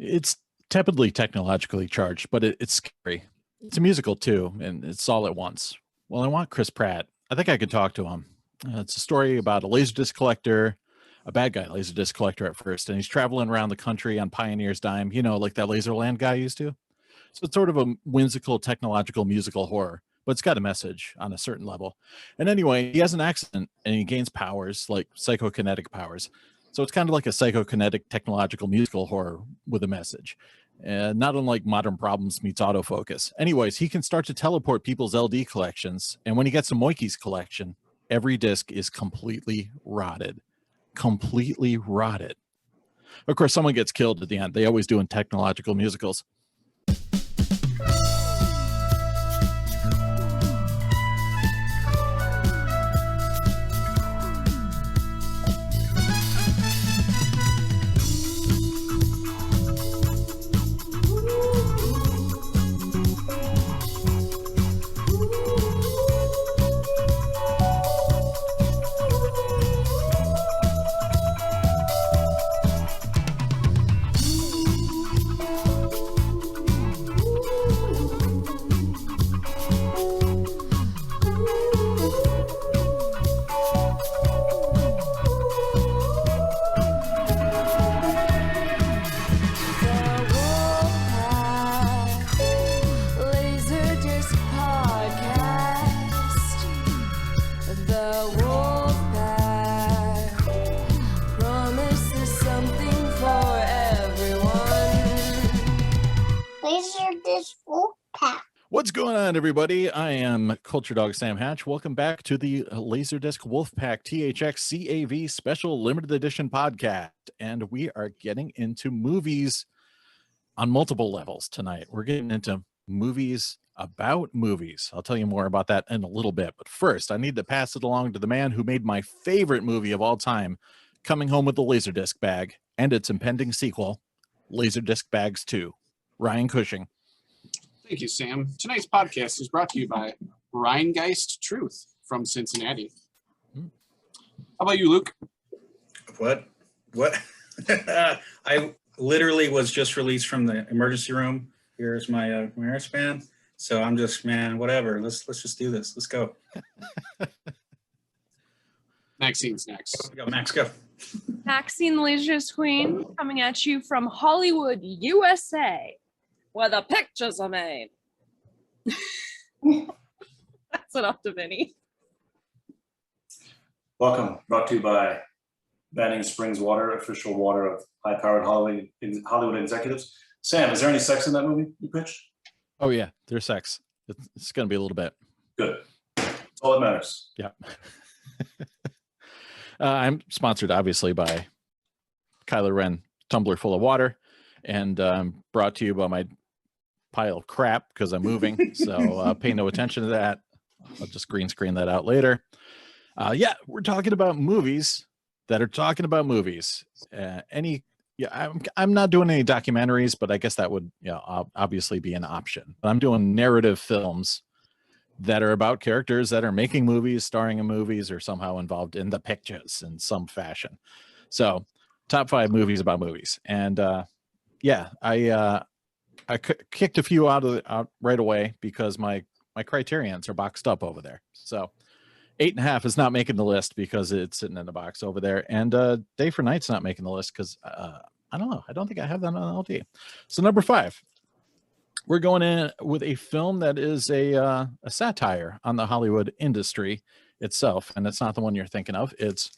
It's tepidly technologically charged, but it's scary. It's a musical too, and it's all at once. Well, I want Chris Pratt. I think I could talk to him. It's a story about a LaserDisc collector, a bad guy LaserDisc collector at first, and he's traveling around the country on Pioneer's dime, like that Laserland guy used to. So it's sort of a whimsical, technological, musical horror, but it's got a message on a certain level. And anyway, he has an accident and he gains powers, like psychokinetic powers. So it's kind of like a psychokinetic, technological, musical horror with a message. Not unlike Modern Problems meets autofocus. Anyways, he can start to teleport people's LD collections. And when he gets a Moikie's collection, every disc is completely rotted. Completely rotted. Of course, someone gets killed at the end. They always do in technological musicals. LaserDisc Wolfpack. What's going on, everybody? I am Culturedog Sam Hatch. Welcome back to the LaserDisc Wolfpack THX CAV Special Limited Edition podcast. And we are getting into movies on multiple levels tonight. We're getting into movies about movies. I'll tell you more about that in a little bit. But first, I need to pass it along to the man who made my favorite movie of all time, coming home with the LaserDisc bag and its impending sequel, LaserDisc Bags 2. Ryan Cushing. Thank you, Sam. Tonight's podcast is brought to you by Rheingeist Truth from Cincinnati. How about you, Luke? What? I literally was just released from the emergency room. Here's my wristband. So I'm just, whatever. Let's just do this. Let's go. Maxene's next. Go, Max, go. Maxeene the LaserDisc Queen coming at you from Hollywood, USA, where the pictures are made. That's enough to Vinnie. Welcome, brought to you by Banning Springs Water, official water of high-powered Hollywood executives. Sam, is there any sex in that movie you pitched? Oh, yeah, there's sex. It's going to be a little bit. Good. That's all that matters. Yeah. I'm sponsored, obviously, by Kylo Ren tumbler full of water, and brought to you by my pile of crap because I'm moving. So pay no attention to that. I'll just green screen that out later. Yeah, we're talking about movies that are talking about movies. I'm not doing any documentaries, but I guess that would obviously be an option. But I'm doing narrative films that are about characters that are making movies, starring in movies, or somehow involved in the pictures in some fashion. So top 5 movies about movies. And I kicked a few out right away because my criterions are boxed up over there. So 8.5 is not making the list because it's sitting in the box over there. And Day for Night's not making the list because I don't know. I don't think I have that on LD. So number 5. We're going in with a film that is a satire on the Hollywood industry itself, and it's not the one you're thinking of. It's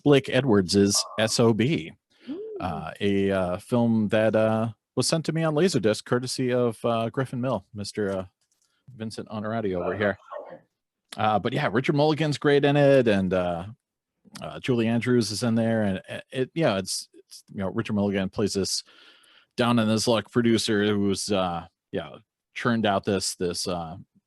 Blake Edwards's S.O.B., a film that was sent to me on LaserDisc, courtesy of Griffin Mill, Mr. Vincent Onorati over here. But yeah, Richard Mulligan's great in it, and Julie Andrews is in there, and it's Richard Mulligan plays this down in his luck producer who's churned out this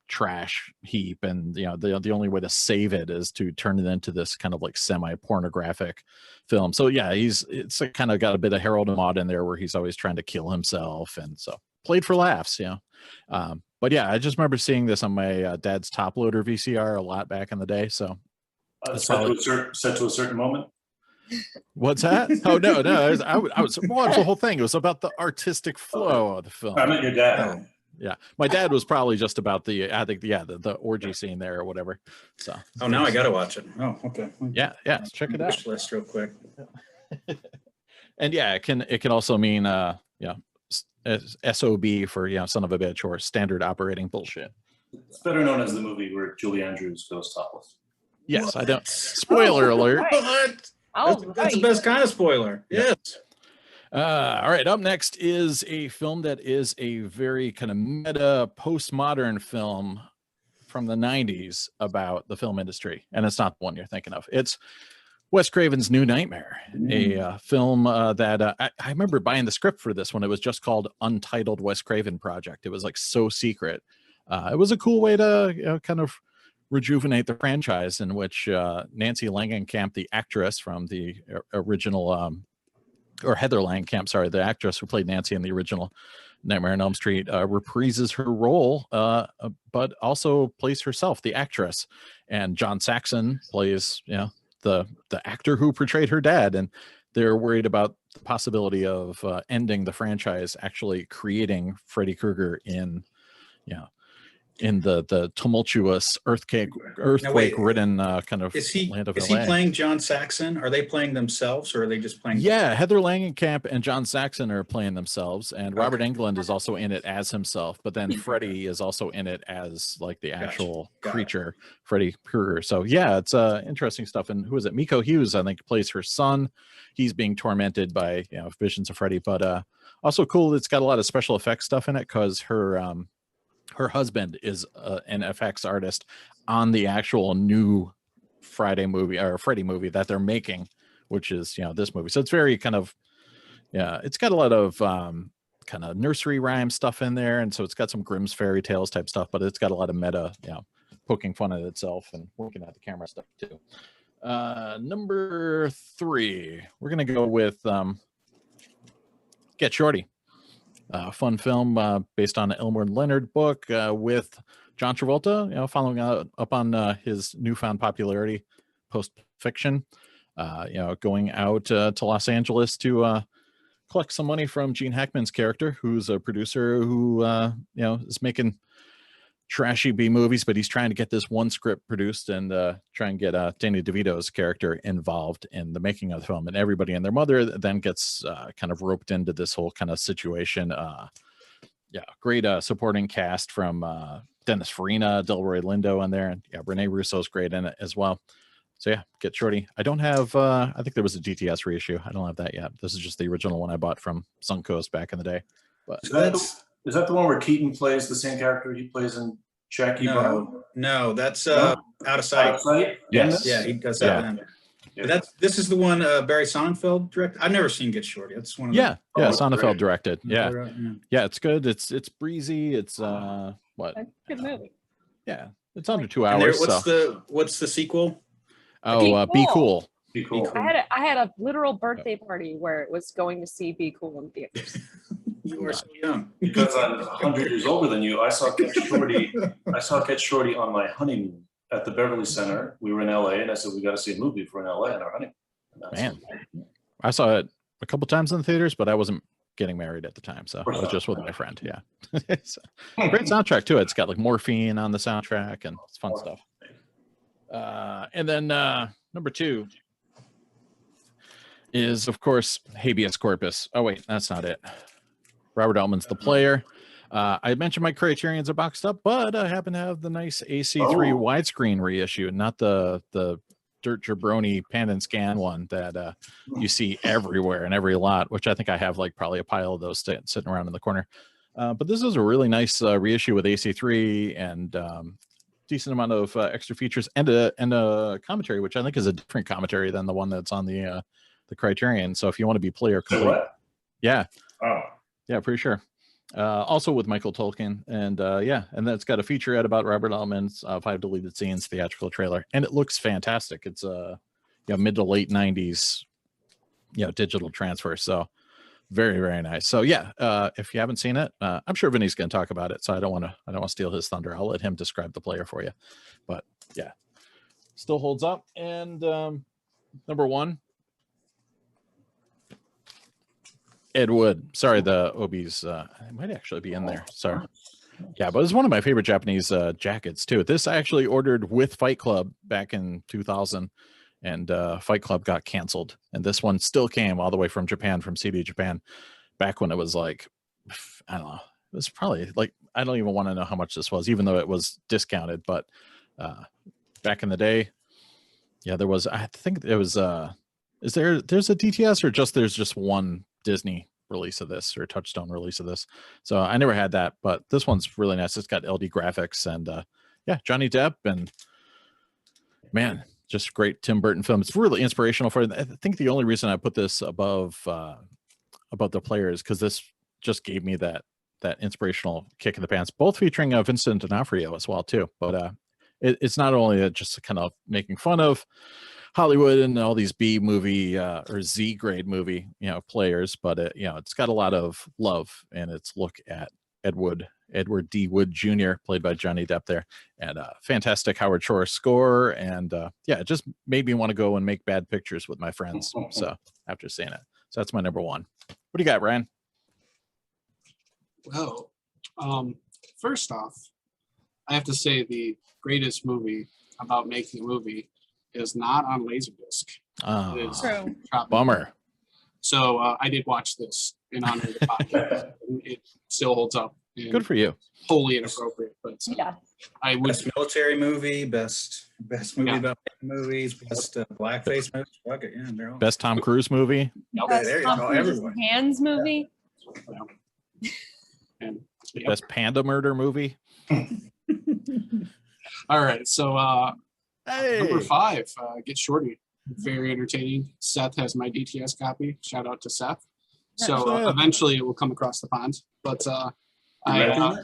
trash heap, and the only way to save it is to turn it into this kind of like semi-pornographic film. So yeah, it's kind of got a bit of Harold and Maude in there where he's always trying to kill himself, and so played for laughs, but yeah, I just remember seeing this on my dad's top loader VCR a lot back in the day. So set to a certain moment. What's that? Oh no, I was watch the whole thing. It was about the artistic flow of the film. I met your dad. Yeah, my dad was probably just about the the orgy scene there or whatever. So Oh, now I gotta watch it. Oh, okay. yeah, check it out. Wish list real quick. And yeah, it can also mean SOB for son of a bitch, or standard operating bullshit. It's better known as the movie where Julie Andrews goes topless. Yes, I don't. Spoiler alert. What? All That's the best kind of spoiler. Yes. All right, up next is a film that is a very kind of meta postmodern film from the 90s about the film industry, and it's not the one you're thinking of. It's Wes Craven's New Nightmare, a film that I remember buying the script for this when it was just called Untitled Wes Craven Project. It was like so secret. It was a cool way to kind of rejuvenate the franchise, in which Nancy Langenkamp, the actress from the original, or Heather Langenkamp, sorry, the actress who played Nancy in the original Nightmare on Elm Street, reprises her role, but also plays herself, the actress. And John Saxon plays, the actor who portrayed her dad. And they're worried about the possibility of ending the franchise, actually creating Freddy Krueger in the tumultuous earthquake-ridden kind of land of LA. Is he playing John Saxon? Are they playing themselves, or are they just playing? Yeah, Heather Langenkamp and John Saxon are playing themselves, and Robert Englund is also in it as himself. But then Freddy is also in it as like the actual creature, Freddy Krueger. So yeah, it's interesting stuff. And who is it? Miko Hughes, I think, plays her son. He's being tormented by visions of Freddy. But also cool, it's got a lot of special effects stuff in it, because her husband is an FX artist on the actual new Freddy movie that they're making, which is this movie. So it's very kind of it's got a lot of kind of nursery rhyme stuff in there, and so it's got some Grimm's fairy tales type stuff, but it's got a lot of meta, poking fun at itself and looking at the camera stuff too. Number 3, we're gonna go with Get Shorty. Fun film based on an Elmore Leonard book with John Travolta, following up on his newfound popularity post-fiction, going out to Los Angeles to collect some money from Gene Hackman's character, who's a producer who, is making trashy B movies, but he's trying to get this one script produced and try and get Danny DeVito's character involved in the making of the film. And everybody and their mother then gets kind of roped into this whole kind of situation. Great supporting cast from Dennis Farina, Delroy Lindo in there, and Rene Russo's great in it as well. So yeah, Get Shorty. I don't have I think there was a DTS reissue. I don't have that yet. This is just the original one I bought from Suncoast back in the day. But is that the one where Keaton plays the same character he plays in Jackie Brown? No, that's Out of Sight. Out of Sight? Yes, yeah, he does that. Yeah. This is the one Barry Sonnenfeld directed. I've never seen Get Shorty. That's one of Sonnenfeld directed. Yeah, it's good. It's breezy. It's what? Good movie. Yeah, it's under 2 hours. What's the sequel? Oh, Be Cool. Be Cool. I had a literal birthday party where it was going to see Be Cool in theaters. You are so young. Because I'm 100 years older than you, I saw Get Shorty. I saw Get Shorty on my honeymoon at the Beverly Center. We were in LA, and I said, we got to see a movie for in LA on our honeymoon. Man, I saw it a couple times in the theaters, but I wasn't getting married at the time, so I was just with my friend. Yeah. It's a great soundtrack too. It's got like Morphine on the soundtrack, and it's fun stuff. And then number 2 is, of course, Habeas Corpus. Oh wait, that's not it. Robert Altman's The Player. I mentioned my Criterions are boxed up, but I happen to have the nice AC3 widescreen reissue, not the dirt jabroni pan and scan one that you see everywhere in every lot, which I think I have like probably a pile of those sitting around in the corner. But this is a really nice reissue with AC3 and decent amount of extra features and a commentary, which I think is a different commentary than the one that's on the Criterion. So if you want to be player complete, yeah, pretty sure. Also with Michael Tolkien, and and that's got a featurette about Robert Altman's 5 deleted scenes theatrical trailer, and it looks fantastic. It's mid to late 90s digital transfer, so very, very nice. So yeah, if you haven't seen it, I'm sure Vinny's going to talk about it, so I don't want to steal his thunder. I'll let him describe The Player for you. But yeah, still holds up. And number 1, Ed Wood. Sorry, the Obi's it might actually be in there. Sorry. Yeah, but it's one of my favorite Japanese jackets too. This I actually ordered with Fight Club back in 2000, and Fight Club got canceled, and this one still came all the way from Japan, from CD Japan, back when it was like, I don't know, it was probably like, I don't even want to know how much this was, even though it was discounted. But back in the day, yeah, there was. I think it was. There's a DTS, or there's just one Disney release of this, or Touchstone release of this. So I never had that, but this one's really nice. It's got LD graphics, and yeah, Johnny Depp, and man, just great Tim Burton film. It's really inspirational for. I think the only reason I put this above the player is because this just gave me that inspirational kick in the pants. Both featuring Vincent D'Onofrio as well too. But it's not only just kind of making fun of Hollywood and all these B movie or Z grade movie, players, but it's got a lot of love in its look at Edward D. Wood Jr., played by Johnny Depp there, and fantastic Howard Shore score, and yeah, it just made me want to go and make bad pictures with my friends. So after seeing it, so that's my number one. What do you got, Ryan? Well, first off, I have to say the greatest movie about making a movie is not on LaserDisc. It is True. Bummer. So I did watch this in honor of the podcast. It still holds up. Good for you. Wholly inappropriate, but Yeah. I would. Best military movie, best movie Yeah. about movies, best blackface movie. Fuck it, yeah, they're all. Best Tom Cruise movie. Okay, there you Tom go. Cruise's Everyone. Hands movie. And, yep. Best panda murder movie. All right, so Hey. number 5, Get Shorty. Very entertaining. Seth has my DTS copy. Shout out to Seth. So Yeah. eventually it will come across the pond. But I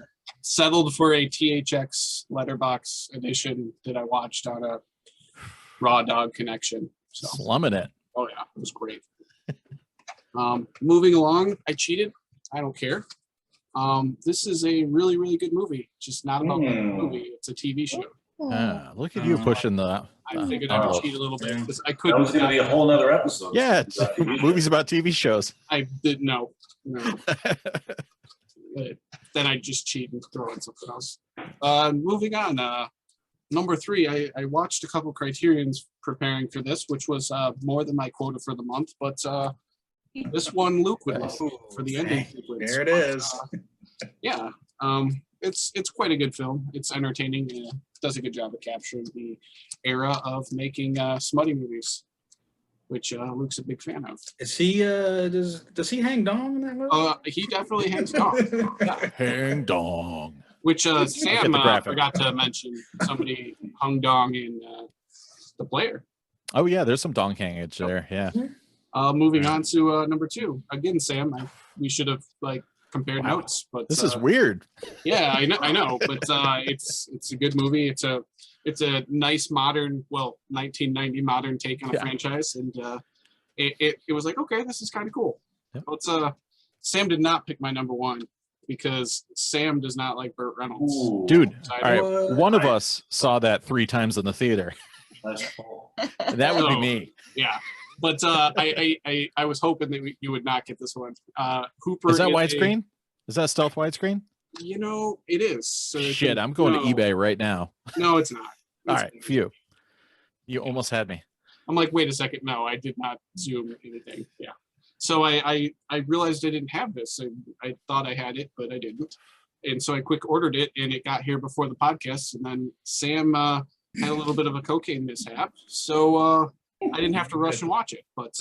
settled for a THX letterbox edition that I watched on a Raw Dog connection. So, Slumming it. oh yeah, it was great. Moving along, I cheated. I don't care. This is a really, really good movie. Just not about a movie. It's a TV show. Look at you pushing the. I figured I would cheat a little bit because I That couldn't. was going to be a whole nother episode. Yeah, movies about TV shows. I didn't know. No. Then I just cheat and throw in something else. Moving on. Number 3, I watched a couple Criterions preparing for this, which was more than my quota for the month. But this one Luke would love for the ending sequence. There it is. Yeah. It's quite a good film. It's entertaining. And does a good job of capturing the era of making smutty movies, which Luke's a big fan of. Is he? Does he hang dong in that movie? He definitely hangs dong. Yeah. Hang dong. Which Get Sam the graphic. forgot to mention. Somebody hung dong in the player. Oh yeah, there's some dong hangage there. Yeah. Moving on to number 2. Again, Sam, we should have compared notes, but This is weird. yeah, I know, but it's a good movie. It's a nice modern, 1990 modern take on a franchise, and it was like, okay, this is kind of cool. Yep. But Sam did not pick my number 1 because Sam does not like Burt Reynolds. Ooh, Dude, So all I- right, one of us saw that 3 times in the theater. that's cool. That would be Oh. me. Yeah, but I was hoping that you would not get this one. Hooper Is that a- widescreen? Is that stealth widescreen? It is. So Shit, I'm going to eBay right now. No, it's not. All It's- right, phew. You almost had me. I'm like, wait a second. No, I did not zoom anything. Yeah. So I realized I didn't have this. I thought I had it, but I didn't. And so I quick ordered it, and it got here before the podcast. And then Sam had a little bit of a cocaine mishap, so I didn't have to rush and watch it. But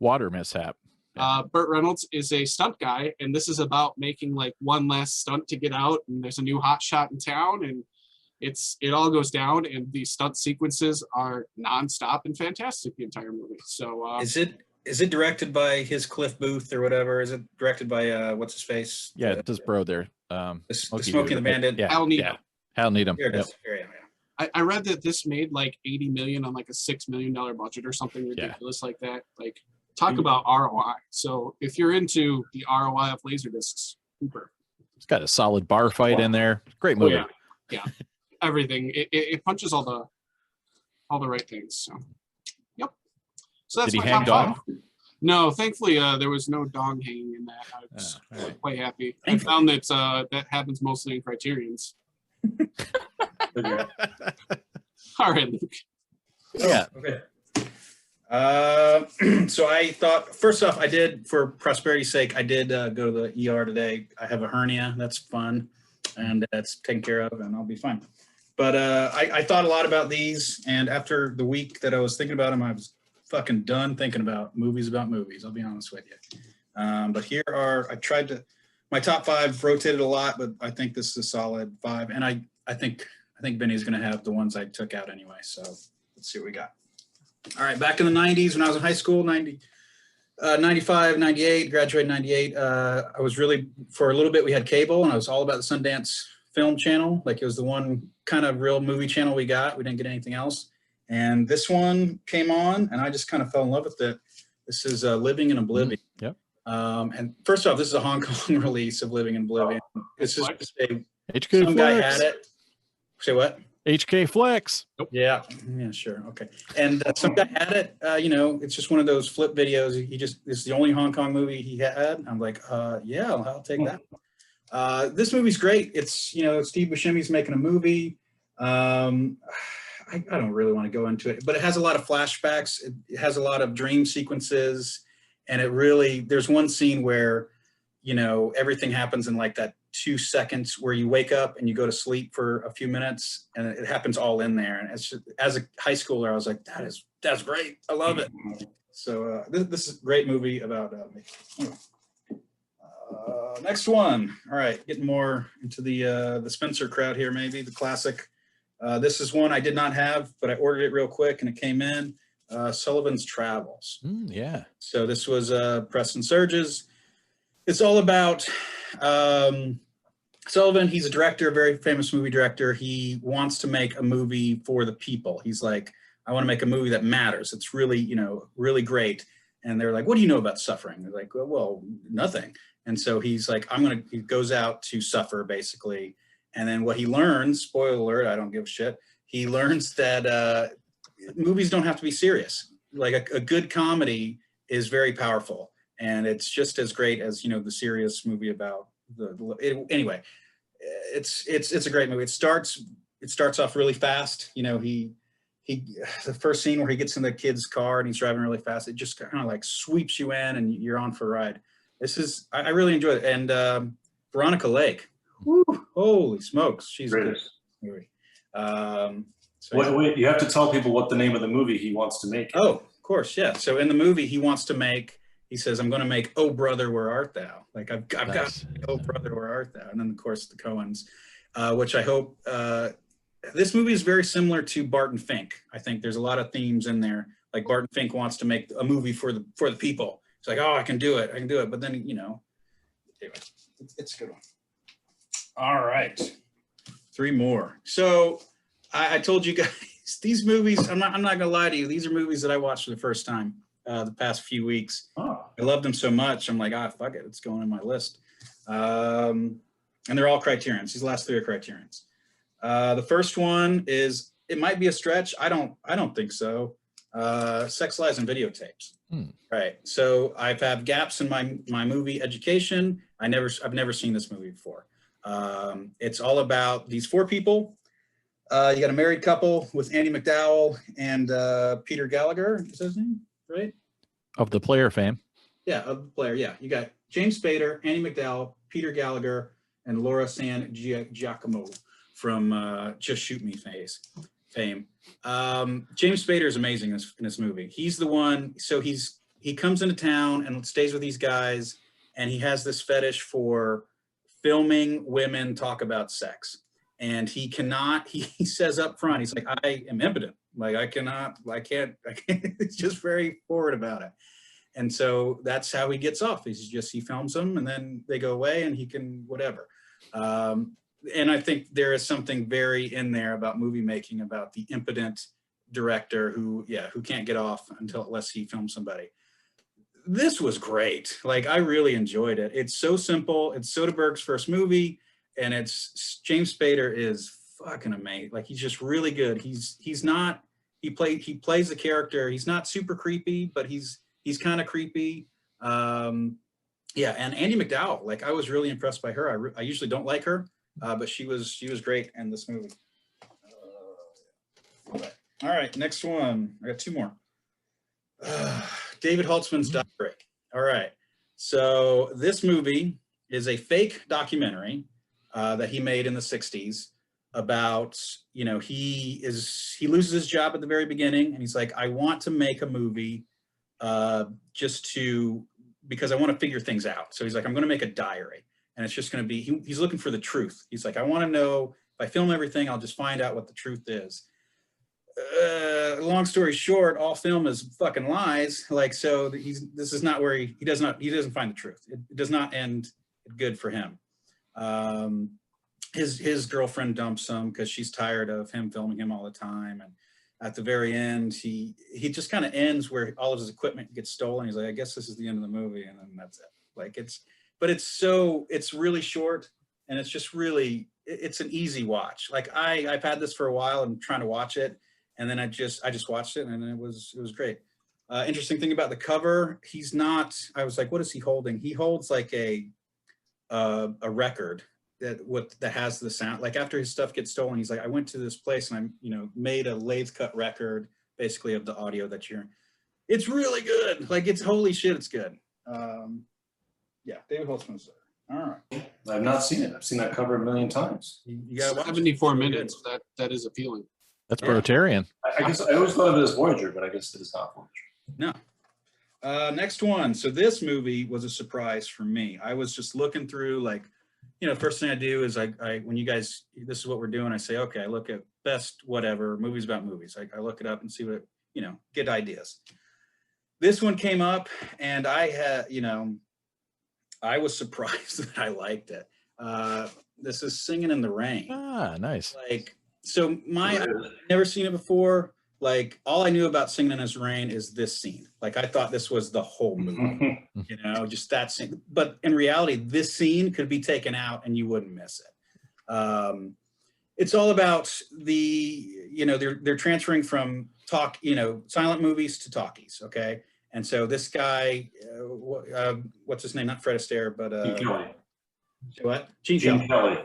Water mishap. Burt Reynolds is a stunt guy, and this is about making one last stunt to get out. And there's a new hot shot in town, and it all goes down, and the stunt sequences are nonstop and fantastic the entire movie. So Is it directed by his Cliff Booth or whatever? Is it directed by what's his face? Yeah, this bro there. The Smokey Smokey dude. the Bandit. Yeah, Hal Needham. yeah. Hal Needham. Here it Yep. is. Here I am, yeah. I read that this made $80 million on a $6 million budget or something ridiculous like that. Talk about ROI. So if you're into the ROI of Laserdiscs, Cooper. It's got a solid bar fight in there. Great movie. Yeah. Everything. It punches all the right things. So yep. So that's Did he my hang top dong? 5. No, thankfully, there was no dong hanging in that. I was all right. quite happy. I Thankfully. found that that happens mostly in Criterions. Okay. All right, Luke. Yeah. Okay. So I thought, first off, I did, for prosperity's sake, I did go to the ER today. I have a hernia. That's fun. And that's taken care of, and I'll be fine. But I thought a lot about these. And after the week that I was thinking about them, I was fucking done thinking about movies. I'll be honest with you. But here are, I tried to, my top 5 rotated a lot, but I think this is a solid 5. And I think Vinny's going to have the ones I took out anyway. So let's see what we got. All right, back in the 90s when I was in high school, 95, 98, graduated 98. I was really, for a little bit, we had cable, and I was all about the Sundance Film Channel. Like, it was the one kind of real movie channel we got. We didn't get anything else. And this one came on, and I just kind of fell in love with it. This is Living in Oblivion. Yep. And first off, this is a Hong Kong release of Living in Oblivion. This is HK some guy Flex. had it. Say what? HK Flex. Yeah, sure, okay. And some guy had it. You know, it's just one of those flip videos. It's the only Hong Kong movie he had. I'm like, yeah, I'll take that. This movie's great. It's, you know, Steve Buscemi's making a movie. I don't really want to go into it, but it has a lot of flashbacks. It has a lot of dream sequences, and it really, there's one scene where, you know, everything happens in like that 2 seconds where you wake up and you go to sleep for a few minutes, and it happens all in there. And it's just, as a high schooler, I was like, that's great. I love it. So this is a great movie about next one. All right, getting more into the Spencer crowd here, maybe the classic. This is one I did not have, but I ordered it real quick and it came in. Sullivan's Travels. Yeah. So this was Preston Surges. It's all about Sullivan. He's a director, a very famous movie director. He wants to make a movie for the people. He's like, I want to make a movie that matters. It's really, you know, really great. And they're like, what do you know about suffering? They're like, well, nothing. And so he's like, he goes out to suffer, basically. And then what he learns, spoiler alert, I don't give a shit. He learns that movies don't have to be serious. Like a good comedy is very powerful, and it's just as great as, you know, the serious movie about anyway. It's a great movie. It starts off really fast. You know, the first scene where he gets in the kid's car and he's driving really fast, it just kind of like sweeps you in and you're on for a ride. I really enjoyed it. And Veronica Lake. Woo, holy smokes, she's a good movie. Wait, you have to tell people what the name of the movie he wants to make. Oh, of course, yeah. So in the movie, he says, I'm going to make Oh Brother, Where Art Thou? Like, I've got Oh Brother, Where Art Thou? And then, of course, the Coens, which I hope, this movie is very similar to Barton Fink. I think there's a lot of themes in there. Like, Barton Fink wants to make a movie for the people. It's like, oh, I can do it. But then, you know, anyway, it's a good one. All right, 3 more. So I told you guys, these movies, I'm not gonna lie to you, these are movies that I watched for the first time the past few weeks. Oh. I love them so much. I'm like, fuck it, it's going in my list. And they're all Criterions. These last 3 are Criterions. The first one is, it might be a stretch. I don't think so. Sex, Lies, and Videotapes. Right. So I've had gaps in my movie education. I've never seen this movie before. It's all about these 4 people. You got a married couple with Andie MacDowell and Peter Gallagher. Is that his name? Right? Of the Player fame. Yeah, of the Player. Yeah, you got James Spader, Andie MacDowell, Peter Gallagher, and Laura San Giacomo from Just Shoot Me fame. James Spader is amazing in this movie. He's the one. So he comes into town and stays with these guys, and he has this fetish for filming women talk about sex. And he says up front, he's like, I am impotent. Like, I can't, he's just very forward about it. And so that's how he gets off. He films them and then they go away and he can, whatever. And I think there is something very in there about movie making, about the impotent director who can't get off unless he films somebody. This was great. Like, I really enjoyed it. It's so simple. It's Soderbergh's first movie, and it's James Spader is fucking amazing. Like, he's just really good. He plays a character. He's not super creepy, but he's He's kind of creepy. Yeah, and Andie MacDowell, like I was really impressed by her. I usually don't like her, but she was great in this movie. All right, next one. I got two more. David Holtzman's Daybreak. All right, so this movie is a fake documentary that he made in the 60s about, you know, he loses his job at the very beginning, and he's like, I want to make a movie because I want to figure things out. So he's like, I'm going to make a diary, and it's just going to be, he's looking for the truth. He's like, I want to know, if I film everything, I'll just find out what the truth is. Long story short, all film is fucking lies. Like, so this is not where he doesn't find the truth. It does not end good for him. His girlfriend dumps him because she's tired of him filming him all the time. And at the very end, he just kind of ends where all of his equipment gets stolen. He's like, I guess this is the end of the movie, and then that's it. Like it's really short, and it's just really, it's an easy watch. Like I've had this for a while and trying to watch it, and then I just watched it, and it was great. Interesting thing about the cover, I was like, what is he holding? He holds like a record that has the sound. Like after his stuff gets stolen, he's like, I went to this place and I made a lathe cut record basically of the audio that you're. It's really good. Like it's holy shit, it's good. Yeah, David Holtzman's there. All right. I've not seen it. I've seen that cover a million times. You gotta watch 74 it. minutes. That is appealing. That's Yeah. Proletarian. I guess I always thought of it as Voyager, but I guess it is not Voyager. No. Next one. So this movie was a surprise for me. I was just looking through, like, first thing I do is I when you guys, this is what we're doing, I say, okay, I look at best whatever, movies about movies. I look it up and see what, get ideas. This one came up, and I had, I was surprised that I liked it. This is Singing in the Rain. Ah, nice. Like, so I've never seen it before. Like, all I knew about Singing in the Rain is this scene. Like, I thought this was the whole movie, just that scene. But in reality, this scene could be taken out and you wouldn't miss it. It's all about they're transferring from silent movies to talkies, okay? And so this guy, what's his name? Not Fred Astaire, but Gene Kelly. what? Gene Kelly.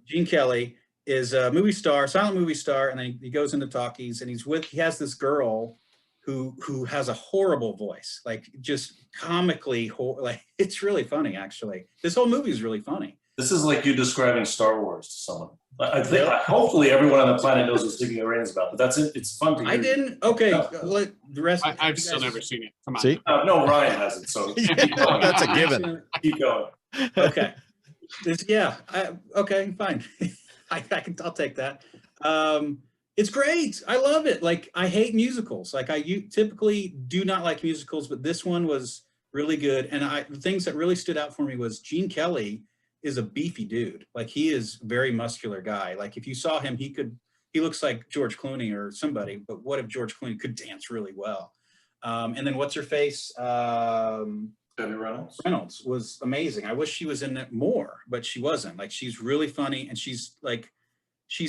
Gene Kelly is a movie star, silent movie star, and then he goes into talkies, and he has this girl who has a horrible voice, like just comically, like it's really funny actually. This whole movie is really funny. This is like you describing Star Wars to someone. I think hopefully everyone on the planet knows what Singing in the Rain is about, but that's it. It's fun to hear. I didn't. Okay, let the rest. I've still never seen it. Come on. See? No, Ryan hasn't. So keep going. That's a given. Keep going. Okay. Okay, fine. I'll take that. It's great. I love it. Like, I hate musicals. Like, I typically do not like musicals, but this one was really good. And the things that really stood out for me was Gene Kelly is a beefy dude. Like, he is a very muscular guy. Like, if you saw him, he looks like George Clooney or somebody, but what if George Clooney could dance really well? And then what's her face? Debbie Reynolds. Reynolds was amazing. I wish she was in it more, but she wasn't. Like, she's really funny, and she's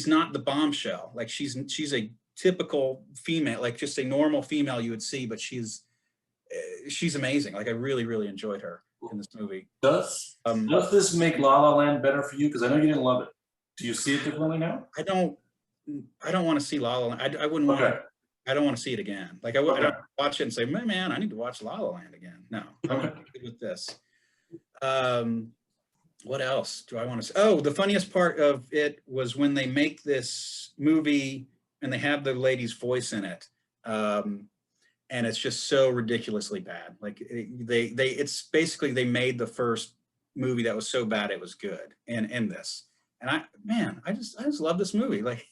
not the bombshell. Like, she's a typical female, like just a normal female you would see, but she's amazing. Like, I really, really enjoyed her in this movie. Does this make La La Land better for you? Because I know you didn't love it. Do you see it differently now? I don't want to see La La Land. I wouldn't want to. I don't want to see it again. Like, I don't watch it and say, man, I need to watch La La Land again. No, I'm good with this. What else do I want to say? Oh, the funniest part of it was when they make this movie and they have the lady's voice in it. And it's just so ridiculously bad. Like, it's basically, they made the first movie that was so bad it was good in this. And I just love this movie. Like,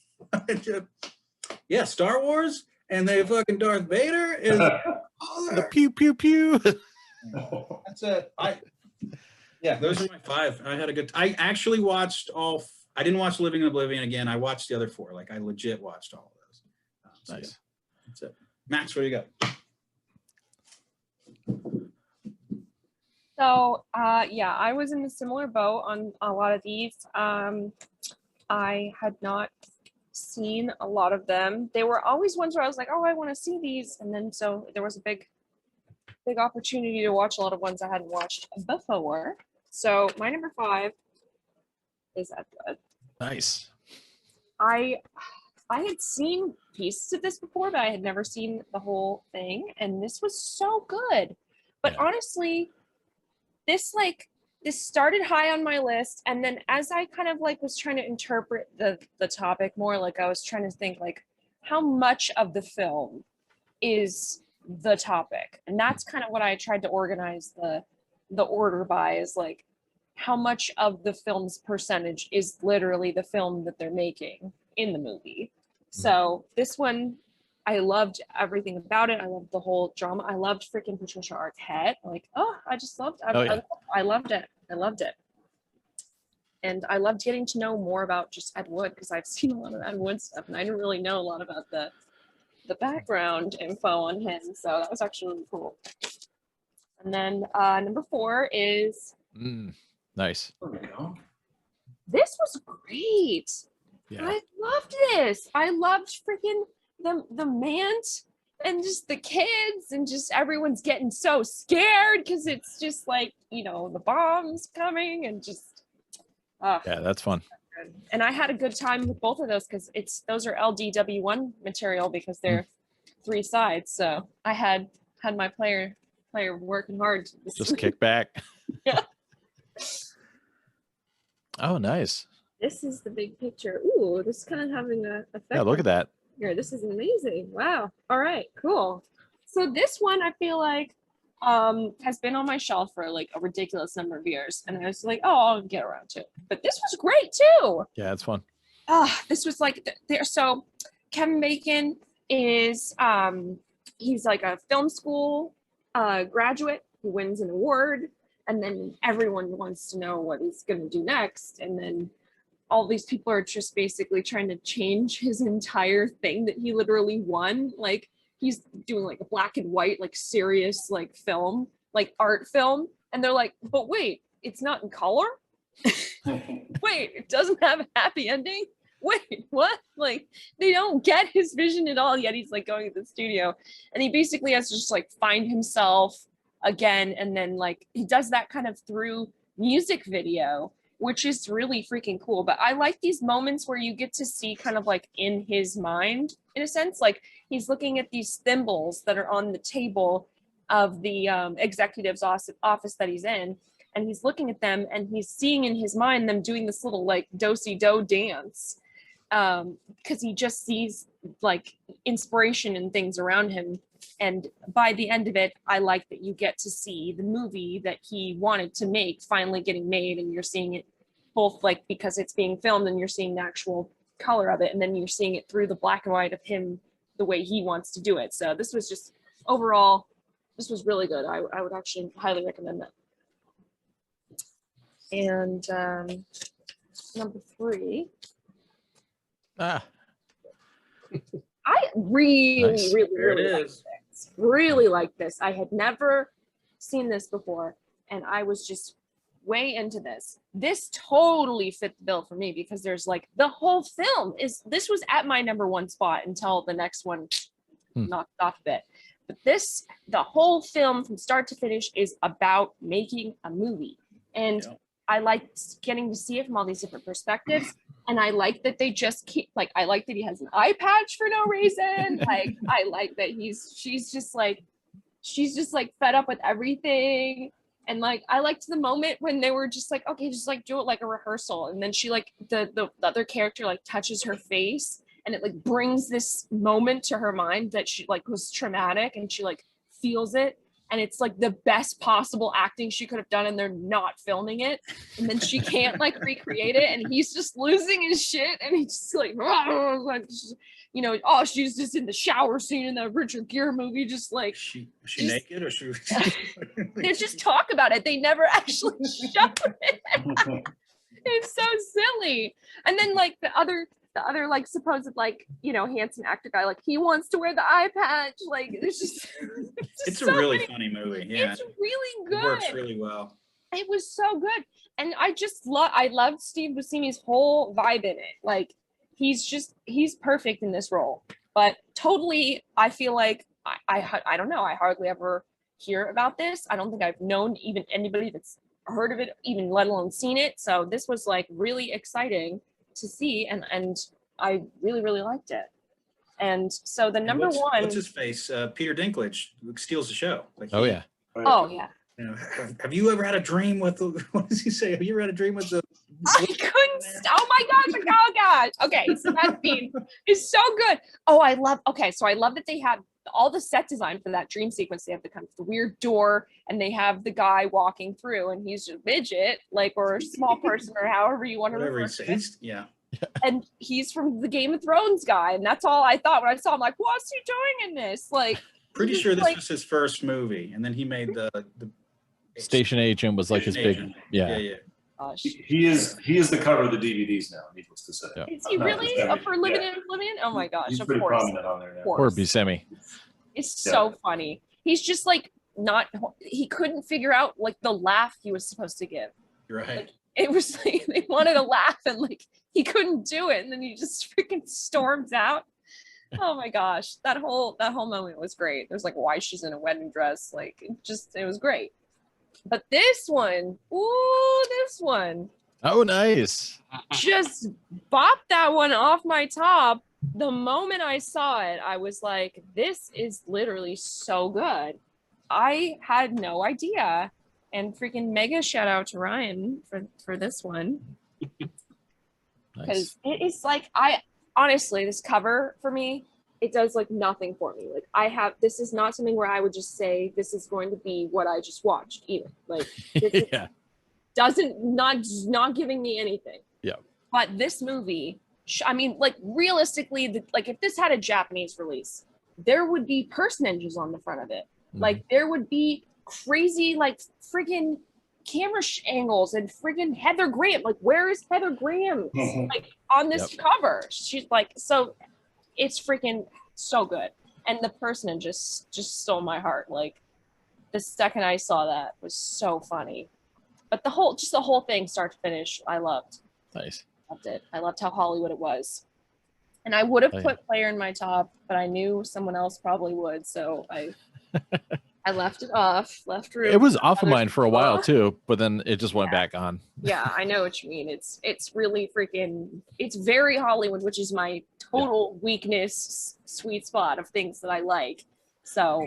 yeah, Star Wars, and they fucking Darth Vader is The pew pew pew. That's it. Those are my 5. I had a good. I actually watched all. I didn't watch Living in Oblivion again. I watched the other 4. Like, I legit watched all of those. Nice. Yeah, that's it. Max, what do you got? So, I was in a similar boat on a lot of these. I had not seen a lot of them. They were always ones where I was like, oh, I want to see these. And then so there was a big big opportunity to watch a lot of ones I hadn't watched before. So my number 5 is Ed Wood. Nice. I had seen pieces of this before, but I had never seen the whole thing, and this was so good. But Yeah. honestly, this started high on my list, and then as I kind of like was trying to interpret the topic more, like I was trying to think like how much of the film is the topic, and that's kind of what I tried to organize the order by, is like how much of the film's percentage is literally the film that they're making in the movie. So this one, I loved everything about it. I loved the whole drama. I loved freaking Patricia Arquette. Like, I just loved it. Oh, yeah. I loved it. I loved it. And I loved getting to know more about just Ed Wood, because I've seen a lot of Ed Wood stuff, and I didn't really know a lot about the background info on him. So that was actually really cool. And then number 4 is Nice. There we go. this was great. Yeah. I loved this. I loved freaking the Mant and just the kids, and just everyone's getting so scared because it's just like, you know, the bomb's coming, and just Yeah, that's fun. and I had a good time with both of those, because those are LDW1 material, because they're 3 sides. So I had my player working hard. Just kick back. Yeah. Oh, nice. This is the big picture. Ooh, this is kind of having a effect. Yeah, look at that. Here, this is amazing. Wow. All right, cool. So this one I feel like has been on my shelf for like a ridiculous number of years, and I was like, oh, I'll get around to it. But this was great too. Yeah, it's fun. This was like there. So Kevin Bacon is he's like a film school graduate who wins an award, and then everyone wants to know what he's going to do next, and then all these people are just basically trying to change his entire thing that he literally won. Like, he's doing like a black and white, like serious, like film, like art film. And they're like, but wait, it's not in color? Wait, it doesn't have a happy ending? Wait, what? Like, they don't get his vision at all, yet he's like going to the studio. And he basically has to just like find himself again. And then like, he does that kind of through music video, which is really freaking cool. But I like these moments where you get to see kind of like in his mind, in a sense, like he's looking at these thimbles that are on the table of the executive's office that he's in, and he's looking at them, and he's seeing in his mind them doing this little like do-si-do dance, because he just sees like inspiration and things around him. And by the end of it, I like that you get to see the movie that he wanted to make finally getting made, and you're seeing it both like because it's being filmed and you're seeing the actual color of it, and then you're seeing it through the black and white of him the way he wants to do it. So this was just overall, this was really good. I would actually highly recommend that. And number 3. Ah, I really, Nice. really, There it really like is. this. Really like this. I had never seen this before, and I was just way into this. This totally fit the bill for me, because there's like the whole film this was at my number 1 spot until the next one knocked off a bit. But the whole film from start to finish is about making a movie. And Yeah. I liked getting to see it from all these different perspectives. And I like that they just keep, like, I like that he has an eye patch for no reason. Like, I like that she's just like fed up with everything. And like, I liked the moment when they were just like, okay, just like do it like a rehearsal. And then she like, the other character like touches her face, and it like brings this moment to her mind that she like was traumatic, and she like feels it. And it's like the best possible acting she could have done, and they're not filming it. And then she can't like recreate it, and he's just losing his shit, and he's just like, you know, oh, she's just in the shower scene in the Richard Gere movie, just like Was she just- naked or she? they just talk about it. They never actually show it. It's so silly. And then like the other like supposed like, you know, handsome actor guy, like he wants to wear the eye patch. Like there's just It's a so really many- funny movie. Yeah, It's really it good. works really well. It was so good. And I loved Steve Buscemi's whole vibe in it. Like he's perfect in this role. But totally, I feel like I don't know, I hardly ever hear about this. I don't think I've known even anybody that's heard of it, even let alone seen it. So this was like really exciting to see, and I really, really liked it. And so the number one. What's his face? Peter Dinklage steals the show. Like Oh yeah. Oh yeah. You know, have you ever had a dream with the? What does he say? Have you ever had a dream with the? I couldn't. Oh my gosh! Oh gosh! Okay, so that scene is so good. Oh, I love. Okay, so I love that they have all the set design for that dream sequence. They have the kind of the weird door, and they have the guy walking through, and he's a midget, like, or a small person, or however you want to Whatever he refer to it. says. Yeah. And he's from the Game of Thrones guy, and that's all I thought when I saw him. Like, what's he doing in this? Like, Pretty he's sure this like- was his first movie, and then he made the Station Agent was like his big, Agent. yeah. Gosh. He is the cover of the DVDs now, needless to say. Yeah. Is he Not really just up for everything, Living yeah. in Oblivion? Oh my gosh! He's Of pretty course. prominent on there now. Or Buscemi. It's Yeah. so funny. He's just like he couldn't figure out like the laugh he was supposed to give. right. It was like they wanted a laugh and like he couldn't do it, and then he just freaking storms out. Oh my gosh, that whole moment was great. It was like why she's in a wedding dress, like it was great. But this one, Oh, nice. just bopped that one off my top. The moment I saw it, I was like, this is literally so good. I had no idea. And freaking mega shout out to Ryan for this one. Because Nice. it is like, honestly, this cover for me, it does like nothing for me. Like this is not something where I would just say, this is going to be what I just watched either. Like this is Yeah. not giving me anything. Yeah. But this movie, I mean, like realistically, like if this had a Japanese release, there would be personages on the front of it. Mhm. Like there would be crazy, like freaking camera angles and freaking Heather Graham. Like where is Heather Graham? Like on this cover, she's like, so it's freaking so good. And the person just stole my heart. Like the second I saw that was so funny. But the whole thing, start to finish, I loved. Nice. Loved it. I loved how Hollywood it was. And I would have Oh, yeah. put Player in my top, but I knew someone else probably would, so I left it off, left room. It was off of Others mine for a people. while too, but then it just went back on. Yeah, I know what you mean. It's really freaking. It's very Hollywood, which is my total weakness, sweet spot of things that I like. So,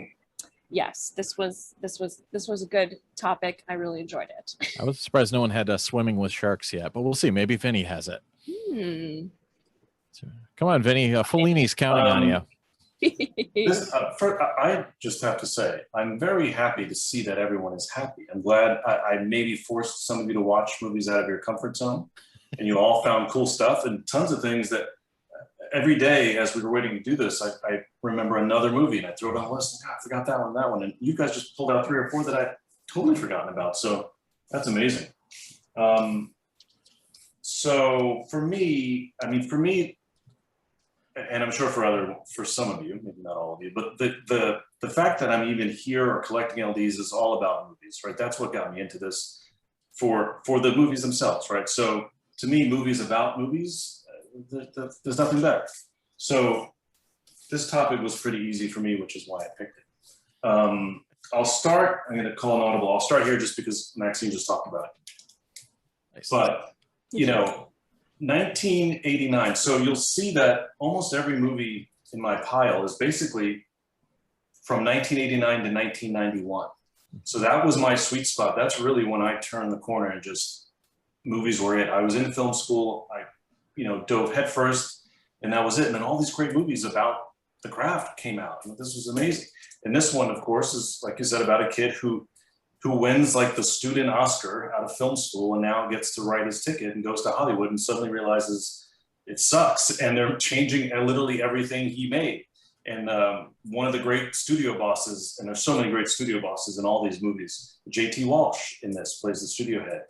yes, this was a good topic. I really enjoyed it. I was surprised no one had swimming with sharks yet, but we'll see. Maybe Vinny has it. So, come on, Vinny. Fellini's counting on you. I just have to say, I'm very happy to see that everyone is happy. I'm glad I maybe forced some of you to watch movies out of your comfort zone, and you all found cool stuff and tons of things that every day as we were waiting to do this, I remember another movie and I throw it on the list. And, God, I forgot that one. And you guys just pulled out 3 or 4 that I totally forgotten about. So that's amazing. So for me, and I'm sure for some of you, maybe not all of you, but the fact that I'm even here or collecting LDs is all about movies, right? That's what got me into this for the movies themselves, right? So to me, movies about movies, there's nothing better. So this topic was pretty easy for me, which is why I picked it. I'll start, I'm gonna call an audible. I'll start here just because Maxeene just talked about it. Nice. But, 1989. So you'll see that almost every movie in my pile is basically from 1989 to 1991. So that was my sweet spot. That's really when I turned the corner and just movies were it. I was in film school. I, dove headfirst, and that was it. And then all these great movies about the craft came out. And this was amazing. And this one, of course, is, like you said, about a kid who wins like the student Oscar out of film school and now gets to write his ticket and goes to Hollywood and suddenly realizes it sucks and they're changing literally everything he made. And one of the great studio bosses, and there's so many great studio bosses in all these movies, J.T. Walsh in this plays the studio head.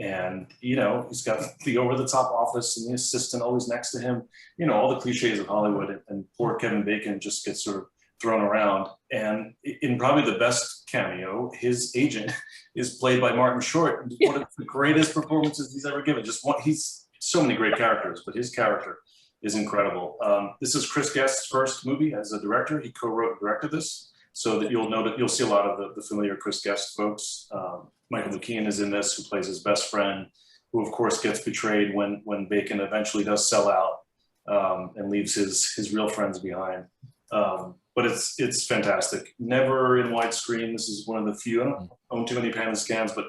And, he's got the over-the-top office and the assistant always next to him, all the cliches of Hollywood, and poor Kevin Bacon just gets sort of thrown around. And in probably the best cameo, his agent is played by Martin Short. One of the greatest performances he's ever given. He's so many great characters, but his character is incredible. This is Chris Guest's first movie as a director. He co-wrote and directed this. so that you'll see a lot of the familiar Chris Guest folks. Michael McKean is in this, who plays his best friend, who of course gets betrayed when Bacon eventually does sell out and leaves his real friends behind. But it's fantastic. Never in widescreen. This is one of the few. I don't own too many pan scans, but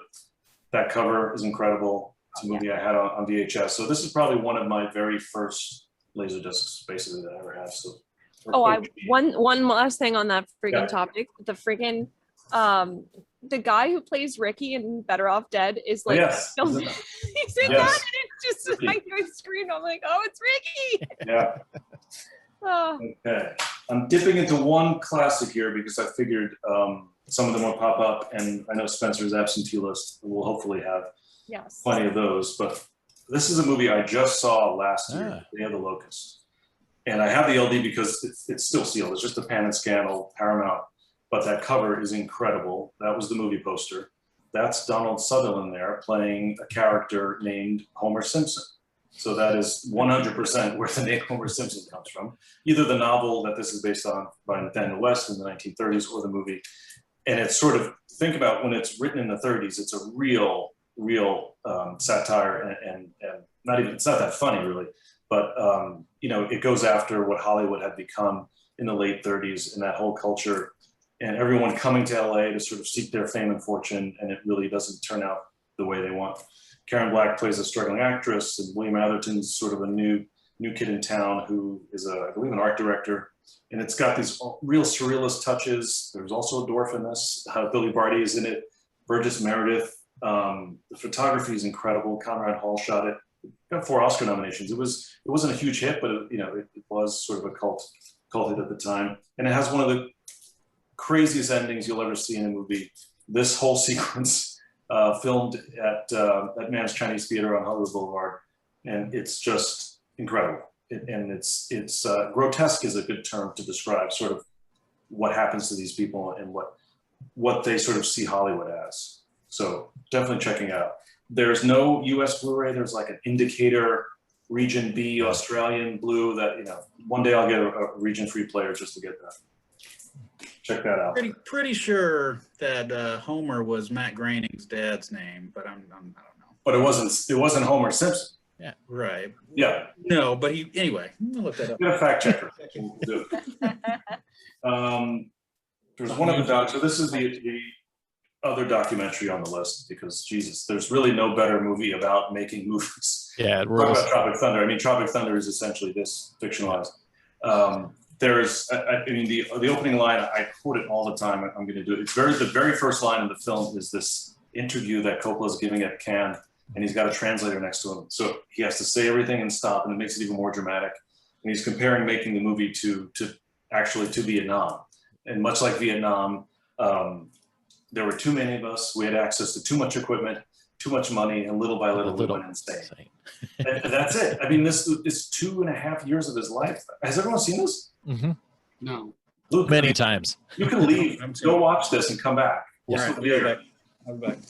that cover is incredible. It's a movie I had on VHS. So this is probably one of my very first LaserDiscs, basically, that I ever had. So. One last thing on that freaking Yeah. topic. The freaking the guy who plays Ricky in Better Off Dead is like Yes. he's in that, Yes. and it's just like I screamed. I'm like, oh, it's Ricky. Yeah. Oh. Okay. I'm dipping into one classic here because I figured some of them will pop up, and I know Spencer's absentee list will hopefully have Yes. plenty of those. But this is a movie I just saw last year, Day of the Locust. And I have the LD because it's still sealed. It's just a pan and scan, old Paramount. But that cover is incredible. That was the movie poster. That's Donald Sutherland there playing a character named Homer Simpson. So that is 100% where the name Homer Simpson comes from. Either the novel that this is based on by Nathaniel West in the 1930s or the movie. And it's sort of, think about when it's written in the 30s, it's a real satire and not even, it's not that funny really. But, you know, it goes after what Hollywood had become in the late 30s and that whole culture and everyone coming to LA to sort of seek their fame and fortune. And it really doesn't turn out the way they want. Karen Black plays a struggling actress, and William Atherton's sort of a new kid in town who is, I believe, an art director. And it's got these real surrealist touches. There's also a dwarf in this. Billy Barty is in it. Burgess Meredith. The photography is incredible. Conrad Hall shot it. Got 4 Oscar nominations. It wasn't a huge hit, but it was sort of a cult hit at the time. And it has one of the craziest endings you'll ever see in a movie. This whole sequence filmed at Mann's Chinese Theater on Hollywood Boulevard, and it's just incredible. It's grotesque is a good term to describe sort of what happens to these people and what they sort of see Hollywood as. So definitely checking it out. There's no US Blu-ray. There's like an indicator region B Australian blue that, one day I'll get a region free player just to get that. Check that out. Pretty sure that Homer was Matt Groening's dad's name, but I don't know. But it wasn't Homer Simpson. Yeah, right. Yeah. No, but anyway, we'll look that up. Get a fact checker. We'll do it. There's one other doc. So this is the other documentary on the list because Jesus, there's really no better movie about making movies. Yeah, it Talk about Tropic Thunder. I mean, Tropic Thunder is essentially this fictionalized. There's, the opening line, I quote it all the time. I'm going to do it. The very first line of the film is this interview that Coppola's giving at Cannes, and he's got a translator next to him. So he has to say everything and stop, and it makes it even more dramatic. And he's comparing making the movie to Vietnam. And much like Vietnam, there were too many of us. We had access to too much equipment, too much money, and little by little we went insane. And that's it. I mean, this is 2.5 years of his life. Has everyone seen this? Mm-hmm. No. Luke, Many times. You can leave, go watch this, and come back. All right, I'll be back.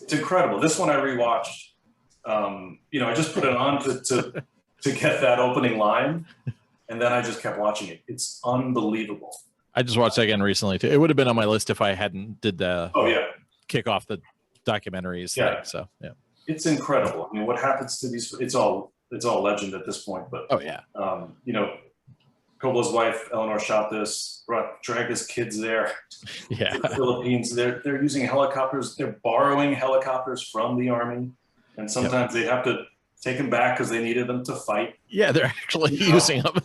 It's incredible. This one I rewatched. I just put it on to get that opening line, and then I just kept watching it. It's unbelievable. I just watched that again recently too. It would have been on my list if I hadn't did the kick off the documentaries. Yeah. Thing, so yeah, it's incredible. I mean, what happens to these? It's all legend at this point. But Coppola's wife Eleanor shot this, dragged his kids there. Yeah, to the Philippines. They're using helicopters. They're borrowing helicopters from the army, and sometimes they have to take them back because they needed them to fight. Yeah, they're actually using them.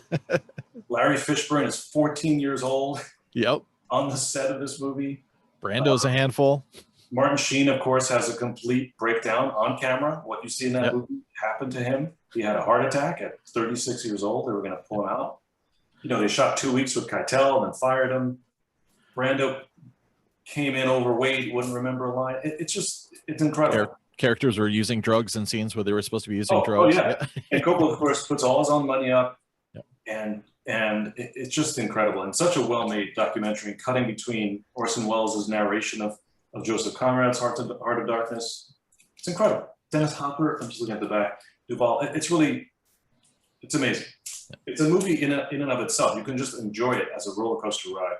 Larry Fishburne is 14 years old. Yep. On the set of this movie. Brando's a handful. Martin Sheen, of course, has a complete breakdown on camera. What you see in that movie happened to him. He had a heart attack at 36 years old. They were going to pull him out. They shot 2 weeks with Keitel and fired him. Brando came in overweight, wouldn't remember a line. It's incredible. Characters were using drugs in scenes where they were supposed to be using drugs. Oh, yeah. And Coppola, of course, puts all his own money up. Yep. And it's just incredible. And such a well-made documentary, cutting between Orson Welles' narration of Joseph Conrad's Heart of Darkness. It's incredible. Dennis Hopper, I'm just looking at the back. Duvall. It's amazing. It's a movie in and of itself. You can just enjoy it as a roller coaster ride.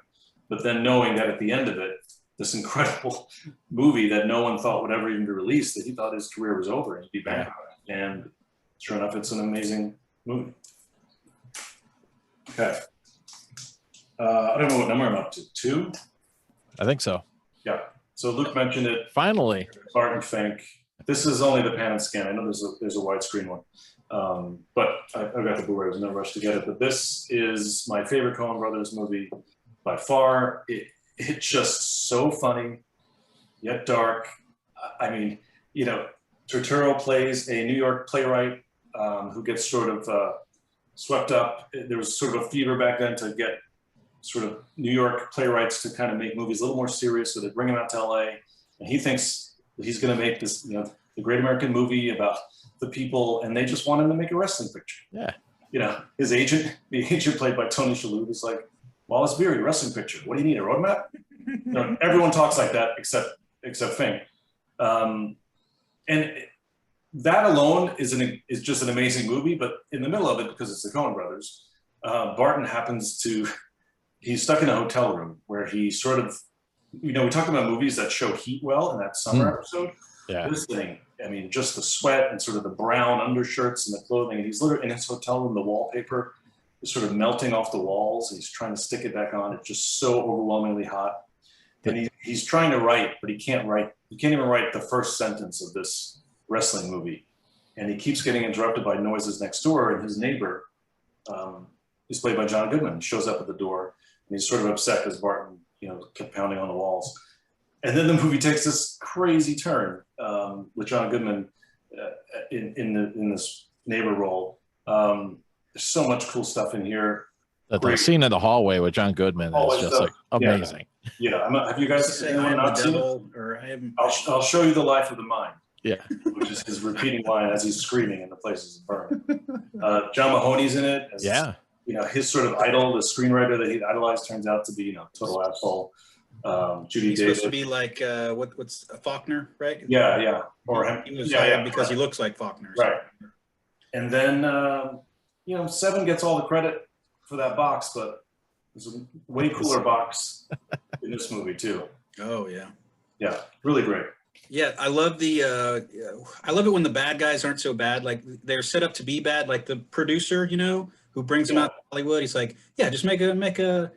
but then knowing that at the end of it, this incredible movie that no one thought would ever even be released, that he thought his career was over and he'd be back on it. And sure enough, it's an amazing movie. Okay. I don't know what number I'm up to. 2? I think so. Yeah. So Luke mentioned it. Finally. Barton Fink. This is only the pan and scan. I know there's a widescreen one. But I've got the Blu-ray. There's no rush to get it. But this is my favorite Coen Brothers movie by far. It's just so funny, yet dark. I mean, you know, Turturro plays a New York playwright who gets sort of swept up. There was sort of a fever back then to get sort of New York playwrights to kind of make movies a little more serious. So they bring him out to LA, and he thinks that he's going to make this, you know, the great American movie about the people, and they just want him to make a wrestling picture. Yeah. You know, his agent, the agent played by Tony Shalhoub, is like, Wallace Beery, wrestling picture. What do you need, a roadmap? You know, everyone talks like that except Fink. And that alone is just an amazing movie. But in the middle of it, because it's the Coen Brothers, Barton he's stuck in a hotel room where he sort of, you know, we talked about movies that show heat well in that summer episode. Yeah. This thing, I mean, just the sweat and sort of the brown undershirts and the clothing. And he's literally in his hotel room, the wallpaper is sort of melting off the walls. And he's trying to stick it back on. It's just so overwhelmingly hot. And he's trying to write, but he can't write. He can't even write the first sentence of this wrestling movie. And he keeps getting interrupted by noises next door. And his neighbor is played by John Goodman. He shows up at the door, and he's sort of upset because Barton, you know, kept pounding on the walls. And then the movie takes this crazy turn with John Goodman in this neighbor role. There's so much cool stuff in here. The scene in the hallway with John Goodman is just like amazing. Yeah, have you guys anyone not seen it? I'll show you the life of the mind. Yeah, which is his repeating line as he's screaming and the place is burned. John Mahoney's in it. You know, his sort of idol, the screenwriter that he idolized, turns out to be, you know, total asshole. Judy He's Davis. supposed to be like what's Faulkner, right? Yeah. Or him. He was hired because he looks like Faulkner. Right. And then you know, Seven gets all the credit for that box, but there's a way cooler box in this movie too. Oh yeah. Yeah, really great. Yeah, I love I love it when the bad guys aren't so bad. Like they're set up to be bad. Like the producer, you know, who brings them out to Hollywood. He's like, yeah, just make a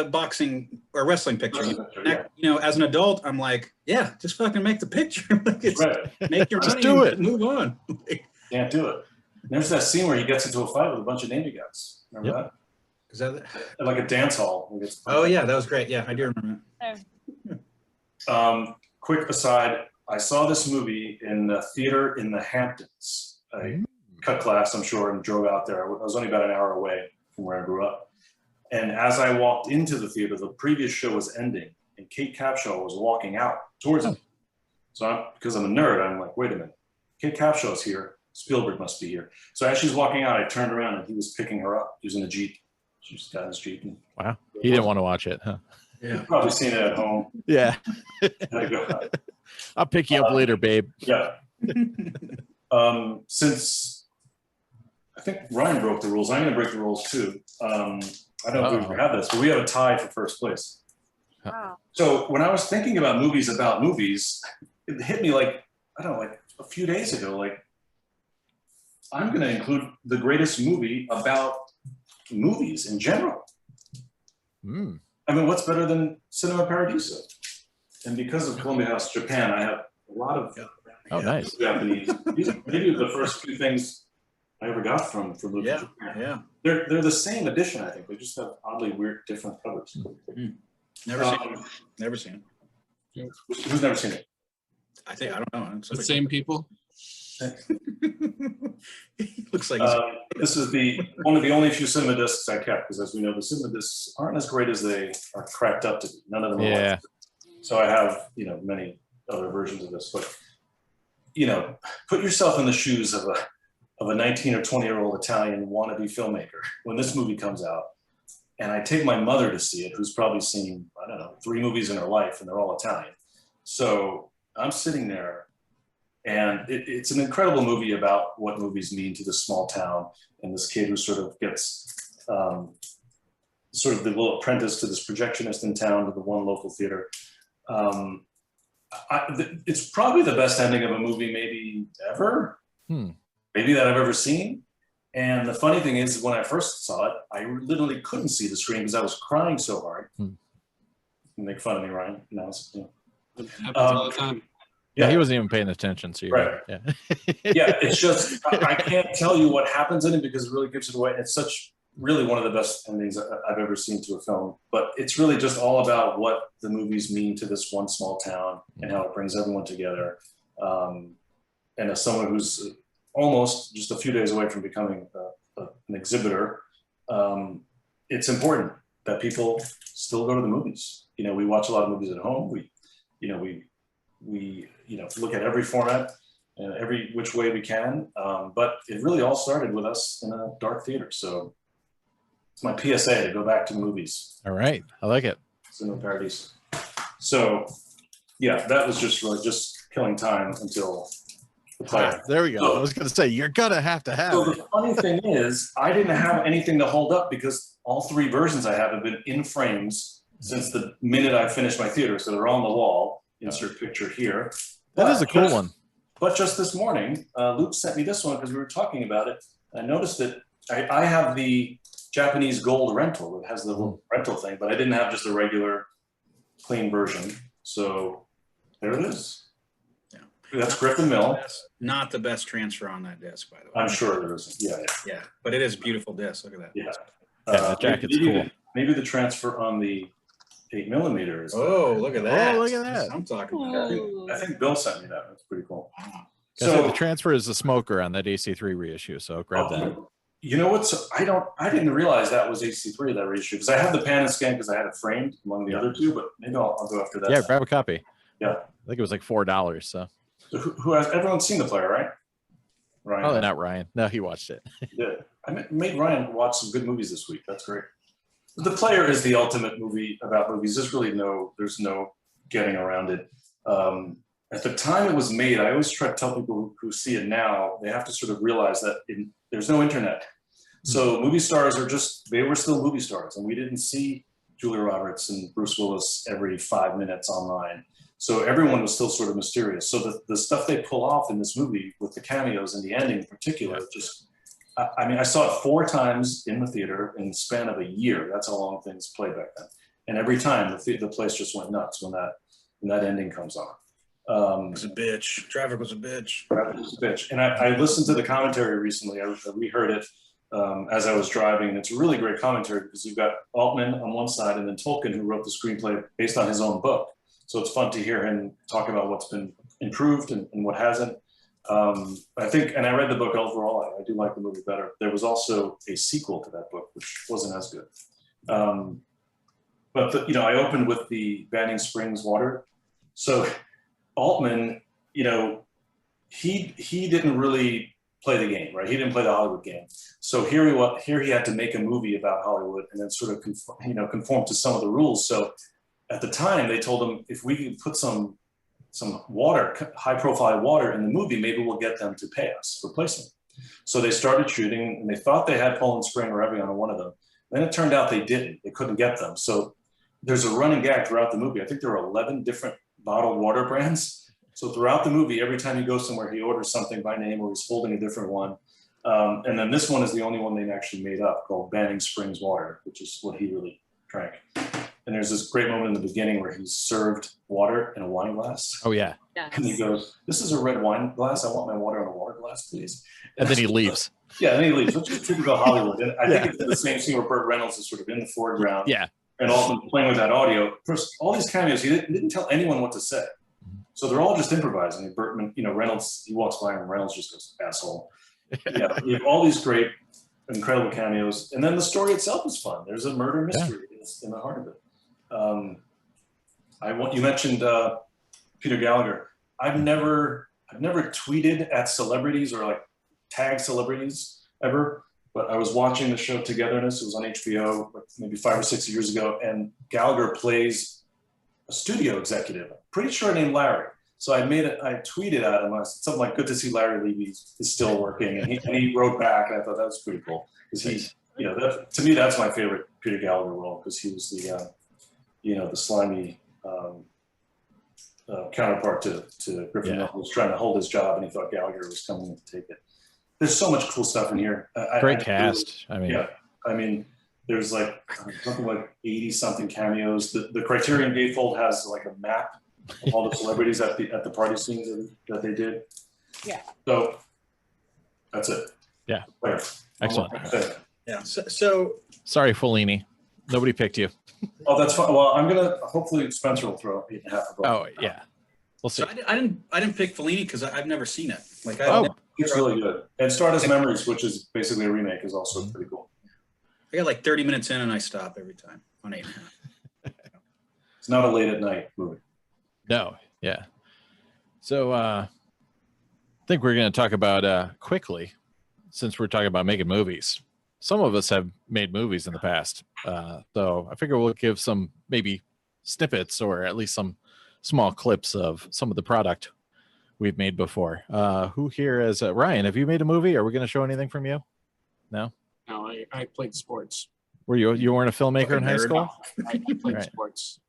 boxing or wrestling picture. You know, as an adult, I'm like, yeah, just fucking make the picture. Make your just money do it. Move on. Can't do it. There's that scene where he gets into a fight with a bunch of Navy guys. Remember that? Is that at like a dance hall? Oh yeah, that was great. Yeah, I do remember that. Quick aside, I saw this movie in the theater in the Hamptons. I cut class, I'm sure, and drove out there. I was only about an hour away from where I grew up. And as I walked into the theater, the previous show was ending, and Kate Capshaw was walking out towards me. So because I'm a nerd, I'm like, wait a minute, Kate Capshaw's here. Spielberg must be here. So as she's walking out, I turned around and he was picking her up. He was in a Jeep. She just got in his Jeep. And wow. He didn't want to watch it, huh? Yeah. You've probably seen it at home. Yeah. I'll pick you up later, babe. Yeah. Since I think Ryan broke the rules, I'm going to break the rules too. I don't know if we have this, but we have a tie for first place. Wow. So when I was thinking about movies, it hit me like, I don't know, like a few days ago, like, I'm going to include the greatest movie about movies in general. I mean, what's better than Cinema Paradiso? And because of Columbia House Japan, I have a lot of nice Japanese. These are maybe the first few things I ever got from Lucas Japan. Yeah. They're the same edition, I think. They just have oddly weird, different covers. Never seen it. Who's never seen it? I don't know. The same people. Looks like this is one of the only few cinema discs I kept, because as we know, the cinema discs aren't as great as they are cracked up to be. None of them are like so I have, you know, many other versions of this, but you know, put yourself in the shoes of a 19 or 20-year-old Italian wannabe filmmaker when this movie comes out, and I take my mother to see it, who's probably seen, I don't know, 3 movies in her life, and they're all Italian. So I'm sitting there, and it's an incredible movie about what movies mean to this small town and this kid who sort of gets sort of the little apprentice to this projectionist in town to the one local theater. It's probably the best ending of a movie maybe ever, maybe that I've ever seen. And the funny thing is, when I first saw it, I literally couldn't see the screen because I was crying so hard. You make fun of me, Ryan. No, It happens all the time. Yeah, he wasn't even paying attention. So right. Yeah. Yeah, it's just I can't tell you what happens in it because it really gives it away. It's really one of the best endings I've ever seen to a film. But it's really just all about what the movies mean to this one small town and how it brings everyone together. And as someone who's almost just a few days away from becoming an exhibitor, it's important that people still go to the movies. You know, we watch a lot of movies at home. We look at every format and every which way we can. But it really all started with us in a dark theater. So it's my PSA to go back to the movies. All right. I like it. Cinema Paradise. So yeah, that was just really just killing time until the player. There we go. So, I was going to say, you're going to have so it. the funny thing is, I didn't have anything to hold up because all 3 versions I have been in frames since the minute I finished my theater. So they're on the wall. Insert picture here. That is a cool one. But just this morning, Luke sent me this one because we were talking about it. I noticed that I have the Japanese gold rental. It has the little rental thing, but I didn't have just a regular clean version. So there it is. Yeah. That's Griffin Mill. Not the best transfer on that disc, by the way. I'm sure there isn't. Yeah. Yeah, but it is a beautiful disc. Look at that. Yeah. The jacket's cool. Maybe the transfer on the 8mm is. Oh, look at that. Oh, look at that. That's what I'm talking about. I think Bill sent me that. That's pretty cool. Wow. So the transfer is the smoker on that AC3 reissue. So grab that. You know what? So I didn't realize that was AC3 that reissue because I have the pan and scan because I had it framed among the other 2, but maybe I'll go after that. Yeah, grab a copy. Yeah. I think it was like $4. So who has everyone's seen the player, right? Ryan. Probably not Ryan. No, he watched it. Yeah. I made Ryan watch some good movies this week. That's great. The Player is the ultimate movie about movies. There's no getting around it. At the time it was made, I always try to tell people who see it now, they have to sort of realize that there's no internet. So movie stars they were still movie stars, and we didn't see Julia Roberts and Bruce Willis every 5 minutes online. So everyone was still sort of mysterious. So the stuff they pull off in this movie with the cameos and the ending in particular, I mean, I saw it 4 times in the theater in the span of a year. That's how long things played back then. And every time the place just went nuts when that ending comes on. It was a bitch. Traffic was a bitch. Traffic was a bitch. And I listened to the commentary recently. I reheard it as I was driving. And it's a really great commentary because you've got Altman on one side and then Tolkien, who wrote the screenplay based on his own book. So it's fun to hear him talk about what's been improved and what hasn't. I think, and I read the book overall, I do like the movie better. There was also a sequel to that book, which wasn't as good. But I opened with the Banning Springs water. So Altman, he didn't really play the game, right? He didn't play the Hollywood game. So here he had to make a movie about Hollywood and then sort of conform to some of the rules. So at the time they told him, if we could put some water, high profile water in the movie, maybe we'll get them to pay us for placement. So they started shooting and they thought they had Poland Spring or Evian on one of them. Then it turned out they didn't, they couldn't get them. So there's a running gag throughout the movie. I think there are 11 different bottled water brands. So throughout the movie, every time he goes somewhere, he orders something by name or he's holding a different one. And then this one is the only one they actually made up, called Banning Springs Water, which is what he really drank. And there's this great moment in the beginning where he's served water in a wine glass. Oh, yeah. And he goes, "This is a red wine glass. I want my water in a water glass, please." And then he leaves. Yeah, and then he leaves. Which is typical Hollywood. And I think it's the same scene where Burt Reynolds is sort of in the foreground. Yeah. And often playing with that audio. First, all these cameos, he didn't tell anyone what to say. So they're all just improvising. And Burtman, Reynolds, he walks by and Reynolds just goes, "Asshole." Yeah, you have all these great, incredible cameos. And then the story itself is fun. There's a murder mystery in the heart of it. You mentioned Peter Gallagher. I've never tweeted at celebrities or like tagged celebrities ever, but I was watching the show Togetherness. It was on HBO maybe 5 or 6 years ago, and Gallagher plays a studio executive, pretty sure named Larry. So I tweeted at him. I said something like, "Good to see Larry Levy is still working," and he wrote back. And I thought that was pretty cool because to me, that's my favorite Peter Gallagher role, because he was the, the slimy counterpart to Griffin, who was trying to hold his job, and he thought Gallagher was coming in to take it. There's so much cool stuff in here. Great cast. There's like something like 80 something cameos. The Criterion Gatefold has like a map of all the celebrities at the party scenes that they did. Yeah. So that's it. Yeah. There. Excellent. Yeah. So sorry, Fellini. Nobody picked you. Oh, that's fine. Well, I'm gonna hopefully Spencer will throw 8.5. Oh yeah. We'll see. So I didn't pick Fellini because I've never seen it. Like it's really good. And Stardust Memories, which is basically a remake, is also pretty cool. I got like 30 minutes in and I stop every time on 8.5. It's not a late at night movie. No. Yeah. So I think we're going to talk about quickly, since we're talking about making movies. Some of us have made movies in the past, so I figure we'll give some maybe snippets or at least some small clips of some of the product we've made before. Who here is Ryan? Have you made a movie? Are we going to show anything from you? No. No, I played sports. Were you weren't a filmmaker in high school? I played Right. sports.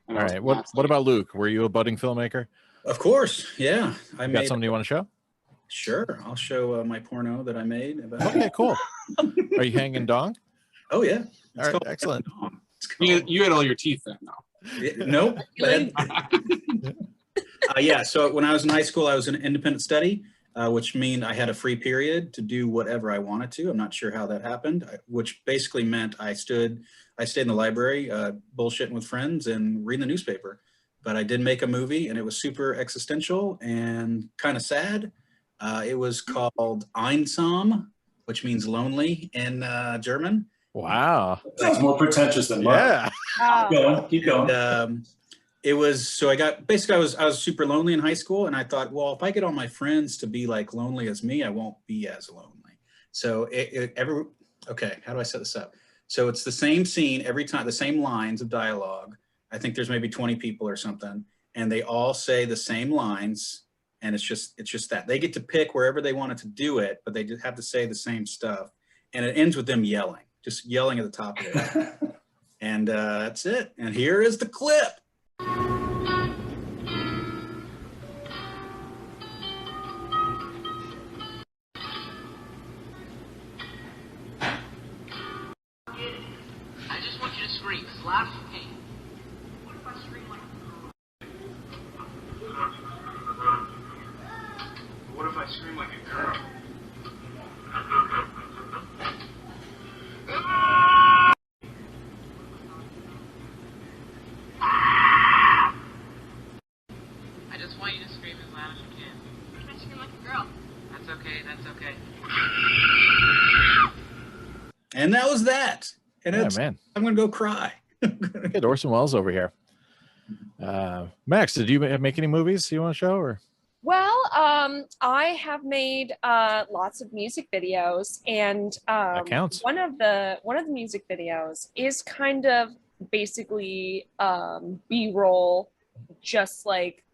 All right. What about Luke? Were you a budding filmmaker? Of course, yeah. You got something you want to show? Sure, I'll show my porno that I made. Okay, cool. Are you hanging dong? Oh yeah. All right, excellent. You had all your teeth then, though. Nope. Yeah. So when I was in high school, I was in independent study, which means I had a free period to do whatever I wanted to. I'm not sure how that happened, which basically meant I stayed in the library, bullshitting with friends and reading the newspaper. But I did make a movie, and it was super existential and kind of sad. It was called Einsam, which means lonely in German. Wow. That's more pretentious than mine. Yeah. Keep going. And, it was, so I was super lonely in high school, and I thought, well, if I get all my friends to be like lonely as me, I won't be as lonely. So okay, how do I set this up? So it's the same scene every time, the same lines of dialogue. I think there's maybe 20 people or something, and they all say the same lines, and it's just that. They get to pick wherever they wanted to do it, but they just have to say the same stuff. And it ends with them yelling, just yelling at the top of it. And that's it. And here is the clip. I just want you to scream as loud as you can. What if I scream like a girl? What if I scream like a girl? I just want you to scream as loud as you can. What if I scream like a girl? That's okay, that's okay. And that was that. And Man. I'm going to go cry. Get Orson Welles over here. Max, did you make any movies you want to show? Or Well, I have made lots of music videos, and that counts. one of the music videos is kind of basically B-roll, just like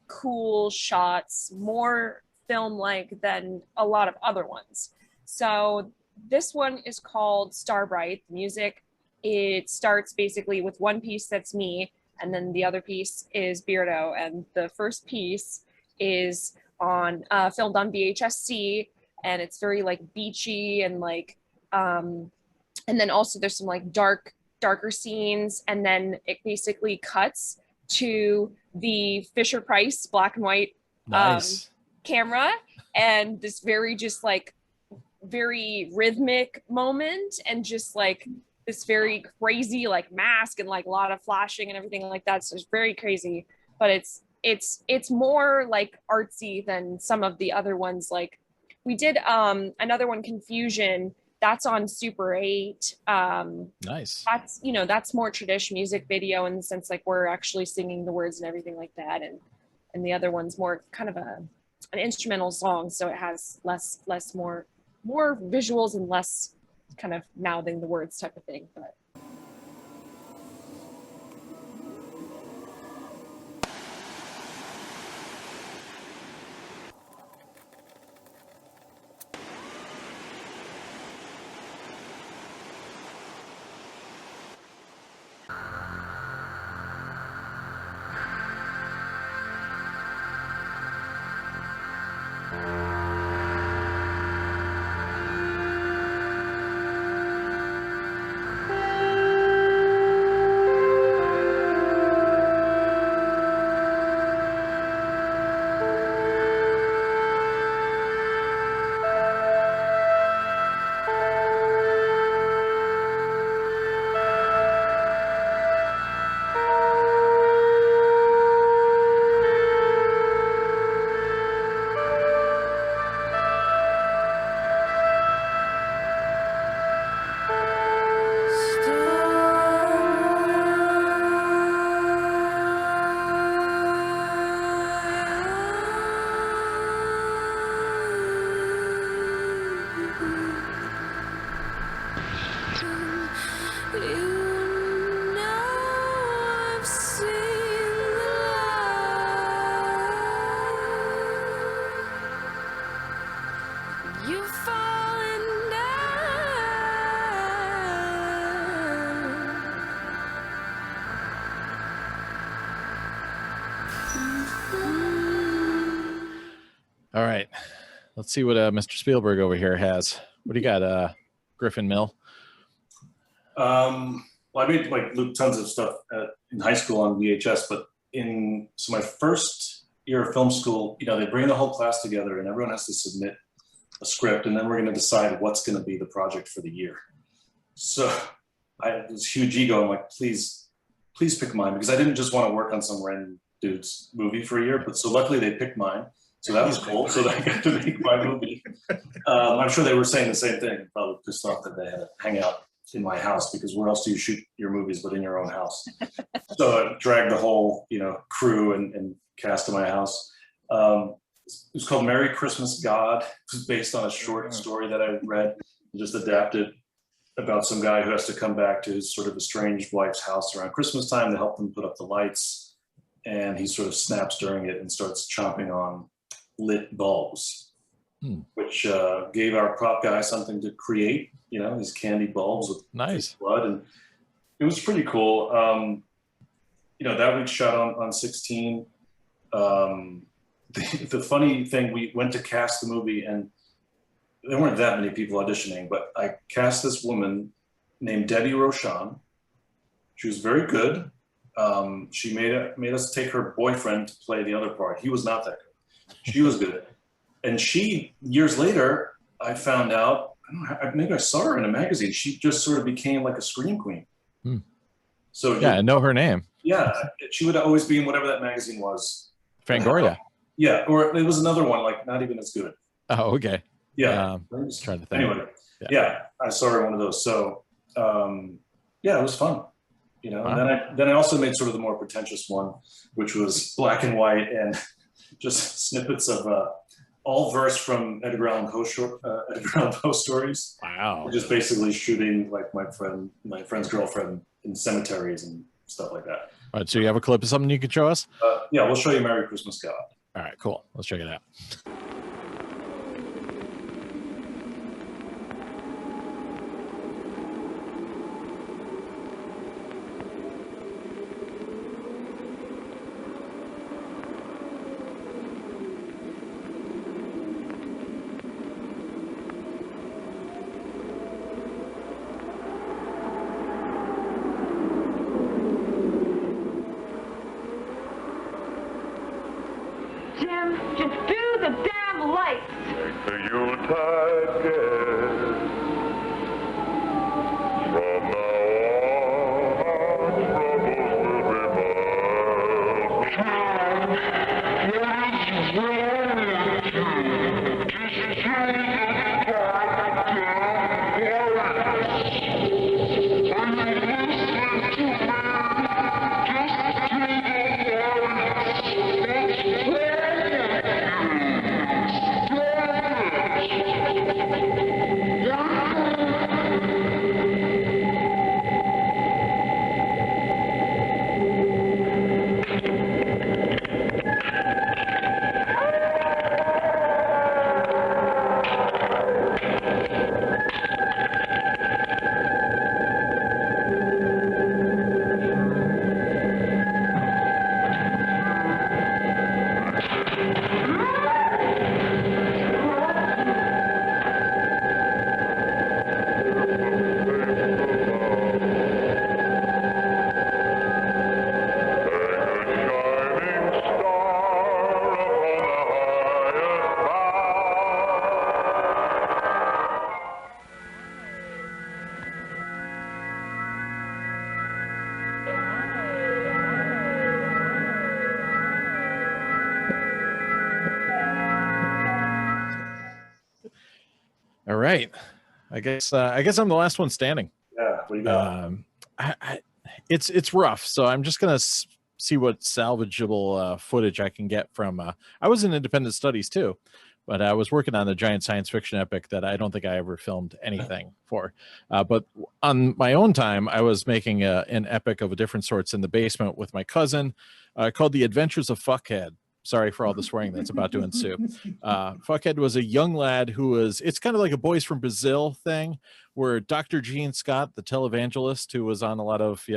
cool shots, more film-like than a lot of other ones. So this one is called Starbright. The music, it starts basically with one piece that's me, and then the other piece is Beardo, and the first piece is on filmed on VHS-C, and it's very like beachy and like and then also there's some like darker scenes, and then it basically cuts to the Fisher-Price black and white Nice. camera, and this very just like very rhythmic moment, and just like this very crazy like mask and like a lot of flashing and everything like that. So it's very crazy, but it's more like artsy than some of the other ones. Like we did another one, Confusion, that's on Super 8. Nice. That's, you know, that's more traditional music video in the sense like we're actually singing the words and everything like that, and the other one's more kind of an instrumental song, so it has more visuals and less kind of mouthing the words type of thing. But All right, let's see what Mr. Spielberg over here has. What do you got, Griffin Mill? Well, I made like tons of stuff in high school on VHS, but so my first year of film school, you know, they bring the whole class together and everyone has to submit a script, and then we're going to decide what's going to be the project for the year. So I had this huge ego. I'm like, please pick mine, because I didn't just want to work on some random dude's movie for a year. But so luckily they picked mine. So that was cool. So I got to make my movie. I'm sure they were saying the same thing, probably pissed off that they had to hang out in my house, because where else do you shoot your movies but in your own house? So I dragged the whole, you know, crew and cast to my house. It was called Merry Christmas, God. It was based on a short story that I read and just adapted about some guy who has to come back to his sort of estranged wife's house around Christmas time to help them put up the lights. And he sort of snaps during it and starts chomping on lit bulbs, which gave our prop guy something to create, you know, these candy bulbs with nice blood. And it was pretty cool. You know, that week shot on 16. The funny thing, we went to cast the movie and there weren't that many people auditioning, but I cast this woman named Debbie Rochon. She was very good. She made us take her boyfriend to play the other part. He was not that good. She was good. And she, years later, I found out, maybe I saw her in a magazine. She just sort of became like a scream queen. So yeah, I know her name. Yeah, she would always be in whatever that magazine was. Fangoria. Yeah, or it was another one, like not even as good. Oh, okay. Yeah. I'm just trying to think. Anyway, yeah, I saw her in one of those. So, yeah, it was fun. You know, and then I also made sort of the more pretentious one, which was black and white and just snippets of all verse from Edgar Allan Poe stories. Wow. Just basically shooting like my friend's girlfriend in cemeteries and stuff like that. All right, so you have a clip of something you can show us? Yeah, we'll show you Merry Christmas, God. All right, cool. Let's check it out. Jim, just do the damn lights. The Yuletide guest. From now on, our troubles will be All right. I guess I'm the last one standing. Yeah, what do you got? It's rough, so I'm just gonna see what salvageable footage I can get from. I was in independent studies too, but I was working on a giant science fiction epic that I don't think I ever filmed anything for. But on my own time, I was making an epic of a different sorts in the basement with my cousin called The Adventures of Fuckhead. Sorry for all the swearing that's about to ensue. Fuckhead was a young lad who was, it's kind of like a Boys from Brazil thing, where Dr. Gene Scott, the televangelist who was on a lot of,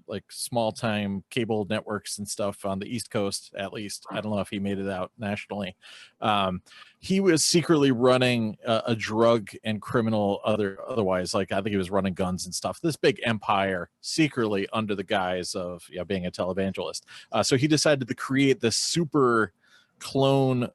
like small time cable networks and stuff on the East Coast, at least. I don't know if he made it out nationally. He was secretly running a drug and criminal otherwise, like I think he was running guns and stuff. This big empire secretly under the guise of being a televangelist. So he decided to create this super clone,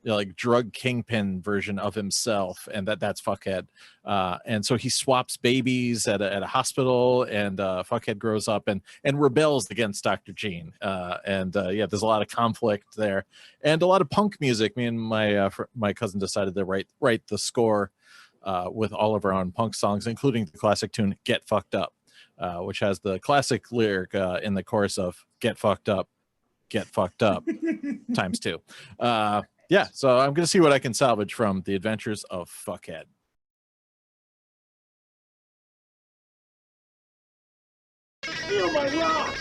like drug kingpin version of himself, and that's Fuckhead. And so he swaps babies at a hospital, and Fuckhead grows up and rebels against Dr. Gene. There's a lot of conflict there, and a lot of punk music. Me and my cousin decided to write the score with all of our own punk songs, including the classic tune "Get Fucked Up," which has the classic lyric in the chorus of "Get fucked up times 2." Yeah, so I'm going to see what I can salvage from The Adventures of Fuckhead. Feel my rock!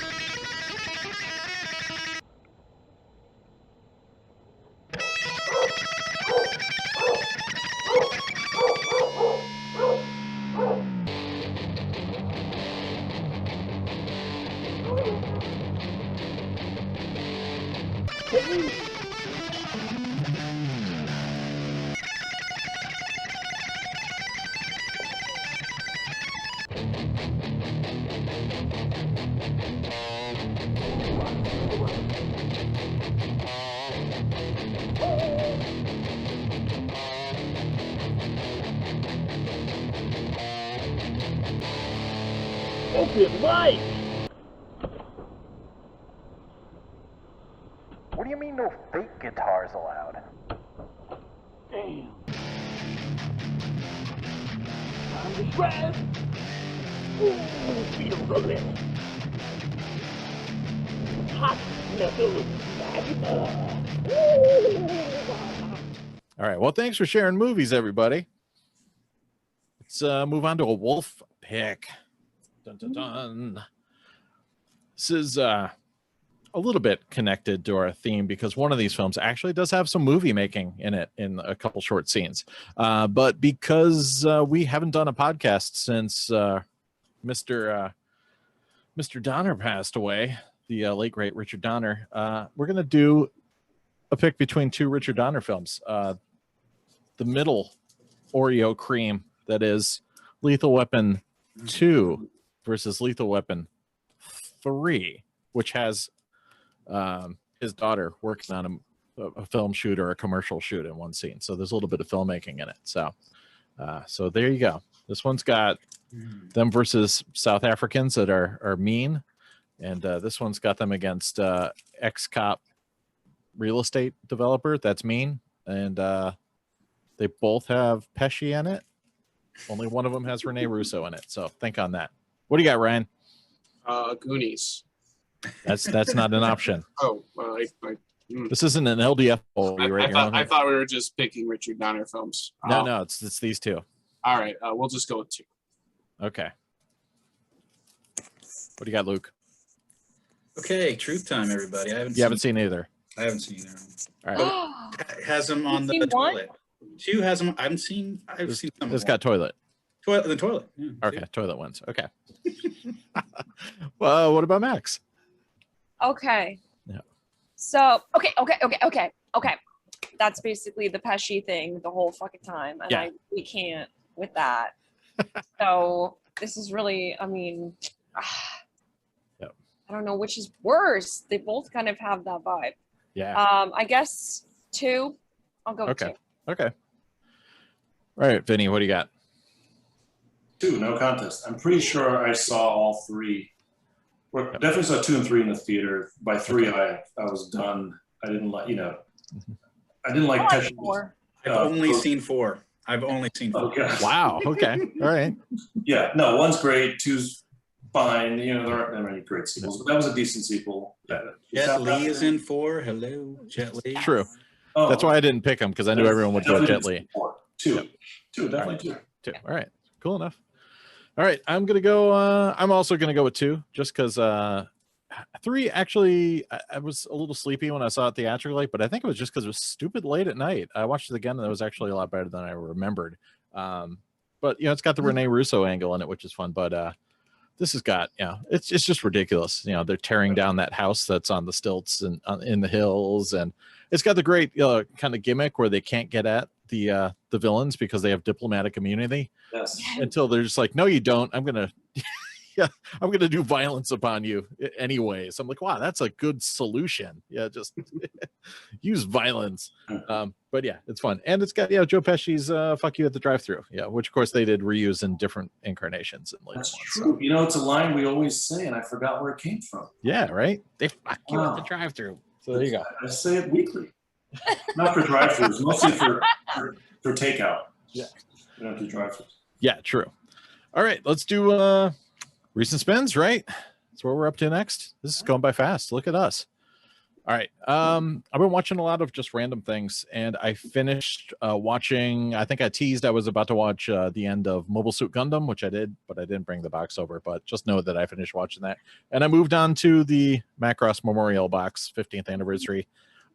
Open mic! What do you mean no fake guitars allowed? Damn. Time to shred! Ooh, feel the little. Hot metal magma. All right, well, thanks for sharing movies, everybody. Let's move on to a wolf pick. Dun, dun, dun. This is a little bit connected to our theme because one of these films actually does have some movie making in it in a couple short scenes. But because we haven't done a podcast since Mr. Donner passed away, the late great Richard Donner, we're going to do a pick between two Richard Donner films. The middle Oreo cream, that is Lethal Weapon 2 versus Lethal Weapon 3, which has his daughter working on a film shoot or a commercial shoot in one scene. So there's a little bit of filmmaking in it. So there you go. This one's got them versus South Africans that are mean. And this one's got them against ex-cop real estate developer that's mean. And they both have Pesci in it. Only one of them has Rene Russo in it. So think on that. What do you got, Ryan? Goonies. That's not an option. Oh, This isn't an LDF poll. I thought we were just picking Richard Donner films. No, it's these two. All right, we'll just go with 2. Okay. What do you got, Luke? Okay, truth time, everybody. You haven't seen either. I haven't seen either. All right. It has them on the toilet. 2 has them. I've seen some. It's got toilet. The toilet. Yeah, okay, toilet ones. Okay. Well, what about Max? Okay. Yeah. So okay. That's basically the Pesci thing the whole fucking time, and we can't with that. So this is really, I mean, Yep. I don't know which is worse. They both kind of have that vibe. Yeah. I guess 2. I'll go with 2. Okay. All right, Vinny, what do you got? 2, no contest. I'm pretty sure I saw all 3. Well, definitely saw 2 and 3 in the theater. By 3, I was done. I didn't like, I didn't like Pesci. I've only seen 4. I've only seen 4. Okay. Wow. Okay. All right. Yeah. No, 1's great. 2's fine. There aren't that many great sequels, but that was a decent sequel. Jet Li is in 4. Hello, Jet Li. True. Oh, That's why I didn't pick them, because I knew everyone would go Definitely Jet Li. Two. Two, definitely two. Two. All right, cool enough. All right, I'm gonna go. I'm also gonna go with two, just because three actually. I was a little sleepy when I saw it theatrically, but I think it was just because it was stupid late at night. I watched it again, and it was actually a lot better than I remembered. But it's got the Rene Russo angle in it, which is fun. But this has got, it's just ridiculous. They're tearing down that house that's on the stilts and in the hills, and it's got the great kind of gimmick where they can't get at the villains because they have diplomatic immunity. Yes. Until they're just like, no, you don't. I'm gonna I'm gonna do violence upon you anyways. I'm like, wow, that's a good solution. Just use violence. But yeah, it's fun, and it's got Joe Pesci's "fuck you" at the drive-thru. Which of course they did reuse in different incarnations. That's true. So. It's a line we always say, and I forgot where it came from. Yeah, right. They fuck you at the drive-thru. So there you go. I say it weekly. Not for drive-thrus, mostly for takeout. Yeah. We don't do drive-thrus. Yeah, true. All right, let's do recent spins, right? That's what we're up to next. This is going by fast. Look at us. All right. I've been watching a lot of just random things, and I finished watching, I think I teased I was about to watch the end of Mobile Suit Gundam, which I did, but I didn't bring the box over, but just know that I finished watching that. And I moved on to the Macross Memorial box, 15th anniversary.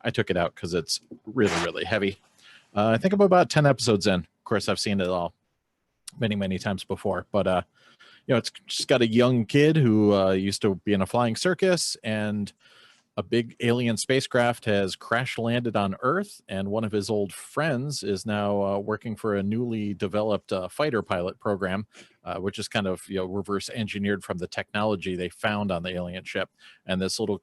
I took it out because it's really, really heavy. I think I'm about 10 episodes in. Of course, I've seen it all many, many times before, but it's just got a young kid who used to be in a flying circus, and a big alien spacecraft has crash landed on Earth, and one of his old friends is now working for a newly developed fighter pilot program, which is kind of reverse engineered from the technology they found on the alien ship. And this little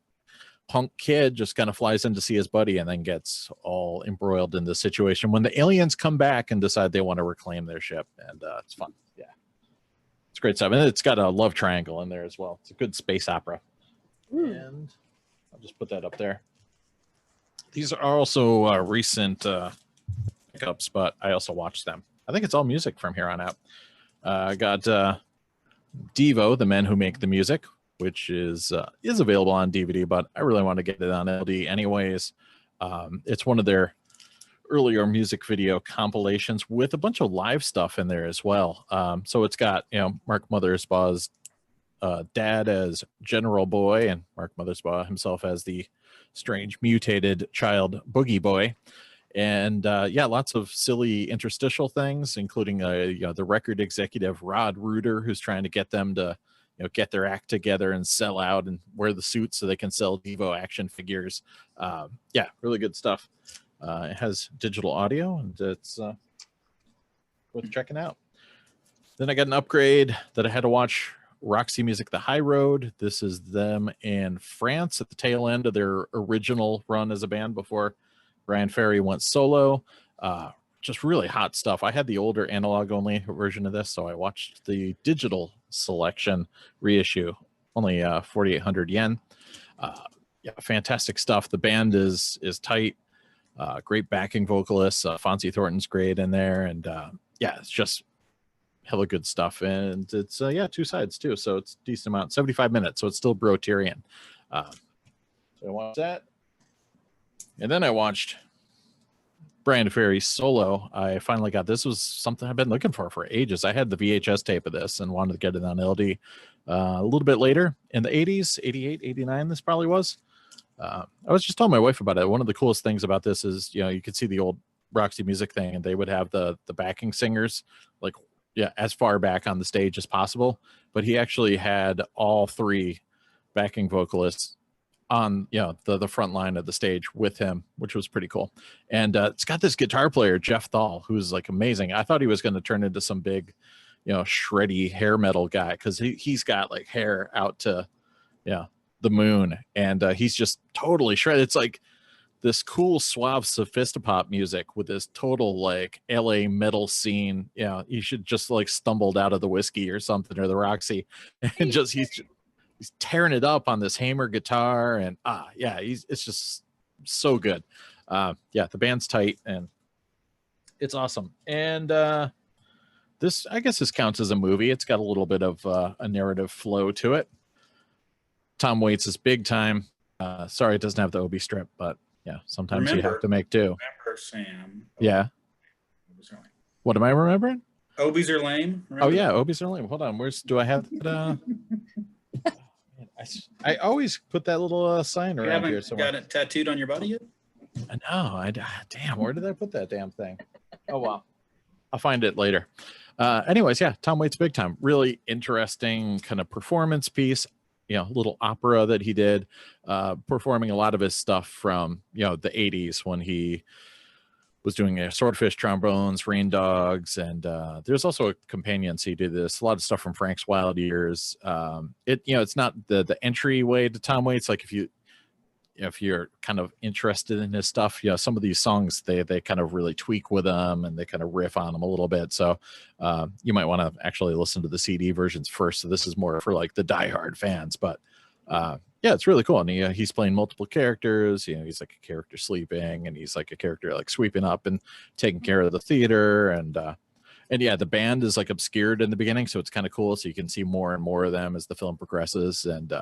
punk kid just kind of flies in to see his buddy, and then gets all embroiled in the situation when the aliens come back and decide they want to reclaim their ship. And it's fun. Yeah, it's great stuff, and it's got a love triangle in there as well. It's a good space opera. And I'll just put that up there. These are also recent pickups, but I also watched them. I think it's all music from here on out. I got Devo, The Men Who Make the Music, which is available on DVD, but I really want to get it on LD anyways. It's one of their earlier music video compilations with a bunch of live stuff in there as well. So it's got, Mark Mothersbaugh's dad as General Boy, and Mark Mothersbaugh himself as the strange mutated child Boogie Boy. And lots of silly interstitial things, including the record executive Rod Reuter, who's trying to get them to get their act together and sell out and wear the suits so they can sell Devo action figures. Really good stuff. It has digital audio, and it's worth checking out. Then I got an upgrade that I had to watch. Roxy Music, The High Road. This is them in France at the tail end of their original run as a band before Brian Ferry went solo. Just really hot stuff. I had the older analog only version of this, so I watched the digital selection reissue, only 4,800 yen. Fantastic stuff. The band is tight. Great backing vocalists. Fonzie Thornton's great in there, and it's just hella good stuff. And it's 2 sides too, so it's a decent amount. 75 minutes, so it's still Broterian. So I watched that, and then I watched Brian Ferry's solo. I finally got this. Was something I've been looking for ages. I had the VHS tape of this and wanted to get it on LD. A little bit later in the 80s, 88, 89, this probably was. I was just telling my wife about it. One of the coolest things about this is, you could see the old Roxy Music thing, and they would have the backing singers as far back on the stage as possible. But he actually had all 3 backing vocalists on the front line of the stage with him, which was pretty cool. And it's got this guitar player, Jeff Thal, who's amazing. I thought he was going to turn into some big shreddy hair metal guy, because he's got hair out to the moon, and he's just totally shredded. It's this cool suave sophistopop music with this total LA metal scene. You should just stumbled out of the Whiskey or something, or the Roxy, and just he's tearing it up on this Hamer guitar, and it's just so good. The band's tight, and it's awesome. And this, I guess, this counts as a movie. It's got a little bit of a narrative flow to it. Tom Waits is big time. Sorry, it doesn't have the Obi strip, but Yeah, sometimes you have to make do. Remember, Sam. Yeah. Obies are lame. What am I remembering? Obies are lame. Oh yeah, Obies are lame. Hold on, do I have that? I always put that little sign You around haven't here somewhere. got it tattooed on your body yet? No, damn, where did I put that damn thing? Oh well, I'll find it later. Anyways, yeah, Tom Waits Big Time, really interesting kind of performance piece. Little opera that he did, performing a lot of his stuff from the 80s when he was doing Swordfish trombones, Rain Dogs, and there's also a companion CD to this. A lot of stuff from Frank's Wild Years. It's not the entryway to Tom Waits. Like if you're kind of interested in his stuff, some of these songs they kind of really tweak with them and they kind of riff on them a little bit. So you might want to actually listen to the CD versions first. So this is more for like the diehard fans, but yeah, it's really cool. And he's playing multiple characters. He's like a character sleeping, and he's like a character like sweeping up and taking care of the theater. And yeah, the band is like obscured in the beginning, so it's kind of cool. So you can see more and more of them as the film progresses. And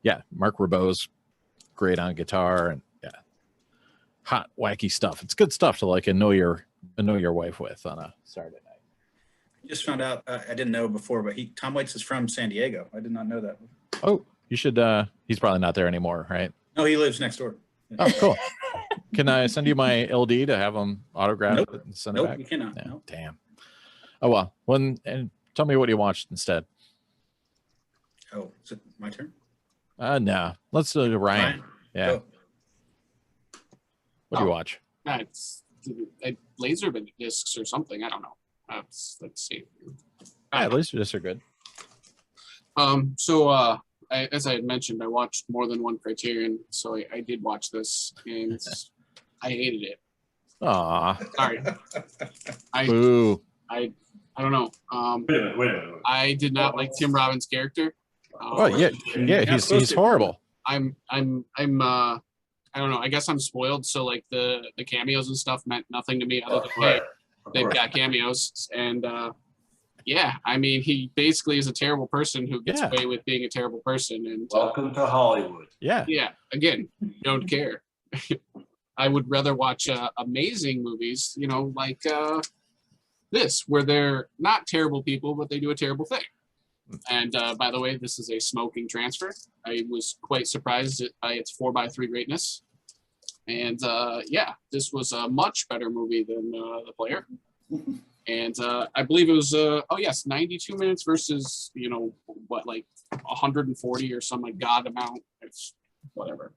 yeah, Mark Ribot's great on guitar, and yeah, hot wacky stuff. It's good stuff to like annoy your wife with on a Saturday night. I just found out. I didn't know before, but Tom Waits is from San Diego. I did not know that. Oh, you should. He's probably not there anymore, right? No, he lives next door. Oh, cool. Can I send you my LD to have him autograph it and send it back? Nope, you cannot. Yeah, Nope. damn. Oh well. And tell me what you watched instead. Oh, is it my turn? No. Let's do Ryan. Yeah. Go. What do you watch? It's laser discs or something. I don't know. Let's see. Yeah, LaserDiscs are good. So as I had mentioned, I watched more than one Criterion, so I did watch this, and I hated it. Aw. Sorry. Boo. I don't know. Wait a minute. I did not like Tim Robbins' character. Oh yeah, he's horrible. I don't know. I guess I'm spoiled. So like the cameos and stuff meant nothing to me other than hey, they've got cameos. And yeah, I mean, he basically is a terrible person who gets away with being a terrible person. And welcome to Hollywood. Yeah. Yeah. Again, don't care. I would rather watch amazing movies, like this, where they're not terrible people, but they do a terrible thing. And by the way, this is a smoking transfer. I was quite surprised by its 4x3 greatness. And yeah, this was a much better movie than The Player. And I believe it was, 92 minutes versus, like 140 or some god amount. It's whatever.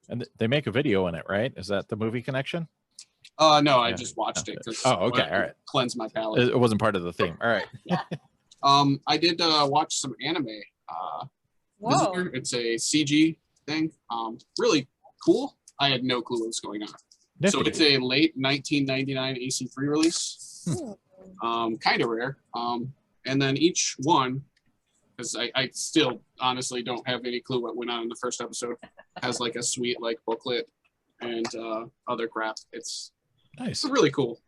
And they make a video in it, right? Is that the movie connection? No, I just watched it. Oh, okay. All right. Cleanse my palate. It wasn't part of the theme. All right. Yeah. I did watch some anime. Visitor. It's a CG thing. Really cool. I had no clue what was going on. So it's a late 1999 AC3 release. Kind of rare. And then each one, because I still honestly don't have any clue what went on in the first episode, has like a sweet like booklet and other crap. It's nice. It's really cool.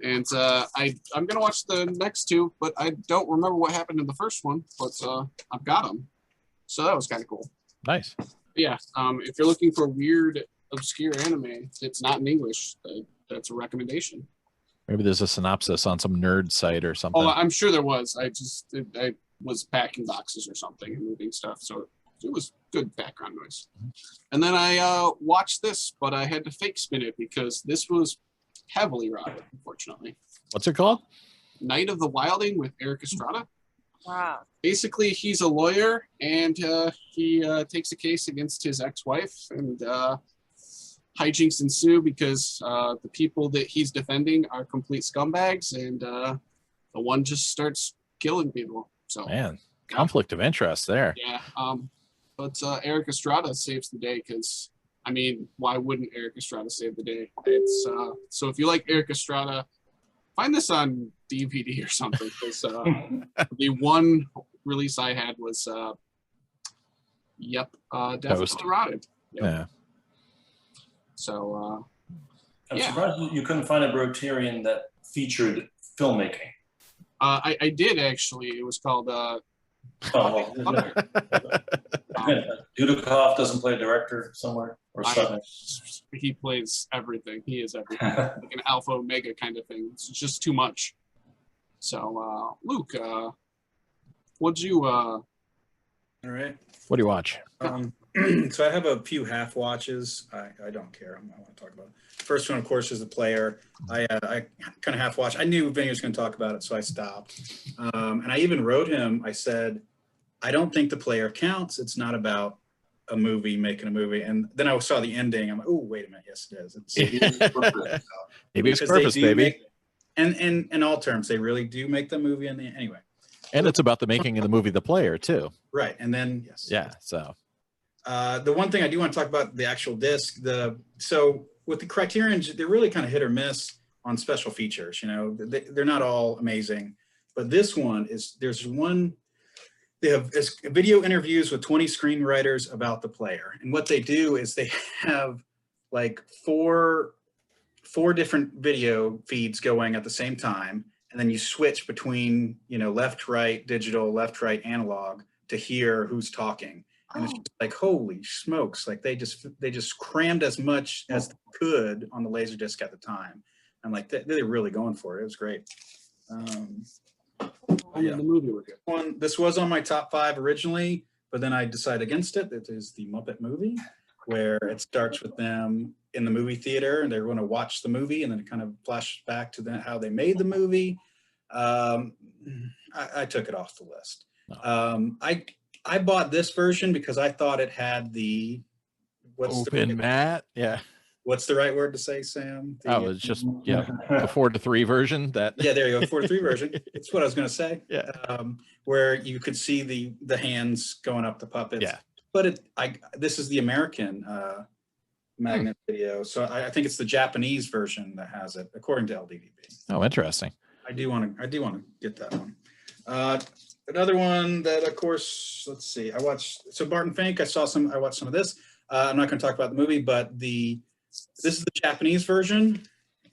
And I'm gonna watch the next two, but I don't remember what happened in the first one. But I've got them, so that was kind of cool. Nice. Yeah. If you're looking for weird, obscure anime, it's not in English. That's a recommendation. Maybe there's a synopsis on some nerd site or something. Oh, I'm sure there was. I was packing boxes or something and moving stuff, so it was good background noise. And then I watched this, but I had to fake spin it because this was heavily rotted, unfortunately. What's it called? Night of the Wilding with Eric Estrada. Wow. Basically, he's a lawyer, and he takes a case against his ex-wife, and hijinks ensue because the people that he's defending are complete scumbags, and the one just starts killing people. So man, conflict of interest there. Yeah. But Eric Estrada saves the day because, I mean, why wouldn't Eric Estrada save the day? It's so if you like Eric Estrada, find this on DVD or something. Because the one release I had was, definitely rotted. Yep. Yeah. So, I'm surprised you couldn't find a Criterion that featured filmmaking. I did actually. It was called Oh, Dudikoff doesn't play a director somewhere or something. He plays everything. He is everything. Like an alpha omega kind of thing. It's just too much. So Luke, what'd you All right. What do you watch? So I have a few half watches. I don't care. I want to talk about it. First one, of course, is The Player. I kind of half watched. I knew Vinnie was going to talk about it, so I stopped. And I even wrote him. I said, I don't think The Player counts. It's not about a movie making a movie. And then I saw the ending. I'm like, oh, wait a minute. Yes, it is. Maybe it's purpose, baby. And in all terms, they really do make the movie in the anyway. And it's about the making of the movie The Player too. Right. And then yes. Yeah. So the one thing I do want to talk about the actual disc. So with the Criterions, they're really kind of hit or miss on special features. You know, they're not all amazing, but this one is. There's one. They have video interviews with 20 screenwriters about The Player, and what they do is they have like four different video feeds going at the same time, and then you switch between, you know, left, right, digital, left, right, analog to hear who's talking. And it's just like, holy smokes, like they just crammed as much as they could on the LaserDisc at the time. I'm like, they're really going for it. It was great. yeah, the movie were good. This was on my top 5 originally, but then I decided against it. It is the Muppet movie, where it starts with them in the movie theater and they're going to watch the movie, and then it kind of flashes back to how they made the movie. I took it off the list. I bought this version because I thought it had the open mat. Yeah. What's the right word to say, Sam? It's just the 4:3 version. That yeah, there you go, 4:3 version. It's what I was going to say. Yeah. Where you could see the hands going up the puppets. Yeah. But this is the American magnet video, so I think it's the Japanese version that has it, according to LDVB. Oh, interesting. I do want to get that one. Another one that, of course, let's see. I watched Barton Fink. I watched some of this. I'm not going to talk about the movie, but this is the Japanese version.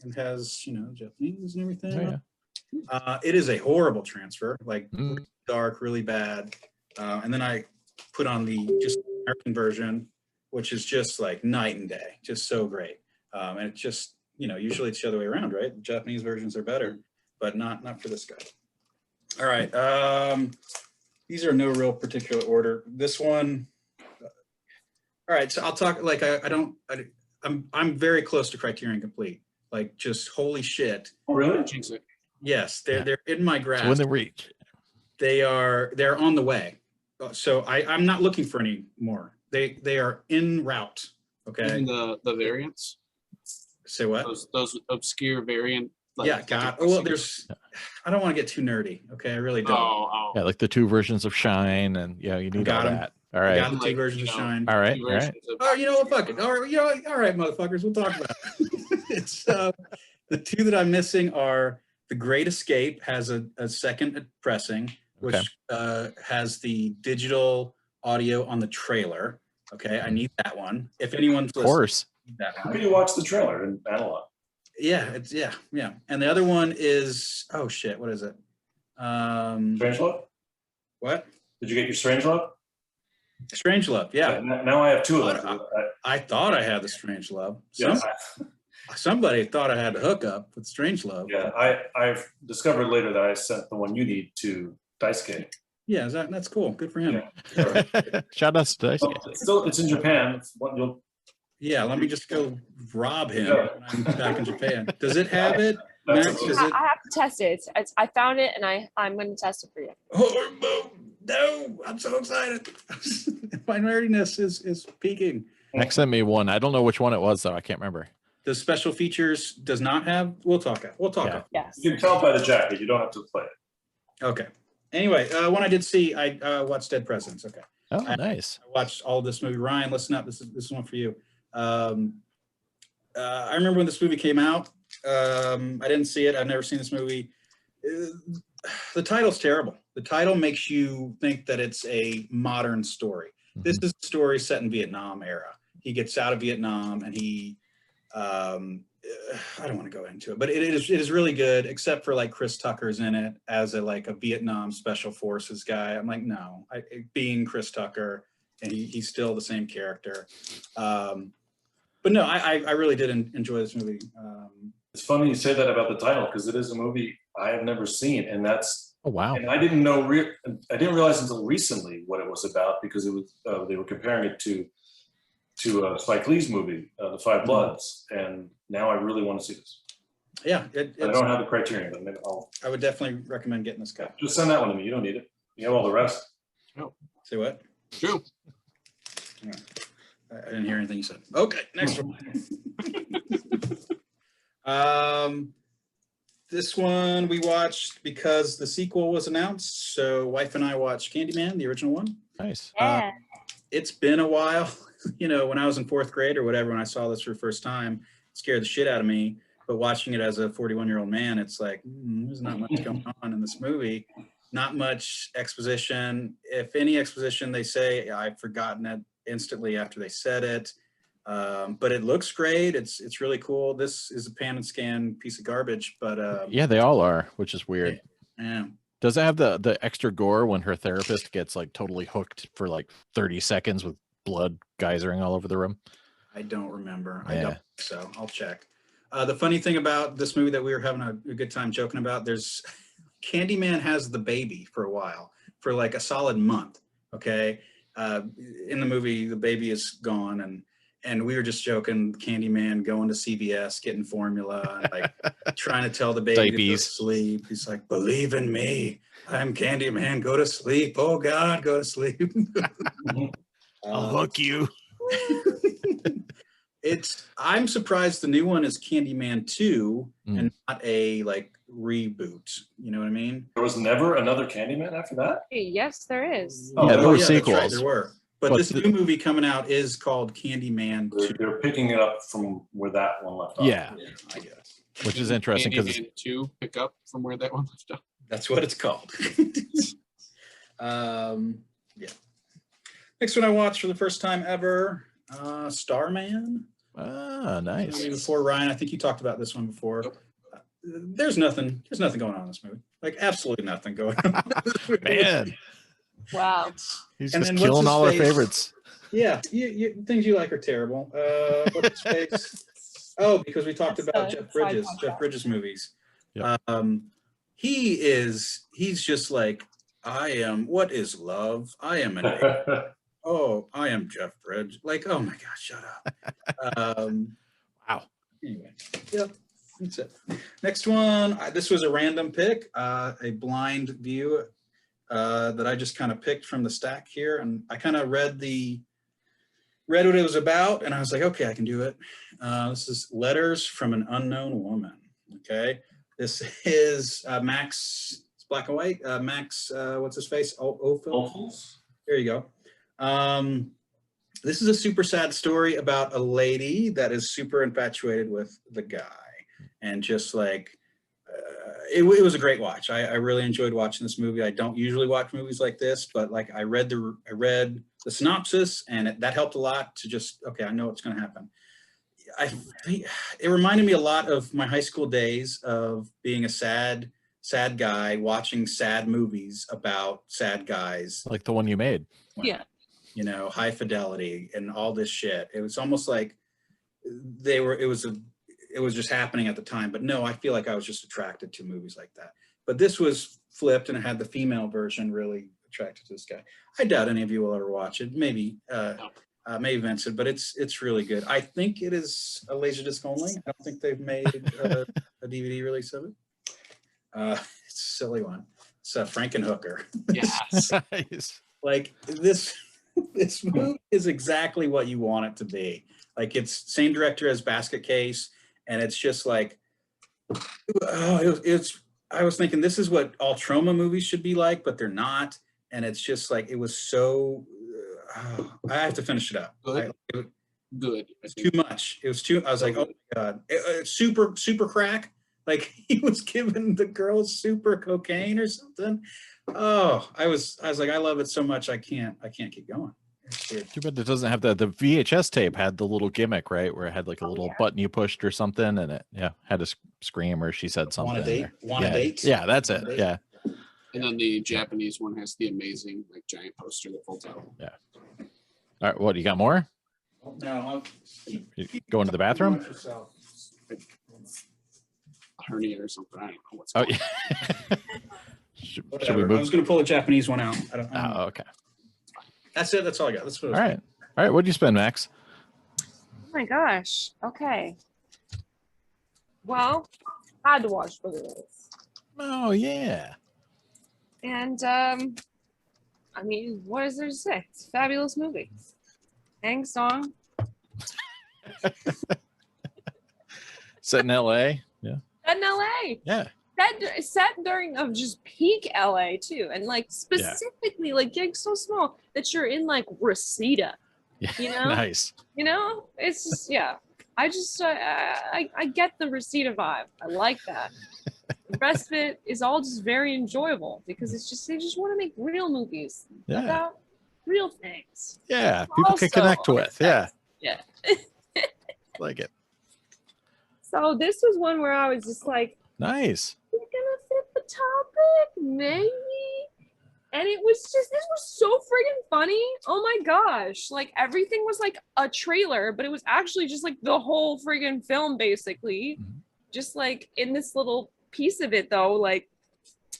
It has, you know, Japanese and everything. Oh, yeah. It is a horrible transfer, like really dark, really bad. And then I put on the just American version, which is just like night and day, just so great. And it just, you know, usually it's the other way around, right? The Japanese versions are better, but not for this guy. All right. These are no real particular order. This one. All right. So I'll talk like I'm very close to Criterion Complete. Like just holy shit. Oh, really? Yes, they're in my grasp. It's within reach. They're on the way. So I'm not looking for any more. They are en route. Okay. Even the variants. Say what? Those obscure variant. Like, yeah, God. Oh, well, I don't want to get too nerdy. Okay, I really don't. Oh. Yeah, like the 2 versions of Shine, and you need all that. All right. Got the 2 versions of Shine. All right. Oh, you know what? Fuck it. All right, motherfuckers. We'll talk about it. So the 2 that I'm missing are The Great Escape has a second pressing, which has the digital audio on the trailer. Okay, I need that one. If anyone's listening, of course. How can you watch the trailer in analog? Yeah, yeah. And the other one is, oh shit, what is it? Strangelove? What? Did you get your Strangelove? Strangelove, yeah. Now I have 2 of them. I thought I had the Strangelove. Yes. Somebody thought I had the hookup with Strangelove. Yeah, I've discovered later that I sent the one you need to Daisuke. Yeah, that's cool. Good for him. Yeah. Shout out to Daisuke. It's in Japan. Yeah, let me just go rob him when I'm back in Japan. Does it have it? Max, I have to test it. I found it, and I'm going to test it for you. Oh, no, I'm so excited. My nerdiness is peaking. Max sent me one. I don't know which one it was, though. I can't remember. The special features does not have. We'll talk. Yes. You can tell by the jacket. You don't have to play it. Okay. Anyway, one I did see. I watched Dead Presidents. Okay. Oh, nice. I watched all of this movie. Ryan, listen up. This is one for you. I remember when this movie came out. I didn't see it. I've never seen this movie. The title's terrible. The title makes you think that it's a modern story. This is a story set in Vietnam era. He gets out of Vietnam and he I don't want to go into it, but it is really good, except for like Chris Tucker's in it as a Vietnam Special Forces guy. I'm like, no, being Chris Tucker, and he's still the same character. But no, I really did enjoy this movie. It's funny you say that about the title, because it is a movie I have never seen, and that's Oh wow. and I didn't know I didn't realize until recently what it was about, because it was they were comparing it to Spike Lee's movie, The Five Bloods, and now I really want to see this. Yeah, I don't have the Criterion, but maybe I would definitely recommend getting this guy. just send that one to me. You don't need it. You have all the rest. Say what? True. I didn't hear anything you said. Okay, next one. This one we watched because the sequel was announced. So wife and I watched Candyman, the original one. Nice. Yeah. It's been a while. You know, when I was in 4th grade or whatever, when I saw this for the first time, it scared the shit out of me. But watching it as a 41-year-old man, it's like, there's not much going on in this movie. Not much exposition. If any exposition they say, I've forgotten it instantly after they said it. But it looks great. It's really cool. This is a pan and scan piece of garbage, but Yeah, they all are, which is weird. yeah. Does it have the extra gore when her therapist gets like totally hooked for like 30 seconds with blood geysering all over the room? I don't remember. Yeah. I don't think so. I'll check. The funny thing about this movie that we were having a good time joking about, there's Candyman has the baby for a while, for like a solid month. Okay. In the movie, the baby is gone, and we were just joking, Candyman going to CVS, getting formula, and like trying to tell the baby to go to sleep. He's like, believe in me. I'm Candyman. Go to sleep. Oh God, go to sleep. I'll hook you. I'm surprised the new one is Candyman 2 and not a like reboot. You know what I mean? There was never another Candyman after that? Yes, there is. Yeah, there were that's sequels. right, there were. But this new movie coming out is called Candyman 2. They're picking it up from where that one left off. Yeah, I guess. which is interesting because Candyman 2 pick up from where that one left off. That's what it's called. Yeah. Next one I watched for the first time ever, Starman. nice. Before Ryan, I think you talked about this one before. There's nothing going on in this movie. Like absolutely nothing going on. Man, Wow. he's And just then killing what's his all our face? favorites. Yeah, things you like are terrible. What's his face? Oh, because we talked That's about the Jeff side Bridges. podcast. Jeff Bridges movies. Yep. He's just like, I am. What is love? I am an. Oh, I am Jeff Bridges. Like, oh my gosh, shut up. Wow. Anyway, yep, that's it. Next one. This was a random pick, a blind view that I just kind of picked from the stack here, and I kind of read what it was about, and I was like, okay, I can do it. This is Letters from an Unknown Woman. Okay, this is Max. It's black and white. Max, what's his face? Ophüls. There you go. This is a super sad story about a lady that is super infatuated with the guy, and just like it was a great watch. I really enjoyed watching this movie. I don't usually watch movies like this, but like I read the synopsis, and that helped a lot to just, okay, I know what's going to happen. It reminded me a lot of my high school days of being a sad guy watching sad movies about sad guys, Like the one you made. Yeah. you know, High Fidelity and all this shit. It was almost like it was just happening at the time. But no, I feel like I was just attracted to movies like that. But this was flipped, and it had the female version really attracted to this guy. I doubt any of you will ever watch it. Maybe Vincent, but it's really good. I think it is a LaserDisc only. I don't think they've made a DVD release of it. It's a silly one. It's Frankenhooker. Yes. Nice. Like this movie is exactly what you want it to be. Like it's same director as Basket Case, and it's just like, I was thinking this is what all trauma movies should be like, but they're not. And it's just like, it was so, I have to finish it up. Good. It's too much. It was too, I was like, oh my God. Super crack. Like he was giving the girls super cocaine or something. Oh, I was like, I love it so much. I can't keep going. Too bad it doesn't have the VHS tape had the little gimmick, right? Where it had like a little button you pushed or something, and it had a scream or she said something. Want a date? Want a date? Yeah, that's it. Yeah. And then the Japanese one has the amazing like giant poster that folds out. Yeah. All right. What, you got more? No. You going to the bathroom? Hernia or something. I don't know what's Oh, going yeah. should we Whatever. I move? was going to pull a Japanese one out. I don't know. Oh, okay. That's it. That's all I got. Let's go. All right. All right. What'd you spend, Max? Oh my gosh. Okay. Well, I had to watch Blu-rays. Oh, yeah. And I mean, what is there to say? It's a fabulous movie. Hang song. Set in LA. Yeah. Set in LA. Yeah. Set during of just peak LA too. And like specifically like getting so small that you're in like Reseda. Yeah. You know? Nice. You know? It's just I just I get the Reseda vibe. I like that. The rest of it is all just very enjoyable because it's just they just want to make real movies about real things. Yeah, people can connect with. Yeah. Yeah. Like it. So this was one where I was just like, nice. You're gonna fit the topic, maybe. And it was just this was so friggin' funny. Oh my gosh. Like everything was like a trailer, but it was actually just like the whole friggin' film basically. Mm-hmm. Just like in this little piece of it though, like,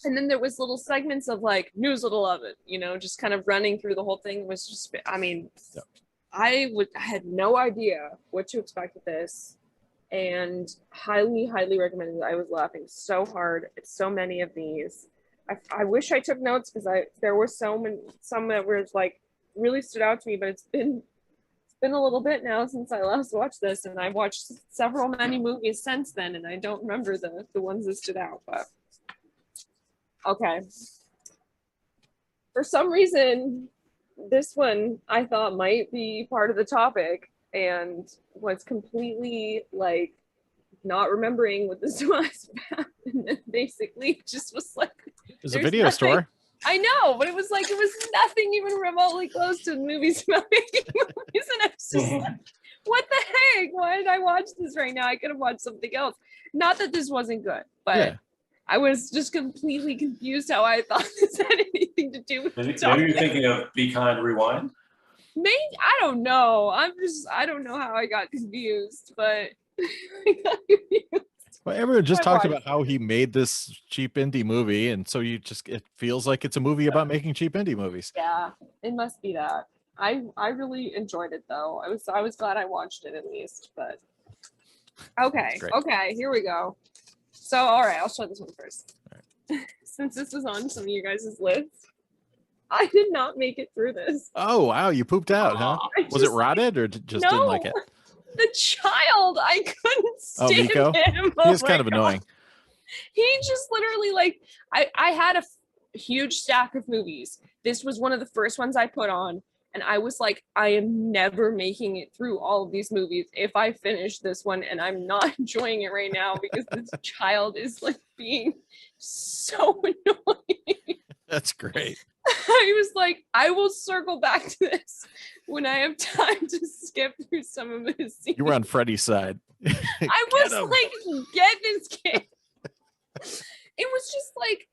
and then there was little segments of like news little of it, you know, just kind of running through the whole thing. It was just, I mean, I had no idea what to expect with this, and highly recommended it. I was laughing so hard at so many of these. I wish I took notes because there were some that were like really stood out to me, but it's been a little bit now since I last watched this, and I've watched many movies since then, and I don't remember the ones that stood out. But okay, for some reason, this one I thought might be part of the topic, and was completely like not remembering what this was about, and then basically just was like, there's a video store. I know, but it was nothing even remotely close to movies about making movies, and I was just like, what the heck? Why did I watch this right now? I could have watched something else. Not that this wasn't good, but I was just completely confused how I thought this had anything to do with Maybe you're thinking of Be Kind, Rewind? Maybe, I don't know. I don't know how I got confused, but I got confused. Well, everyone just talked about how he made this cheap indie movie, and so it feels like it's a movie about making cheap indie movies. Yeah, it must be that. I really enjoyed it though. I was glad I watched it at least. But okay, here we go. So all right, I'll show this one first. Right. Since this was on some of you guys' lists, I did not make it through this. Oh wow, you pooped out, huh? Was it rotted or just didn't like it? The child, I couldn't stand Miko? him. He's kind of annoying. He just literally like I had a huge stack of movies. This was one of the first ones I put on, and I was like, I am never making it through all of these movies if I finish this one, and I'm not enjoying it right now because this child is like being so annoying. That's great. I was like, I will circle back to this when I have time to skip through some of his scenes. You were on Freddy's side. I was like, get this kid. It was just like,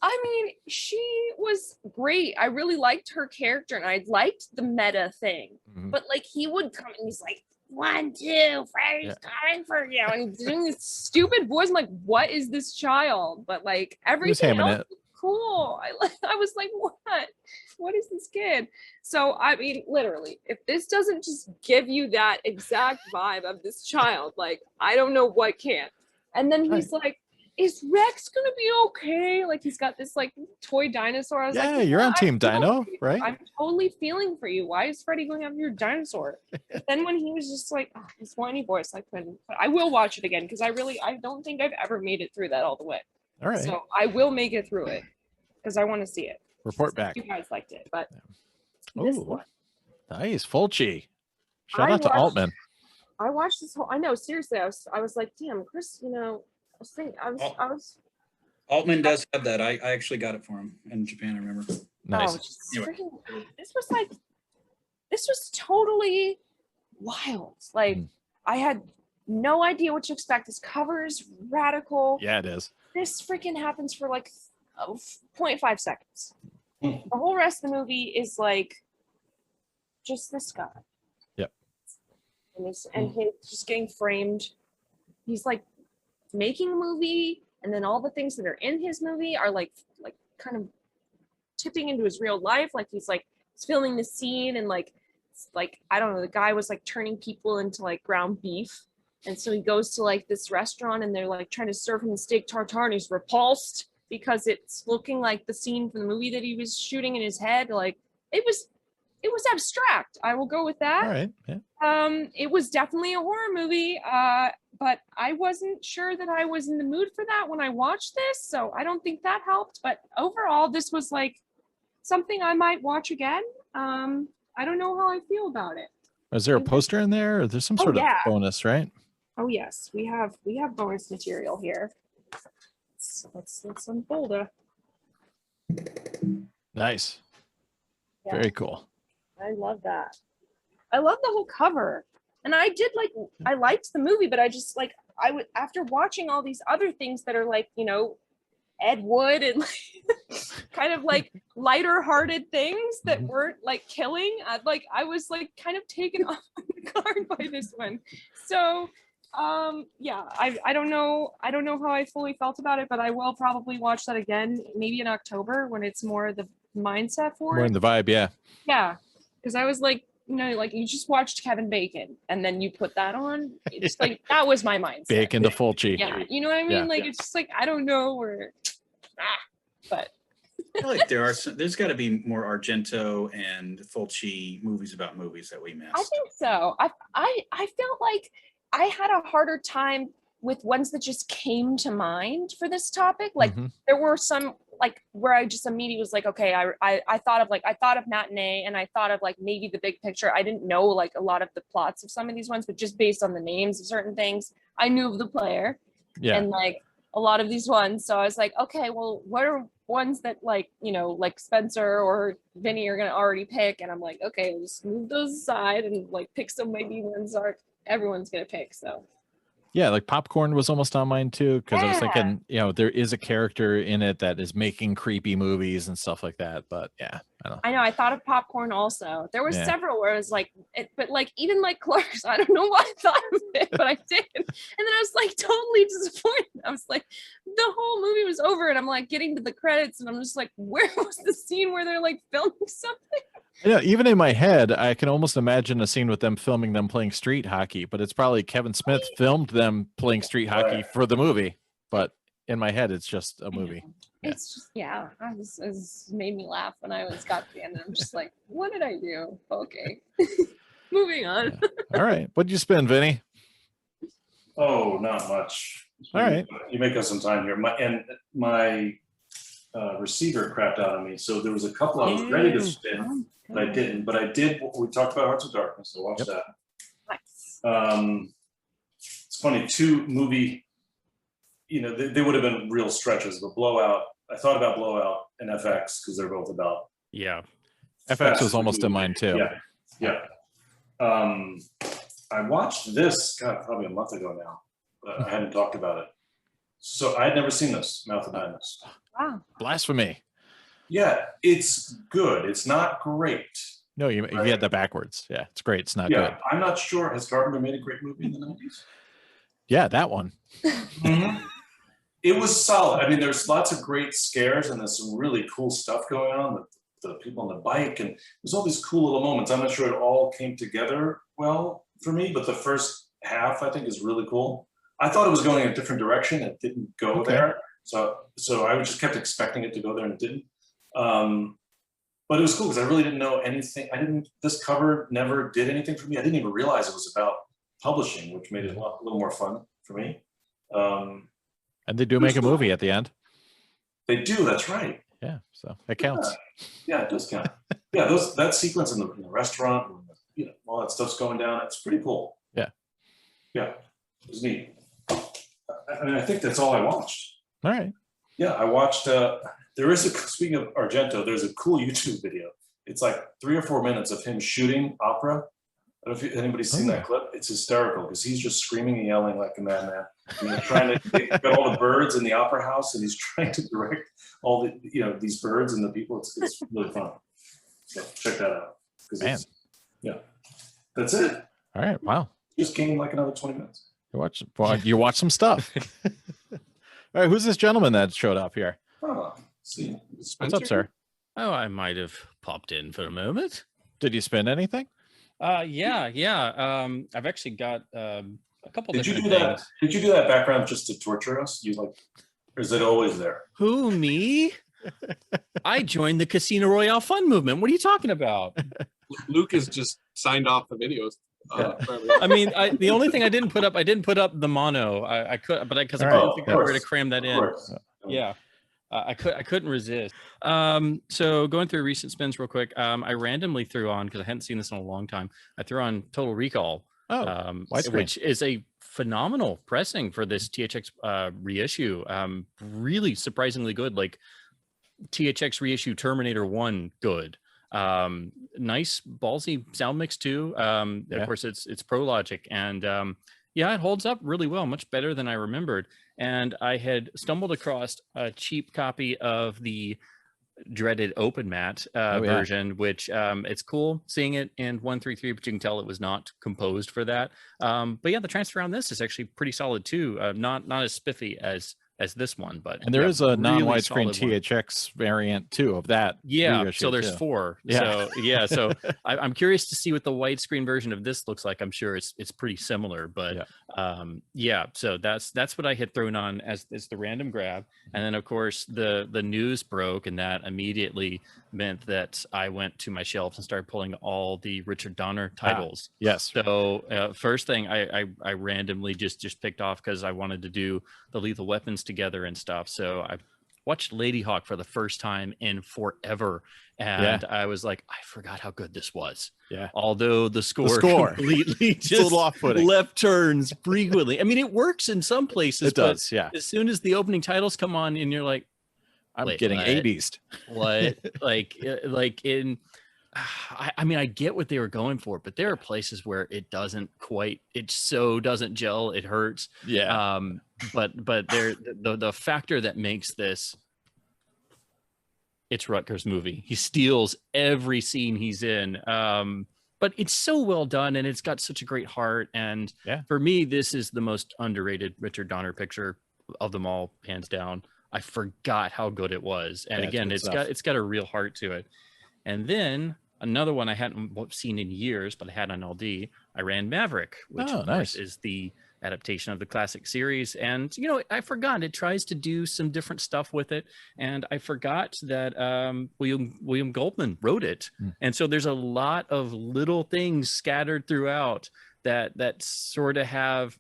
I mean, she was great. I really liked her character, and I liked the meta thing. Mm-hmm. But like, he would come and he's like, 1, 2, Freddy's coming for you, and he's doing this stupid voice. I'm like, what is this child? But like everything else. Cool. I was like, what is this kid? So I mean, literally, if this doesn't just give you that exact vibe of this child, like, I don't know what can. And then he's like, is Rex gonna be okay? Like, he's got this like toy dinosaur. I was like, you're on Team Dino, right? I'm totally feeling for you. Why is Freddy going after your dinosaur? Then when he was just like, this whiny voice, I couldn't. But I will watch it again because I don't think I've ever made it through that all the way. All right. So I will make it through it because I want to see it. Report back. You guys liked it, but oh, nice, Fulci. Shout out to Altman. I watched this whole. I know, seriously. I was like, damn, Chris. You know, I was. Altman does have that. I actually got it for him in Japan. I remember. Nice. Oh, anyway. This was like this was totally wild. Like I had no idea what to expect. This cover is radical. Yeah, it is. This freaking happens for like 0.5 seconds. The whole rest of the movie is like just this guy. Yep. And he's just getting framed. He's like making a movie, and then all the things that are in his movie are like kind of tipping into his real life. Like he's filming the scene, and like I don't know, the guy was like turning people into like ground beef. And so he goes to like this restaurant, and they're like trying to serve him steak tartare, and he's repulsed because it's looking like the scene from the movie that he was shooting in his head. Like it was abstract. I will go with that. All right. Yeah. It was definitely a horror movie, but I wasn't sure that I was in the mood for that when I watched this, so I don't think that helped. But overall, this was like something I might watch again. I don't know how I feel about it. Is there a poster in there, or there's some sort of bonus, right? Oh yes, we have bonus material here. Let's unfold it. Nice. Yeah. Very cool. I love that. I love the whole cover. And I liked the movie, but I just like, after watching all these other things that are like, you know, Ed Wood and like, kind of like lighter hearted things that weren't like killing, I was like kind of taken off guard by this one. So yeah, I don't know how I fully felt about it, but I will probably watch that again, maybe in October when it's more the mindset for More it. in the vibe, yeah. Yeah, because I was like, you know, like you just watched Kevin Bacon and then you put that on. It's like that was my mindset. Bacon to Fulci. Yeah, you know what I mean? Yeah. Like it's just like I don't know where, but I feel like there's got to be more Argento and Fulci movies about movies that we missed. I think so. I felt like I had a harder time with ones that just came to mind for this topic. Like there were some like where I just immediately was like, okay, I thought of Matinee, and I thought of like maybe The Big Picture. I didn't know like a lot of the plots of some of these ones, but just based on the names of certain things, I knew of the player. Yeah. And like a lot of these ones. So I was like, okay, well, what are ones that like, you know, like Spencer or Vinnie are gonna already pick? And I'm like, okay, we'll just move those aside and like pick some maybe ones everyone's gonna pick. So yeah, like Popcorn was almost on mine too, because I was thinking, you know, there is a character in it that is making creepy movies and stuff like that. But yeah, I know. I thought of Popcorn also. There were several where it was like, but like even like Clerks, I don't know why I thought of it, but I did. And then I was like totally disappointed. I was like, the whole movie was over, and I'm like getting to the credits, and I'm just like, where was the scene where they're like filming something? Yeah, even in my head, I can almost imagine a scene with them filming them playing street hockey, but it's probably Kevin Smith filmed them playing street hockey for the movie. But in my head, it's just a movie. It's just, it made me laugh when I got to the end. And I'm just like, what did I do? Okay, moving on. Yeah. All right, what'd you spend, Vinny? Oh, not much. All right, you make us some time here. My receiver crapped out on me, so there was a couple I was ready to spin. But I didn't. But I did. We talked about Hearts of Darkness, so watch that. Nice. It's funny. Two movie. You know, they would have been real stretches. But Blowout. I thought about Blowout and FX because they're both about. Yeah. FX was almost in mine too. Yeah. I watched this probably a month ago now, but I hadn't talked about it. So I had never seen this, Mouth of Madness. Wow. Blasphemy. Yeah, it's good. It's not great. No, you had that backwards. Yeah, it's great. It's not good. I'm not sure. Has Carpenter made a great movie in the 90s? Yeah, that one. It was solid. I mean, there's lots of great scares, and there's some really cool stuff going on. The people on the bike, and there's all these cool little moments. I'm not sure it all came together well for me, but the first half I think is really cool. I thought it was going in a different direction. It didn't go there. So I just kept expecting it to go there, and it didn't. But it was cool because I really didn't know anything. This cover never did anything for me. I didn't even realize it was about publishing, which made it a little more fun for me. And they do make a movie at the end. They do, that's right. Yeah, so it counts. Yeah, it does count. Yeah, that sequence in the restaurant, you know, all that stuff's going down. It's pretty cool. Yeah, it was neat. I mean, I think that's all I watched. All right. Yeah, I watched. Speaking of Argento, there's a cool YouTube video. It's like 3 or 4 minutes of him shooting opera. I don't know if anybody's seen that clip. It's hysterical because he's just screaming and yelling like a madman. Trying to get all the birds in the opera house, and he's trying to direct all the these birds and the people. It's really fun. So check that out. Man, yeah, that's it. All right, wow. Just gained like another 20 minutes. You watch some stuff. All right, who's this gentleman that showed up here? Oh, see, what's up, sir? Oh, I might have popped in for a moment. Did you spend anything? Yeah. I've actually got a couple. Did you do that? Did you do that background just to torture us? Or is it always there? Who, me? I joined the Casino Royale fun movement. What are you talking about? Luke has just signed off the videos. I mean, the only thing I didn't put up the mono. I could, but because I couldn't figure out where to cram that in. Yeah. I couldn't resist. So going through recent spins real quick, I randomly threw on, because I hadn't seen this in a long time, I threw on Total Recall, which is a phenomenal pressing for this THX reissue. Really surprisingly good, like THX reissue Terminator 1 good. Nice ballsy sound mix too. Of course it's Pro Logic, and yeah, it holds up really well, much better than I remembered. And I had stumbled across a cheap copy of the dreaded open mat version, which it's cool seeing it in 133, but you can tell it was not composed for that. But yeah, the transfer on this is actually pretty solid too. Not as spiffy as this one, but and there is a non-widescreen THX variant too of that. Yeah, so there's 4. So yeah, so I'm curious to see what the widescreen version of this looks like. I'm sure it's pretty similar, but yeah. So that's what I had thrown on as the random grab, and then of course the news broke, and that immediately meant that I went to my shelves and started pulling all the Richard Donner titles. Yes. So first thing I randomly just picked off because I wanted to do the Lethal Weapons together and stuff. So I watched Lady Hawk for the first time in forever, and I was like, I forgot how good this was. Yeah. Although the score completely just left turns frequently. I mean, it works in some places. It does. Yeah. As soon as the opening titles come on, and you're like, I'm getting 80s. What? like in. I mean, I get what they were going for, but there are places where it doesn't gel. It hurts. Yeah. But the factor that makes this, it's Rutger's movie. He steals every scene he's in. But it's so well done, and it's got such a great heart. And for me, this is the most underrated Richard Donner picture of them all, hands down. I forgot how good it was. And again, it's got a real heart to it. And then another one I hadn't seen in years, but I had on LD. I ran Maverick, which of course is the adaptation of the classic series. And I forgot it tries to do some different stuff with it, and I forgot that William Goldman wrote it. And so there's a lot of little things scattered throughout that sort of have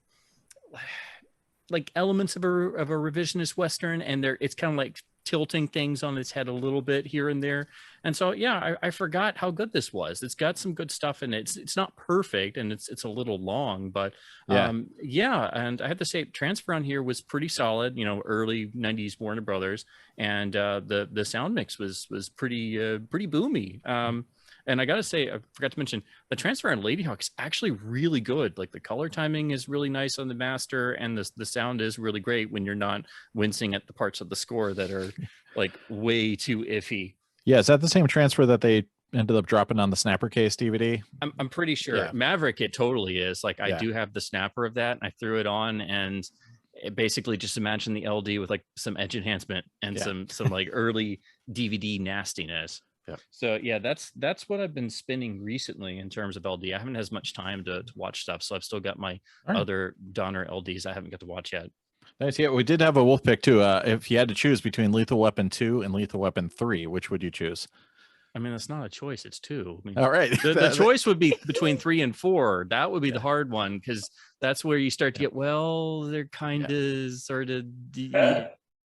like elements of a revisionist Western, and it's kind of like tilting things on its head a little bit here and there. And so I forgot how good this was. It's got some good stuff in it. It's not perfect, and it's a little long, but and I have to say transfer on here was pretty solid, early 90s Warner Brothers, and the sound mix was pretty boomy. And I gotta say, I forgot to mention, the transfer on Lady Hawk is actually really good. Like the color timing is really nice on the master, and the sound is really great when you're not wincing at the parts of the score that are like way too iffy. Yeah, is that the same transfer that they ended up dropping on the Snapper Case DVD? I'm pretty sure. Yeah. Maverick, it totally is. Like I do have the snapper of that, and I threw it on, and it basically just imagine the LD with like some edge enhancement and some like early DVD nastiness. So that's what I've been spinning recently in terms of LD. I haven't had as much time to watch stuff, so I've still got my other Donner LDs I haven't got to watch yet. Nice. Yeah, we did have a Wolfpick too. If you had to choose between Lethal Weapon 2 and Lethal Weapon 3, which would you choose? I mean, it's not a choice, it's 2. I mean, all right. The choice would be between 3 and 4. That would be the hard one, because that's where you start to get, they're kind of sort of.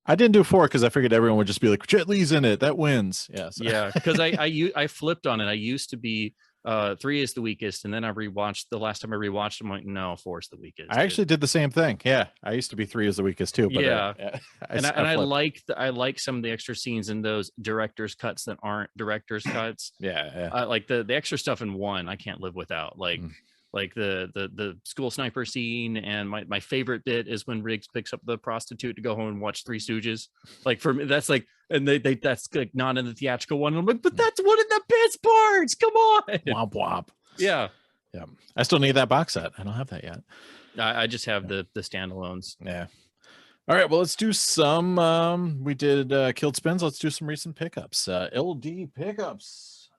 I didn't do 4 because I figured everyone would just be like, Jet Li's in it, that wins. Yeah, because I flipped on it. I used to be 3 is the weakest, and then I rewatched the last time I rewatched them. I'm like, no, 4 is the weakest. I actually did the same thing. Yeah, I used to be 3 is the weakest too. But yeah, I flipped. like some of the extra scenes in those director's cuts that aren't director's cuts. Yeah. Like the extra stuff in 1, I can't live without. Like the school sniper scene, and my favorite bit is when Riggs picks up the prostitute to go home and watch Three Stooges. Like for me, that's like, and they that's like not in the theatrical one. I'm like, but that's one of the best parts. Come on, womp womp. Yeah. I still need that box set. I don't have that yet. I just have the standalones. Yeah. All right. Well, let's do some. We did Killed Spins. Let's do some recent pickups. LD pickups.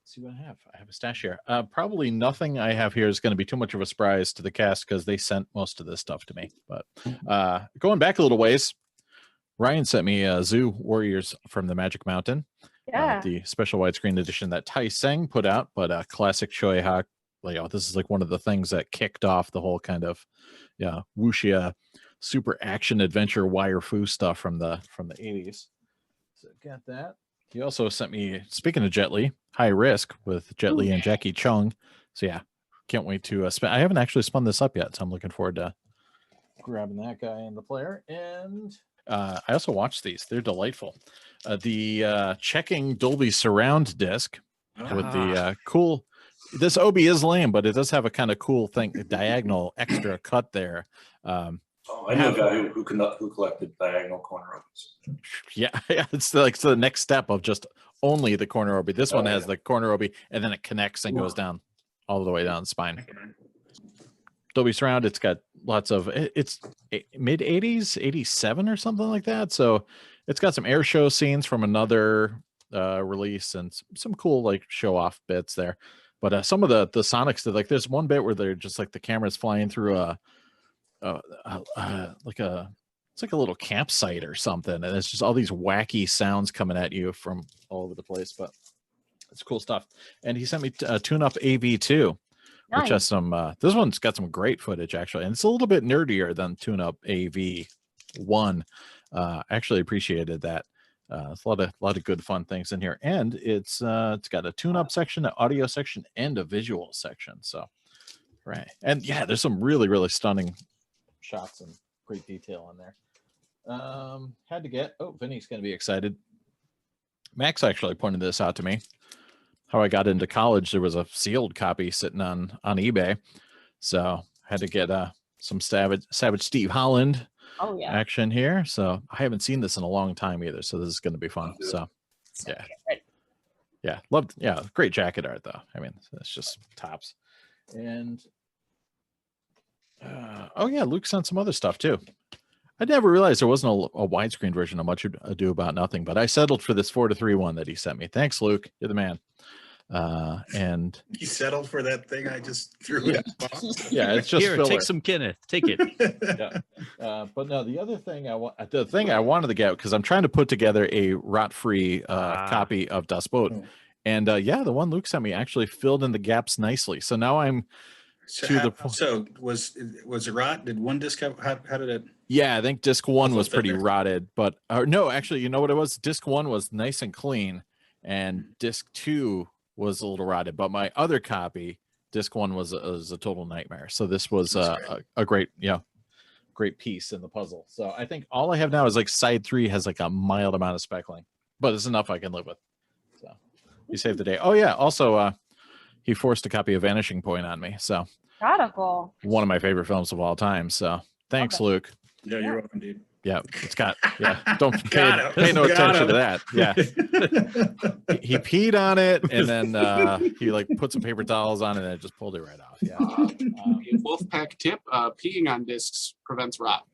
See what I have. I have a stash here. Probably nothing I have here is going to be too much of a surprise to the cast because they sent most of this stuff to me. But going back a little ways, Ryan sent me Zoo Warriors from the Magic Mountain. Yeah. The special widescreen edition that Tai Seng put out, but classic Shoei Hawk layout. This is like one of the things that kicked off the whole kind of wuxia super action adventure wire fu stuff from the 80s. So got that. He also sent me, speaking of Jet Li, High Risk with Jet Li and Jackie Chung. So yeah, can't wait to spin. I haven't actually spun this up yet, so I'm looking forward to grabbing that guy in the player. And I also watched these. They're delightful. The checking Dolby surround disc with the cool, this OB is lame, but it does have a kind of cool thing, a diagonal extra cut there. I know a guy who collected diagonal corner obis. Yeah, it's like the next step of just only the corner obi. This one has the corner obi, and then it connects and goes down all the way down the spine. Dolby surround. It's got lots of. It's mid 80s, 87 or something like that. So it's got some air show scenes from another release and some cool like show off bits there. But some of the sonics did, like there's one bit where they're just like the camera's flying through it's like a little campsite or something, and it's just all these wacky sounds coming at you from all over the place. But it's cool stuff. And he sent me a tune-up AV2, which has some. This one's got some great footage actually, and it's a little bit nerdier than tune-up AV1. Actually appreciated that. It's a lot of good fun things in here, and it's got a tune-up section, an audio section, and a visual section. So right, and yeah, there's some really stunning shots and great detail in there. Had to get, Vinny's gonna be excited. Max actually pointed this out to me. How I got into college, there was a sealed copy sitting on eBay, so had to get some Savage Steve Holland action here. So I haven't seen this in a long time either, so this is going to be fun. So yeah, loved. Yeah, great jacket art though. I mean, it's just tops. And Luke sent some other stuff too. I never realized there wasn't a widescreen version of Much Ado About Nothing, but I settled for this 4:3 one that he sent me. Thanks, Luke. You're the man. And you settled for that thing I just threw in. Yeah, it's just here. filler. Take some, Kenneth. Take it. But no, the other thing I wanted to get, because I'm trying to put together a rot-free copy of Das Boot, and the one Luke sent me actually filled in the gaps nicely. So now I'm the point. So was it rot? Did one disc have? How did it? Yeah, I think disc 1 was pretty rotted, but no, actually, you know what it was? Disc 1 was nice and clean, and disc 2 was a little rotted. But my other copy, disc 1 was a total nightmare. So this was a great, great piece in the puzzle. So I think all I have now is like side 3 has like a mild amount of speckling, but it's enough I can live with. So you saved the day. Oh yeah, also he forced a copy of Vanishing Point on me. So radical. One of my favorite films of all time. So thanks, Luke. Yeah, you're welcome, dude. Yeah, it's got, don't pay no attention to that. Yeah. He peed on it, and then he like put some paper towels on it, and it just pulled it right off. Yeah. Wolfpack tip, peeing on discs prevents rot.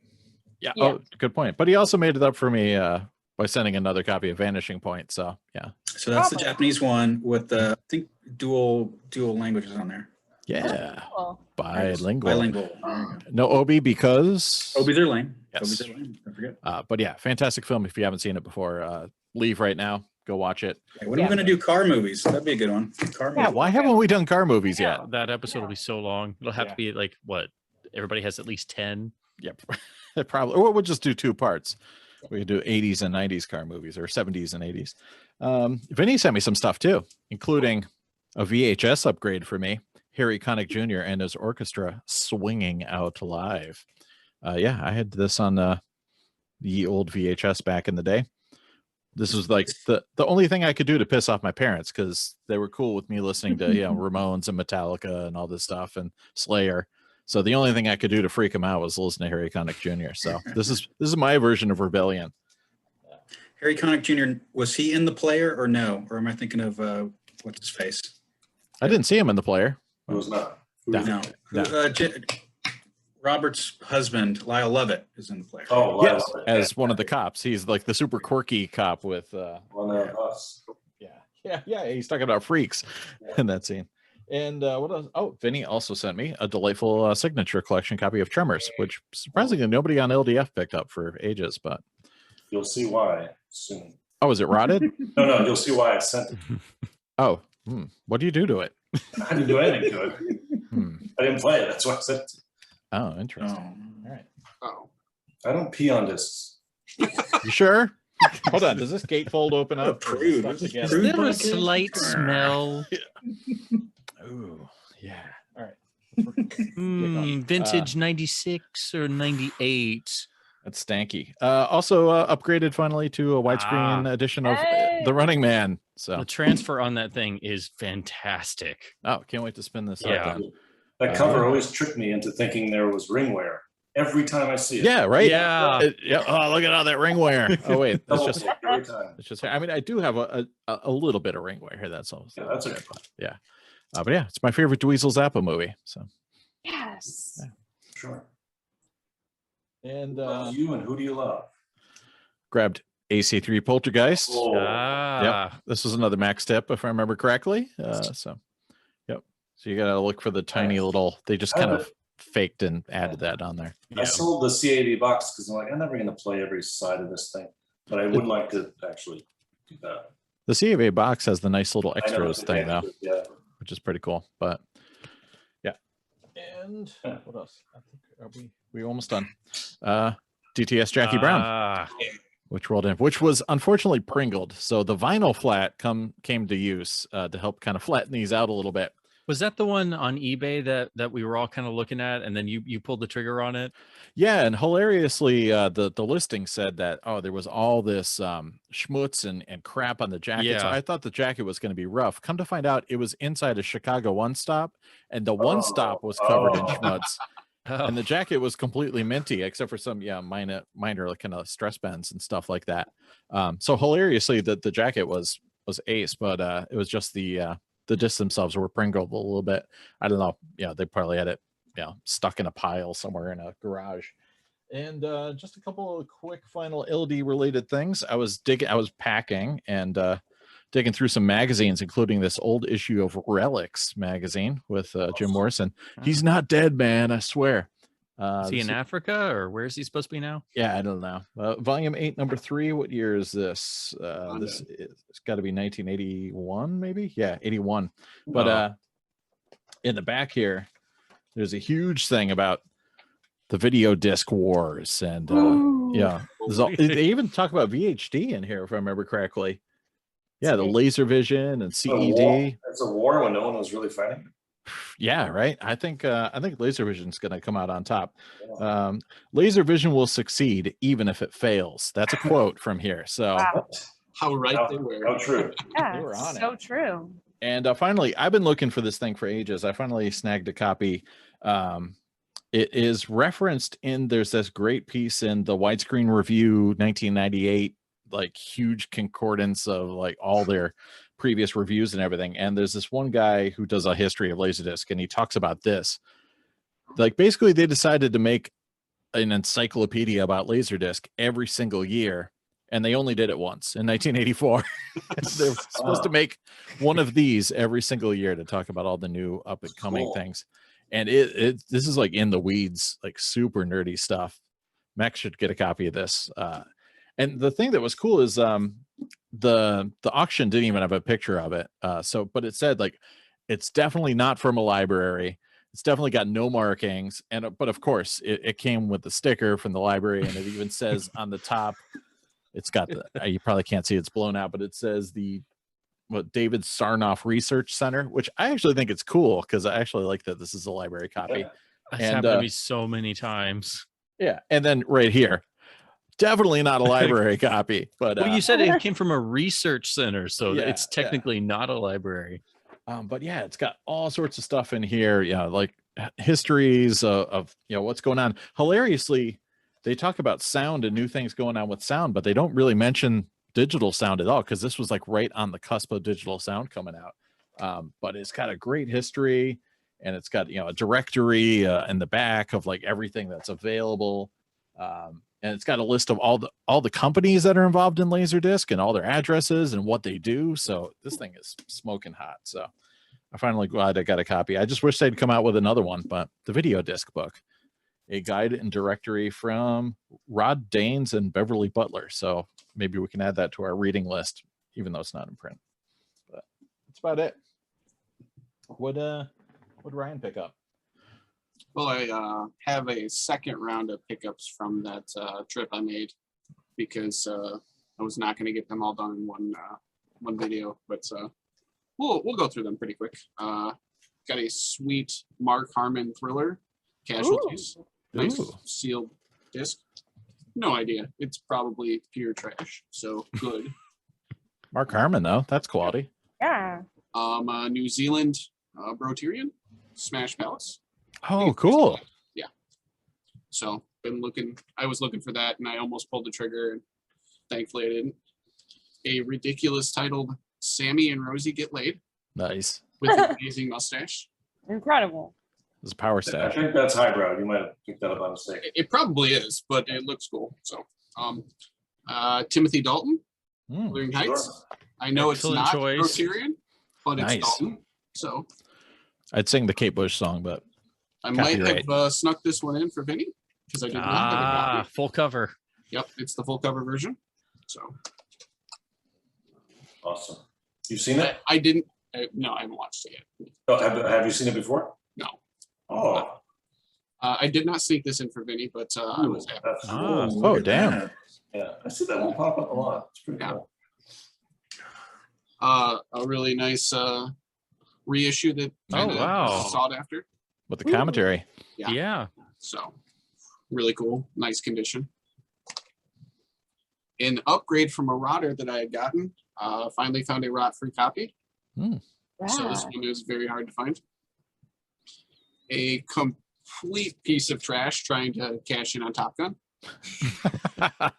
Yeah. Oh, good point. But he also made it up for me by sending another copy of Vanishing Point. So yeah. So that's the Japanese one with the, I think, dual languages on there. Yeah. Cool. Bilingual. No Obi because Obi's are lame. Yes. Obi's are lame. Don't forget. But yeah, fantastic film. If you haven't seen it before, leave right now. Go watch it. Hey, when are we going to do car movies? That'd be a good one. Car movies. Why haven't we done car movies yet? That episode will be so long. It'll have to be like what? Everybody has at least 10. Yep. Probably. Or we'll just do 2 parts. We could do 80s and 90s car movies, or 70s and 80s. Vinny sent me some stuff too, including A VHS upgrade for me. Harry Connick Jr. and his orchestra swinging out live. Yeah, I had this on the old VHS back in the day. This was like the only thing I could do to piss off my parents, because they were cool with me listening to Ramones and Metallica and all this stuff and Slayer. So the only thing I could do to freak them out was listen to Harry Connick Jr. So this is my version of rebellion. Harry Connick Jr., was he in the player or no? Or am I thinking of what's his face? I didn't see him in the player. It was not. No. Robert's husband, Lyle Lovett, is in the player. Oh, yes, as one of the cops. He's like the super quirky cop with one of us. Yeah. He's talking about freaks in that scene. And what else? Oh, Vinnie also sent me a delightful signature collection copy of Tremors, which surprisingly nobody on LDF picked up for ages, but you'll see why soon. Oh, is it rotted? No, you'll see why I sent it. Oh, what do you do to it? I didn't do anything to it. I didn't play it. That's why I sent it. Oh, interesting. All right. Oh, I don't pee on discs. You sure? Hold on. Does this gatefold open up? Is there a slight smell? Ooh, yeah. All right. Vintage 96 or 98. That's stanky. Also upgraded finally to a widescreen edition of The Running Man. So the transfer on that thing is fantastic. Oh, can't wait to spin this. Yeah. That cover always tricked me into thinking there was ringware every time I see it. Yeah, right. Yeah. Oh, look at all that ringware. Oh wait, that's just every time. it's just. I mean, I do have a little bit of ringware here. That's all. Yeah, that's okay. Yeah, but yeah, it's my favorite Dweezil Zappa movie. So Yes. Yeah. Sure. And you and who do you love? Grabbed AC3 Poltergeist. Oh. Yep, this was another max tip if I remember correctly. So you gotta look for the tiny little. They just kind of faked and added that on there. I sold the CAV box because I'm like, I'm never going to play every side of this thing, but I would like to actually do that. The CAV box has the nice little extras thing though, yeah, which is pretty cool. But yeah, and what else? I think we almost done. DTS Jackie Brown, which rolled in, which was unfortunately pringled. So the vinyl flat came to use to help kind of flatten these out a little bit. Was that the one on eBay that we were all kind of looking at, and then you pulled the trigger on it? Yeah, and hilariously, the listing said that there was all this schmutz and crap on the jacket. Yeah. So I thought the jacket was going to be rough. Come to find out, it was inside a Chicago One Stop, and the One Stop was covered in schmutz, and the jacket was completely minty, except for some minor kind of stress bands and stuff like that. So hilariously, the jacket was ace, but it was just the discs themselves were pringled a little bit. I don't know. Yeah, they probably had it, stuck in a pile somewhere in a garage. And just a couple of quick final LD related things. I was packing and digging through some magazines, including this old issue of Relics magazine with Jim Morrison. He's not dead, man. I swear. Is he in Africa, or where is he supposed to be now? Yeah, I don't know. Volume 8, number 3. What year is this? It's got to be 1981, maybe. Yeah, 81. But in the back here, there's a huge thing about the video disc wars, and they even talk about VHD in here, if I remember correctly. Yeah, the LaserVision and CED. It's a war when no one was really fighting. Yeah, right. I think LaserVision is going to come out on top. LaserVision will succeed even if it fails. That's a quote from here. So how right they were. How true. Yeah, They were on so true. And finally, I've been looking for this thing for ages. I finally snagged a copy. It is referenced in, there's this great piece in the Widescreen Review 1998, like huge concordance of like all their previous reviews and everything. And there's this one guy who does a history of Laserdisc, and he talks about this. Like basically they decided to make an encyclopedia about Laserdisc every single year, and they only did it once in 1984. They're supposed to make one of these every single year to talk about all the new up and coming things. And this is like in the weeds, like super nerdy stuff. Max should get a copy of this. And the thing that was cool is the auction didn't even have a picture of it. But it said like it's definitely not from a library. It's definitely got no markings. But of course it came with the sticker from the library, and it even says on the top, it's got the you probably can't see, it's blown out, but it says the David Sarnoff Research Center, which I actually think it's cool because I actually like that this is a library copy. Yeah. That's And, happened to me so many times. Yeah, and then right here, definitely not a library copy, but Well, you said it came from a research center, so Yeah, it's technically not a library. but yeah, it's got all sorts of stuff in here. Yeah, like histories of what's going on. Hilariously, they talk about sound and new things going on with sound, but they don't really mention digital sound at all because this was like right on the cusp of digital sound coming out. But it's got a great history, and it's got a directory in the back of like everything that's available. And it's got a list of all the companies that are involved in LaserDisc and all their addresses and what they do. So this thing is smoking hot. So I'm finally glad I got a copy. I just wish they'd come out with another one, but the video disc book, a guide and directory from Rod Daines and Beverly Butler. So maybe we can add that to our reading list, even though it's not in print. But that's about it. What Ryan pick up? Well, I have a second round of pickups from that trip I made because I was not going to get them all done in one video, but we'll go through them pretty quick. Got a sweet Mark Harmon thriller, Casualties. Nice sealed disc. No idea. It's probably pure trash. So good. Mark Harmon, though. That's quality. Yeah. New Zealand Broterian Smash Palace. Oh, cool. Yeah. So I was looking for that and I almost pulled the trigger and thankfully I didn't. A ridiculous titled Sammy and Rosie Get Laid. Nice. With an amazing mustache. Incredible. It's a power I stash. think that's highbrow. You might have picked that up by mistake. It probably is, but it looks cool. So Timothy Dalton, Wuthering Heights. Sure. I know Excellent it's not choice. Rotarian, but it's Nice. Dalton. So I'd sing the Kate Bush song, but I might Copyright. have snuck this one in for Vinnie because I did not have a copy. Full cover. Yep, it's the full cover version. So Awesome. You've seen it? I didn't. No, I haven't watched it yet. Oh, have you seen it before? No. Oh, I did not sneak this in for Vinnie, but I was happy. that's oh, cool. oh damn. Yeah, I see that one pop up a lot. It's pretty Yeah. cool. A really nice reissue that kinda wow. sought after. With the commentary. Yeah. Yeah. So really cool, nice condition. An upgrade from a rotter that I had gotten. Finally found a rot-free copy. So this one is very hard to find. A complete piece of trash trying to cash in on Top Gun.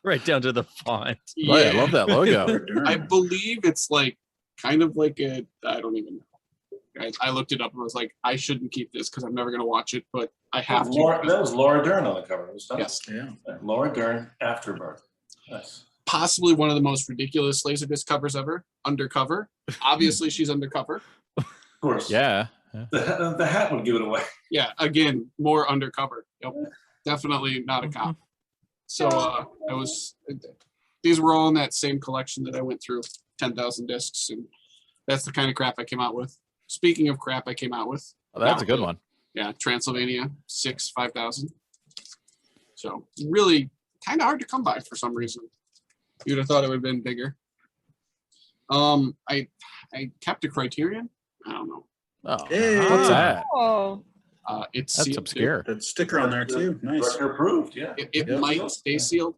Right down to the font. Oh, yeah, I love that logo. I believe it's like kind of like a, I don't even know. I looked it up and was like, I shouldn't keep this because I'm never going to watch it, but I have to. That was Laura Dern on the cover. Was that? Yes. Yeah. Laura Dern, Afterbirth. Nice. Possibly one of the most ridiculous LaserDisc covers ever. Undercover. Obviously, she's undercover. Of course. Yeah. The hat would give it away. Yeah, again, more undercover. Yep. Definitely not a cop. So these were all in that same collection that I went through, 10,000 discs, and that's the kind of crap I came out with. Speaking of crap I came out with. Oh, that's a good one. Yeah, Transylvania 5000. So really kind of hard to come by for some reason. You'd have thought it would have been bigger. I kept a Criterion. I don't know. Oh, Hey. what's that? Oh. It's That's sealed. obscure. That sticker on there too. Nice. Record approved, yeah. It Yep. might stay sealed.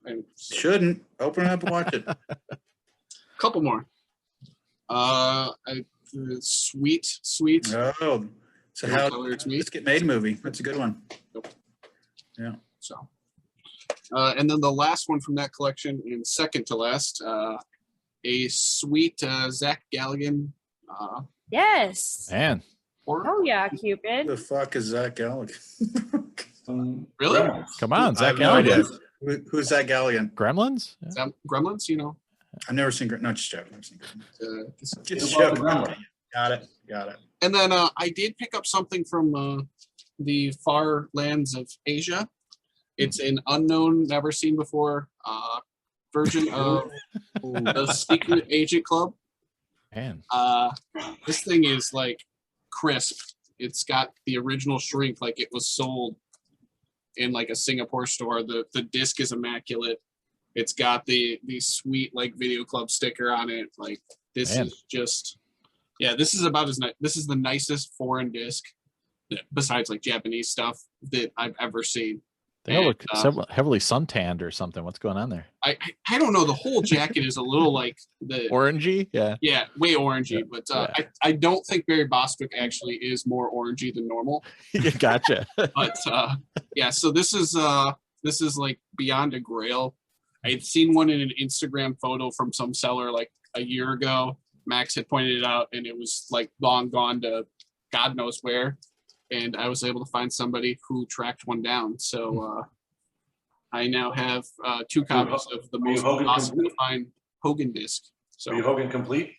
And Shouldn't. Open it up and watch it. couple more. Sweet. Oh. So how It's me. Let's Get Made movie. That's a good one. Yeah. So, and then the last one from that collection, and second to last, a sweet Zach Galligan Yes. Man. horror. Oh yeah, Who Cupid. the fuck is Zach Galligan? Really? Gremlins. Come on, I Zach have no idea. Galligan. Who's Zach Galligan? Gremlins? Yeah. Is that Gremlins, you know. I've never seen. No, just joking. Never seen Gremlins. Just Just About the joking. Gremlin. Got it. And then I did pick up something from the far lands of Asia. It's an unknown, never seen before version of the Secret Agent Club. Man. This thing is like crisp. It's got the original shrink like it was sold in like a Singapore store. The disc is immaculate. It's got the sweet like video club sticker on it. Like This Man. is just, yeah, this is about as nice. This is the nicest foreign disc, besides like Japanese stuff, that I've ever seen. They all look heavily suntanned or something. What's going on there? I don't know. The whole jacket is a little like the Orangey, yeah. Yeah, way orangey. But I don't think Barry Bostwick actually is more orangey than normal. Gotcha. But yeah, so this is like beyond a grail. I had seen one in an Instagram photo from some seller like a year ago. Max had pointed it out, and it was like long gone to God knows where. And I was able to find somebody who tracked one down. So I now have 2 copies of the most possible to find Hogan disc. So Are you Hogan complete?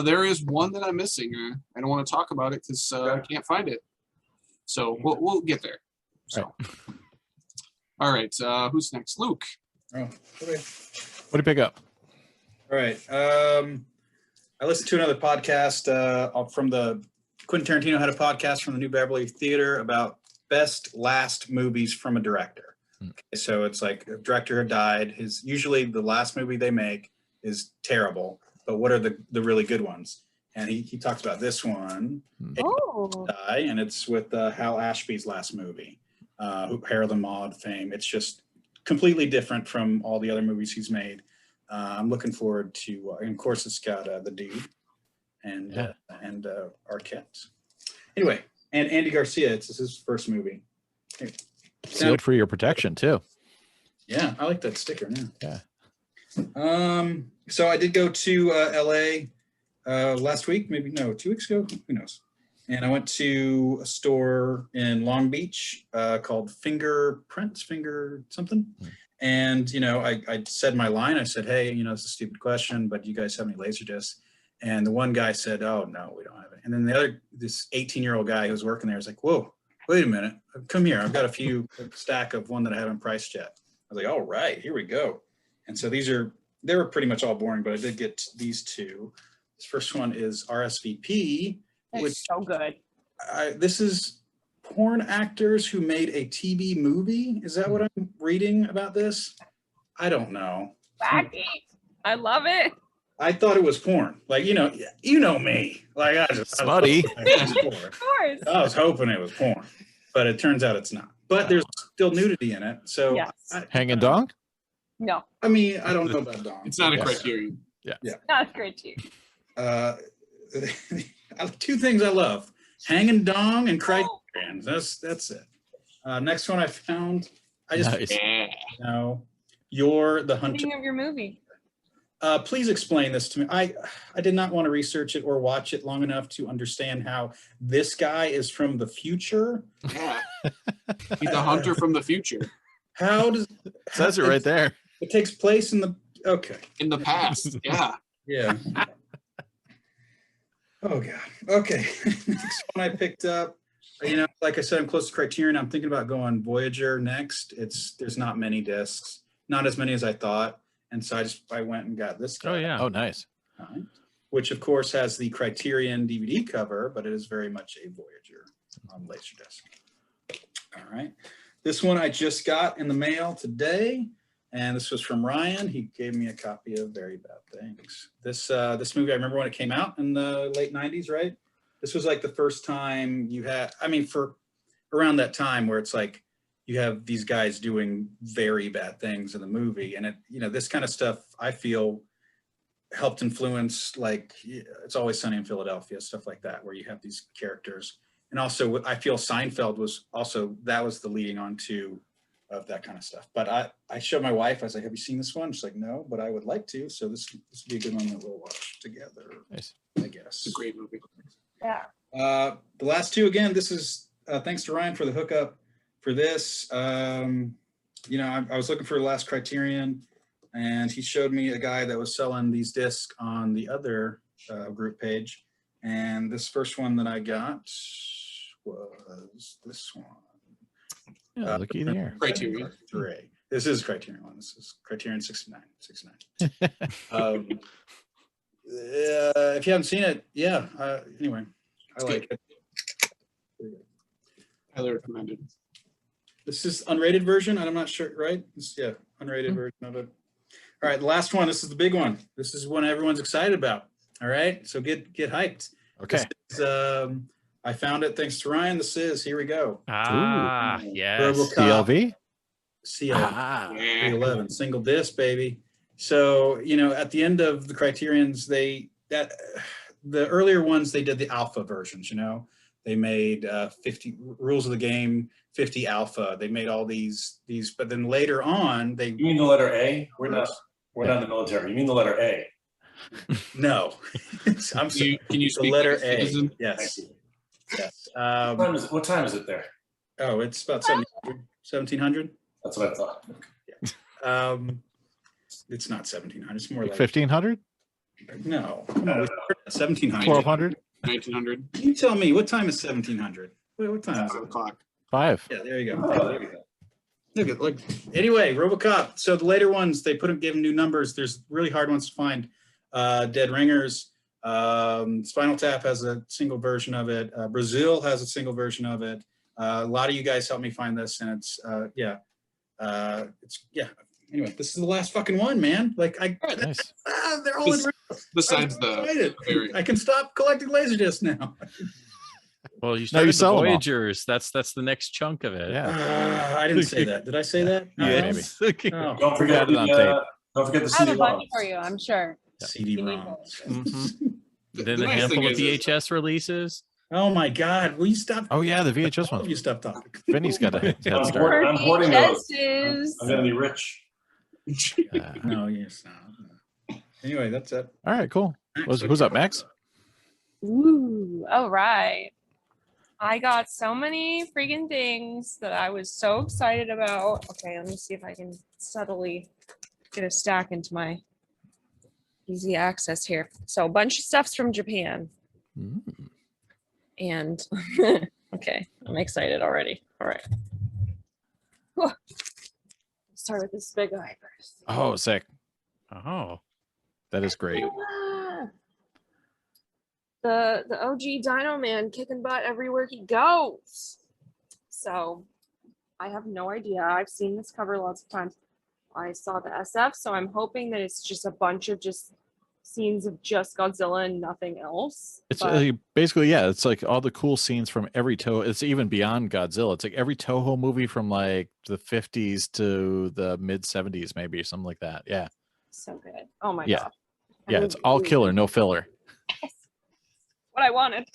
there is one that I'm missing. I don't want to talk about it because I can't find it. So we'll get there. So, all right. Who's next? Luke. Oh, okay. What do you pick up? All right. I listened to another podcast from the Quentin Tarantino had a podcast from the New Beverly Theater about best last movies from a director. Okay, so it's like a director had died. Usually the last movie they make is terrible, but what are the really good ones? And he talks about this one, Die, and it's with Hal Ashby's last movie, Harold and Maude fame. It's just completely different from all the other movies he's made. I'm looking forward to, and of course it's got The Dude and Arquette. Anyway, and Andy Garcia, it's his first movie. Sealed for your protection too. Yeah, I like that sticker now. Yeah. So I did go to LA last week, 2 weeks ago, who knows? And I went to a store in Long Beach called Finger something. And, I said my line. I said, hey, it's a stupid question, but do you guys have any LaserDiscs? And the one guy said, oh, no, we don't have it. And then this 18-year-old guy who was working there was like, whoa, wait a minute. Come here. I've got a stack of one that I haven't priced yet. I was like, all right, here we go. And so they were pretty much all boring, but I did get these 2. This first one is RSVP. It's so good. This is porn actors who made a TV movie. Is that what I'm reading about this? I don't know. Wacky. I love it. I thought it was porn. Like, you know me. Like I just smutty. Of course. I was hoping it was porn, but it turns out it's not. But there's still nudity in it. So yes. Hanging dong? No. I mean, I don't know about dong. It's not a criterion. Yeah. Not a criterion. 2 things I love: hanging dong and criterion. That's it. Next one I found. I just You're the Hunter. Speaking of your movie. Please explain this to me. I did not want to research it or watch it long enough to understand how this guy is from the future. Yeah. He's the hunter from the future. How does it says it right there? It takes place in the past. Yeah. Yeah. Oh God. Okay. Next one I picked up. Like I said, I'm close to Criterion. I'm thinking about going Voyager next. There's not many discs, not as many as I thought. And so I went and got this guy. Oh, yeah. Oh, nice. Which, of course, has the Criterion DVD cover, but it is very much a Voyager on LaserDisc. All right. This one I just got in the mail today, and this was from Ryan. He gave me a copy of Very Bad Things. This movie, I remember when it came out in the late 90s, right? This was like the first time for around that time where it's like, you have these guys doing very bad things in the movie. And this kind of stuff I feel helped influence, like It's Always Sunny in Philadelphia, stuff like that, where you have these characters. And also I feel Seinfeld was also, that was the leading on to of that kind of stuff. But I showed my wife, I was like, have you seen this one? She's like, no, but I would like to. So this would be a good one that we'll watch together. Nice. I guess. It's a great movie. Yeah. The last 2, again, this is thanks to Ryan for the hookup for this. I was looking for the last Criterion, and he showed me a guy that was selling these discs on the other group page. And this first one that I got was this one. Yeah, looky there. Criterion. This is Criterion one. This is Criterion 69. If you haven't seen it, anyway, I like it. Highly recommended. This is unrated version. I'm not sure, right? Unrated version of it. All right, the last one. This is the big one. This is one everyone's excited about. All right, so get hyped. Okay. This is, I found it thanks to Ryan. This is, here we go. Ah, yes. CLV? CLV 311, single disc, baby. So, you know, at the end of the Criterions, the earlier ones, they did the alpha versions, you know. They made 50 Rules of the Game, 50 alpha. They made all these, but then later on, they... You mean the letter A? We're not in the military. You mean the letter A? No. I'm sorry. Can you speak the letter like a A? citizen? Yes. Yes. What time is it there? Oh, it's about 1700. That's what I thought. It's not 1700. It's more like 1500? No, come on, 1700. 1200? 1900. You tell me, what time is 1700? What time is 5 it? o'clock. 5. Yeah, there you go. There you go. Look, anyway, RoboCop. So the later ones, they gave them new numbers. There's really hard ones to find. Dead Ringers. Spinal Tap has a single version of it. Brazil has a single version of it. A lot of you guys helped me find this, and it's Anyway, this is the last fucking one, man. Like Nice. they're all in. Besides I can stop collecting LaserDiscs now. Well, you you started the sell 'em all. Voyagers. That's the next chunk of it. Yeah. I didn't say that. Did I say that? Yes. Oh, Don't forget it on tape. Don't forget the I have a CD bunch ROMs. for you, I'm sure. CD-ROMs. Then The a nice handful thing of is- VHS releases. Oh my God! Will you stop? Oh yeah, the VHS Will one. you stop talking? Vinny's got a head I'm start. hoarding those. VHSs. I'm gonna be rich. No, yes, no. Anyway, that's it. All right, cool. Who's up, Max? Ooh, all right. I got so many freaking things that I was so excited about. Okay, let me see if I can subtly get a stack into my easy access here. So a bunch of stuff's from Japan. And okay, I'm excited already. All right. Whew. Start with this big guy first. Oh, sick. Oh, That is great. Ah. The OG Dino Man kicking butt everywhere he goes. So I have no idea. I've seen this cover lots of times. I saw the SF, so I'm hoping that it's just a bunch of just scenes of just Godzilla and nothing else. It's But basically, yeah, it's like all the cool scenes from every Toho. It's even beyond Godzilla. It's like every Toho movie from like the 50s to the mid 70s, maybe something like that. Yeah. so good. Oh my Yeah. god. Yeah. It's all killer, no filler. What I wanted.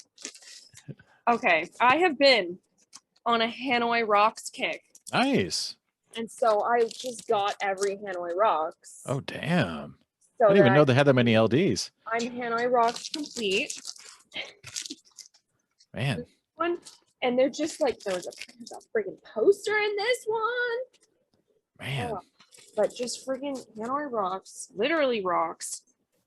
Okay, I have been on a Hanoi Rocks kick. Nice. And so I just got every Hanoi Rocks. Oh, damn. So I didn't even that know they had that many LDs. I'm Hanoi Rocks complete. Man. One, and they're just like there's a freaking poster in this one. Man. Oh, but just freaking Hanoi Rocks, literally rocks.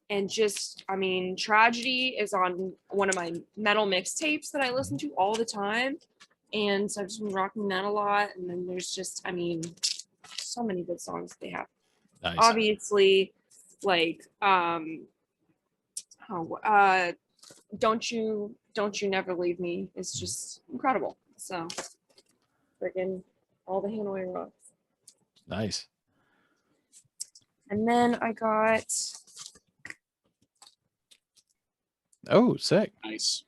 And just, I mean, Tragedy is on one of my metal mixtapes that I listen to all the time. And so I've just been rocking that a lot. And then there's just, I mean, so many good songs they have. Nice. Obviously, like, Don't You Never Leave Me is just incredible. So, freaking all the Hanoi Rocks. Nice. And then I got Oh, sick. Nice.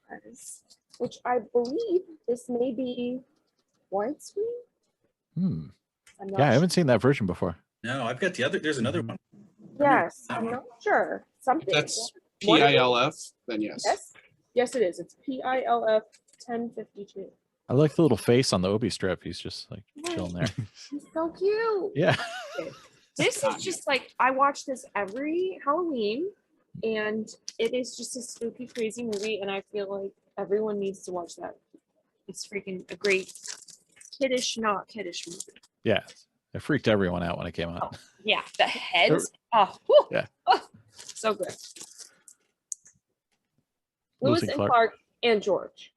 which I believe this may be widescreen. Hmm. I'm not Yeah, I haven't seen that version before. No, I've got the other. There's another one. Yes, I'm not sure. Something. That's One of them- PILF, then yes. Yes, yes, it is. It's PILF 1052. I like the little face on the Obi strip. He's just like chilling there. He's so cute. Yeah. This is just like I watch this every Halloween, and it is just a spooky, crazy movie, and I feel like everyone needs to watch that. It's freaking a great kiddish, not kiddish movie. Yeah. It freaked everyone out when it came out. Yeah, the heads. Oh, whew, Yeah. oh, so good. Lewis Lewis and and Clark. Clark and George.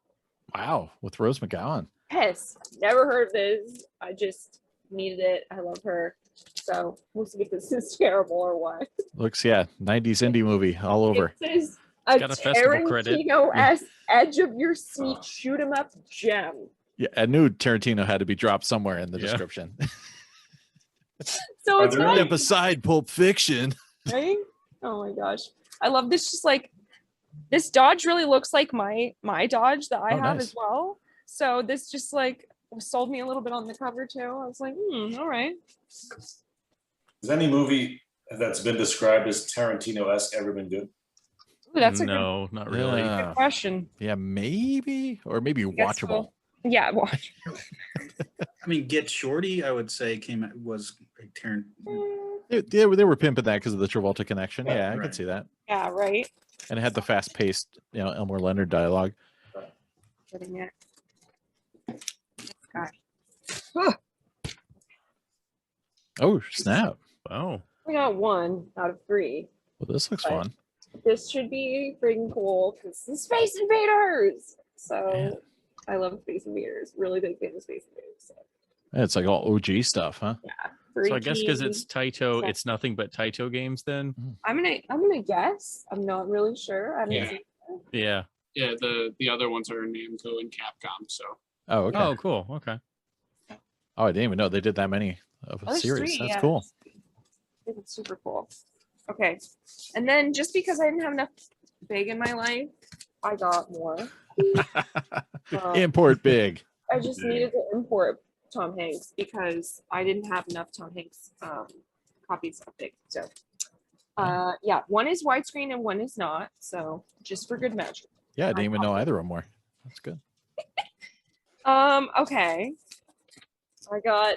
Wow. With Rose McGowan. Yes, never heard of this. I just needed it. I love her. So we'll see if this is terrible or what. Looks, yeah, 90s indie movie all over. This is a got a festival credit. Tarantino-esque edge of your seat, shoot 'em up gem. Yeah, I knew Tarantino had to be dropped somewhere in the Yeah. description. So it's there got, Step aside, Pulp Fiction. right? Oh my gosh. I love this just like This Dodge really looks like my Dodge that I Oh, have nice. as well. So this just like sold me a little bit on the cover too. I was like, all right. Has any movie that's been described as Tarantino-esque ever been good? Ooh, that's a No, not really. good question. Yeah, maybe, or maybe guess so. watchable. Yeah, watch. I mean, Get Shorty, I would say was a They were pimping that because of the Travolta connection. Yeah, I Right. could see that. Yeah, right. And it had the fast-paced, Elmore Leonard dialogue. Getting it. Oh, snap. Wow. We got 1 out of 3. Well, this looks But fun. This should be freaking cool because the Space Invaders. So I love Space Invaders. Really big fan of Space Invaders. So. Yeah, it's like all OG stuff, huh? Yeah. So I guess because it's Taito, So- it's nothing but Taito games then. I'm gonna guess. I'm not really sure. I haven't Yeah. seen it. Yeah. Yeah, the other ones are Namco and Capcom. So Oh, okay. Oh, cool. Okay. Oh, I didn't even know they did that many of a Oh, there's series. 3, That's yeah. cool. It's super cool. Okay. And then just because I didn't have enough big in my life, I got more. Import big. I just needed to import Tom Hanks because I didn't have enough Tom Hanks copies of big. So yeah, one is widescreen and one is not. So just for good measure. Yeah, I didn't even know either of them were. That's good. Okay. I got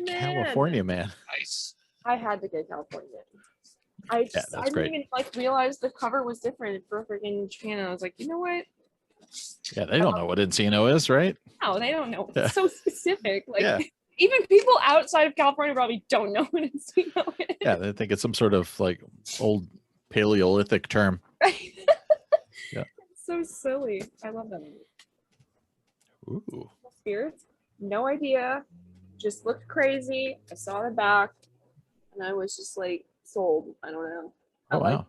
California man. nice. I had to get California. I that's didn't great. even realize the cover was different for freaking Japan. I was like, you know what? Yeah, they don't know what Encino is, right? No, they don't know. Yeah. It's so specific. Like Yeah. even people outside of California probably don't know what Encino is. Yeah, they think it's some sort of like old Paleolithic term. Yeah. It's so silly. I love that movie. Ooh. Spirits, no idea. Just looked crazy. I saw the back, and I was just like sold. I don't know. Oh, wow.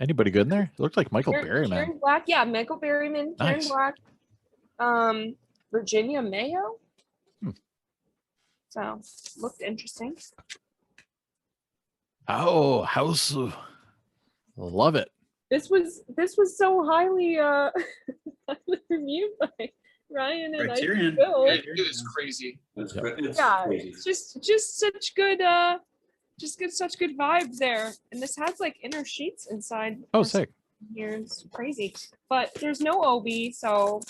Anybody good in there? It looked like Michael Berryman. Karen Black, yeah, Michael Berryman, Karen Nice. Black, Virginia Mayo. So looked interesting. Oh, House of... Love it. This was so highly reviewed by Ryan and Criterion. Bill. It is crazy. It's Yeah, crazy. it's just such good such good vibes there. And this has like inner sheets inside. Oh, sick. Here it's crazy. But there's no OB, so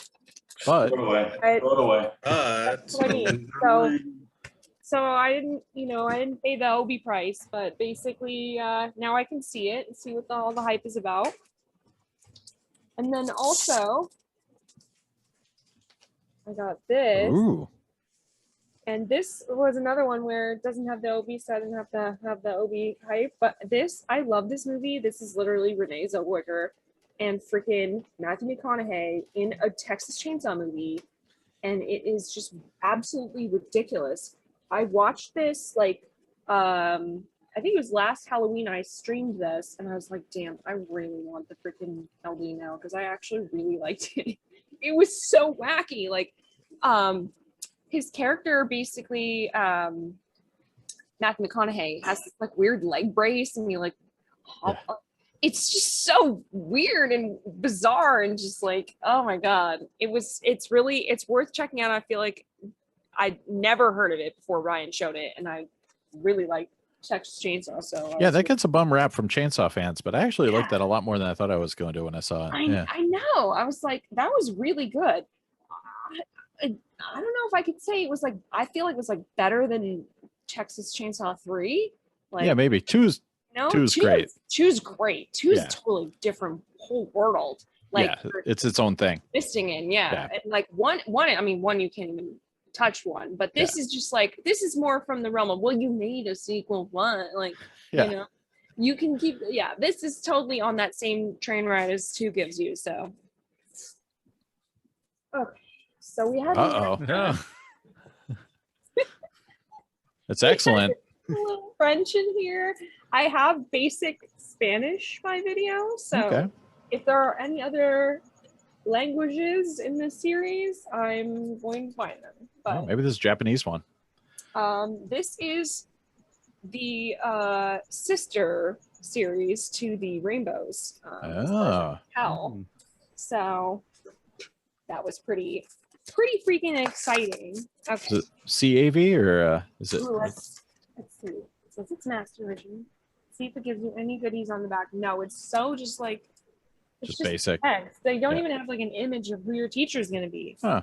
But Throw it away. I- Throw it away. that's what I mean. So I didn't pay the OB price, but basically now I can see it and see what all the hype is about. And then also I got this. ooh. And this was another one where it doesn't have the OB, so I didn't have to have the OB hype. But this, I love this movie. This is literally Renee Zellweger and freaking Matthew McConaughey in a Texas Chainsaw movie. And it is just absolutely ridiculous. I watched this I think it was last Halloween I streamed this and I was like, damn, I really want the freaking LD now because I actually really liked it. It was so wacky. His character basically Matthew McConaughey has this weird leg brace and it's just so weird and bizarre and just oh my god, it's worth checking out. I feel like I'd never heard of it before Ryan showed it and I really like Texas Chainsaw. So Yeah, that gets a bum rap from Chainsaw fans, but I actually liked that a lot more than I thought I was going to when I saw it. I Yeah. know. I was like, that was really good. I don't know if I could say it was I feel like it was better than Texas Chainsaw 3. Yeah, maybe. Two's great. Two's great. Two's Yeah. totally different whole world. Yeah, it's its own thing. Fisting in, yeah. And one you can't even touch one, but this is just this is more from the realm of, well, you made a sequel, one you can keep, this is totally on that same train ride as 2 gives you. So okay, so we have It's excellent. a little French in here. I have basic Spanish my video, so Okay. if there are any other languages in this series, I'm going to find them. But Oh, maybe this is a Japanese one. this is the sister series to the rainbows. Oh. Howl. So that was pretty freaking exciting. Okay. Is it CAV or is it? Ooh, let's see. It says it's master version. See if it gives you any goodies on the back. No, it's so just like it's Just basic. text. They don't Yeah. even have like an image of who your teacher is going to be. Huh.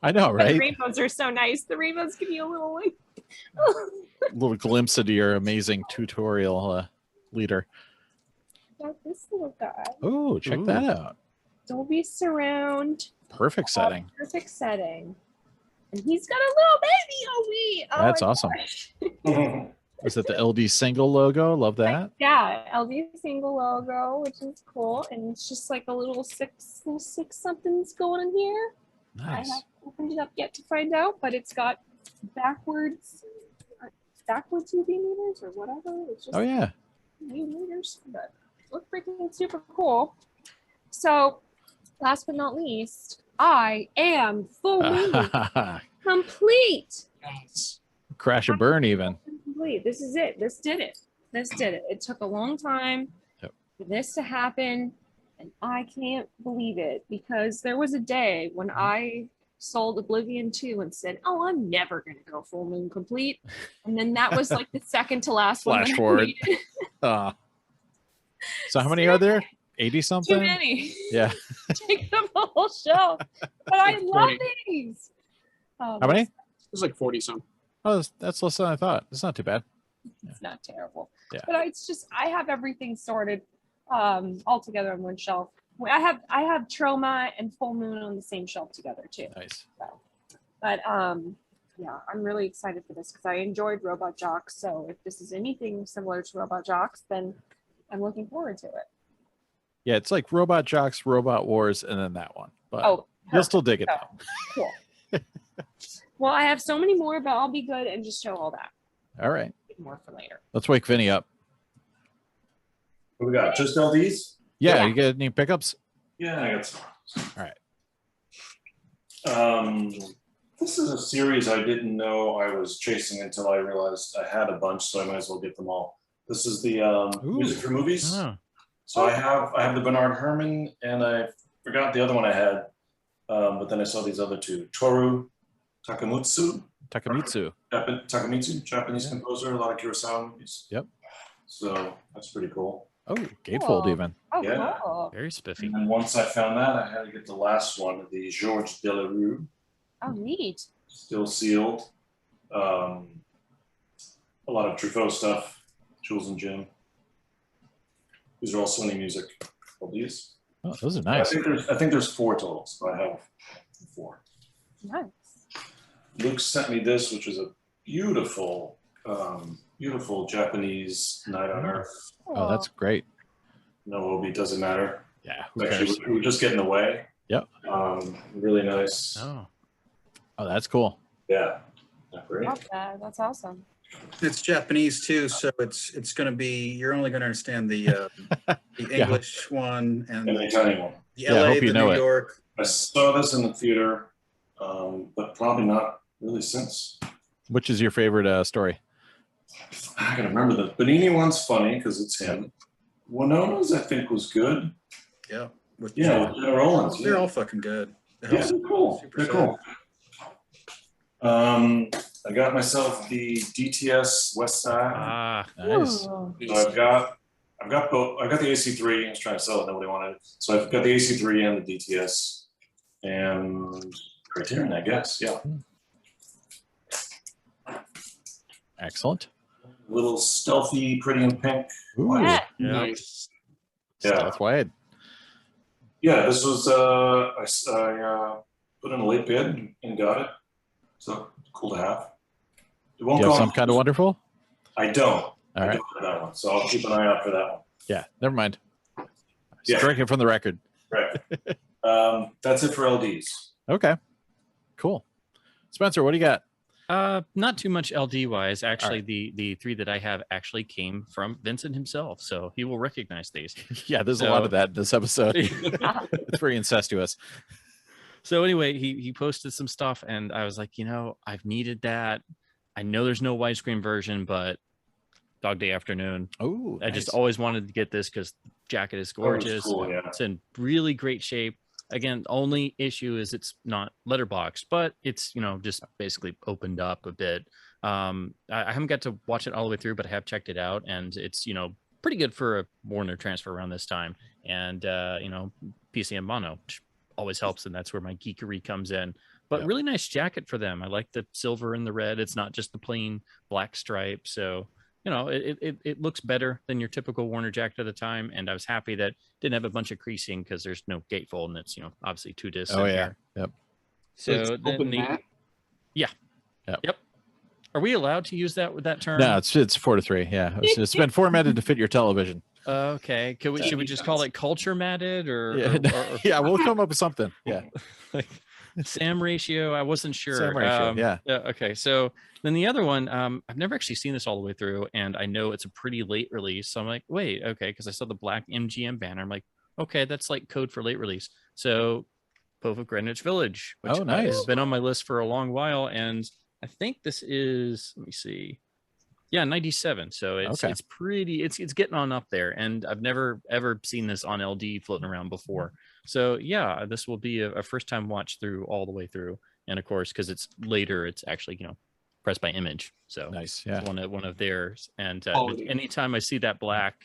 I know, But the right? rainbows are so nice. The rainbows give you a little like Little glimpse into your amazing tutorial leader. got this little guy. Oh, check Ooh. that out. Dolby surround. Perfect setting. Perfect setting. And he's got a little baby on me. Oh That's my awesome. gosh. Is it the LD single logo? Love that. Yeah, LD single logo, which is cool. And it's just like a little six something's going in here. I Nice. haven't opened it up yet to find out, but it's got backwards UV meters or whatever. It's just Oh yeah. UV meters, but look freaking super cool. So, last but not least, I am fully complete. Yes. Crash and burn even. Complete. This is it. This did it. It took a long time Yep. for this to happen, and I can't believe it because there was a day when I sold Oblivion 2 and said, "Oh, I'm never going to go full moon complete," and then that was like the second to last one. Flash that I forward. completed. So how many are there? 80 Too something? many. Yeah. Take up a whole shelf. But I love 40. these. How many? It was like 40 some. Oh, that's less than I thought. It's not too bad. It's not terrible. Yeah. But it's just I have everything sorted all together on one shelf. I have Trauma and Full Moon on the same shelf together too. Nice. So, but yeah, I'm really excited for this because I enjoyed Robot Jocks. So if this is anything similar to Robot Jocks, then I'm looking forward to it. Yeah, it's like Robot Jocks, Robot Wars, and then that one. But Oh, you'll still dig it though. cool. Well, I have so many more, but I'll be good and just show all that. All right. More for later. Let's wake Vinny up. What we got? Just LDs? Yeah, Yeah. you get any pickups? Yeah, I got some. All right. This is a series I didn't know I was chasing until I realized I had a bunch, so I might as well get them all. This is the music for movies. Oh. So I have the Bernard Herrmann, and I forgot the other one I had, but then I saw these other two. Toru Takamitsu, Japanese composer, a lot of Kurosawa movies. Yep. So that's pretty cool. Oh, gatefold even. Oh, Yeah. cool. Very spiffy. And then once I found that, I had to get the last one, the Georges Delerue, Oh, neat. still sealed. A lot of Truffaut stuff, Jules and Jim. These are all Sony Music LDs. Oh, those are I nice. think there's 4 total, so I have 4. Nice. Luke sent me this, which is a beautiful, beautiful Japanese Night on Earth. Oh, that's great. No Obi, doesn't matter. Yeah. Who Actually, cares? we were just getting away. Yep. Really nice. Oh. Oh, that's cool. Yeah. Great. Love that. That's awesome. It's Japanese too, so it's going to be. You're only going to understand the English one and And the Italian one. the Yeah, I LA, hope you the know New it. York. I saw this in the theater, but probably not really since. Which is your favorite story? I gotta remember the Benini one's funny because it's him. Winona's I think was good. Yeah. With Yeah, with Jenna Rollins. They're Yeah, all fucking good. yeah, they're cool. Super They're cool. I got myself the DTS West Side. Ah, Nice. Ooh. So I've got both. I got the AC3. I was trying to sell it. Nobody wanted it. So I've got the AC3 and the DTS and Criterion, I guess. Yeah. Excellent. A little stealthy, pretty in pink. Ooh, Yeah. yeah. Nice. Yeah. Stealth Wide. Yeah, this was I put in a late bid and got it. So cool to have. It won't Do you go have some on- kind of wonderful? I don't. All I right. don't have that one. So I'll keep an eye out for that one. Yeah. Never mind. Yeah. Strike it from the record. Right. That's it for LDs. Okay. Cool. Spencer, what do you got? Not too much LD wise. Actually, right. the 3 that I have actually came from Vincent himself, so he will recognize these. Yeah, there's a lot So- of that in this episode. It's very incestuous. So anyway, he posted some stuff, and I was like, I've needed that. I know there's no widescreen version, but Dog Day Afternoon. Oh, I just always wanted to get this because the jacket is gorgeous. Cool, yeah. It's in really great shape. Again, the only issue is it's not letterbox, but it's, you know, just basically opened up a bit. I haven't got to watch it all the way through, but I have checked it out, and it's, you know, pretty good for a Warner transfer around this time. And, you know, PC and mono, which always helps, and that's where my geekery comes in. But really nice jacket for them. I like the silver and the red. It's not just the plain black stripe. So, you know, it looks better than your typical Warner jacket at the time. And I was happy that it didn't have a bunch of creasing because there's no gatefold, and it's, you know, obviously 2 discs. Oh, in yeah. here. Yep. So then yeah. Yep. Are we allowed to use that term? No, it's 4:3. Yeah. It's been formatted to fit your television. Okay. Should we just call it culture matted or, yeah, yeah, we'll come up with something. Yeah. Like SAM ratio? I wasn't sure. SAM ratio, yeah. Okay. So then the other one, I've never actually seen this all the way through, and I know it's a pretty late release. So I'm like, wait, okay, because I saw the black MGM banner. I'm like, okay, that's like code for late release. So Pope of Greenwich Village, which has been on my list for a long while, and I think this is, let me see. Yeah, 97. So it's pretty, it's getting on up there, and I've never ever seen this on LD floating around before. So yeah, this will be a first time watch through all the way through, and of course, because it's later, it's actually, you know, pressed by Image. So nice, yeah, it's one of theirs. And anytime I see that black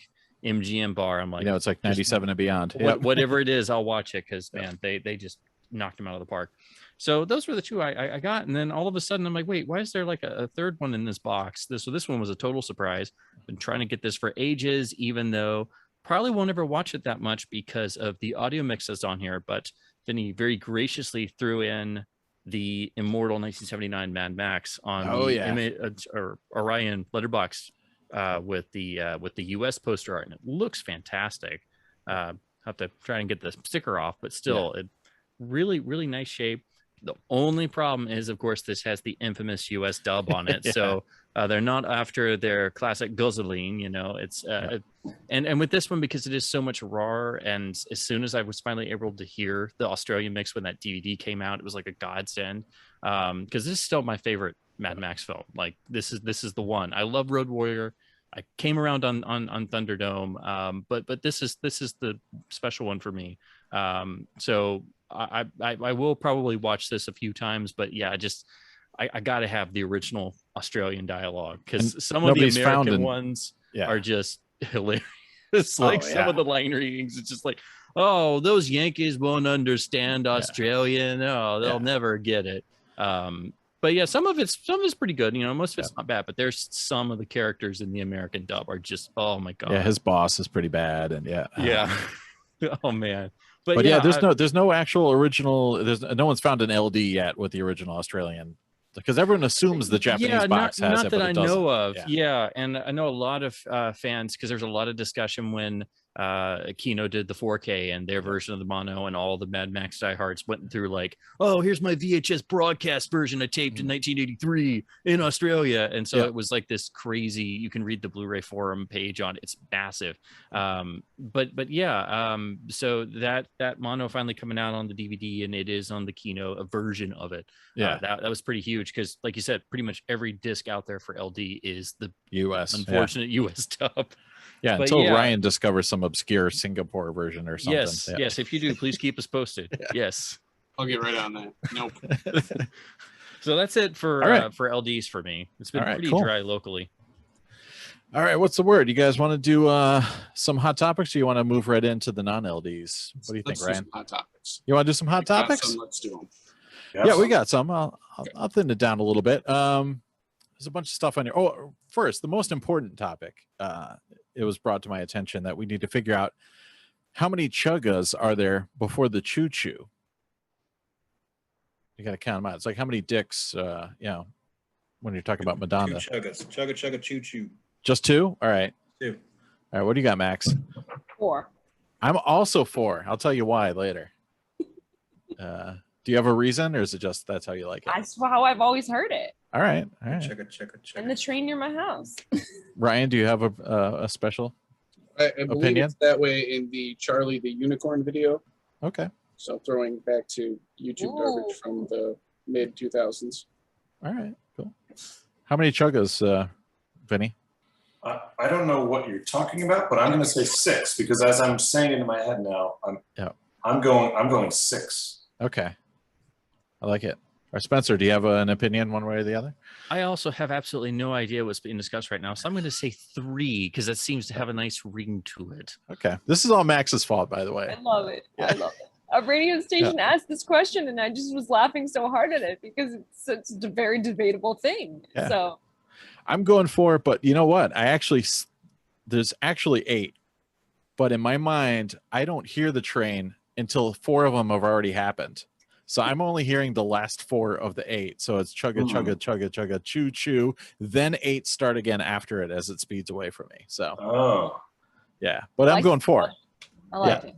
MGM bar, I'm like, you know, it's like 97 and beyond. Whatever it is, I'll watch it because man, they just knocked them out of the park. So those were the 2 I got, and then all of a sudden I'm like, wait, why is there like a third one in this box? So this one was a total surprise. Been trying to get this for ages, even though probably won't ever watch it that much because of the audio mixes on here. But Vinnie very graciously threw in the immortal 1979 Mad Max on or Orion letterbox with the US poster art, and it looks fantastic. Have to try and get the sticker off, but still, it really nice shape. The only problem is, of course, this has the infamous US dub on it. So they're not after their classic Gozoline, you know, it's and with this one, because it is so much rawer, and as soon as I was finally able to hear the Australian mix when that DVD came out, it was like a godsend. Because this is still my favorite Mad Max film. Like this is the one. I love Road Warrior. I came around on Thunderdome, but this is the special one for me. So I will probably watch this a few times, but yeah, I got to have the original Australian dialogue, because some of the American ones are just hilarious. Like some of the line readings, it's just like, oh, those Yankees won't understand Australian. Oh, they'll never get it. But yeah, some of it's pretty good. You know, most of it's not bad, but there's some of the characters in the American dub are just, oh my god. Yeah, his boss is pretty bad, and oh man. But yeah, there's no actual original. There's no one's found an LD yet with the original Australian, because everyone assumes the Japanese box has not it, that but I it doesn't. know of. Yeah, and I know a lot of fans, because there's a lot of discussion when Kino did the 4K and their version of the mono, and all the Mad Max diehards went through like, oh, here's my VHS broadcast version I taped in 1983 in Australia, and so it was like this crazy. You can read the Blu-ray forum page on it. It's massive. But yeah, so that mono finally coming out on the DVD, and it is on the Kino, a version of it. That was pretty huge, because like you said, pretty much every disc out there for LD is the US unfortunate US dub. Yeah, but until Ryan discovers some obscure Singapore version or something. Yes, if you do, please keep us posted. Yes, I'll get right on that. Nope. So that's it for LDs for me. It's been pretty dry locally. All right, what's the word? You guys want to do some hot topics, or you want to move right into the non-LDs? What do you think, Ryan? Hot topics. You want to do some hot topics? Let's do them. Yeah, we got some. I'll thin it down a little bit. There's a bunch of stuff on here. Oh, first, the most important topic. It was brought to my attention that we need to figure out how many chuggas are there before the choo-choo. You got to count them out. It's like how many dicks, you know, when you're talking about Madonna. 2 chuggas. Chugga, chugga, choo-choo. Just 2? All right. 2. All right, what do you got, Max? 4. I'm also 4. I'll tell you why later. Do you have a reason, or is it just that's how you like it? That's how I've always heard it. All right. Chugga, chugga, chugga. And the train near my house. Ryan, do you have a special I believe opinion? It's that way in the Charlie the Unicorn video. Okay. So throwing back to YouTube garbage from the mid 2000s. All right. Cool. How many chuggas, Vinny? I don't know what you're talking about, but I'm going to say 6 because as I'm saying it in my head now, I'm going 6. Okay, I like it. Or Spencer, do you have an opinion one way or the other? I also have absolutely no idea what's being discussed right now, so I'm going to say 3 because that seems to have a nice ring to it. Okay, this is all Max's fault, by the way. I love it. I love it. A radio station asked this question, and I just was laughing so hard at it because it's such a very debatable thing. Yeah. So I'm going 4, but you know what? There's actually 8, but in my mind, I don't hear the train until 4 of them have already happened. So I'm only hearing the last 4 of the 8. So it's chugga, chugga, chugga, chugga, choo, choo. Then 8 start again after it as it speeds away from me. So, yeah, but I'm going 4. I like it.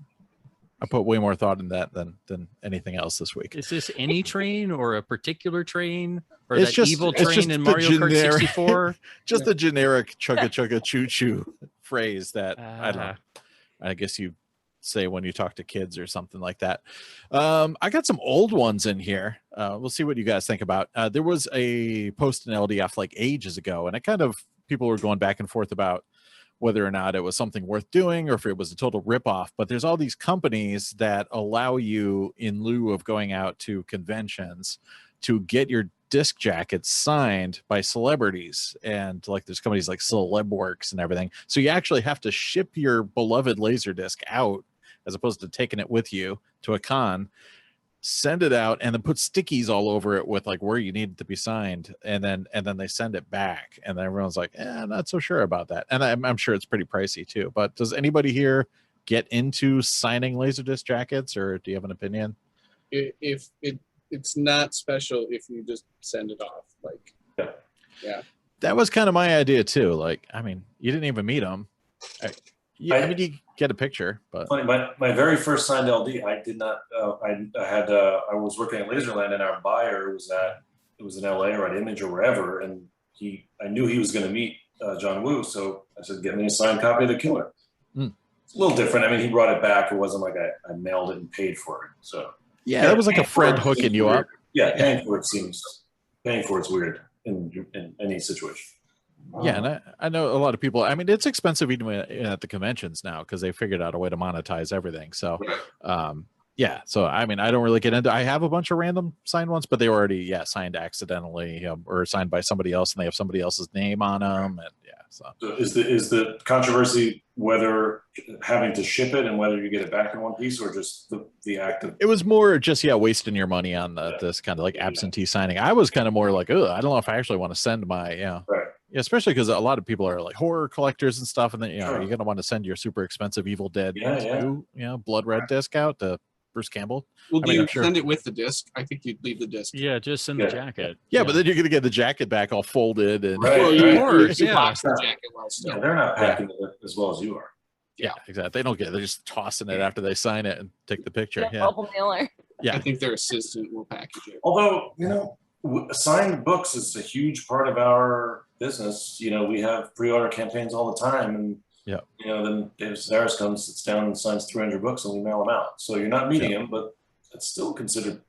I put way more thought in that than anything else this week. Is this any train or a particular train or It's that just- evil it's train just in the Mario Kart generic- 64? Just the generic chugga, chugga, choo, choo phrase that I don't know. I guess you say when you talk to kids or something like that. I got some old ones in here. We'll see what you guys think about. There was a post in LDF like ages ago, and people were going back and forth about whether or not it was something worth doing or if it was a total ripoff. But there's all these companies that allow you, in lieu of going out to conventions, to get your disc jackets signed by celebrities. And like there's companies like Celebworks and everything. So you actually have to ship your beloved LaserDisc out as opposed to taking it with you to a con, send it out, and then put stickies all over it with like where you need it to be signed, and then they send it back, and then everyone's like, I'm not so sure about that. And I'm sure it's pretty pricey too. But does anybody here get into signing LaserDisc jackets, or do you have an opinion? If it's not special if you just send it off, like yeah. That was kind of my idea too. Like, I mean, you didn't even meet them. I mean, you get a picture, but my very first signed LD, I did not. I was working at Laserland, and our buyer was in LA or at Image or wherever, and I knew he was going to meet John Woo, so I said, "Get me a signed copy of The Killer." It's a little different. I mean, he brought it back. It wasn't like I mailed it and paid for it. So yeah, that was like a friend hooking you up. Yeah, paying for it's weird in any situation. Yeah, and I know a lot of people. I mean, it's expensive even at the conventions now because they figured out a way to monetize everything. So, yeah. So, I mean, I don't really get into. I have a bunch of random signed ones, but they were already signed accidentally, or signed by somebody else, and they have somebody else's name on them. And so is the controversy whether having to ship it and whether you get it back in one piece, or just the act of? It was more just wasting your money on this kind of like absentee signing. I was kind of more like, I don't know if I actually want to send my Yeah, especially because a lot of people are like horror collectors and stuff, and then you're gonna want to send your super expensive Evil Dead 2, blood red disc out to Bruce Campbell. Well, do you send it with the disc? I think you'd leave the disc. Yeah, just send the jacket. Yeah, but then you're gonna get the jacket back all folded and of course, box the jacket while still. Yeah, they're not packing it as well as you are. Yeah, exactly. They're just tossing it after they sign it and take the picture. Bubble mailer. Yeah, I think their assistant will package it. Although signed books is a huge part of our business. We have pre-order campaigns all the time, and then David Sedaris comes, sits down, and signs 300 books, and we mail them out. So you're not meeting him, but it's still considered.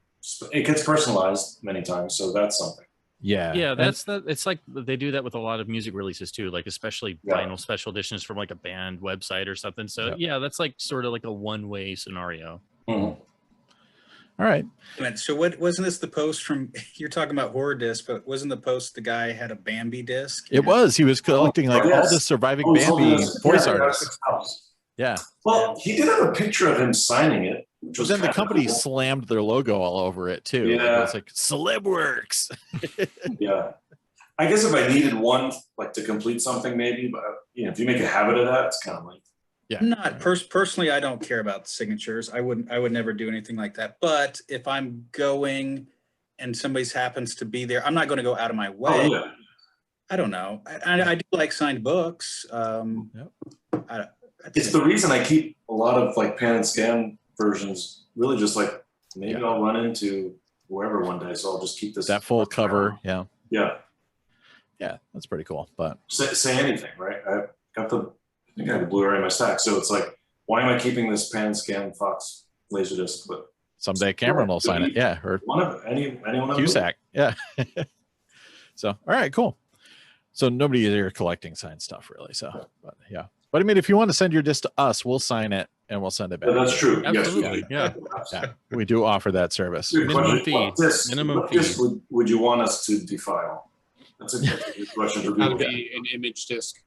It gets personalized many times, so that's something. Yeah, it's like they do that with a lot of music releases too, like especially vinyl special editions from like a band website or something. So that's like sort of like a one-way scenario. Mm-hmm. All right. So what wasn't this the post from? You're talking about horror disc, but wasn't the post the guy had a Bambi disc? It was. He was collecting all the surviving Bambi voice artists. Yeah. Well, he did have a picture of him signing it. But then the company slammed their logo all over it too. Yeah. It's like Celebworks. Yeah. I guess if I needed one, like to complete something, maybe, but if you make a habit of that, it's kind of like. Yeah. Not personally, I don't care about signatures. I would never do anything like that. But if I'm going and somebody happens to be there, I'm not going to go out of my way. Oh, yeah. I don't know. I do like signed books. It's the reason I keep a lot of like pan and scan versions. Really, just like maybe I'll run into whoever one day, so I'll just keep this. That full cover, yeah, that's pretty cool. But say anything, right? I think I have the blu-ray in my stack, so it's like, why am I keeping this pan and scan Fox LaserDisc? But someday Cameron will sign it, or one of anyone Cusack, yeah. So, all right, cool. So nobody is here collecting signed stuff really. So, but yeah. But I mean, if you want to send your disc to us, we'll sign it and we'll send it back. That's true. Absolutely. Yes, Yeah. We do offer that service. Good Minimum question. fee. What disc would you want us to defile? That's a good question for That'll people. be an image disc.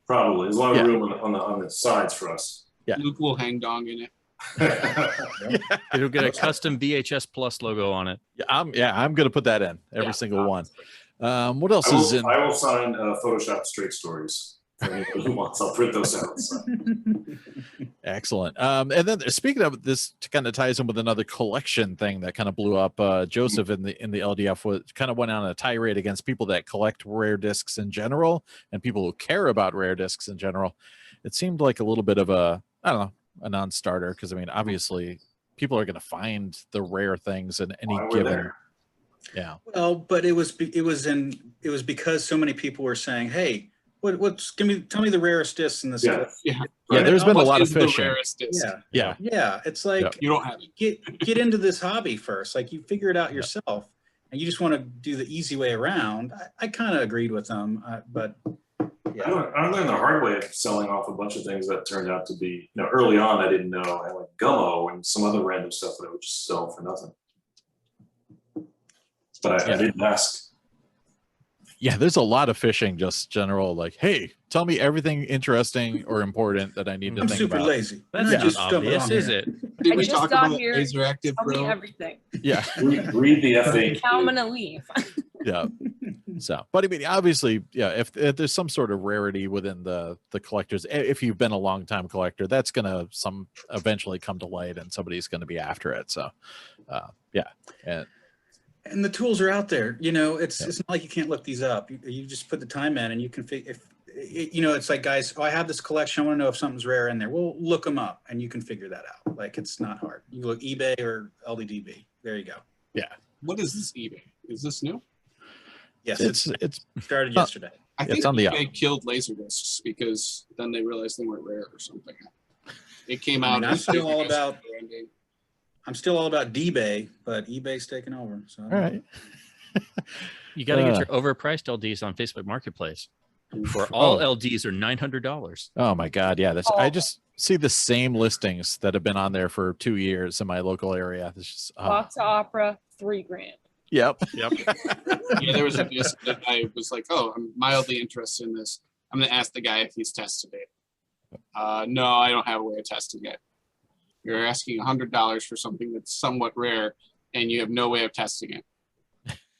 Probably. There's a lot of room on the sides for us. Yeah. Luke will hang dong in it. It'll get a custom VHS Plus logo on it. Yeah, I'm gonna put that in every single one. What else is in? I will sign Photoshop straight stories. For anyone who wants, I'll print those out. So. Excellent. And then speaking of this, kind of ties in with another collection thing that kind of blew up. Joseph in the LDF kind of went on a tirade against people that collect rare discs in general and people who care about rare discs in general. It seemed like a little bit of a, I don't know, a non-starter, because I mean, obviously, people are going to find the rare things in any given. Yeah. Well, but it was because so many people were saying, "Hey, tell me the rarest discs in this." Yeah. There's been a lot of fishing. Yeah. It's like you don't have it. Get into this hobby first. Like you figure it out yourself, and you just want to do the easy way around. I kind of agreed with them, but. Yeah. I learned the hard way of selling off a bunch of things that turned out to be, early on I didn't know. I like gummo and some other random stuff that I would just sell for nothing. But I didn't ask. Yeah, there's a lot of fishing, just general, like, hey, tell me everything interesting or important that I need to think about. I'm super lazy. That's just not obvious, is it? Did I we just talk got about here. laser active Tell me pro? everything. Yeah. Read the FAQ. Now I'm gonna leave. Yeah. So, but I mean, obviously, yeah, if there's some sort of rarity within the collectors, if you've been a long time collector, that's going to eventually come to light and somebody's going to be after it. So, yeah. And the tools are out there, it's not like you can't look these up. You just put the time in and you can it's like, guys, I have this collection. I want to know if something's rare in there. Well, look them up and you can figure that out. Like, it's not hard. You look eBay or LDDB. There you go. Yeah. What is this eBay? Is this new? Yes, it's started yesterday. I think it's on the eBay killed LaserDiscs because then they realized they weren't rare or something. It came out. I'm still all about DBay, but eBay's taking over. So all right. You got to get your overpriced LDs on Facebook Marketplace, where all LDs are $900. Oh my God, yeah. I just see the same listings that have been on there for 2 years in my local area. It's just Box of Opera, $3,000. Yep. Yeah, there was a disc that I was like, oh, I'm mildly interested in this. I'm gonna ask the guy if he's tested it. No, I don't have a way of testing it. You're asking $100 for something that's somewhat rare, and you have no way of testing it.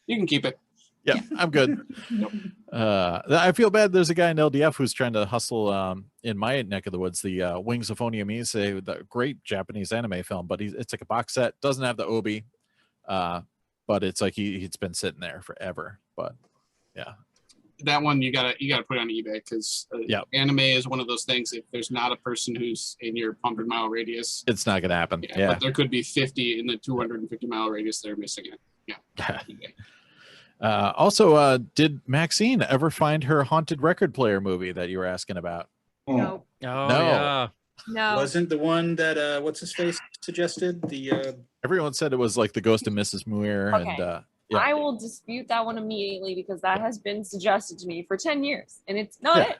You can keep it. Yeah, I'm good. I feel bad. There's a guy in LDF who's trying to hustle in my neck of the woods, the Wings of Onimise, the great Japanese anime film, but it's like a box set, doesn't have the obi, but it's like he's been sitting there forever. But yeah, that one you gotta put on eBay because anime is one of those things. If there's not a person who's in your 100-mile radius, it's not gonna happen. Yeah, but there could be 50 in the 250-mile radius that are missing it. Yeah. Also, did Maxeene ever find her haunted record player movie that you were asking about? No. Oh, No. yeah. No. Wasn't the one that what's his face suggested? Everyone said it was like the Ghost of Mrs. Muir, Okay. and I will dispute that one immediately because that has been suggested to me for 10 years and it's not it.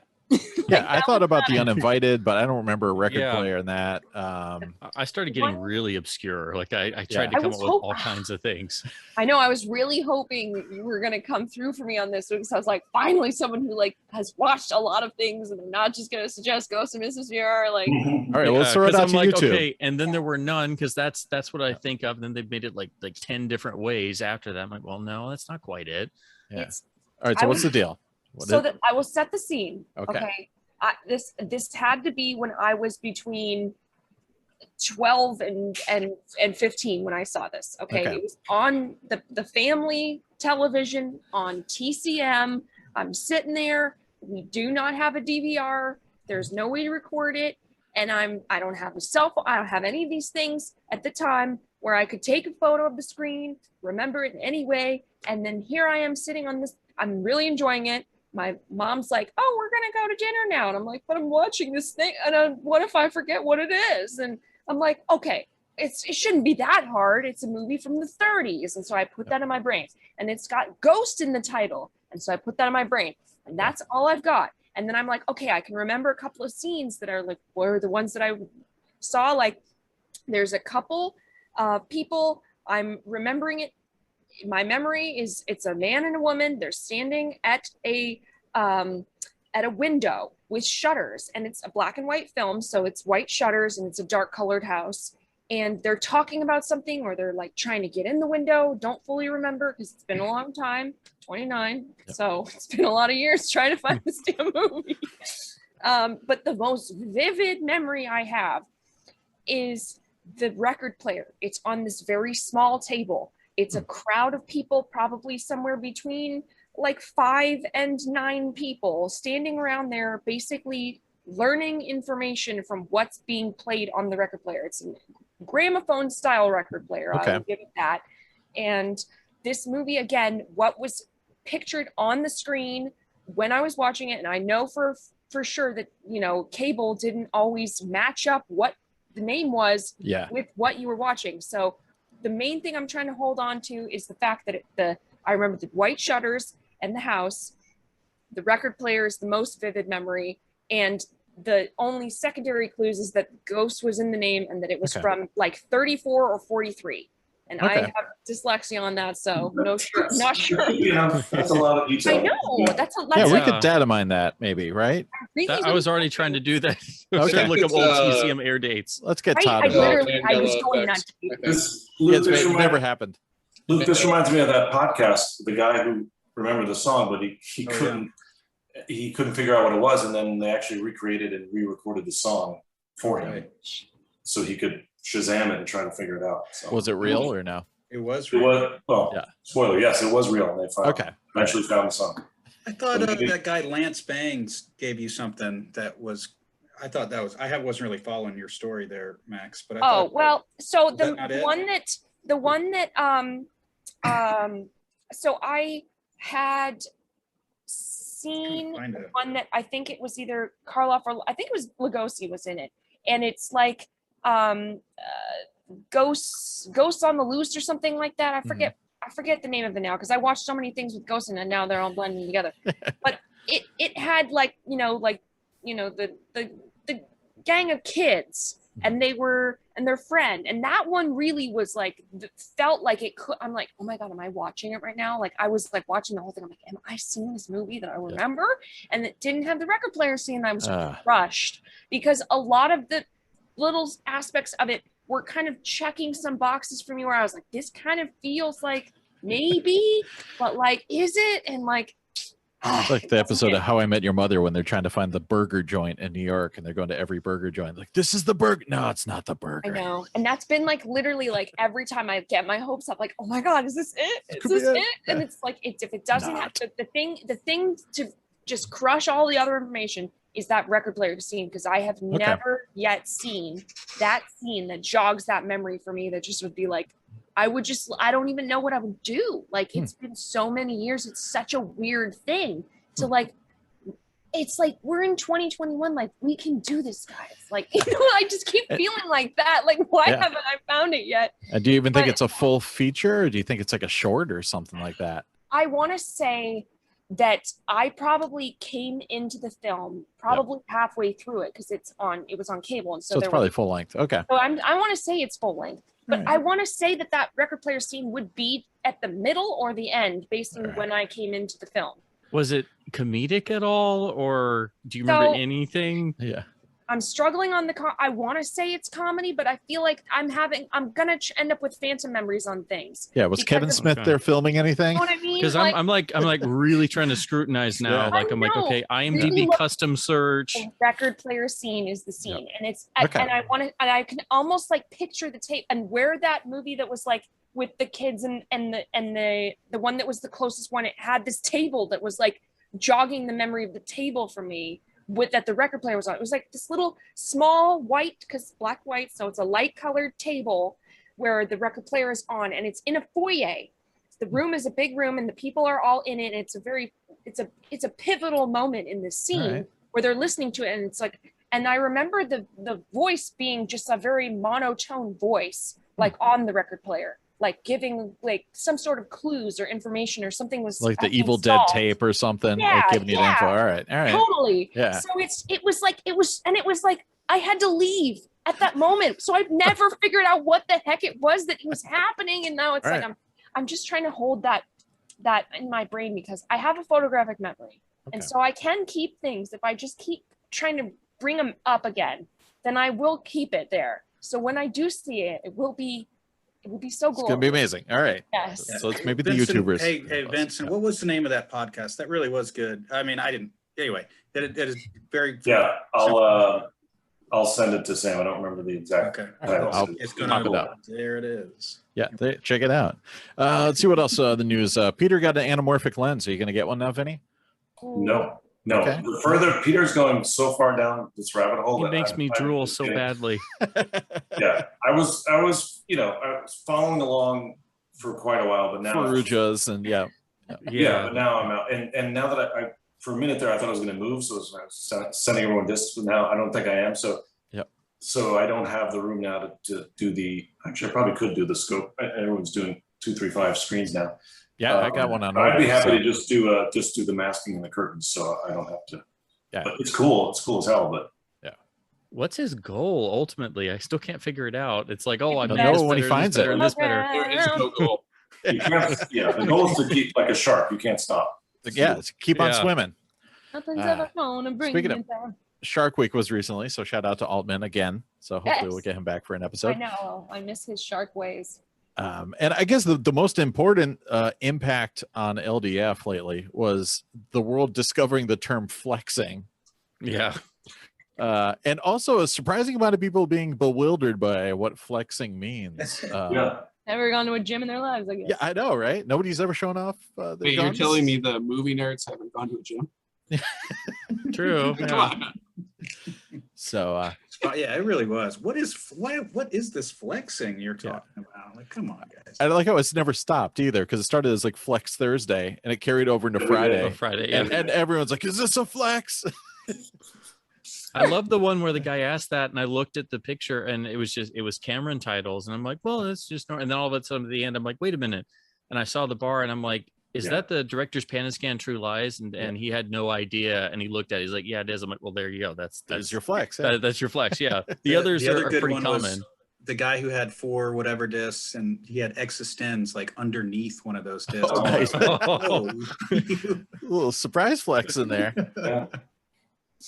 yeah, I thought about The Uninvited, but I don't remember a record player in that. I started getting really obscure. Like I tried to come up with all kinds of things. I know I was really hoping you were going to come through for me on this because I was like, finally someone who like has watched a lot of things and they're not just going to suggest Ghost of Mrs. Muir. Like, all right, let's throw it out to like, YouTube. Okay, and then there were none because that's what I think of. And then they've made it like 10 different ways after that. I'm like, well, no, that's not quite it. Yeah. All right, so what's the deal? That I will set the scene. Okay. This had to be when I was between 12 and 15 when I saw this. Okay. It was on the family television on TCM. I'm sitting there. We do not have a DVR. There's no way to record it. And I don't have a cell phone. I don't have any of these things at the time where I could take a photo of the screen, remember it in any way. And then here I am sitting on this. I'm really enjoying it. My mom's like, oh, we're going to go to dinner now. And I'm like, but I'm watching this thing. And what if I forget what it is? And I'm like, okay, it shouldn't be that hard. It's a movie from the 30s. And so I put that in my brain. And it's got Ghost in the title. And so I put that in my brain. And that's all I've got. And then I'm like, okay, I can remember a couple of scenes that are like, were the ones that I saw. Like there's a couple people, I'm remembering it. My memory is it's a man and a woman. They're standing at a window with shutters, and it's a black and white film. So it's white shutters and it's a dark colored house. And they're talking about something, or they're like trying to get in the window. Don't fully remember because it's been a long time, 29. Yep. So it's been a lot of years trying to find this damn movie. But the most vivid memory I have is the record player. It's on this very small table. It's a crowd of people, probably somewhere between like 5 and 9 people standing around there, basically learning information from what's being played on the record player. It's a gramophone style record player. Okay. I'll give it that. And this movie, again, what was pictured on the screen when I was watching it, and I know for sure that, you know, cable didn't always match up what the name was with what you were watching. So the main thing I'm trying to hold on to is the fact that I remember the white shutters and the house. The record player is the most vivid memory, and the only secondary clues is that Ghost was in the name and that it was from like 34 or 43. And I have dyslexia on that, so not sure. That's a lot of detail. I know. That's we could data mine that maybe, right? I was already trying to do that. Okay. Look up old TCM air dates. Let's get Todd. I was going nuts. It never happened. Luke, this reminds me of that podcast, the guy who remembered the song, but he couldn't figure out what it was, and then they actually recreated and re-recorded the song for him, so he could Shazam it and try to figure it out. So. Was it real or no? It was real. It was, spoiler, yes, it was real, and they eventually found the song. I thought that guy Lance Bangs gave you something that was. I thought that was. wasn't really following your story there, Max. But so the one that so I had seen one that I think it was either Karloff or I think it was Lugosi was in it, and it's like Ghosts on the Loose or something like that. I forget the name of it now because I watched so many things with Ghosts and now they're all blending together. But it had like the gang of kids, and their friend, and that one really was like felt like it could. I'm like, oh my god, am I watching it right now? Like I was like watching the whole thing. I'm like, am I seeing this movie that I remember? And it didn't have the record player scene. I was crushed because a lot of the little aspects of it were kind of checking some boxes for me where I was like, this kind of feels like maybe, but like, is it? And like, like the episode of How I Met Your Mother when they're trying to find the burger joint in New York and they're going to every burger joint. Like, this is the burger. No, it's not the burger. I know. And that's been like literally like every time I get my hopes up, like, oh my God, is this it? Is this it? And it's like, if it doesn't have the thing to just crush all the other information is that record player scene, because I have never yet seen that scene that jogs that memory for me that just would be like, I don't even know what I would do. Like, it's been so many years. It's such a weird thing to like, it's like, we're in 2021. Like, we can do this, guys. Like, I just keep feeling like that. Like, why haven't I found it yet? And do you even think it's a full feature, or do you think it's like a short or something like that? I want to say that I probably came into the film halfway through it because it was on cable. And so it's probably full length. Okay. So I want to say it's full length. But I want to say that record player scene would be at the middle or the end based on when I came into the film. Was it comedic at all, or do you remember anything? Yeah. I'm struggling on I want to say it's comedy, but I feel like I'm going to end up with phantom memories on things. Yeah. Was Kevin Smith there filming anything? You know what I mean? Because I'm like really trying to scrutinize now. Yeah. Like, I'm like, okay, IMDb custom search. The record player scene is the scene. And it's, and I can almost like picture the tape and where that movie that was like with the kids and the one that was the closest one, it had this table that was like jogging the memory of the table for me. That the record player was on. It was like this little small white, because black white, so it's a light colored table where the record player is on, and it's in a foyer. The room is a big room and the people are all in it. And it's a pivotal moment in this scene where they're listening to it, and it's like, and I remember the voice being just a very monotone voice, like on the record player. like giving like some sort of clues or information or something was Like the being Evil Dead solved. tape or something, Yeah, like giving you the info. All right. Totally. Yeah. So it was like I had to leave at that moment. So I've never figured out what the heck it was that was happening. And now it's like I'm just trying to hold that in my brain because I have a photographic memory. And so I can keep things if I just keep trying to bring them up again, then I will keep it there. So when I do see it, it will be so glorious. It's gonna be amazing. All right. Yes. So it's maybe the Vincent, YouTubers. Hey, Vincent, what was the name of that podcast? That really was good. I mean, I didn't. Anyway, that is very. Yeah, I'll send it to Sam. I don't remember the exact. Okay. title. It's pop it up. There it is. Yeah, check it out. Let's see what else. The news. Peter got an anamorphic lens. Are you gonna get one now, Vinny? No. Okay. The further Peter's going so far down this rabbit hole. He that makes me drool so badly. Yeah, I was following along for quite a while, but now Farujas and yeah, but now I'm out. And now that I for a minute there, I thought I was going to move, so I was sending everyone this. But now I don't think I am. So so I don't have the room now to do the. Actually, I probably could do the scope. Everyone's doing 2-3-5 screens now. Yeah, I got one on. I'd be happy to just do the masking and the curtains, so I don't have to. Yeah, but it's cool. It's cool as hell. But what's his goal ultimately? I still can't figure it out. It's like, oh, I'm know when he finds it. and this better. There is no goal. You can't, the goal is to keep like a shark. You can't stop. Yeah, keep on swimming. Nothing's ever gonna bring speaking me of- down. Shark Week was recently, so shout out to Altman again. So hopefully Yes. we'll get him back for an I episode. know. I miss his shark ways. And I guess the most important impact on LDF lately was the world discovering the term flexing. Yeah. And also a surprising amount of people being bewildered by what flexing means. Never gone to a gym in their lives, I guess. Yeah, I know, right? Nobody's ever shown off. Their Wait, you're guns? telling me the movie nerds haven't gone to a gym? True. Come on. So yeah, it really was. What is this flexing you're talking about? Like, come on, guys. I like how it's never stopped either, because it started as like Flex Thursday and it carried over into Friday. And everyone's like, "Is this a flex?" I love the one where the guy asked that, and I looked at the picture, and it was Cameron titles, and I'm like, well, it's just and then all of a sudden at the end, I'm like, wait a minute, and I saw the bar, and I'm like, is that the director's Pan and Scan True Lies? And he had no idea, and he looked at it, he's like, yeah, it is. I'm like, well, there you go, that's your flex. Yeah. That's your flex. Yeah, the others other are good pretty one common. was the guy who had 4 whatever discs, and he had Existenz like underneath one of those discs. Oh, nice. Little surprise flex in there.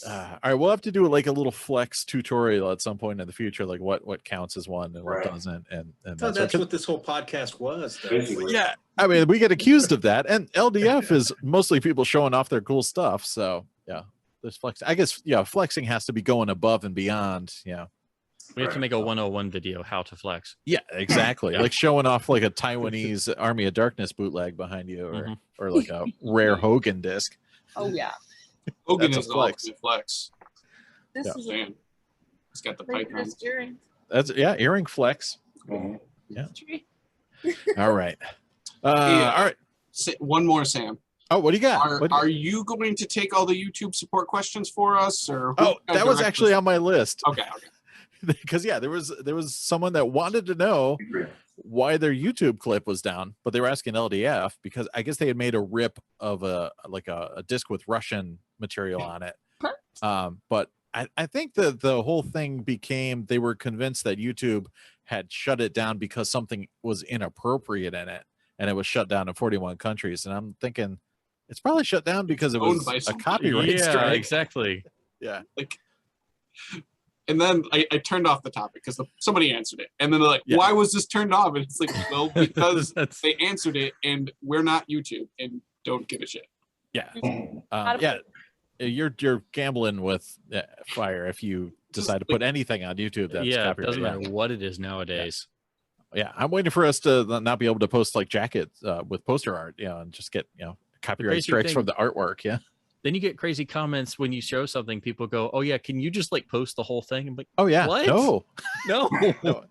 All right, we'll have to do like a little flex tutorial at some point in the future, like what counts as one and what doesn't, and So that's what this whole podcast was. Though. Yeah, I mean, we get accused of that, and LDF is mostly people showing off their cool stuff. So yeah, there's flex. I guess flexing has to be going above and beyond. Yeah, we have to make a 101 video how to flex. Yeah, exactly. Like showing off like a Taiwanese Army of Darkness bootleg behind you, or like a rare Hogan disc. Oh yeah. Hogan That's is a the flex. ultimate flex. This is a Man, he's got the great python. earring. That's earring flex. Yeah. All right. All right. One more, Sam. Oh, what do you got? Are you going to take all the YouTube support questions for us, or? Oh, that was actually on my list. Okay. Because there was someone that wanted to know why their YouTube clip was down, but they were asking LDF because I guess they had made a rip of a disc with Russian material on it. But I think the whole thing became they were convinced that YouTube had shut it down because something was inappropriate in it, and it was shut down in 41 countries. And I'm thinking it's probably shut down because it was a copyright strike. Exactly. Yeah. And then I turned off the topic because somebody answered it. And then they're like, why was this turned off? And it's like, well, because they answered it and we're not YouTube and don't give a shit. Yeah. You're gambling with fire if you decide to put anything on YouTube that's it copyrighted. doesn't matter what it is nowadays. Yeah, I'm waiting for us to not be able to post like jackets with poster art, and just get copyright strikes from the artwork. Yeah. Then you get crazy comments when you show something. People go, "Oh yeah, can you just like post the whole thing?" I'm like, "Oh yeah, what?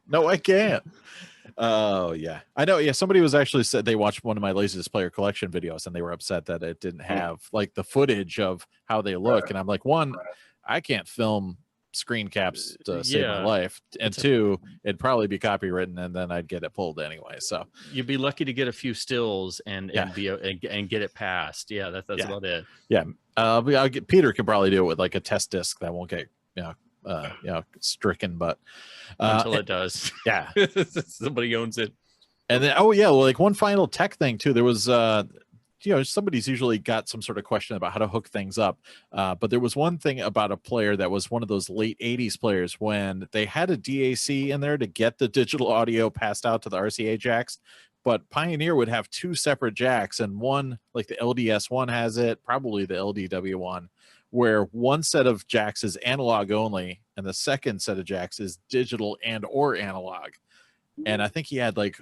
No, I can't." Oh yeah, I know. Yeah, somebody was actually said they watched one of my LaserDisc player collection videos and they were upset that it didn't have like the footage of how they look. And I'm like, one, I can't film screen caps to save my life, and two, it'd probably be copywritten, and then I'd get it pulled anyway. So you'd be lucky to get a few stills and get it passed. Yeah, that's about it. Yeah, Peter could probably do it with like a test disc that won't get stricken, but until it does, yeah, somebody owns it. And then like one final tech thing too. There was somebody's usually got some sort of question about how to hook things up. But there was one thing about a player that was one of those late 80s players when they had a DAC in there to get the digital audio passed out to the RCA jacks. But Pioneer would have two separate jacks, and one, like the LDS one has it, probably the LDW one, where one set of jacks is analog only, and the second set of jacks is digital and or analog. And I think he had like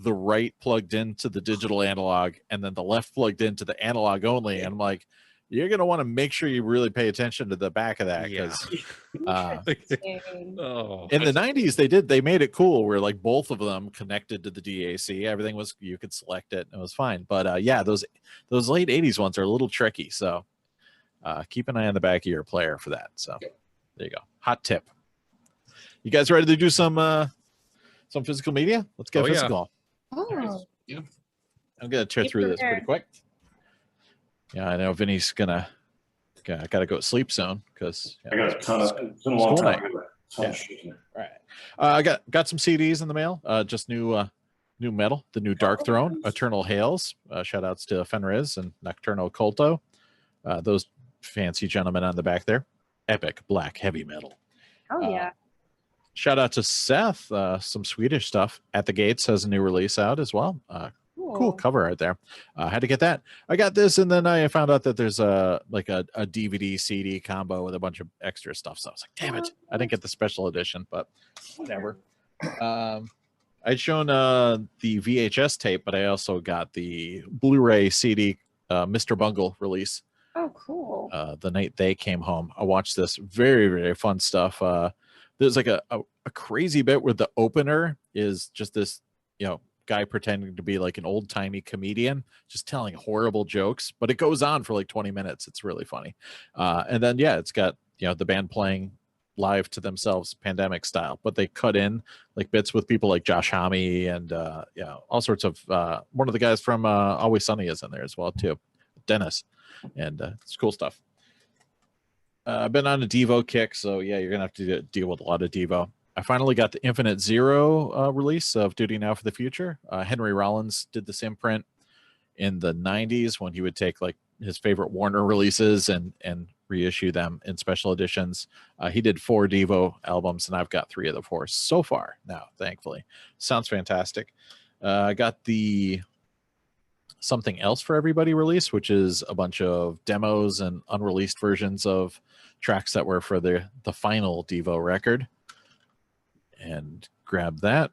the right plugged into the digital analog and then the left plugged into the analog only. And I'm like, you're going to want to make sure you really pay attention to the back of that. Because in the 90s, they made it cool where like both of them connected to the DAC. Everything was, you could select it. And it was fine. But yeah, those late 80s ones are a little tricky. So keep an eye on the back of your player for that. So there you go. Hot tip. You guys ready to do some physical media? Let's get physical. Oh. Yeah. I'm gonna tear through this pretty quick. Yeah, I know Vinny's gotta go to sleep soon because I got a ton of, it's been a long time. All right. I got some CDs in the mail. Just new metal, the new Dark Throne, Eternal Hails. Shout outs to Fenriz and Nocturno Culto. Those fancy gentlemen on the back there. Epic black heavy metal. Oh yeah. Shout out to Seth, some Swedish stuff. At the Gates has a new release out as well. Cool cover art there. Had to get that. I got this, and then I found out that there's a DVD CD combo with a bunch of extra stuff. So I was like, damn it, I didn't get the special edition, but whatever. I'd shown the VHS tape, but I also got the Blu-ray CD Mr. Bungle release. Oh, cool. The night they came home. I watched this. Very, very fun stuff. There's like a crazy bit where the opener is just this, guy pretending to be like an old timey comedian, just telling horrible jokes, but it goes on for like 20 minutes. It's really funny. And then, it's got, the band playing live to themselves, pandemic style, but they cut in like bits with people like Josh Homme and, all sorts of, one of the guys from Always Sunny is in there as well too, Dennis, and it's cool stuff. I've been on a Devo kick, so yeah, you're gonna have to deal with a lot of Devo. I finally got the Infinite Zero release of Duty Now for the Future. Henry Rollins did this imprint in the 90s when he would take like his favorite Warner releases and reissue them in special editions. He did 4 Devo albums, and I've got 3 of the 4 so far now, thankfully. Sounds fantastic. I got the Something Else for Everybody release, which is a bunch of demos and unreleased versions of tracks that were for the final Devo record, and grab that.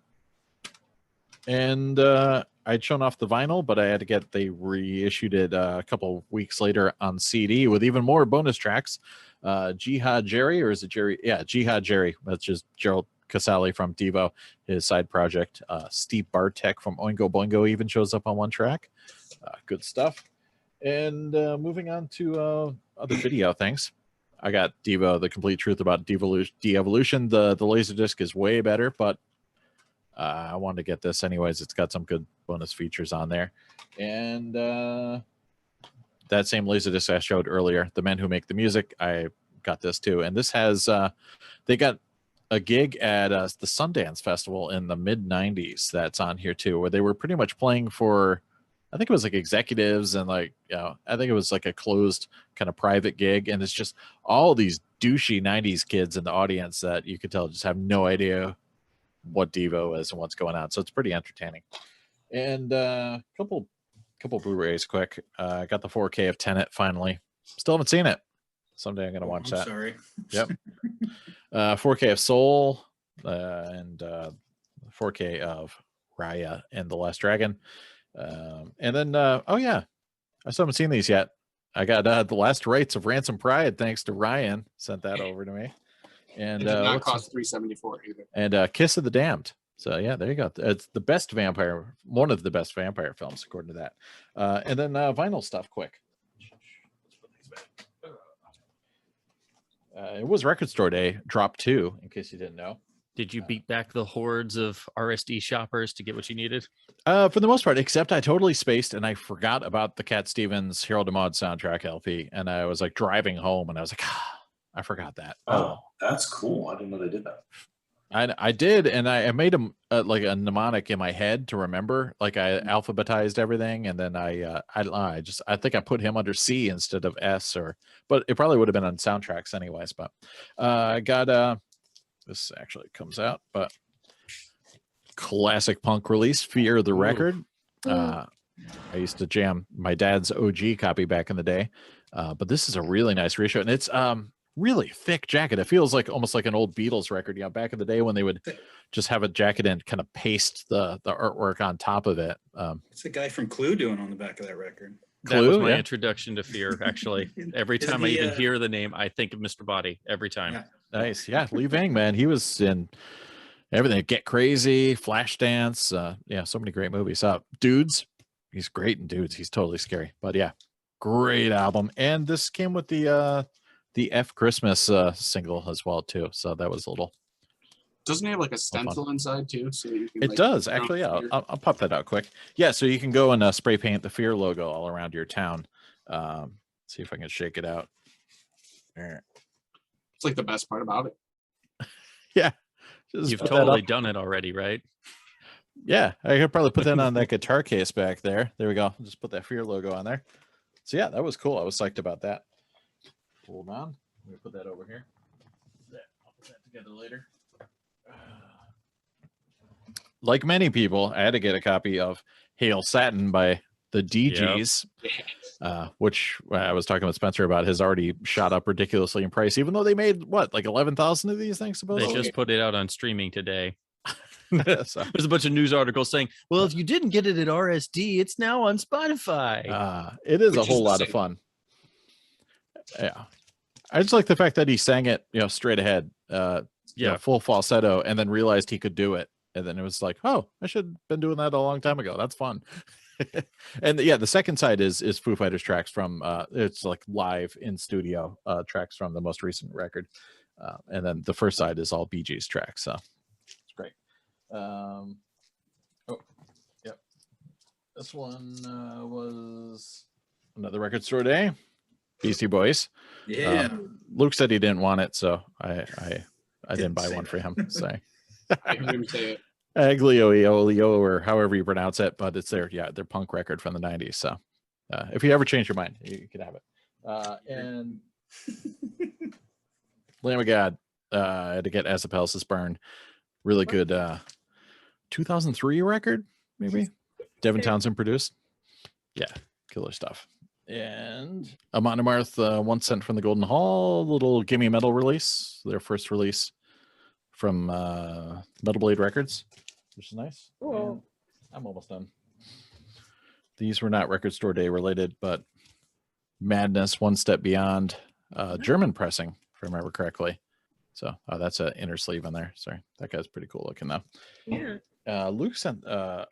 And I'd shown off the vinyl, but I had to get, they reissued it a couple weeks later on CD with even more bonus tracks. Jihad Jerry, or is it Jerry? Yeah, Jihad Jerry. That's just Gerald Casale from Devo, his side project. Steve Bartek from Oingo Boingo even shows up on one track. Good stuff. And moving on to other video things. I got Devo, The Complete Truth About De-Evolution. The LaserDisc is way better, but I wanted to get this anyways. It's got some good bonus features on there. And that same LaserDisc I showed earlier, The Men Who Make the Music, I got this too. And this has, they got a gig at the Sundance Festival in the mid-90s that's on here too, where they were pretty much playing for, I think it was like executives and like, I think it was like a closed kind of private gig. And it's just all these douchey 90s kids in the audience that you could tell just have no idea what Devo is and what's going on. So it's pretty entertaining. And a couple Blu-rays quick. I got the 4K of Tenet finally. Still haven't seen it. Someday I'm going to watch that. Sorry. Yep. 4K of Soul and 4K of Raya and the Last Dragon. And then, oh yeah, I still haven't seen these yet. I got The Last Rites of Ransom Pride, thanks to Ryan, sent that over to me. And it did not cost $374 either. And Kiss of the Damned. So yeah, there you go. It's the best vampire, one of the best vampire films, according to that. And then vinyl stuff, quick. It was Record Store Day, drop 2, in case you didn't know. Did you beat back the hordes of RSD shoppers to get what you needed? For the most part, except I totally spaced and I forgot about the Cat Stevens Harold and Maude soundtrack LP. And I was like driving home and I was like, I forgot that. Oh, that's cool. I didn't know they did that. I did, and I made them like a mnemonic in my head to remember. Like I alphabetized everything, and then I think I put him under C instead of S, but it probably would have been on soundtracks anyways. But I got this actually comes out, but classic punk release, Fear the Record. I used to jam my dad's OG copy back in the day, but this is a really nice reissue, and it's really thick jacket. It feels like almost like an old Beatles record. Back in the day when they would just have a jacket and kind of paste the artwork on top of it. It's the guy from Clue doing on the back of that record. That was my introduction to Fear, actually. Every time I even hear the name, I think of Mr. Body every time. Yeah. Nice. Yeah. Lee Vang, man. He was in everything. Get Crazy, Flashdance. Yeah, so many great movies. Dudes. He's great in Dudes. He's totally scary. But yeah, great album. And this came with the F Christmas single as well too, so that was a little. Doesn't it have like a stencil inside too? So you can, it does actually. Yeah, I'll pop that out quick. Yeah, so you can go and spray paint the Fear logo all around your town. See if I can shake it out. There. It's like the best part about it. Yeah, you've totally done it already, right? Yeah, I could probably put that on that guitar case back there. There we go. Just put that Fear logo on there. So yeah, that was cool. I was psyched about that. Hold on. Let me put that over here. I'll put that together later. Like many people, I had to get a copy of Hail Satin by the DGs, which I was talking with Spencer about, has already shot up ridiculously in price, even though they made, what, like 11,000 of these things, supposedly? They just put it out on streaming today. There's a bunch of news articles saying, well, if you didn't get it at RSD, it's now on Spotify. It is a whole lot of fun. Yeah, I just like the fact that he sang it, straight ahead, full falsetto, and then realized he could do it, and then it was like, oh, I should have been doing that a long time ago. That's fun. And yeah, the second side is Foo Fighters tracks from it's like live in studio tracks from the most recent record, and then the first side is all Bee Gees tracks. So it's great. This one was another Record Store Day. Beastie Boys. Yeah. Luke said he didn't want it, so I didn't buy one for him. Sorry. I heard him say it. Aglio, or however you pronounce it, but it's their punk record from the 90s. So if you ever change your mind, you can have it. And Lamb of God, I had to get As a Palace is Burned. Really good 2003 record, maybe. Devin Townsend produced. Yeah, killer stuff. And Amon Amarth, One Cent from the Golden Hall, little Gimme Metal release, their first release from Metal Blade Records, which is nice. I'm almost done. These were not Record Store Day related, but Madness, One Step Beyond, German pressing, if I remember correctly. So that's an inner sleeve in there. Sorry, that guy's pretty cool looking though. Yeah. Luke sent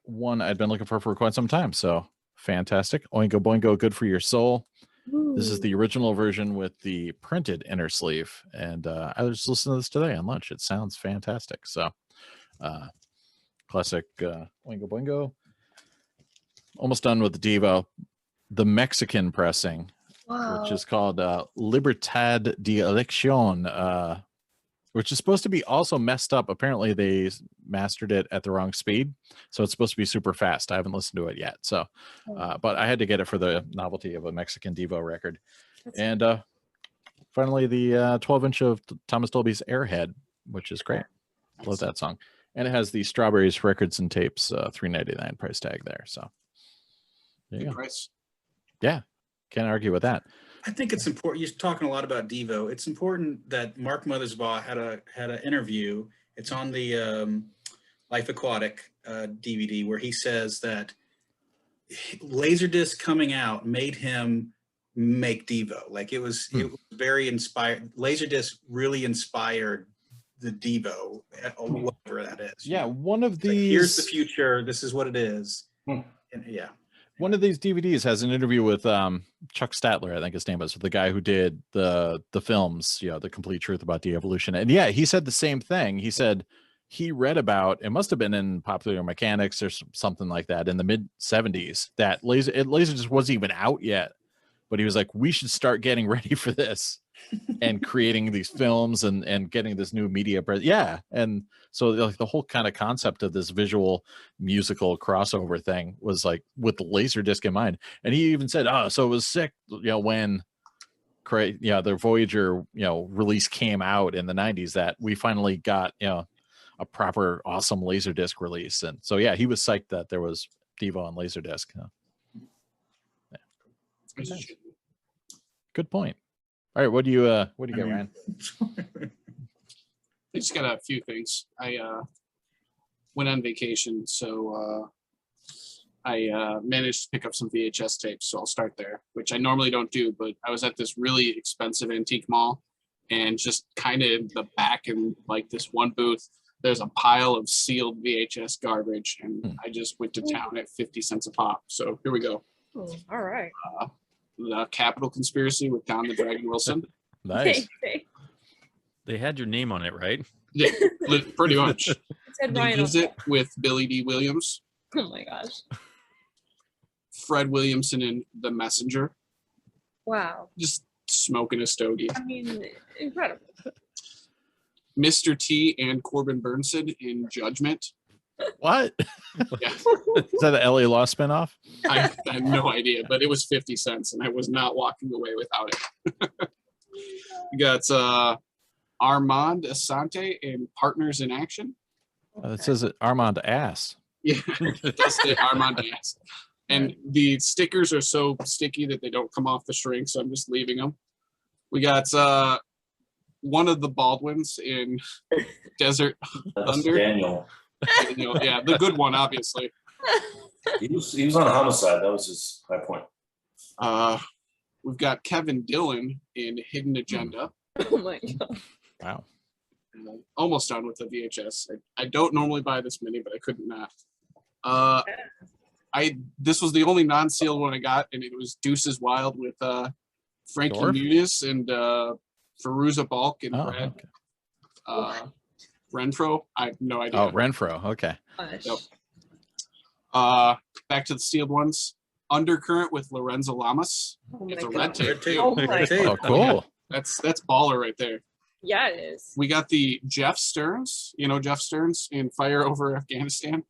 one I'd been looking for quite some time. So fantastic. Oingo Boingo, Good for Your Soul. Ooh. This is the original version with the printed inner sleeve. And I was listening to this today on lunch. It sounds fantastic. So classic Oingo Boingo. Almost done with the Devo. The Mexican pressing, which is called Libertad de Elección, which is supposed to be also messed up. Apparently they mastered it at the wrong speed, so it's supposed to be super fast. I haven't listened to it yet, so but I had to get it for the novelty of a Mexican Devo record. And finally the 12-inch of Thomas Dolby's Airhead, which is great. Love that song. And it has the Strawberries Records and Tapes $3.99 price tag there. So there you go. Price. Yeah, can't argue with that. I think it's important. You're talking a lot about Devo. It's important that Mark Mothersbaugh had an interview. It's on the Life Aquatic DVD, where he says that LaserDisc coming out made him make Devo. Like it was very inspired. LaserDisc really inspired the Devo, whatever that is. Yeah, one of these. Like, here's the future. This is what it is. And yeah. One of these DVDs has an interview with Chuck Statler, I think his name was, the guy who did the films, The Complete Truth About De-Evolution. And yeah, he said the same thing. He said he read about, it must have been in Popular Mechanics or something like that in the mid 70s, that laser just wasn't even out yet. But he was like, we should start getting ready for this and creating these films and getting this new media. Yeah. And so like the whole kind of concept of this visual musical crossover thing was like with the LaserDisc in mind. And he even said, oh, so it was sick, when the Voyager, release came out in the 90s, that we finally got, a proper awesome LaserDisc release. And so, yeah, he was psyched that there was Devo on LaserDisc. Yeah. Good point. All right, what do you get, Ryan? I just got a few things. I went on vacation, so I managed to pick up some VHS tapes. So I'll start there, which I normally don't do. But I was at this really expensive antique mall, and just kind of in the back in like this one booth, there's a pile of sealed VHS garbage, and I just went to town at 50 cents a pop. So here we go. Oh, all right. The Capitol Conspiracy with Don the Dragon Wilson. Nice. They had your name on it, right? Yeah, pretty much. It said The Ryan on Visit it. with Billy D. Williams. Oh my gosh. Fred Williamson in The Messenger. Wow. Just smoking a stogie. I mean, incredible. Mr. T and Corbin Burnson in Judgment. What? Yeah. Is that an LA Law spinoff? I have no idea, but it was 50 cents, and I was not walking away without it. We got Armand Asante in Partners in Action. It says Armand Ass. Yeah, it does say Armand Ass. And the stickers are so sticky that they don't come off the shrink, so I'm just leaving them. We got one of the Baldwins in Desert Thunder. Daniel. Yeah, the good one, obviously. He was on Homicide. That was his high point. We've got Kevin Dillon in Hidden Agenda. Oh my god. Wow. Almost done with the VHS. I don't normally buy this many, but I couldn't not. This was the only non-sealed one I got, and it was Deuces Wild with Frankie Muniz and Feruza Balk and Brad. Okay. Renfro. I have no idea. Oh, Renfro. Okay. Yep. Back to the sealed ones. Undercurrent with Lorenzo Lamas. Oh my It's a god. red tape. Too. Oh my Oh, cool. That's baller right there. Yeah, it is. We got the Jeff Stearns. You know Jeff Stearns in Fire Over Afghanistan.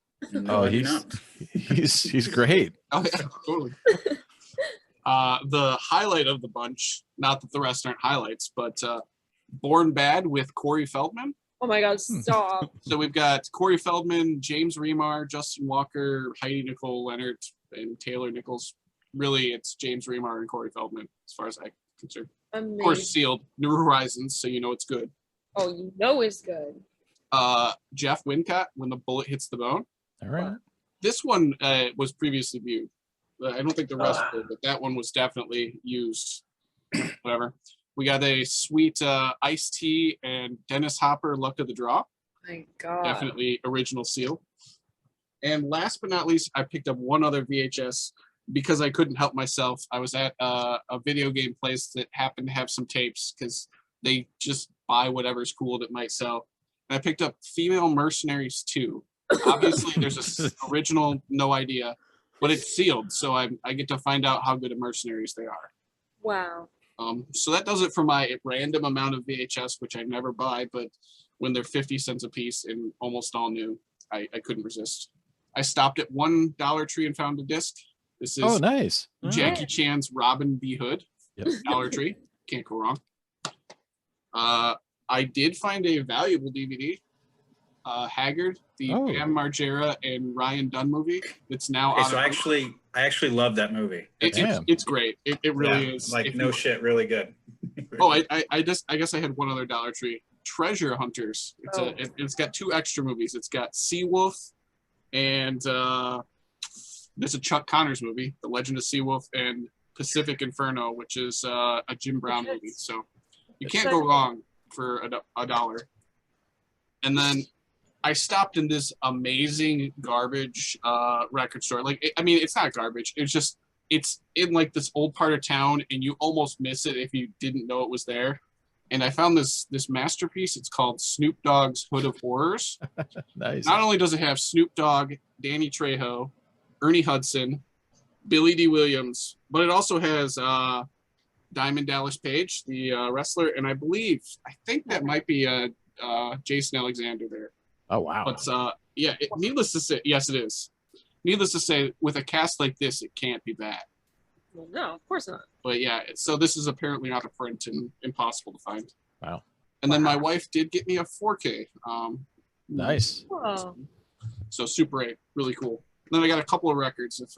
Oh, he's great. Oh yeah, totally. The highlight of the bunch, not that the rest aren't highlights, but Born Bad with Corey Feldman. Oh my god, stop. So we've got Corey Feldman, James Remar, Justin Walker, Heidi Nicole Leonard, and Taylor Nichols. Really, it's James Remar and Corey Feldman, as far as I'm concerned. Amazing. Of course, sealed. New Horizons, so you know it's good. Oh, you know it's good. Jeff Wincott, When the Bullet Hits the Bone. All right. This one was previously viewed. I don't think the rest were, but that one was definitely used. Whatever. We got a sweet Ice-T and Dennis Hopper, Luck of the Draw. My god. Definitely original seal. And last but not least, I picked up one other VHS because I couldn't help myself. I was at a video game place that happened to have some tapes because they just buy whatever's cool that might sell. And I picked up Female Mercenaries 2. Obviously, there's an original, no idea, but it's sealed, so I get to find out how good of mercenaries they are. Wow. So that does it for my random amount of VHS, which I never buy, but when they're 50 cents a piece and almost all new, I couldn't resist. I stopped at one Dollar Tree and found a disc. This is nice. Jackie Chan's Robin B. Hood. Yep. Dollar Tree. Can't go wrong. I did find a valuable DVD. Haggard, the Bam Margera and Ryan Dunn movie. It's now so I actually love that movie. It's great. It really is. Like no shit, really good. I guess I had one other Dollar Tree. Treasure Hunters. It's got two extra movies. It's got Seawolf and there's a Chuck Connors movie, The Legend of Seawolf, and Pacific Inferno, which is a Jim Brown movie. So you can't go wrong for a dollar. And then I stopped in this amazing garbage record store. Like, I mean, it's not garbage. It's in like this old part of town, and you almost miss it if you didn't know it was there. And I found this masterpiece. It's called Snoop Dogg's Hood of Horrors. Nice. Not only does it have Snoop Dogg, Danny Trejo, Ernie Hudson, Billy D. Williams, but it also has Diamond Dallas Page, the wrestler, and I think that might be Jason Alexander there. Oh wow. But yeah, needless to say, yes, it is. Needless to say, with a cast like this, it can't be bad. Well, no, of course not. But yeah, so this is apparently not a print and impossible to find. Wow. And then my wife did get me a 4K. Nice. Whoa. So Super 8, really cool. And then I got a couple of records if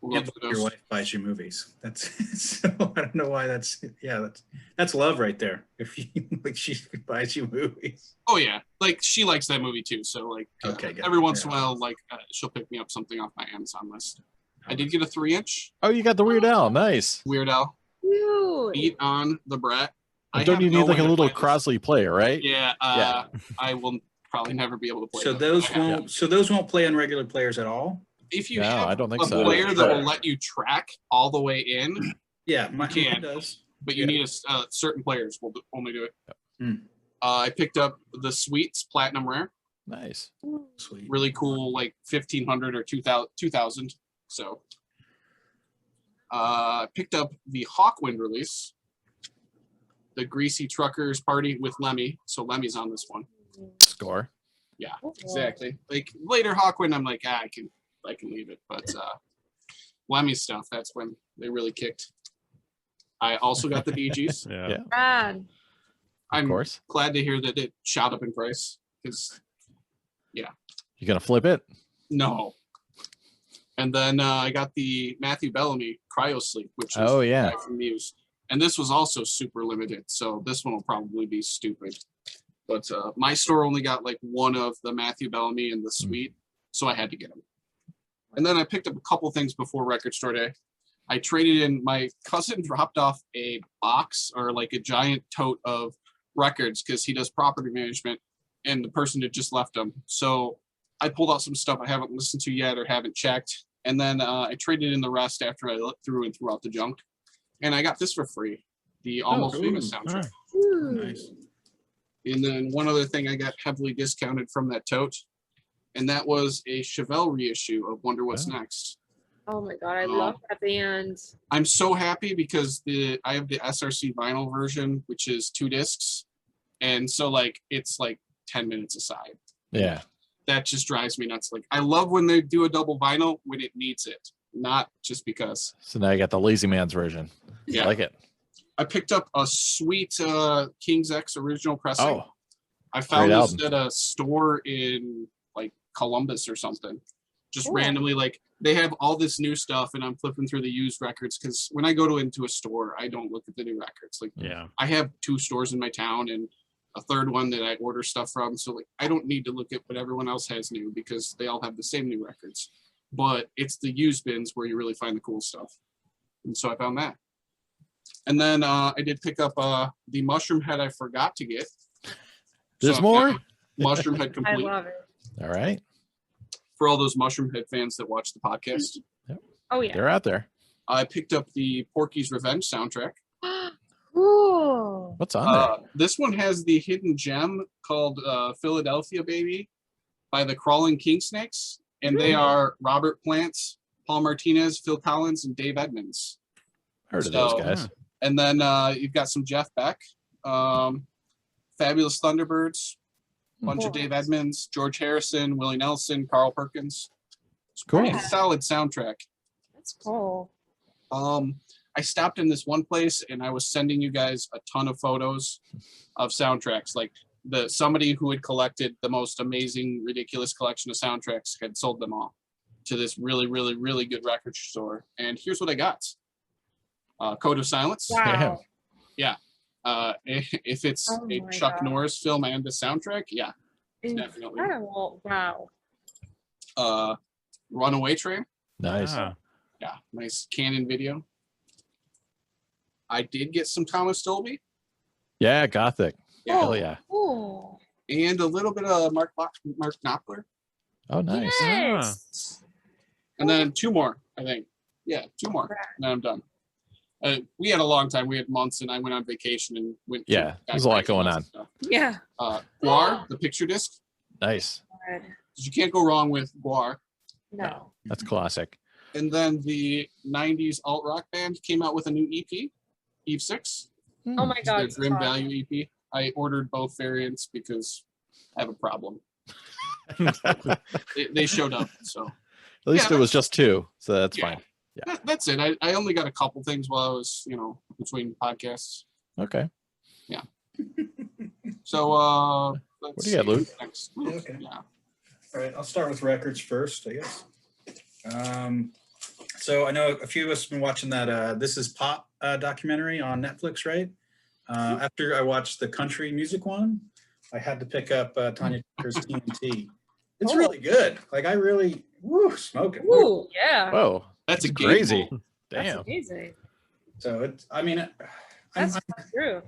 we'll go through Your those. wife buys you movies. That's so I don't know why that's love right there. If you like she buys you movies. Oh yeah, like she likes that movie too. So like Okay, good. every once in a Yeah. while, like she'll pick me up something off my Amazon list. I did get a 3-inch Oh, you got the Weird Al. Nice. Weird Al. Cute. Beat on the Brat. I Don't have you no need like way a to little play this. Crossley player, right? Yeah, Yeah. I will probably never be able to play. So those I have- won't so those won't play on regular players at all? If you No, have I don't think a so. player that will let you track all the way in, Yeah, You mine can. does. but you need certain players will only do it. Hmm. I picked up the Sweets Platinum Rare. Nice. Sweet. Really cool, like 1500 or 2000. So picked up the Hawkwind release, the Greasy Truckers Party with Lemmy. So Lemmy's on this one. Score. Yeah, exactly. Like later Hawkwind, I'm like, I can leave it. But Lemmy stuff, that's when they really kicked. I also got the Bee Gees. Yeah. Rad. Of I'm course. glad to hear that it shot up in price because You gonna flip it? no. And then I got the Matthew Bellamy Cryo Sleep, which is Oh, the yeah. guy from Muse. And this was also super limited, so this one will probably be stupid. But my store only got like one of the Matthew Bellamy and the Suite, so I had to get them. And then I picked up a couple things before Record Store Day. I traded in, my cousin dropped off a box or like a giant tote of records because he does property management, and the person had just left them. So I pulled out some stuff I haven't listened to yet or haven't checked. And then I traded in the rest after I looked through and threw out the junk. And I got this for free, the Almost Famous soundtrack. Nice. And then one other thing I got heavily discounted from that tote, and that was a Chevelle reissue of Wonder What's Next. Oh my god, I love that band. I'm so happy because I have the SRC vinyl version, which is 2 discs. And so like it's like 10 minutes aside. Yeah. That just drives me nuts. Like I love when they do a double vinyl when it needs it, not just because. So now you got the Lazy Man's version. Yeah. I like it. I picked up a sweet King's X original pressing. Oh, I found great this album. at a store in like Columbus or something. Just Cool. randomly, like they have all this new stuff, and I'm flipping through the used records because when I go into a store, I don't look at the new records. Like Yeah. I have 2 stores in my town and a third one that I order stuff from. So like I don't need to look at what everyone else has new because they all have the same new records. But it's the used bins where you really find the cool stuff. And so I found that. And then I did pick up the Mushroom Head I forgot to get. There's So I've more? got Mushroom Head I complete. love it. All right. For all those Mushroom Head fans that watch the podcast. Oh yeah. They're out there. I picked up the Porky's Revenge soundtrack. Ooh. What's on there? This one has the hidden gem called Philadelphia Baby by the Crawling King Snakes. And they are Robert Plant, Paul Martinez, Phil Collins, and Dave Edmonds. Heard of those guys. And then you've got some Jeff Beck, Fabulous Thunderbirds, bunch of Dave Edmonds, George Harrison, Willie Nelson, Carl Perkins. It's Cool. pretty solid soundtrack. That's cool. I stopped in this one place and I was sending you guys a ton of photos of soundtracks. Like somebody who had collected the most amazing, ridiculous collection of soundtracks had sold them all to this really, really, really good record store. And here's what I got. Code of Silence. Wow. Yeah. If it's Oh a my Chuck God. Norris film and the soundtrack, yeah, definitely. Incredible. Wow. Runaway Train. Nice. Ah. Yeah, nice Canon video. I did get some Thomas Dolby. Yeah, Gothic. Yeah. Hell yeah. Cool. and a little bit of Mark Knopfler. Oh, nice. Yes. And then 2 more, I think. Yeah, 2 more. And then I'm done. We had a long time. We had months, and I went on vacation and went. Yeah, there's a lot going on. Yeah. Guar, the picture disc. Nice. You can't go wrong with Guar. No. That's classic. And then the 90s alt rock band came out with a new EP, Eve 6. Oh my God. It's their Grim Value EP. I ordered both variants because I have a problem. they showed up, so. At least it was just 2, so that's fine. Yeah. That's it. I only got a couple things while I was, between podcasts. Okay. Yeah. So, what do you got, Luke? Next. Okay. Yeah. All right, I'll start with records first, I guess. So I know a few of us have been watching that This Is Pop documentary on Netflix, right? After I watched the country music one, I had to pick up Tanya Tucker's TNT. It's really good. Like I really, smoke it. Ooh, yeah. Whoa, that's a crazy. That's Damn. amazing. So it's, I mean, That's true.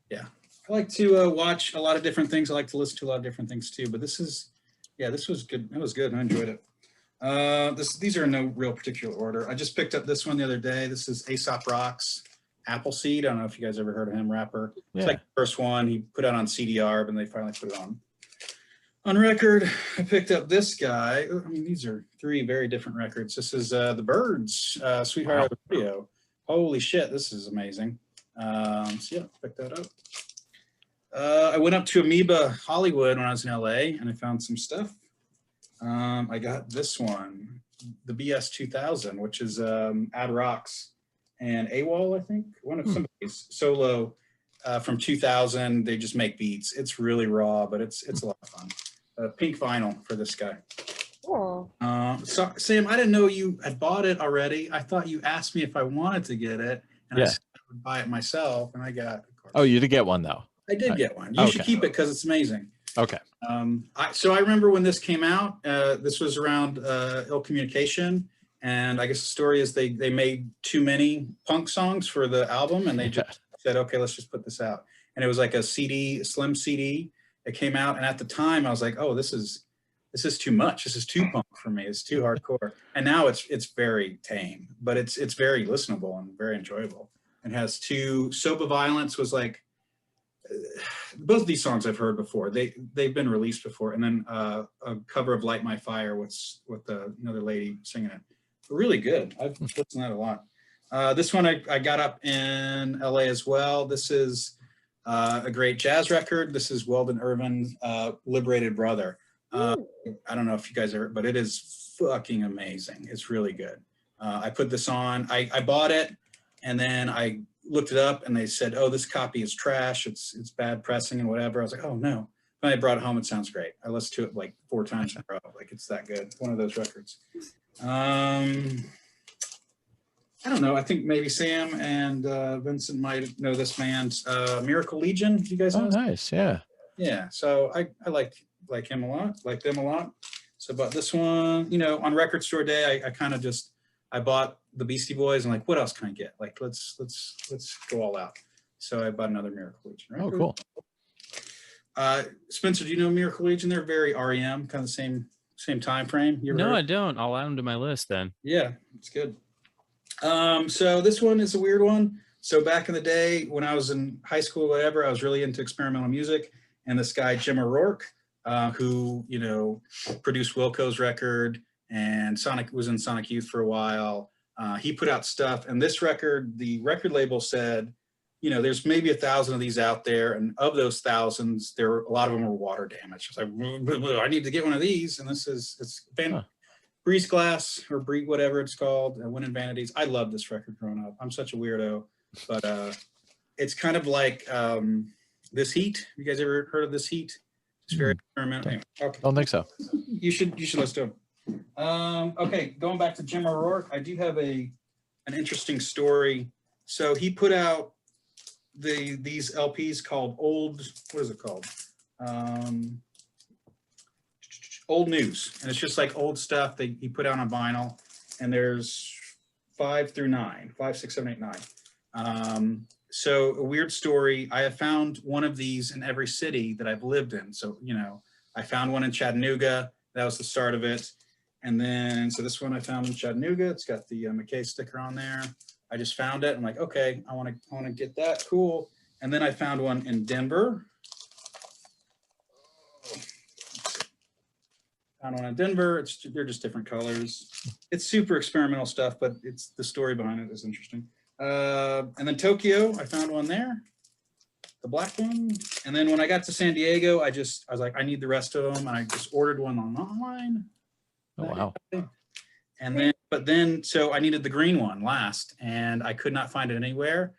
Yeah, I like to watch a lot of different things. I like to listen to a lot of different things too. But this is, this was good. It was good. I enjoyed it. These are in no real particular order. I just picked up this one the other day. This is Aesop Rock's Appleseed. I don't know if you guys ever heard of him, rapper. It's like the first one he put out on CDR, but they finally put it on record. I picked up this guy. I mean, these are 3 very different records. This is The Byrds, Sweetheart of the Radio. Holy shit, this is amazing. So yeah, pick that up. I went up to Amoeba Hollywood when I was in LA and I found some stuff. I got this one, the BS 2000, which is Ad Rocks and AWOL, I think. One of somebody's solo from 2000. They just make beats. It's really raw, but it's a lot of fun. Pink vinyl for this guy. Cool. So Sam, I didn't know you had bought it already. I thought you asked me if I wanted to get it, and I said I would buy it myself, and I got. Oh, you did get one though. I did get one. You should keep it because it's amazing. Okay. So I remember when this came out. This was around Ill Communication, and I guess the story is they made too many punk songs for the album, and they just said, okay, let's just put this out. And it was like a CD, a slim CD. It came out, and at the time I was like, oh, this is too much. This is too punk for me. It's too hardcore. And now it's very tame, but it's very listenable and very enjoyable. It has 2. Soba Violence was like, both of these songs I've heard before. They've been released before. And then a cover of Light My Fire with another lady singing it. Really good. I've listened to that a lot. This one I got up in LA as well. This is a great jazz record. This is Weldon Irvin's Liberated Brother. I don't know if you guys ever, but it is fucking amazing. It's really good. I put this on. I bought it, and then I looked it up, and they said, "Oh, this copy is trash. It's bad pressing and whatever." I was like, "Oh no!" When I brought it home, it sounds great. I listened to it like 4 times in a row. Like it's that good. One of those records. I don't know. I think maybe Sam and Vincent might know this band, Miracle Legion. Do you guys know? Oh, nice. Yeah. Yeah. So I like him a lot, like them a lot. So about this one, on Record Store Day, I kind of just, I bought the Beastie Boys and like, what else can I get? Like, let's go all out. So I bought another Miracle Legion. Right? Oh, cool. Spencer, do you know Miracle Legion? They're very REM, kind of the same time frame. No, I don't. I'll add them to my list then. Yeah, it's good. So this one is a weird one. So back in the day when I was in high school, or whatever, I was really into experimental music. And this guy, Jim O'Rourke, who, produced Wilco's record and was in Sonic Youth for a while. He put out stuff. And this record, the record label said, there's maybe 1,000 of these out there. And of those thousands, a lot of them were water damaged. I was like, I need to get one of these. And it's Breeze Glass or Bree, whatever it's called, Winning Vanities. I loved this record growing up. I'm such a weirdo, but it's kind of like This Heat. You guys ever heard of This Heat? It's very experimental. Anyway, okay. Don't think so. You should listen to him. Okay, going back to Jim O'Rourke, I do have an interesting story. So he put out these LPs called Old News, and it's just like old stuff that he put out on vinyl, and there's 5 through 9, 5, 6, 7, 8, 9. So a weird story. I have found one of these in every city that I've lived in. So, you know, I found one in Chattanooga. That was the start of it. And then, so this one I found in Chattanooga. It's got the McKay sticker on there. I just found it. I'm like, okay, I want to get that. Cool. And then I found one in Denver. Found one in Denver. They're just different colors. It's super experimental stuff, but it's the story behind it is interesting. And then Tokyo, I found one there, the black one. And then when I got to San Diego, I was like, I need the rest of them. And I just ordered one online. Oh, wow. And then, so I needed the green one last, and I could not find it anywhere.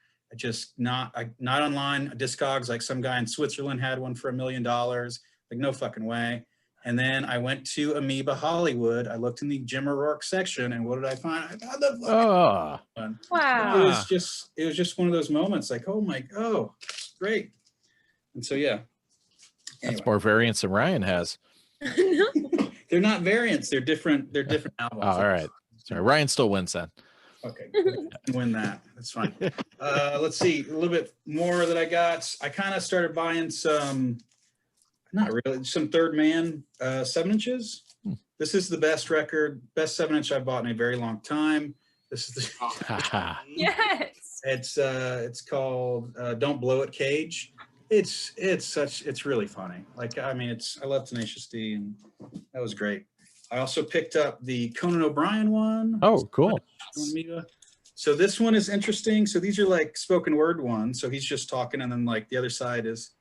Not online. Discogs, like some guy in Switzerland had one for $1 million. Like, no fucking way. And then I went to Amoeba Hollywood. I looked in the Jim O'Rourke section, and what did I find? I found the fucking one. Wow. It was just one of those moments, like, oh my, it's great. And so yeah. That's more variants than Ryan has. They're not variants. They're different. They're different albums. Oh, all right. Sorry, Ryan still wins then. Okay, win that. That's fine. Let's see a little bit more that I got. I kind of started buying some, not really, some Third Man 7-inches. This is the best 7-inch I've bought in a very long time. This is the Yes. It's called Don't Blow It Cage. It's really funny. Like, I mean, I love Tenacious D, and that was great. I also picked up the Conan O'Brien one. Oh, cool. So this one is interesting. So these are like spoken word ones. So he's just talking, and then like the other side is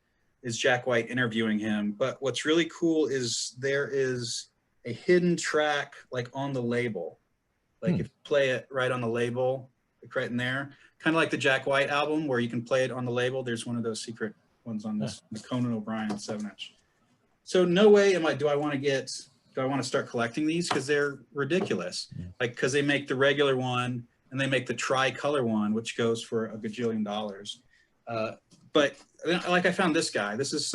Jack White interviewing him. But what's really cool is there is a hidden track like on the label. Like if you play it right on the label, like right in there, kind of like the Jack White album where you can play it on the label. There's one of those secret ones on this, the Conan O'Brien 7-inch. So no way do I want to start collecting these, because they're ridiculous. Like, because they make the regular one and they make the tri-color one, which goes for $1 gajillion. But like, I found this guy. This is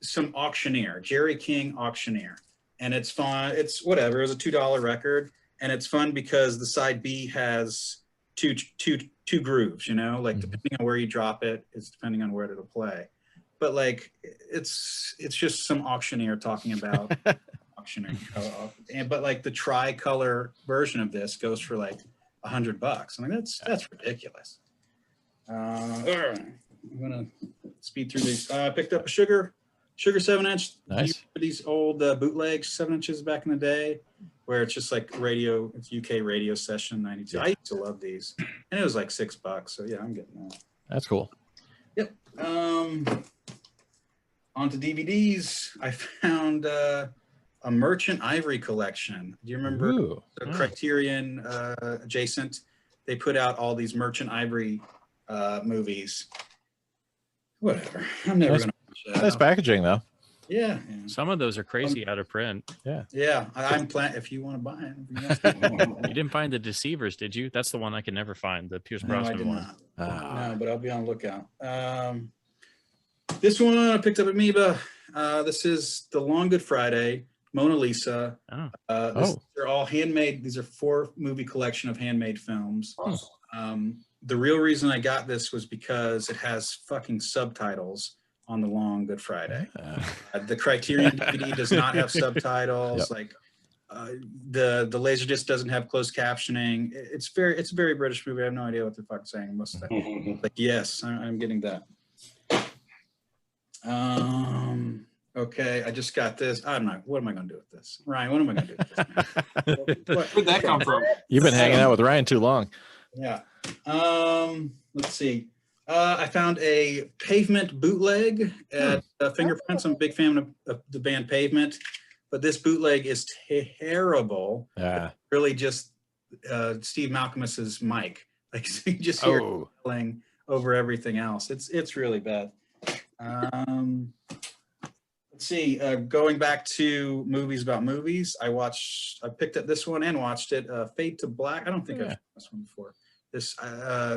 some auctioneer, Jerry King auctioneer. And it's fun. It's whatever. It was a $2 record. And it's fun because the side B has two grooves, you know, like depending on where you drop it, it's depending on where it'll play. But like, it's just some auctioneer talking about auctioning. But like the tri-color version of this goes for like $100. I mean, that's ridiculous. I'm gonna speed through these. I picked up a Sugar 7-inch. Nice. These old bootleg 7-inches back in the day, where it's just like radio. It's UK radio session 92. Yeah. I used to love these, and it was like $6. So yeah, I'm getting that. That's cool. Yep. Onto DVDs. I found a Merchant Ivory collection. Do you remember the Criterion adjacent? They put out all these Merchant Ivory movies. Whatever. I'm never gonna watch that. Nice packaging though. Yeah. Some of those are crazy out of print. Yeah. Yeah. I'm planning, if you want to buy it. You didn't find the Deceivers, did you? That's the one I can never find, the Pierce Brosnan one. No, but I'll be on the lookout. This one I picked up at Amoeba. This is the Long Good Friday, Mona Lisa. They're all handmade. These are 4-movie collection of handmade films. The real reason I got this was because it has fucking subtitles on the Long Good Friday. The Criterion DVD does not have subtitles. Yep. Like the LaserDisc doesn't have closed captioning. It's a very British movie. I have no idea what the fuck saying most of that. Like, yes, I'm getting that. Okay, I just got this. I don't know. What am I going to do with this? Ryan, what am I going to do with this? Where'd that come from? You've been hanging out with Ryan too long. Yeah. Let's see. I found a Pavement bootleg at Fingerprints. I'm a big fan of the band Pavement, but this bootleg is terrible. Yeah. Really just Steve Malcolmus's mic. Like, so you just hear it playing over everything else. It's really bad. Let's see, going back to movies about movies, I picked up this one and watched it, Fade to Black. I don't think I've seen this one before. This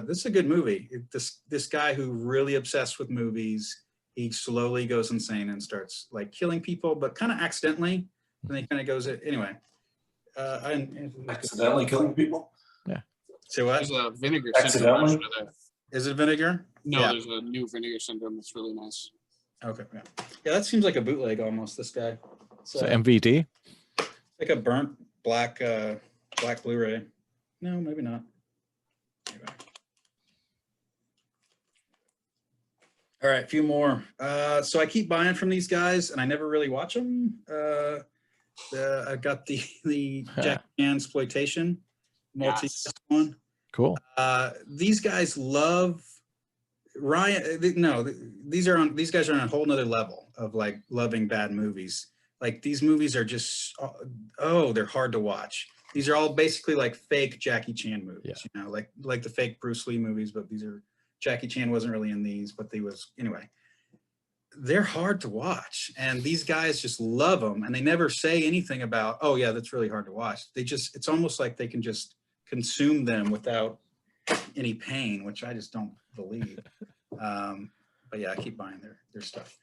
is a good movie. This guy who really obsessed with movies, he slowly goes insane and starts like killing people, but kind of accidentally. And he kind of goes anyway. Accidentally killing people? Yeah. So what? There's a vinegar Accidentally? version of that. Is it vinegar? No, Yeah. there's a new Vinegar Syndrome that's really nice. Okay. Yeah. Yeah, that seems like a bootleg almost. This guy. So MVD. Like a burnt black Blu-ray. No, maybe not. Maybe. All right, a few more. So I keep buying from these guys, and I never really watch them. I got the Jack Exploitation multi one. Cool. These guys love these guys are on a whole nother level of like loving bad movies. Like these movies are just they're hard to watch. These are all basically like fake Jackie Chan movies, you know, like the fake Bruce Lee movies, but these are Jackie Chan wasn't really in these, but anyway. They're hard to watch, and these guys just love them, and they never say anything about, oh yeah, that's really hard to watch. It's almost like they can just consume them without any pain, which I just don't believe. But yeah, I keep buying their stuff.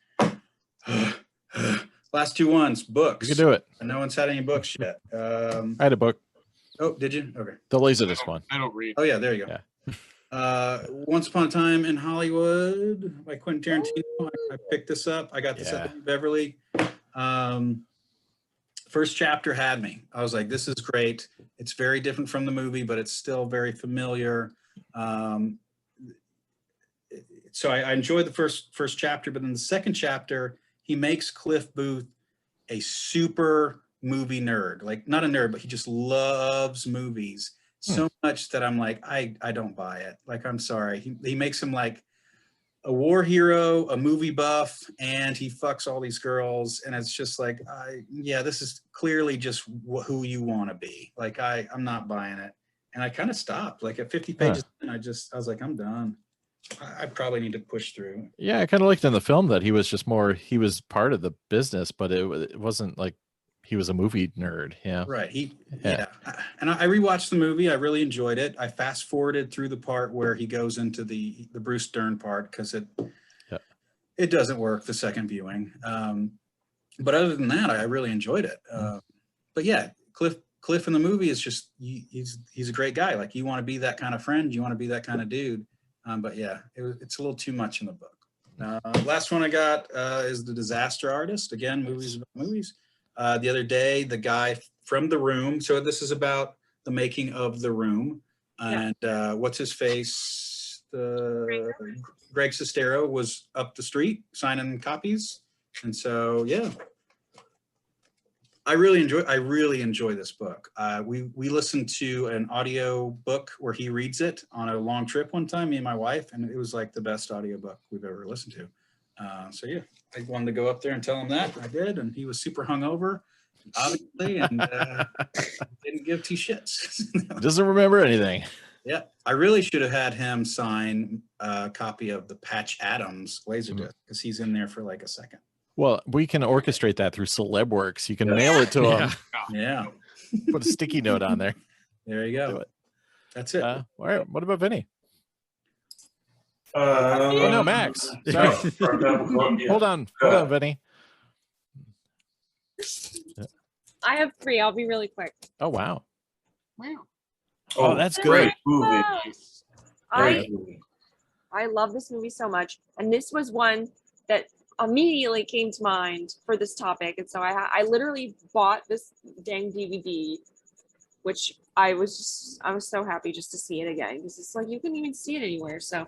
Last two ones, books. You can do it. And no one's had any books yet. I had a book. Oh, did you? Okay. The LaserDisc one. I don't read. Oh yeah, there you go. Yeah. Once Upon a Time in Hollywood by Quentin Tarantino. I picked this up. I got this at the Beverly. First chapter had me. I was like, this is great. It's very different from the movie, but it's still very familiar. So I enjoyed the first chapter, but in the second chapter, he makes Cliff Booth a super movie nerd. Like, not a nerd, but he just loves movies so much that I'm like, I don't buy it. Like, I'm sorry. He makes him like a war hero, a movie buff, and he fucks all these girls. And it's just like, this is clearly just who you want to be. Like, I'm not buying it. And I kind of stopped. Like at 50 pages, and I was like, I'm done. I probably need to push through. Yeah, I kind of liked in the film that he was part of the business, but it wasn't like he was a movie nerd. Yeah. Right. And I rewatched the movie. I really enjoyed it. I fast forwarded through the part where he goes into the Bruce Dern part because it doesn't work the second viewing. But other than that, I really enjoyed it. But yeah, Cliff in the movie is just, he's a great guy. Like, you want to be that kind of friend. You want to be that kind of dude. But yeah, it's a little too much in the book. Last one I got is The Disaster Artist. Again, movies about movies. The other day, the guy from The Room. So this is about the making of The Room. And what's his face? Greg Sestero was up the street signing copies. And so, yeah. I really enjoy this book. We listened to an audio book where he reads it on a long trip one time, me and my wife, and it was like the best audio book we've ever listened to. So yeah, I wanted to go up there and tell him that. I did, and he was super hungover, obviously, and didn't give two shits. Doesn't remember anything. Yeah, I really should have had him sign a copy of the Patch Adams LaserDisc because he's in there for like a second. Well, we can orchestrate that through Celebworks. You can mail it to him. Yeah. Put a sticky note on there. There you go. That's it. All right. What about Vinny? Oh no, Max. Sorry. Hold on, Vinny. I have 3. I'll be really quick. Oh wow. Wow. Oh, that's good. Great movie. I love this movie so much, and this was one that immediately came to mind for this topic, and so I literally bought this dang DVD, which I was so happy just to see it again, because it's like you couldn't even see it anywhere, so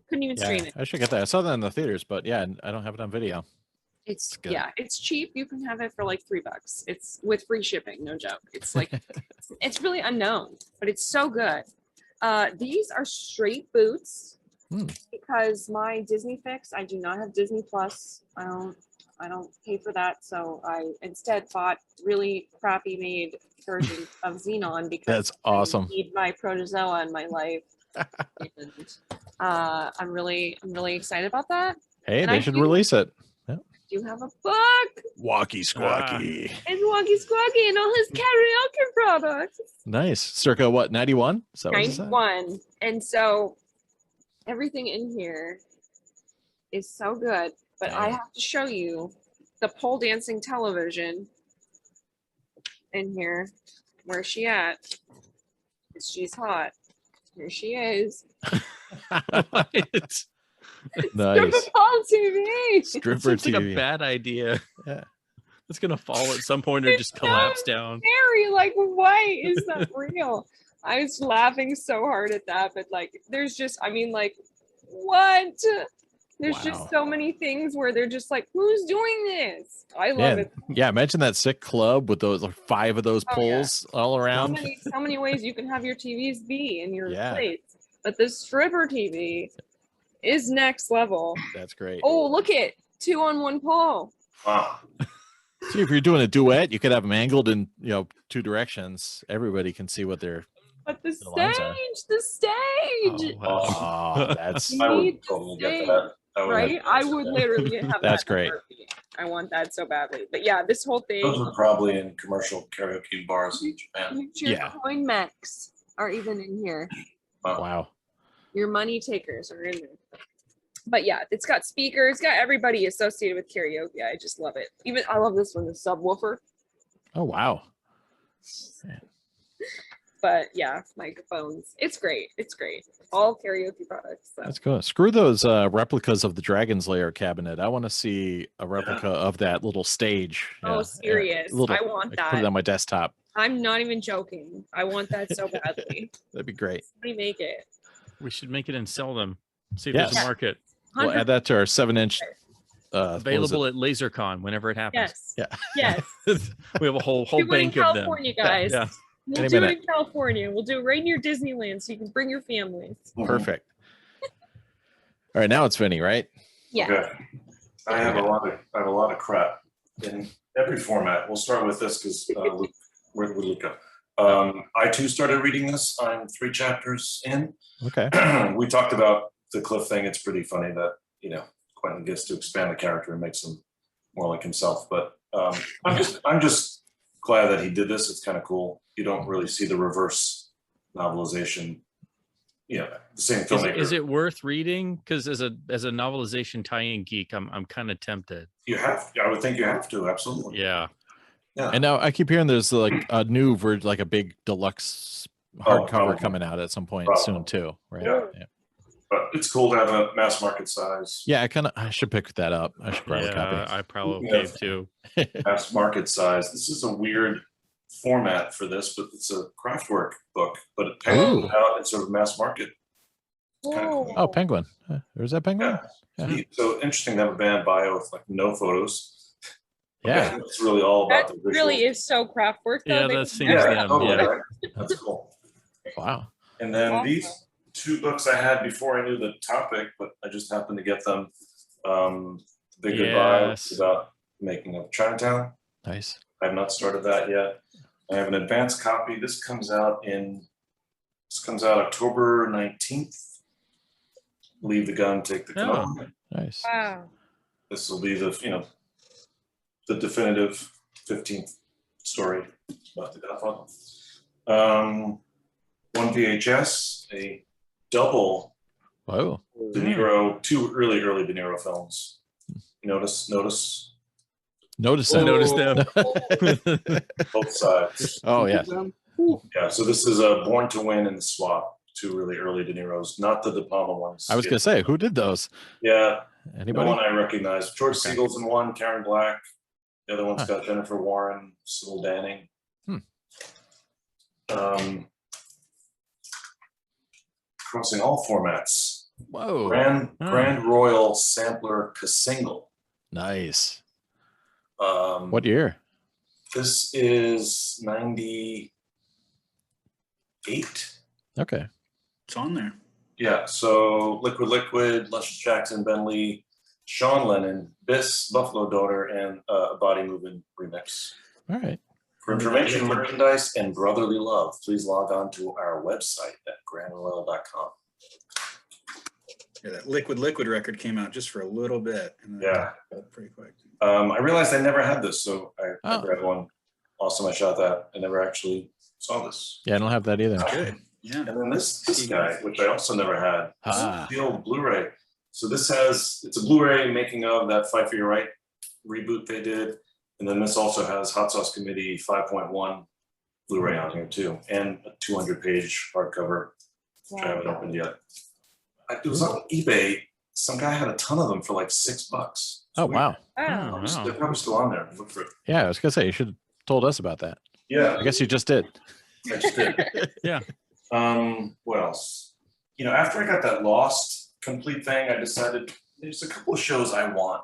couldn't even stream it. I should get that. I saw that in the theaters, but yeah, I don't have it on video. It's it's cheap. You can have it for like $3. It's with free shipping, no joke. It's like it's really unknown, but it's so good. These are straight boots. Because my Disney fix, I do not have Disney Plus. I don't pay for that, so I instead bought really crappy made version of Xenon because that's awesome. I need my protozoa in my life. And I'm really excited about that. Hey, they should release it. You have a book. Walkie Squawky. It's Walkie Squawky and all his karaoke products. Nice. Circa what, 91? So 91. And so everything in here is so good, but I have to show you the pole dancing television in here. Where's she at? She's hot. Here she is. Nice. Paul TV. Stripper Seems like TV. a bad idea. Yeah. It's gonna fall at some point or just collapse down. Scary. Like, why is that real? I was laughing so hard at that, but like, there's just, I mean, like, what? There's Wow. just so many things where they're just like, who's doing this? I love it. Yeah, imagine that sick club with those like 5 of those Oh, poles all So around. many ways you can have your TVs be in your Yeah. plates, but the stripper TV is next level. That's great. Oh, look at 2-on-1 pole. Wow. See, if you're doing a duet, you could have them angled in 2 directions. Everybody can see what they're. But the The lines are- stage. Oh, wow. Oh, that's You I need would the totally get stage, that. right? I would literally have That's that in a great. heartbeat. I want that so badly. But yeah, this whole thing. Those are probably in commercial karaoke bars in Japan. Your Yeah. coin mechs are even in here. wow. Your money takers are in there. But yeah, it's got speakers, it's got everybody associated with karaoke. I just love it. Even I love this one, the subwoofer. Oh wow. But yeah, microphones. It's great. It's great. All karaoke products. So. That's cool. Screw those replicas of the Dragon's Lair cabinet. I want to see a replica of that little stage. Oh, serious. I want I can put it that. on my desktop. I'm not even joking. I want that so badly. That'd be great. Somebody make it. We should make it and sell them. See if Yes. there's a market. We'll add that to our 7-inch. Available at LaserCon whenever it happens. Yes. Yeah. Yes. We have a whole Do it in bank of them. California, guys. Yeah. We'll Any do minute. it in California. We'll do it right near Disneyland so you can bring your families. Perfect. All right, now it's Vinny, right? Yeah. Okay. I have a lot of crap in every format. We'll start with this because where did Luke go? I too started reading this. I'm 3 chapters in. Okay. We talked about the Cliff thing. It's pretty funny that Quentin gets to expand the character and makes him more like himself. But I'm just glad that he did this. It's kind of cool. You don't really see the reverse novelization. The same filmmaker. Is it worth reading? Because as a novelization tie-in geek, I'm kind of tempted. You have. I would think you have to. Absolutely. Yeah. Yeah. And now I keep hearing there's like a new version, like a big deluxe hardcover probably. coming out at some point Probably. soon too, right? Yeah. But it's cool to have a mass market size. Yeah, I should pick that up. I should grab a copy. I probably Yeah. gave too. Mass market size. This is a weird format for this, but it's a craftwork book. But it panned out in sort of mass market. Kinda cool. Oh, Penguin. There's that Penguin? Yeah. So interesting to have a band bio with like no photos. Yeah. It's really all about That the visuals. really is so craft work, though. Yeah, They that would seems never them, have totally, yeah. right? That's cool. Wow. And then Awesome. these 2 books I had before I knew the topic, but I just happened to get them. Big Goodbye Yes. is about making of Chinatown. Nice. I have not started that yet. I have an advanced copy. This comes out October 19th. Leave the gun, take the gun. Oh. Nice. Wow. This will be the definitive 15th story about the Godfather. 1 VHS, a double Whoa. De Niro, 2 really early De Niro films. Notice Notice I that. noticed them. both sides. Oh yeah. Yeah, so this is Born to Win and The Swap, 2 really early De Niros, not the De Palma ones. I was gonna say, who did those? Yeah, Anybody? no one I recognize. George Okay. Siegel's in one, Karen Black. The other one's got Jennifer Warren, Sybil Danning. Crossing all formats. Whoa. Grand Royal Sampler Single. Nice. What What year? This is 98. Okay. It's on there. Yeah, so Liquid, Luscious Jackson, Ben Lee, Sean Lennon, Biss, Buffalo Daughter, and a Body Moving remix. All right. For information, merchandise, and brotherly love, please log on to our website at grandroyal.com. Yeah, that Liquid record came out just for a little bit. And then Yeah. pretty quick. I realized I never had this, so I Oh. grabbed one. Awesome, I shot that. I never actually saw this. Yeah, I don't have that either. Good. Yeah. And then this guy, which I also never had, this is the old Blu-ray. So it's a Blu-ray making of that Fight for Your Right reboot they did. And then this also has Hot Sauce Committee 5.1 Blu-ray on here too, and a 200-page hardcover, which I haven't opened yet. it was on eBay. Some guy had a ton of them for like $6. Oh, wow. Wow. They're probably still on there. Look for it. Yeah, I was gonna say you should have told us about that. Yeah, I guess you just did. I just did. Yeah. What else? You know, after I got that Lost complete thing, I decided there's a couple of shows I want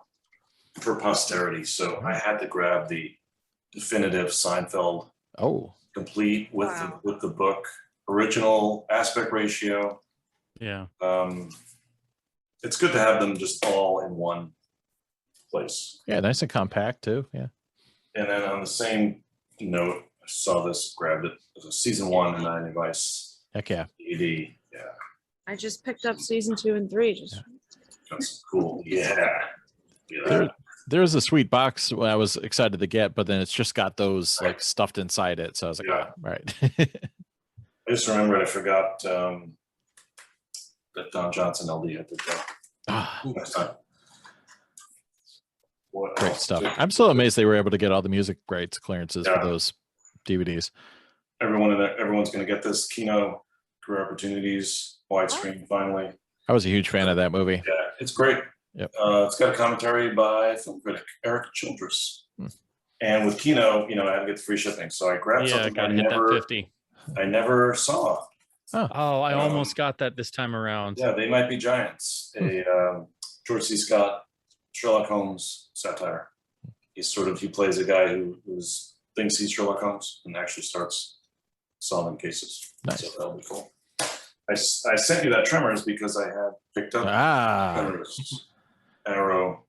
for posterity. So I had to grab the definitive Seinfeld complete with the book, original aspect ratio. Yeah. It's good to have them just all in one place. Yeah, nice and compact too. Yeah. And then on the same note, I saw this, grabbed it. It was a season 1 and Miami Vice. Heck yeah. DVD. Yeah. I just picked up season 2 and 3. Just That's cool. Yeah. There's a sweet box I was excited to get, but then it's just got those like stuffed inside it. So I was like, oh, right. I just remembered I forgot that Don Johnson LD had to go. Next time. What Great else? stuff. I'm still amazed they were able to get all the music rights clearances for those DVDs. Everyone's going to get this Kino Career Opportunities widescreen finally. I was a huge fan of that movie. Yeah, it's great. Yep. It's got a commentary by film critic Eric Childress. And with Kino, you know, I had to get the free shipping. So I grabbed something gotta hit that 50. I never saw. Oh, I almost got that this time around. Yeah, They Might Be Giants, a George C. Scott Sherlock Holmes satire. He plays a guy who thinks he's Sherlock Holmes and actually starts solving cases. Nice. So that'll be cool. I sent you that Tremors because I had picked up Tremors Arrow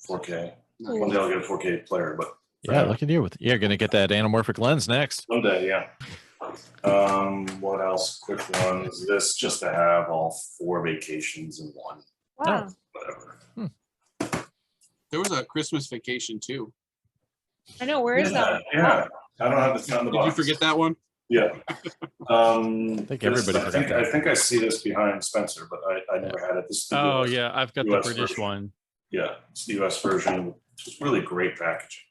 4K. One day I'll get a 4K player, but yeah, look at you. You're going to get that anamorphic lens next. Someday, yeah. What else? Quick ones. This just to have all 4 vacations in one. wow. Whatever. There was a Christmas Vacation too. I know. Where is that? Yeah. I don't have the on the Did box. you forget that one? Yeah. I think everybody forgot that. I think I see this behind Spencer, but I never had it. This is the Oh US yeah, I've got US the British version. one. Yeah, it's the US version. It's really great packaging.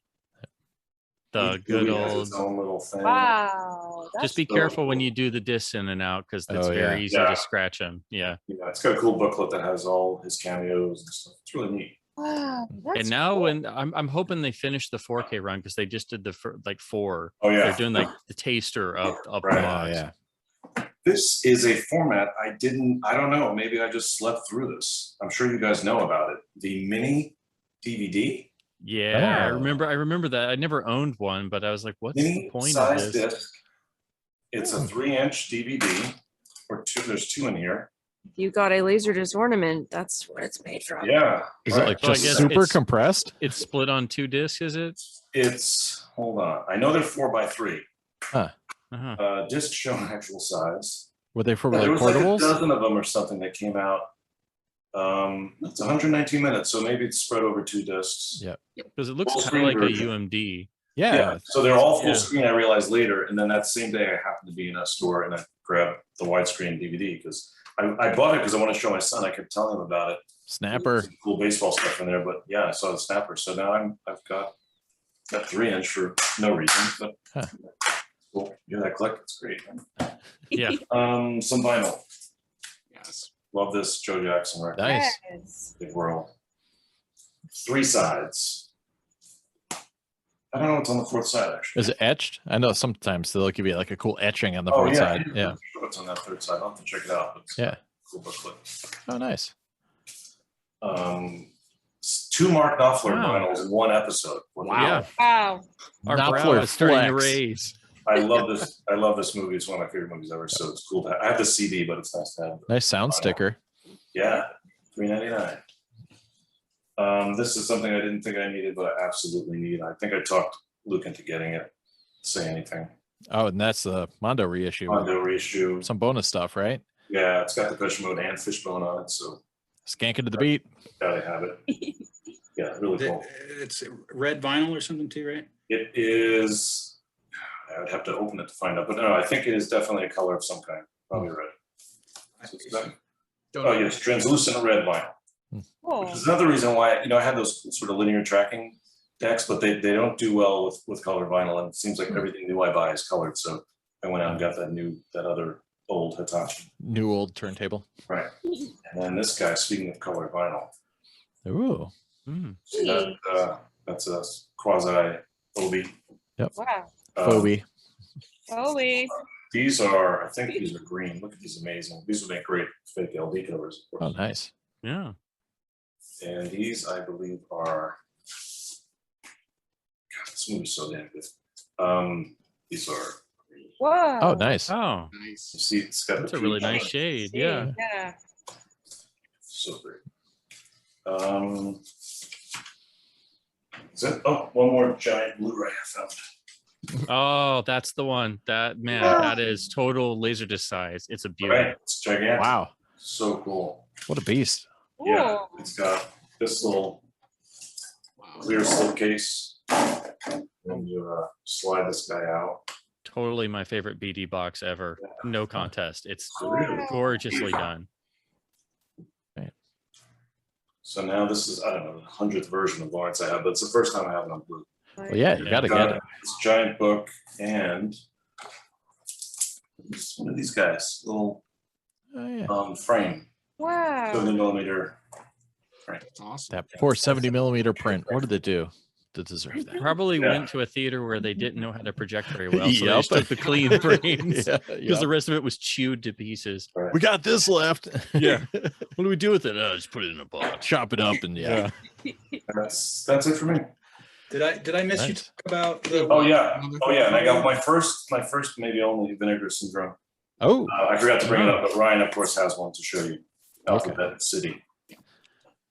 The Each good movie has old. its own little thing. Wow. Just be careful when you do the discs in and out because it's very easy to scratch them. Yeah. Yeah, it's got a cool booklet that has all his cameos and stuff. It's really neat. Wow. And now when I'm hoping they finish the 4K run because they just did the 4. Oh, yeah. They're doing like the taster of the Right. box. Yeah. This is a format I don't know, maybe I just slept through this. I'm sure you guys know about it. The mini DVD. Yeah, I Oh. remember that. I never owned one, but I was like, what's Mini the point of size this? disc. It's a 3-inch DVD, or 2. There's 2 in here. If you got a LaserDisc ornament, that's what it's made from. Yeah. Is it like So I just guess super it's- compressed? It's split on 2 discs, is it? It's hold on. I know they're 4x3. Uh-huh. Disc showing actual size. Were they for There like was like a portables? dozen of them or something that came out. It's 119 minutes, so maybe it's spread over 2 discs. Yeah. Because it looks Full kind of like screen a version. UMD. Yeah. So they're all full Yeah. screen. I realized later, and then that same day I happened to be in a store and I grabbed the widescreen DVD because I bought it because I want to show my son. I kept telling him about it. Snapper. Some cool baseball stuff in there, but yeah, I saw the snapper. So now I've got that 3-inch for no reason. But cool. You hear that click? It's great. Yeah. Some vinyl. Yes. Love this Joe Jackson record. Nice. Yes. Big World. 3 sides. I don't know what's on the 4th side actually. Is it etched? I know sometimes they'll give you like a cool etching on the Oh, fourth yeah. side. I'm Yeah. not sure what's on that 3rd side. I'll have to check it out. But it's Yeah. a cool booklet. Oh, nice. 2 Mark Knopfler Wow. vinyls in 1 episode. Yeah. Wow. Our brow Knopfler is starting to flex. raise. I love this. I love this movie. It's one of my favorite movies ever. So it's cool to have. I have the CD, but it's nice to have. Nice sound sticker. Yeah, $3.99. This is something I didn't think I needed, but I absolutely need. I think I talked Luke into getting it. Say anything. Oh, and that's the Mondo reissue. Mondo reissue. Some bonus stuff, right? Yeah, it's got the push mode and fishbone on it, so Skank it to the beat. gotta have it. Yeah, really cool. It's red vinyl or something too, right? It is. I would have to open it to find out, but no, I think it is definitely a color of some kind. Probably red. So it's that- oh yes, translucent red vinyl. Cool. Which is another reason why I had those sort of linear tracking decks, but they don't do well with colored vinyl, and it seems like everything new I buy is colored. So I went out and got that other old Hitachi. New old turntable. Right. And then this guy, speaking of color vinyl. Ooh. See that? That's a quasi Obi. Yep. Wow. Phoebe. These are, I think these are green. Look at these amazing. These would make great fake LD covers. Of course. Oh, nice. Yeah. And these, I believe, are. God, this movie's so damn good. These are. Whoa. Oh, nice. Oh, Nice. You see, it's got that's the a really peach. nice shade. Yeah. Yeah. So great. Is it? Oh, one more giant Blu-ray I found. Oh, that's the one. That man, that is total LaserDisc size. It's a beauty. Right, it's gigantic. Wow. So cool. What a beast. Yeah, Ooh. it's got this little clear slipcase, and you slide this guy out. Totally my favorite BD box ever. No contest. It's Really? gorgeously done. So now this is, I don't know, the 100th version of Lawrence I have, but it's the first time I have it on blue. Well, yeah, you got to get it. It's a giant book, and it's one of these guys, little frame, Wow. 70mm frame. Awesome. That poor 70mm print. What did it do to deserve that? Probably went to a theater where they didn't know how to project very well. So they just took the clean frames Yeah, because the rest of it was chewed to pieces. Right. We got this left. Yeah. What do we do with it? Just put it in a box. Chop it up and yeah. That's it for me. Did I miss you Nice. talk about the? Oh yeah, and I got my first, maybe only Vinegar Syndrome. Oh, I forgot to bring it up, but Ryan, of course, has one to show you. Okay. Alphabet City.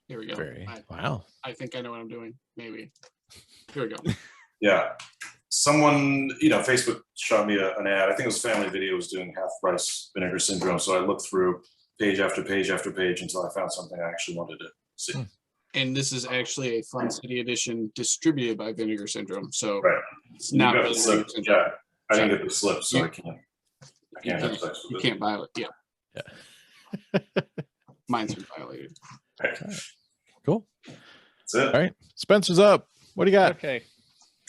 Here we go. wow. I think I know what I'm doing. Maybe. Here we go. Yeah. Someone, Facebook shot me an ad. I think it was Family Video was doing half price Vinegar Syndrome. So I looked through page after page after page until I found something I actually wanted to see. And this is actually a Fun City edition distributed by Vinegar Syndrome. So Right. it's not You got really the slip. Vinegar Syndrome. Yeah. I didn't get the slip, so I can't. You have can't, sex you with it. can't violate. Yeah. Mine's been violated. Cool. That's it. All right. Spencer's up. What do you got? Okay.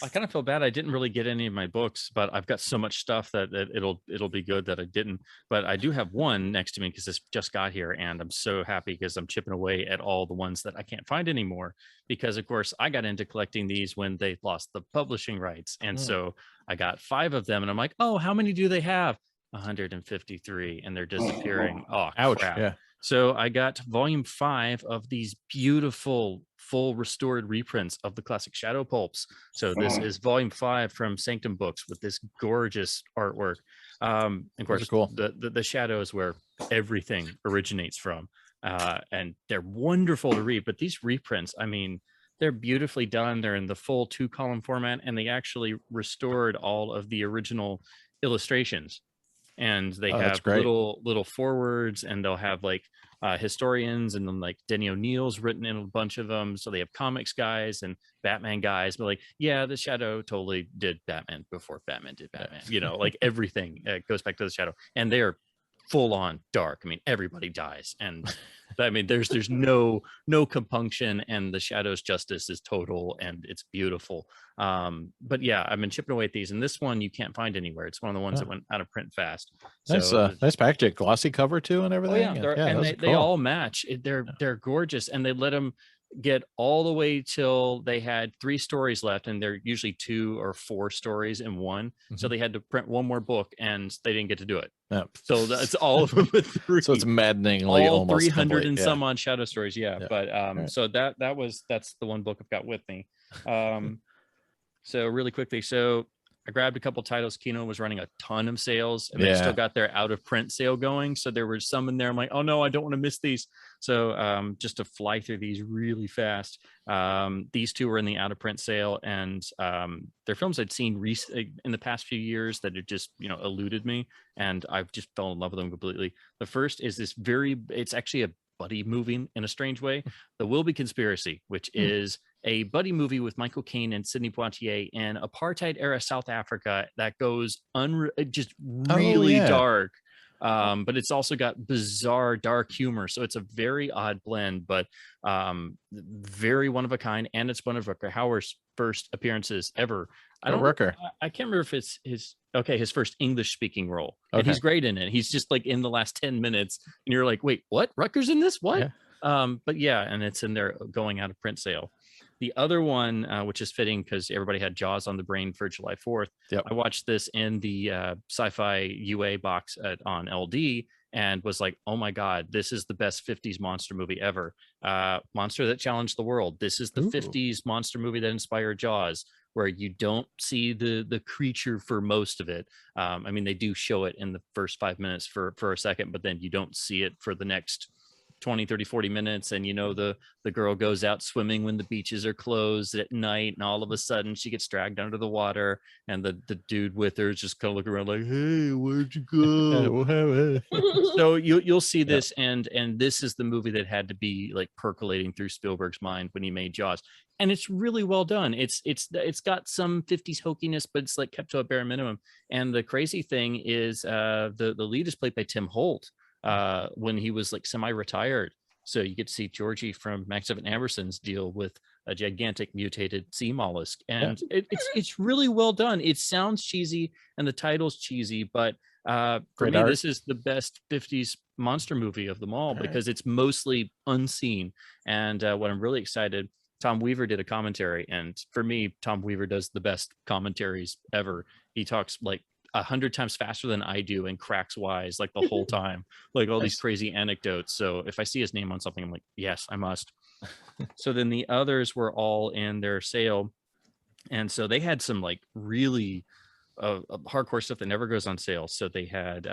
I kind of feel bad. I didn't really get any of my books, but I've got so much stuff that it'll be good that I didn't. But I do have one next to me because this just got here, and I'm so happy because I'm chipping away at all the ones that I can't find anymore. Because of course I got into collecting these when they lost the publishing rights, and so I got 5 of them, and I'm like, oh, how many do they have? 153, and they're disappearing. Oh, Ouch. crap. Yeah. So I got volume 5 of these beautiful full restored reprints of the classic Shadow Pulps. So this is volume 5 from Sanctum Books with this gorgeous artwork. Of course, cool. The Shadows where everything originates from. And they're wonderful to read. But these reprints, I mean, they're beautifully done. They're in the full 2-column format, and they actually restored all of the original illustrations. And they have little forwards, and they'll have like historians, and then like Denny O'Neill's written in a bunch of them. So they have comics guys and Batman guys, but like, yeah, the Shadow totally did Batman before Batman did Batman. Like everything goes back to the Shadow, and they're full on dark. I mean, everybody dies, and I mean, there's no compunction, and the Shadow's justice is total, and it's beautiful. But yeah, I've been chipping away at these, and this one you can't find anywhere. It's one of the ones that went out of print fast. Nice, So, nice package, glossy cover too, and everything. oh yeah, and they all match. They're gorgeous, and they let them get all the way till they had 3 stories left, and they're usually 2 or 4 stories in one. So they had to print one more book, and they didn't get to do it. Yeah. So that's all of them with 3. So it's maddeningly all almost 300 complete, and yeah. some odd Shadow stories. Yeah. But Right. so that's the one book I've got with me. So really quickly, so I grabbed a couple titles. Kino was running a ton of sales, and they still got their out of print sale going. So there were some in there. I'm like, oh no, I don't want to miss these. So just to fly through these really fast. These 2 were in the out of print sale, and they're films I'd seen in the past few years that had just eluded me, and I've just fell in love with them completely. The first is this it's actually a buddy movie in a strange way, The Wilby Conspiracy, which is a buddy movie with Michael Caine and Sidney Poitier in apartheid era South Africa that goes just really dark. but it's also got bizarre dark humor. So it's a very odd blend, but very one of a kind. And it's one of Rutger Hauer's first appearances ever. I can't remember if it's his first English speaking role. And he's great in it. He's just like in the last 10 minutes and you're like, wait, what? Rutger's in this? What? Yeah. But yeah, and it's in there going out of print sale. The other one, which is fitting because everybody had Jaws on the brain for July 4th. Yep. I watched this in the sci-fi UA box on LD and was like, oh my God, this is the best 50s monster movie ever. Monster that challenged the world. This is the 50s monster movie that inspired Jaws, where you don't see the creature for most of it. I mean, they do show it in the first 5 minutes for a second, but then you don't see it for the next 20, 30, 40 minutes. And, you know, the girl goes out swimming when the beaches are closed at night. And all of a sudden she gets dragged under the water. And the dude with her is just kind of looking around like, hey, where'd you go? So you'll see this. And this is the movie that had to be like percolating through Spielberg's mind when he made Jaws. And it's really well done. It's got some 50s hokiness, but it's like kept to a bare minimum. And the crazy thing is the lead is played by Tim Holt. When he was like semi-retired, so you get to see Georgie from Max Evan Amberson's deal with a gigantic mutated sea mollusk, and it's really well done. It sounds cheesy and the title's cheesy, but for me this is the best 50s monster movie of them all because it's mostly unseen. And what I'm really excited, Tom Weaver did a commentary, and for me Tom Weaver does the best commentaries ever. He talks like 100 times faster than I do and cracks wise like the whole time, like all these crazy anecdotes. So if I see his name on something, I'm like, yes, I must. So then the others were all in their sale, and so they had some like really hardcore stuff that never goes on sale. So they had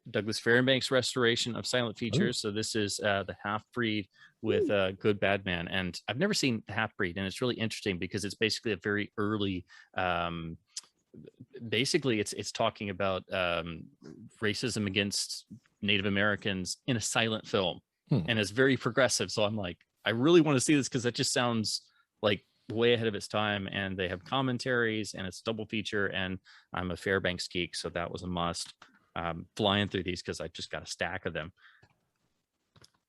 Douglas Fairbanks restoration of silent features. So this is the Half-Breed with Good Bad Man, and I've never seen the Half-Breed, and it's really interesting because it's basically a very early basically it's talking about racism against Native Americans in a silent film, and it's very progressive. So I'm like, I really want to see this because that just sounds like way ahead of its time. And they have commentaries, and it's double feature, and I'm a Fairbanks geek, so that was a must. Flying through these because I just got a stack of them.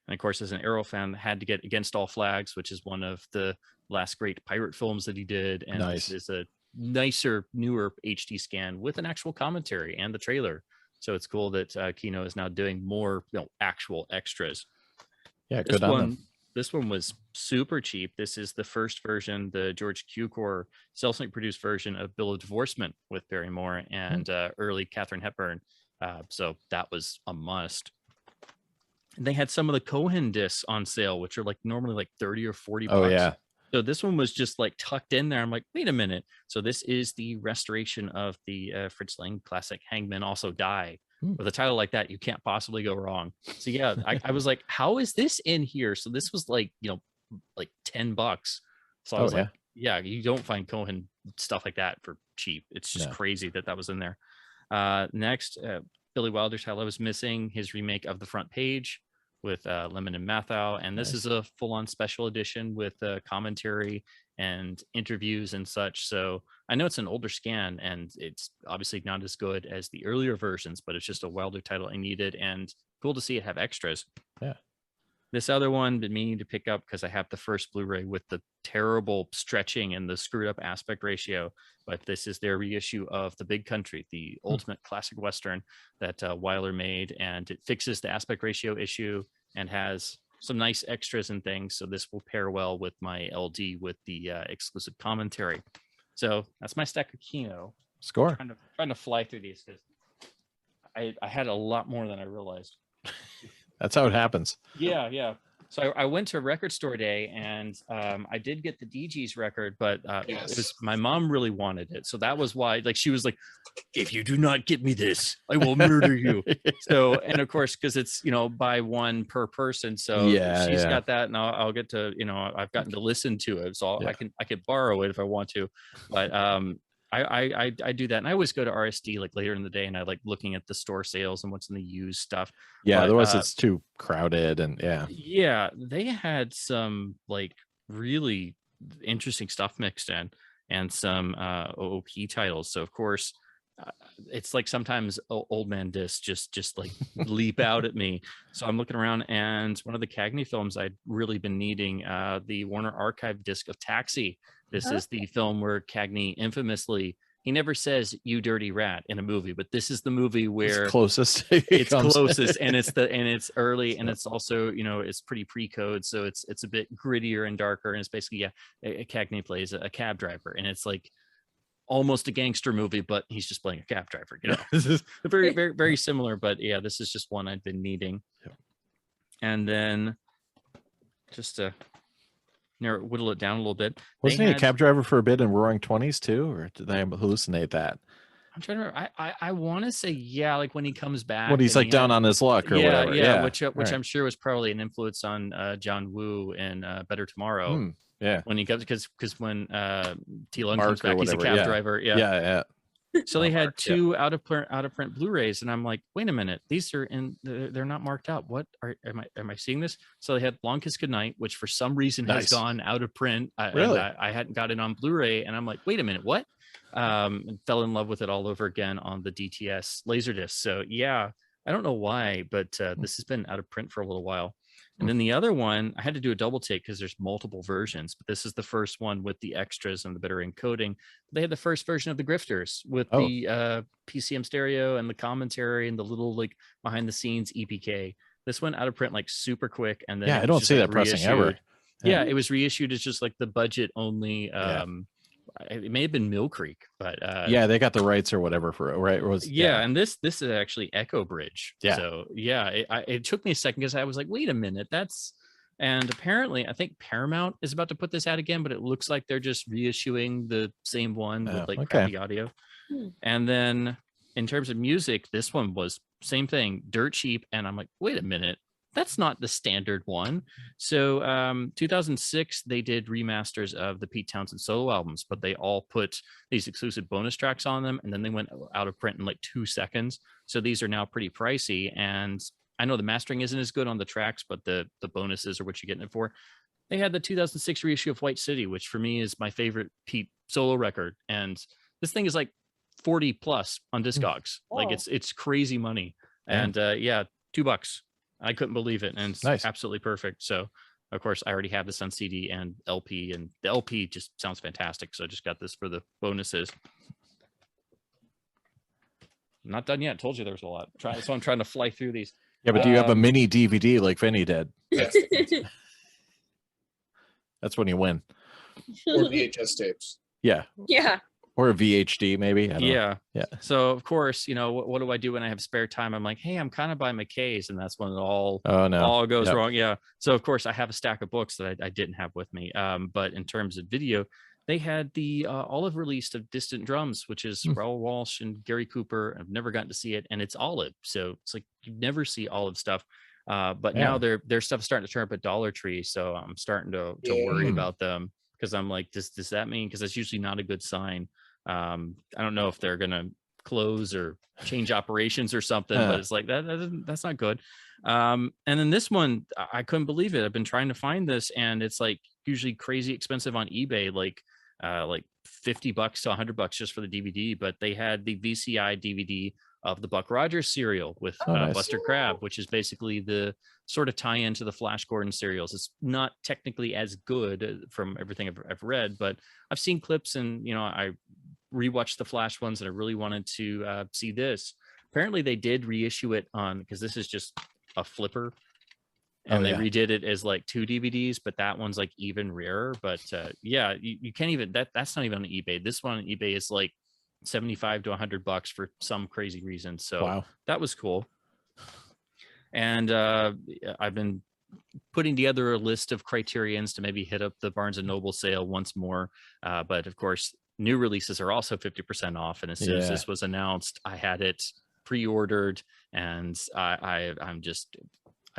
And of course, as an Arrow fan, I had to get Against All Flags, which is one of the last great pirate films that he did, and this is a nicer, newer HD scan with an actual commentary and the trailer. So it's cool that Kino is now doing more, actual extras. Yeah, good on them. This one was super cheap. This is the first version, the George Cukor Selznick produced version of Bill of Divorcement with Barrymore and early Katharine Hepburn. So that was a must. And they had some of the Cohen discs on sale, which are like normally like 30 or 40 bucks. Oh yeah. So this one was just like tucked in there. I'm like, wait a minute. So this is the restoration of the Fritz Lang classic Hangmen Also Die. With a title like that, you can't possibly go wrong. So yeah, I was like, how is this in here? So this was like, like $10. So I was like, yeah, you don't find Cohen stuff like that for cheap. It's just crazy that was in there. Next, Billy Wilder's How I Was Missing, his remake of The Front Page with Lemon and Mathau, and this is a full-on special edition with commentary and interviews and such. So I know it's an older scan, and it's obviously not as good as the earlier versions, but it's just a Wilder title I needed, and cool to see it have extras. Yeah. This other one been meaning to pick up because I have the first Blu-ray with the terrible stretching and the screwed up aspect ratio, but this is their reissue of The Big Country, the ultimate classic Western that Wyler made, and it fixes the aspect ratio issue and has some nice extras and things. So this will pair well with my LD with the exclusive commentary. So that's my stack of Kino. Score. Trying to fly through these because I had a lot more than I realized. That's how it happens. Yeah. So I went to Record Store Day, and I did get the DG's record, but it was my mom really wanted it. So that was why, like, she was like, if you do not get me this, I will murder you. So, and of course, because it's, buy one per person. So she's got that, and I'll get to, I've gotten to listen to it. So I can borrow it if I want to. But I do that, and I always go to RSD like later in the day, and I like looking at the store sales and what's in the used stuff. Yeah, otherwise it's too crowded, and yeah, they had some like really interesting stuff mixed in, and some OOP titles. So of course, it's like sometimes old man discs just like leap out at me. So I'm looking around, and one of the Kahane films I'd really been needing, the Warner Archive disc of Taxi. This is the film where Kahane infamously, he never says "you dirty rat" in a movie, but this is the movie where It's closest. it's closest, and it's early, and it's also, you know, it's pretty pre-code, so it's a bit grittier and darker, and it's basically, yeah, Kahane plays a cab driver, and it's like almost a gangster movie, but he's just playing a cab driver, you know. This is very, very, very similar, but yeah, this is just one I've been needing. And then just to whittle it down a little bit, wasn't he a cab driver for a bit in Roaring Twenties too, or did I hallucinate that? I'm trying to remember. I want to say, yeah, like when he comes back, When he's like down on his luck or whatever. Yeah, which I'm sure was probably an influence on John Woo in Better Tomorrow. Yeah, when he comes, because when DeLongpre comes back, he's a cab driver. Yeah. So they had two out of print Blu-rays, and I'm like, wait a minute, these are they're not marked up. What am I seeing this? So they had Long Kiss Goodnight, which for some reason has gone out of print. Really? I hadn't got it on Blu-ray, and I'm like, wait a minute, what? And fell in love with it all over again on the DTS LaserDisc. So yeah, I don't know why, but this has been out of print for a little while. And then the other one, I had to do a double take because there's multiple versions, but this is the first one with the extras and the better encoding. They had the first version of the Grifters with the PCM stereo and the commentary and the little like behind the scenes EPK. This went out of print like super quick, and then I don't see that pressing ever. Yeah, it was reissued as just like the budget only. It may have been Mill Creek, but yeah, they got the rights or whatever for it, right? And this is actually Echo Bridge. So yeah, it took me a second because I was like, wait a minute, and apparently I think Paramount is about to put this out again, but it looks like they're just reissuing the same one with like crappy audio. And then in terms of music, this one was same thing, dirt cheap, and I'm like, wait a minute, that's not the standard one. So 2006, they did remasters of the Pete Townsend solo albums, but they all put these exclusive bonus tracks on them, and then they went out of print in like 2 seconds. So these are now pretty pricey, and I know the mastering isn't as good on the tracks, but the bonuses are what you're getting it for. They had the 2006 reissue of White City, which for me is my favorite Pete solo record, and this thing is like 40 plus on Discogs. Like it's crazy money. And yeah, $2. I couldn't believe it, and it's absolutely perfect. So of course I already have this on CD and LP, and the LP just sounds fantastic, so I just got this for the bonuses. I'm not done yet. Told you there was a lot. So I'm trying to fly through these. Yeah, but do you have a mini DVD like Vinnie did? Yes. That's when you win. Or VHS tapes. Yeah. Or a VHD, maybe. I don't know. Yeah. So of course, you know, what do I do when I have spare time? I'm like, hey, I'm kind of by McKay's, and that's when it all goes wrong. Yeah. So of course, I have a stack of books that I didn't have with me. But in terms of video, they had the Olive release of Distant Drums, which is Raoul Walsh and Gary Cooper. I've never gotten to see it, and it's Olive, so it's like you never see Olive stuff. But now their stuff's starting to turn up at Dollar Tree, so I'm starting to worry about them, because I'm like, does that mean? Because that's usually not a good sign. I don't know if they're gonna close or change operations or something, but it's like that's not good. And then this one, I couldn't believe it. I've been trying to find this, and it's like usually crazy expensive on eBay, like $50 to $100 just for the DVD. But they had the VCI DVD of the Buck Rogers serial with Buster Crabbe, which is basically the sort of tie-in to the Flash Gordon serials. It's not technically as good from everything I've read, but I've seen clips, and you know, I rewatched the Flash ones, and I really wanted to see this. Apparently they did reissue it on, because this is just a flipper, and they redid it as like 2 DVDs, but that one's like even rarer. But yeah, you can't even, that's not even on eBay. This one on eBay is like $75 to $100 for some crazy reason. So that was cool. And I've been putting together a list of criterions to maybe hit up the Barnes & Noble sale once more. But of course, new releases are also 50% off. And as soon as this was announced, I had it pre-ordered, and I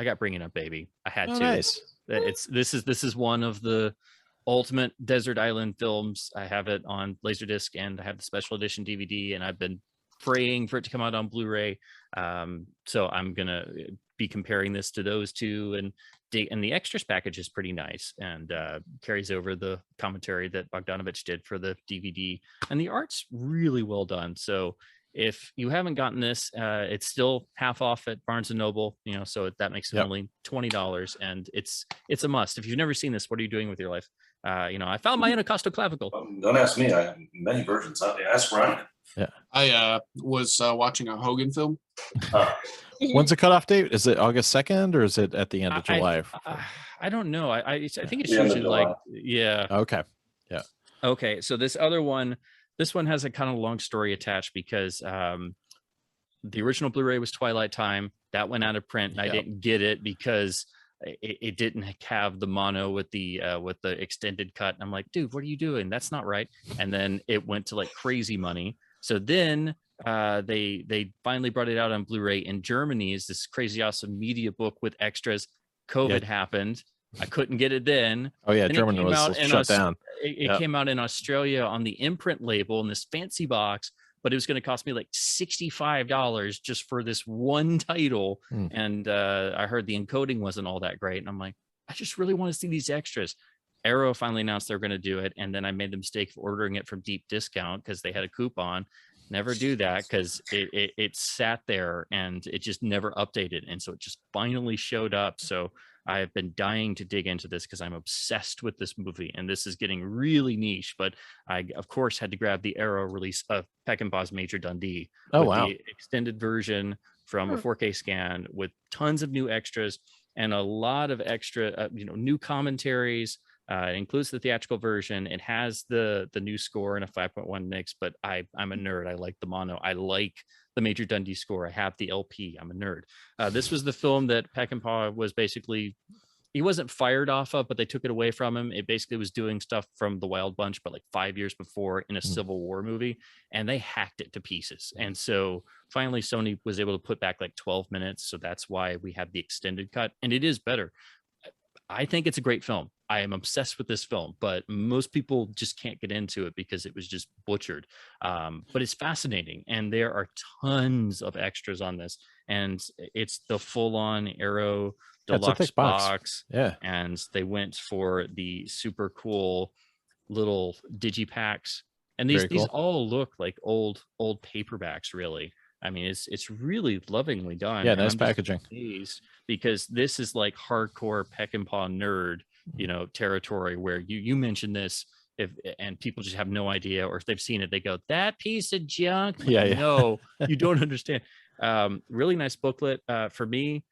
got Bringing Up Baby. I had to. Nice. This is one of the ultimate desert island films. I have it on LaserDisc, and I have the special edition DVD, and I've been praying for it to come out on Blu-ray. So I'm gonna be comparing this to those two, and the extras package is pretty nice, and carries over the commentary that Bogdanovich did for the DVD, and the art's really well done. So if you haven't gotten this, it's still half off at Barnes and Noble, you know, so that makes it only $20, and it's a must. If you've never seen this, what are you doing with your life? You know, I found my intercostal clavicle. Don't ask me. I have many versions. Ask Ryan. Yeah. I was watching a Hogan film. When's the cutoff date? Is it August 2nd or is it at the end of July? I don't know. I think it's The end of usually July. like, yeah. Okay. Yeah. Okay. So this other one, this one has a kind of long story attached because the original Blu-ray was Twilight Time. That went out of print, and I didn't get it because it didn't have the mono with the extended cut. And I'm like, dude, what are you doing? That's not right. And then it went to like crazy money. So then they finally brought it out on Blu-ray in Germany. Is this crazy awesome media book with extras. COVID happened. I couldn't get it then. Oh yeah, Then Germany was shut down. It came out in Australia on the imprint label in this fancy box, but it was going to cost me like $65 just for this one title. And I heard the encoding wasn't all that great. And I'm like, I just really want to see these extras. Arrow finally announced they're going to do it. And then I made the mistake of ordering it from deep discount because they had a coupon. Never do that because it sat there and it just never updated. And so it just finally showed up. So I have been dying to dig into this because I'm obsessed with this movie, and this is getting really niche. But I, of course, had to grab the Arrow release of Peckinpah's Major Dundee. Oh, with wow. the extended version from a 4K scan with tons of new extras and a lot of extra, new commentaries. It includes the theatrical version. It has the new score and a 5.1 mix, but I'm a nerd. I like the mono. I like the Major Dundee score. I have the LP. I'm a nerd. This was the film that Peckinpah was basically, he wasn't fired off of, but they took it away from him. It basically was doing stuff from The Wild Bunch, but like 5 years before in a Civil War movie, and they hacked it to pieces. And so finally Sony was able to put back like 12 minutes. So that's why we have the extended cut, and it is better. I think it's a great film. I am obsessed with this film, but most people just can't get into it because it was just butchered. But it's fascinating, and there are tons of extras on this, and it's the full-on Arrow deluxe box. Yeah, and they went for the super cool little digipacks, and these all look like old paperbacks. Really, I mean, it's really lovingly done. Yeah, nice packaging. Because this is like hardcore Peckinpah nerd, territory where you mentioned this and people just have no idea, or if they've seen it, they go, that piece of junk. Yeah. No, you don't understand. Really nice booklet. For me,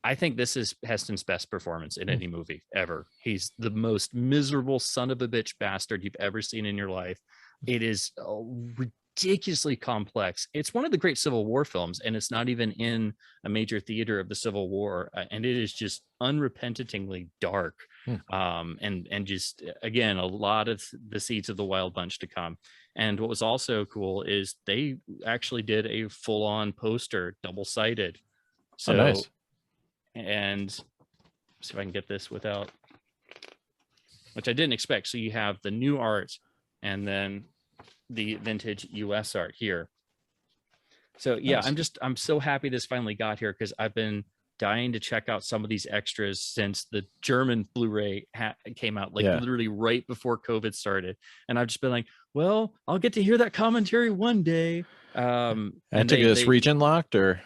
I think this is Heston's best performance in any movie ever. He's the most miserable son of a bitch bastard you've ever seen in your life. It is ridiculously complex. It's one of the great Civil War films, and it's not even in a major theater of the Civil War, and it is just unrepentingly dark. And just, again, a lot of the seeds of the Wild Bunch to come. And what was also cool is they actually did a full-on poster, double-sided. So nice. And see if I can get this without, which I didn't expect. So you have the new art and then the vintage US art here. So yeah, Nice. I'm so happy this finally got here, because I've been dying to check out some of these extras since the German Blu-ray came out, literally right before COVID started. And I've just been like, well, I'll get to hear that commentary one day. And take this region locked or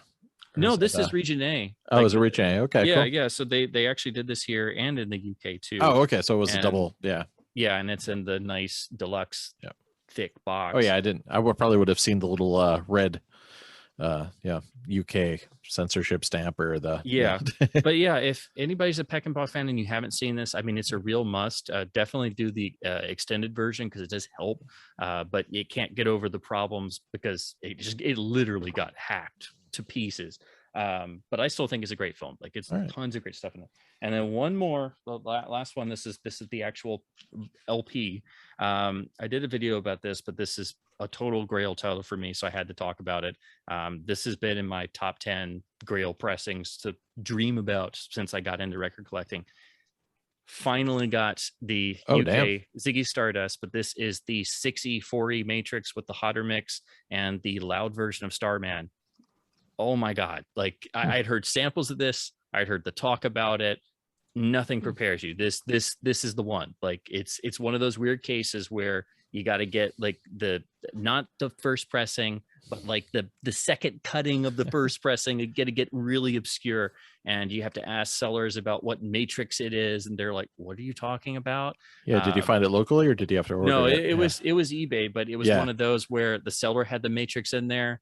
no, this is region A. Oh, is it region A? Okay, yeah, cool. yeah. So they actually did this here and in the UK too. Oh, okay. So it was a double, yeah. Yeah, and it's in the nice deluxe thick box. Oh yeah, I probably would have seen the little red UK censorship stamp or the But yeah, if anybody's a Peckinpah fan and you haven't seen this, I mean, it's a real must. Definitely do the extended version because it does help, but it can't get over the problems because it literally got hacked to pieces. But I still think it's a great film. Like, it's tons of great stuff in it. And then one more, the last one. This is the actual LP. I did a video about this, but this is a total grail title for me, so I had to talk about it. This has been in my top 10 grail pressings to dream about since I got into record collecting. Finally got the UK Ziggy Stardust, but this is the 6E 4E Matrix with the hotter mix and the loud version of Starman. Oh my God. Like, I'd heard samples of this. I'd heard the talk about it. Nothing prepares you. This is the one. Like, it's one of those weird cases where you got to get like not the first pressing, but like the second cutting of the first pressing, it get really obscure, and you have to ask sellers about what matrix it is, and they're like, "What are you talking about?" Yeah, did you find it locally, or did you have to order No, it? it was eBay, but it was Yeah. one of those where the seller had the matrix in there,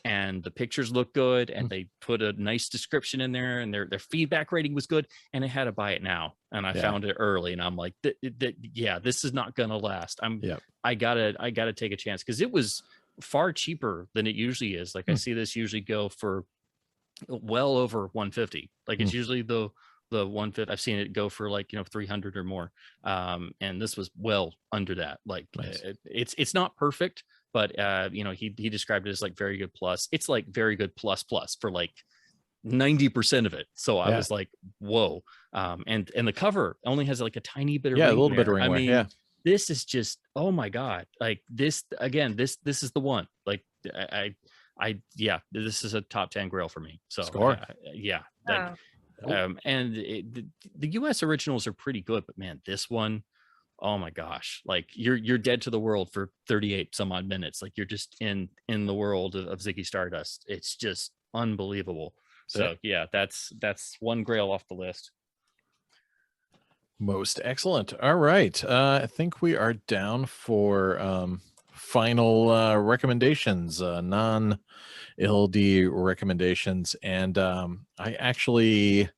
and the pictures looked good, and they put a nice description in there, and their feedback rating was good, and I had to buy it now, and I found it early, and I'm like, yeah, this is not gonna last. I gotta take a chance, because it was far cheaper than it usually is. Like I see this usually go for well over 150. Like it's usually the 150. I've seen it go for like, 300 or more, and this was well under that. Like it's not perfect, but he described it as like very good plus. It's like very good plus for like 90% of it. So I was like, whoa. And the cover only has like a tiny bit of a little bit of ringwear. I ringwear, mean, this is just, oh my God, like this again, this is the one. Like this is a top 10 grail for me. So Score. And the US originals are pretty good, but man, this one, oh my gosh, like you're dead to the world for 38 some odd minutes. Like you're just in the world of Ziggy Stardust. It's just unbelievable. So yeah, that's one grail off the list. Most excellent. All right. I think we are down for final recommendations, non-LD recommendations. And I actually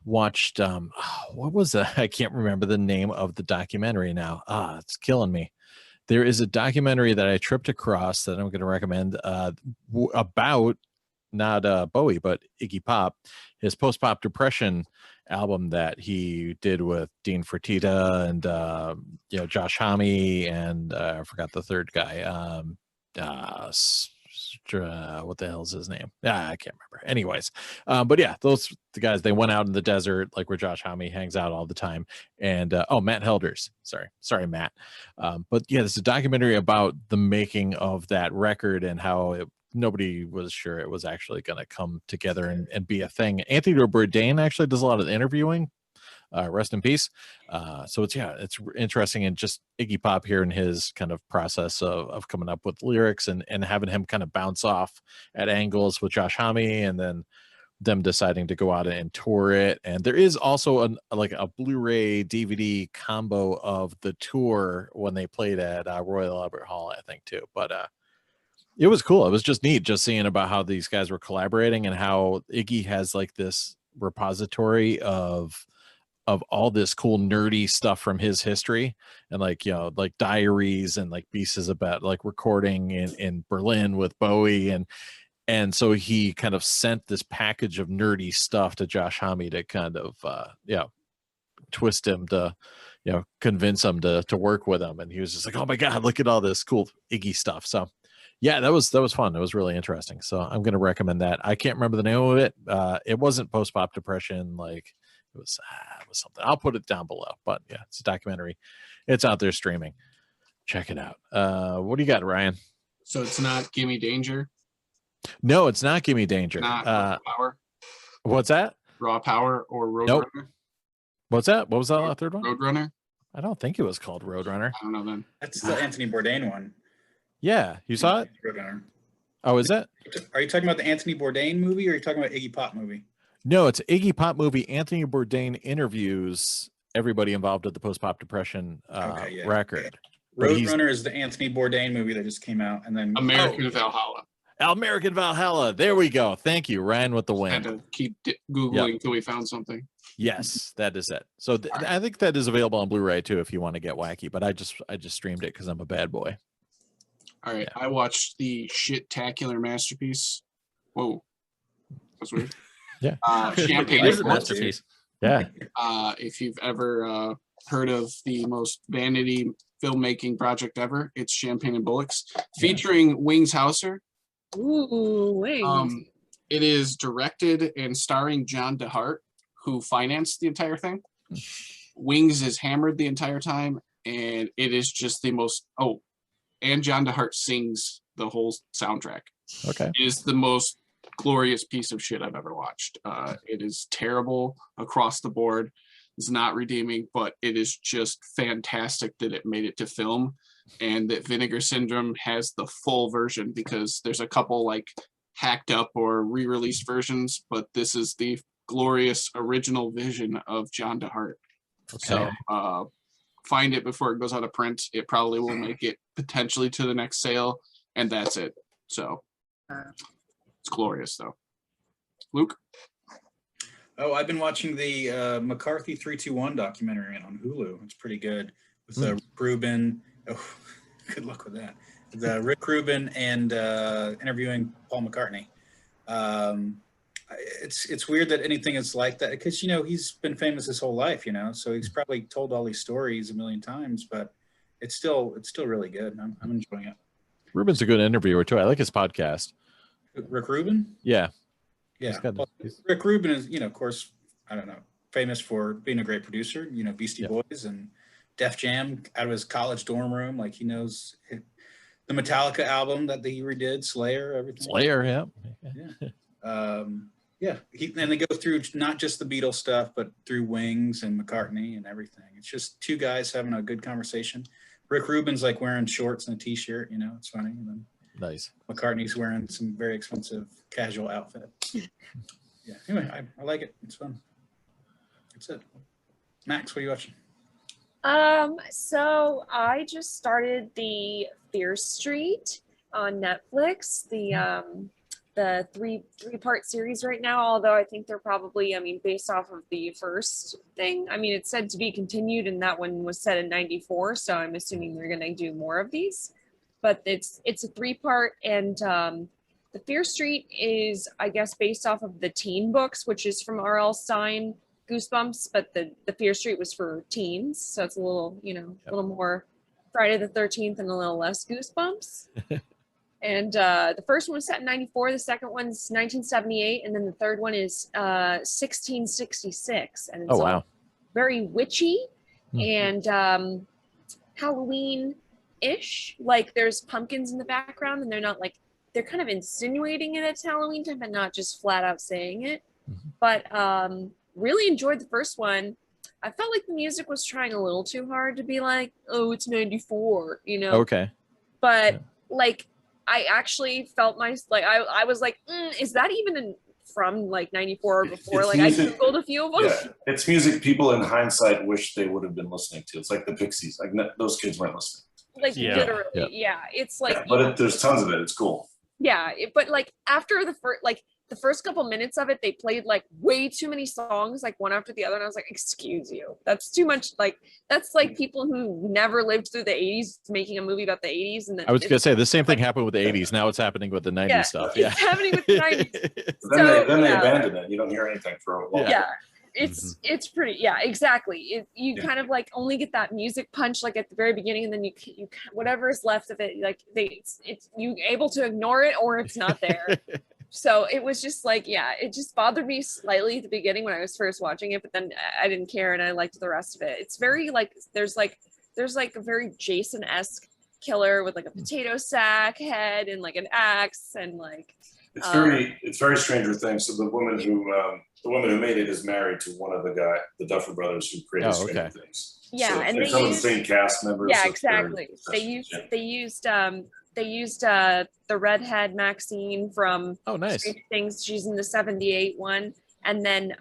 watched, what was that? I can't remember the name of the documentary now. It's killing me. There is a documentary that I tripped across that I'm going to recommend about not Bowie, but Iggy Pop, his post-pop depression album that he did with Dean Fertitta and Josh Homme and I forgot the third guy. What the hell is his name? I can't remember. Anyways, but yeah, the guys, they went out in the desert, like where Josh Homme hangs out all the time. And Matt Helders. Sorry, Matt. But yeah, there's a documentary about the making of that record and how nobody was sure it was actually going to come together and be a thing. Anthony Bourdain actually does a lot of the interviewing. Rest in peace. So it's interesting, and just Iggy Pop here in his kind of process of coming up with lyrics and having him kind of bounce off at angles with Josh Homme, and then them deciding to go out and tour it. And there is also a Blu-ray DVD combo of the tour when they played at Royal Albert Hall, I think too. But it was cool. It was just neat just seeing about how these guys were collaborating and how Iggy has like this repository of all this cool nerdy stuff from his history, and like diaries and like pieces about like recording in Berlin with Bowie, and so he kind of sent this package of nerdy stuff to Josh Homme to kind of twist him to convince him to work with him, and he was just like, oh my God, look at all this cool Iggy stuff. So yeah, that was fun. It was really interesting. So I'm going to recommend that. I can't remember the name of it. It wasn't post-pop depression. Like it was something. I'll put it down below, but yeah, it's a documentary. It's out there streaming. Check it out. What do you got, Ryan? So it's not Gimme Danger? No, it's not Gimme Danger. Not Raw Power? What's that? Raw Power or Roadrunner? Nope. What's that? What was that third one? Roadrunner? I don't think it was called Roadrunner. I don't know then. That's the Anthony Bourdain one. Yeah, you saw it? Roadrunner. Oh, is it? Are you talking about the Anthony Bourdain movie, or are you talking about Iggy Pop movie? No, it's Iggy Pop movie. Anthony Bourdain interviews everybody involved with the post-pop depression record. Roadrunner is the Anthony Bourdain movie that just came out, and then American Valhalla. American Valhalla. There we go. Thank you, Ryan, with the win. Had to keep Googling until we found something. Yes, that is it. So I think that is available on Blu-ray too if you want to get wacky. But I just streamed it because I'm a bad boy. All right, I watched the Shit-tacular masterpiece. Whoa, that's weird. Yeah, Champagne It is a masterpiece. Yeah. If you've ever heard of the most vanity filmmaking project ever, it's Champagne and Bullocks, featuring Wings Hauser. Ooh, Wings. It is directed and starring John DeHart, who financed the entire thing. Wings is hammered the entire time, and it is just the most. Oh, and John DeHart sings the whole soundtrack. Okay. It is the most glorious piece of shit I've ever watched. It is terrible across the board. It's not redeeming, but it is just fantastic that it made it to film. and that Vinegar Syndrome has the full version, because there's a couple like hacked up or re-released versions, but this is the glorious original vision of John DeHart. Okay. So find it before it goes out of print. It probably will make it potentially to the next sale, and that's it. So it's glorious though. Luke? Oh, I've been watching the McCarthy 321 documentary on Hulu. It's pretty good with Rick Rubin. Oh, good luck with that. The Rick Rubin and interviewing Paul McCartney. It's weird that anything is like that, because you know he's been famous his whole life, you know, so he's probably told all these stories a million times, but it's still really good. I'm enjoying it. Rubin's a good interviewer too. I like his podcast. Rick Rubin? Yeah. Yeah. Well, Rick Rubin is, you know, of course, I don't know, famous for being a great producer, you know, Beastie Boys and Def Jam out of his college dorm room. Like he knows the Metallica album that he redid, Slayer, everything. Slayer, yeah. Yeah. And they go through not just the Beatles stuff, but through Wings and McCartney and everything. It's just two guys having a good conversation. Rick Rubin's like wearing shorts and a t-shirt, you know, it's funny. And then nice. McCartney's wearing some very expensive casual outfit. Yeah. Anyway, I like it. It's fun. That's it. Max, what are you watching? So I just started the Fear Street on Netflix, the three-part series right now, although I think they're probably, I mean, based off of the first thing, I mean, it's said to be continued, and that one was set in 94, so I'm assuming they're going to do more of these. But it's a three-part, and the Fear Street is, I guess, based off of the teen books, which is from R.L. Stine, Goosebumps, but the Fear Street was for teens, so it's a little, you know, a little more Friday the 13th and a little less Goosebumps. And the first one was set in 94, the second one's 1978, and then the third one is 1666. And it's all very witchy and Halloween-ish. Like there's pumpkins in the background, and they're not like, they're kind of insinuating it it's Halloween time, but not just flat out saying it. But really enjoyed the first one. I felt like the music was trying a little too hard to be like, oh, it's 94, you know? Okay. But like, I actually felt I was like, is that even from like 94 or before? It's like music, I Googled a few of them. Yeah, it's music people in hindsight wish they would have been listening to. It's like the Pixies. Like those kids weren't listening. Like literally, yeah. It's like, but there's tons of it. It's cool. Yeah, but like after the first couple minutes of it, they played like way too many songs, like one after the other, and I was like, excuse you, that's too much. Like that's like people who never lived through the 80s making a movie about the 80s. And I was gonna say the same thing happened with the 80s. Now it's happening with the 90s stuff. It's happening with the 90s. Then they abandon it. You don't hear anything for a while. Yeah. It's pretty, exactly. You kind of like only get that music punch like at the very beginning, and then you whatever is left of it, like it's you able to ignore it or it's not there. So it was just like, it just bothered me slightly at the beginning when I was first watching it, but then I didn't care and I liked the rest of it. It's very like there's like a very Jason-esque killer with like a potato sack head and like an axe and like it's very Stranger Things. So the woman who made it is married to one of the Duffer brothers who created Stranger Things. Yeah, so and they some of the same cast members. Yeah, exactly. They used the redhead Maxeene from Stranger Things. She's in the 78 one, and then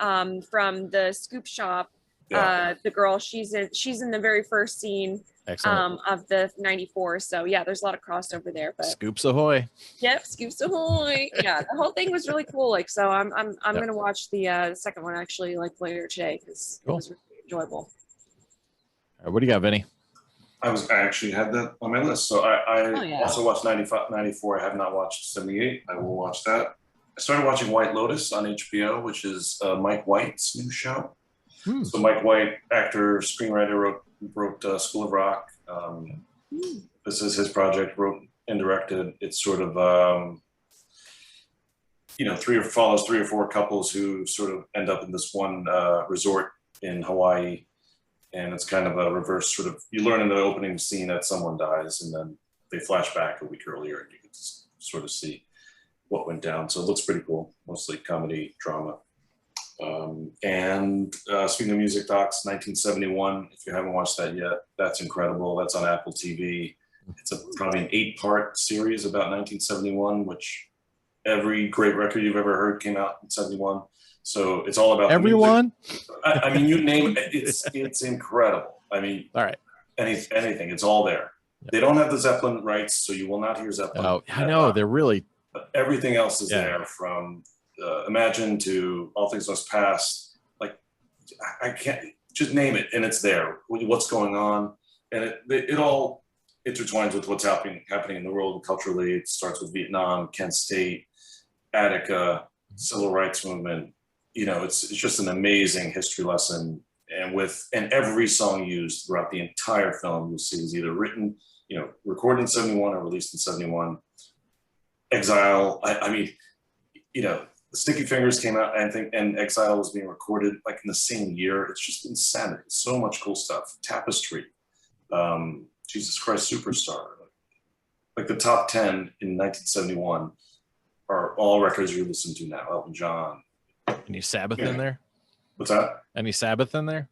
from the Scoop Shop, the girl she's in the very first scene. Excellent. Of the 94. So yeah, there's a lot of crossover there. But Scoops ahoy! Yep, Scoops ahoy! Yeah, the whole thing was really cool. Like, so I'm gonna watch the second one actually like later today because it was really enjoyable. All right, what do you got, Vinny? I actually had that on my list. So I also watched 95, 94. I have not watched 78. I will watch that. I started watching White Lotus on HBO, which is Mike White's new show. So Mike White, actor, screenwriter, wrote School of Rock. This is his project, wrote and directed. It's sort of, follows 3 or 4 couples who sort of end up in this one resort in Hawaii. And it's kind of a reverse sort of, you learn in the opening scene that someone dies and then they flash back a week earlier and you can sort of see what went down. So it looks pretty cool, mostly comedy, drama. And speaking of music docs, 1971, if you haven't watched that yet, that's incredible. That's on Apple TV. It's probably an 8-part series about 1971, which every great record you've ever heard came out in 71. So it's all about everyone. I mean, you name it. It's incredible. I mean, all right, anything, it's all there. Yep. They don't have the Zeppelin rights, so you will not hear Zeppelin. Oh, I know they're really. But everything else is there, from Imagine to All Things Must Pass. Like, I can't just name it, and it's there. What's going on, and it all intertwines with what's happening in the world culturally. It starts with Vietnam, Kent State, Attica, civil rights movement. You know, it's just an amazing history lesson. And every song used throughout the entire film, you'll see, is either written, recorded in 71 or released in 71. Exile, I mean, the Sticky Fingers came out, and Exile was being recorded like in the same year. It's just insanity. So much cool stuff. Tapestry, Jesus Christ Superstar. Like the top 10 in 1971 are all records you listen to now. Elton John. Any Sabbath in there? What's that? Any Sabbath in there?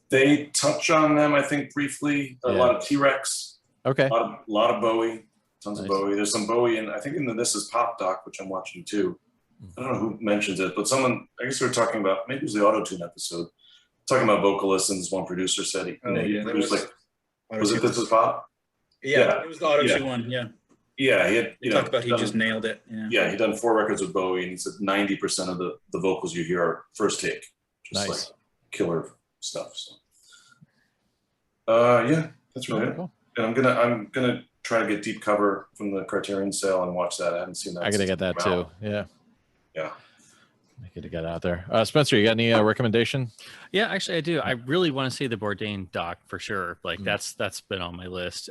They touch on them, I think, briefly. A lot of THX. Okay. A lot of Bowie. Tons of Bowie. There's some Bowie, and I think in the This Is Pop doc, which I'm watching too. I don't know who mentions it, but someone, I guess we were talking about, maybe it was the Auto-Tune episode, talking about vocalists, and this one producer said he produced was it This Is Pop? Yeah, it was the Auto-Tune one, yeah. Yeah, he had, talked about he just nailed it. Yeah, he'd done 4 records with Bowie, and he said 90% of the vocals you hear are first take. Just like killer stuff. So yeah, that's really it. And I'm gonna try to get Deep Cover from the Criterion sale and watch that. I haven't seen that. I gotta get that too. Yeah. Yeah. I gotta get out there. Spencer, you got any recommendation? Yeah, actually I do. I really want to see the Bourdain doc for sure. Like that's been on my list.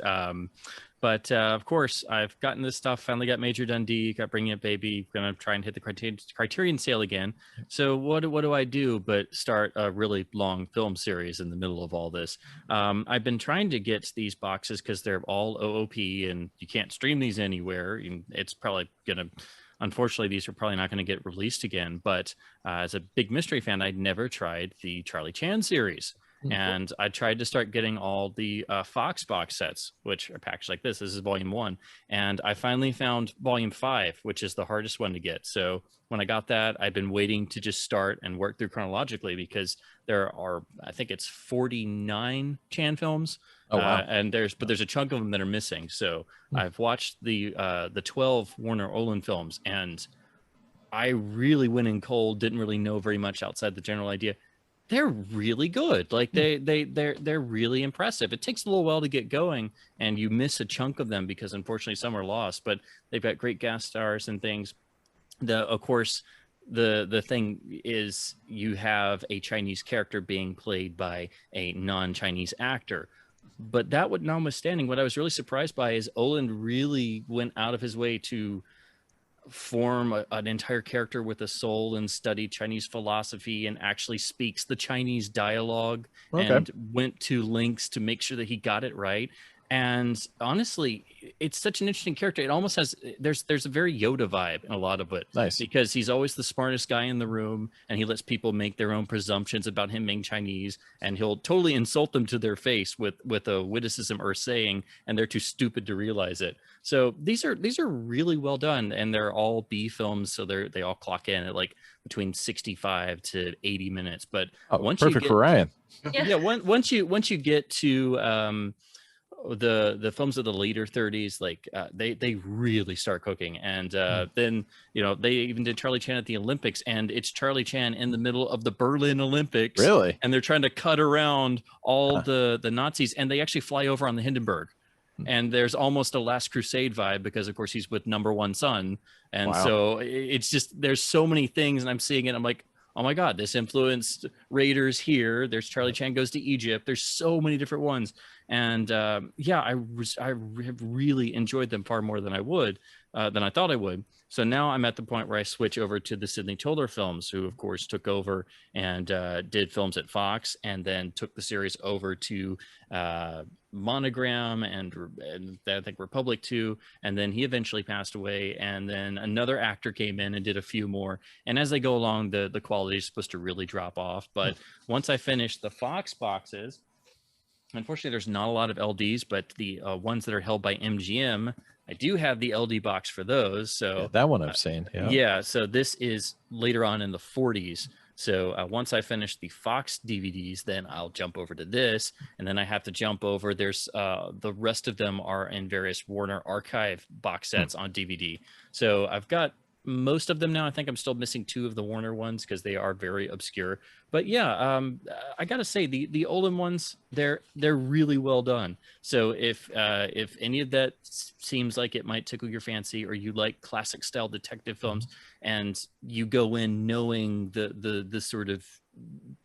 But of course, I've gotten this stuff. Finally got Major Dundee. Got Bringing It Baby. Gonna try and hit the Criterion sale again. So what do I do but start a really long film series in the middle of all this? I've been trying to get these boxes because they're all OOP and you can't stream these anywhere. It's probably gonna. Unfortunately, these are probably not going to get released again. But as a big mystery fan, I'd never tried the Charlie Chan series. And I tried to start getting all the Fox box sets, which are packaged like this. This is volume 1. And I finally found volume 5, which is the hardest one to get. So when I got that, I've been waiting to just start and work through chronologically because there are, I think it's 49 Chan films. Oh, wow. And there's a chunk of them that are missing. So I've watched the 12 Warner Olin films, and I really went in cold, didn't really know very much outside the general idea. They're really good. Like they're really impressive. It takes a little while to get going, and you miss a chunk of them because unfortunately some are lost. But they've got great guest stars and things. Of course, the thing is you have a Chinese character being played by a non-Chinese actor. But that would notwithstanding, what I was really surprised by is Olin really went out of his way to form an entire character with a soul and studied Chinese philosophy and actually speaks the Chinese dialogue and went to lengths to make sure that he got it right. And honestly, it's such an interesting character. It almost has, there's a very Yoda vibe in a lot of it. Nice. Because he's always the smartest guy in the room, and he lets people make their own presumptions about him being Chinese, and he'll totally insult them to their face with a witticism or saying, and they're too stupid to realize it. So these are really well done, and they're all B films, so they all clock in at like between 65 to 80 minutes. But once perfect you get, for Ryan. Yeah, once you get to the films of the later 30s, like they really start cooking. And then they even did Charlie Chan at the Olympics, and it's Charlie Chan in the middle of the Berlin Olympics. Really? And they're trying to cut around all the Nazis, and they actually fly over on the Hindenburg. And there's almost a Last Crusade vibe because of course he's with number one son. And so it's just, there's so many things, and I'm seeing it, I'm like, oh my God, this influenced Raiders here. There's Charlie Chan Goes to Egypt. There's so many different ones. And yeah, I have really enjoyed them far more than I thought I would. So now I'm at the point where I switch over to the Sidney Toler films, who of course took over and did films at Fox, and then took the series over to Monogram and I think Republic too. And then he eventually passed away, and then another actor came in and did a few more. And as they go along, the quality is supposed to really drop off. But once I finished the Fox boxes, Unfortunately, there's not a lot of LDs, but the ones that are held by MGM, I do have the LD box for those. So Yeah, that one I've seen. Yeah. yeah, so this is later on in the 40s. So once I finish the Fox DVDs, then I'll jump over to this, and then I have to jump over. There's the rest of them are in various Warner Archive box sets on DVD. So I've got most of them now. I think I'm still missing 2 of the Warner ones because they are very obscure. But yeah, I gotta say the Olin ones, they're really well done. So if any of that seems like it might tickle your fancy, or you like classic style detective films, and you go in knowing the sort of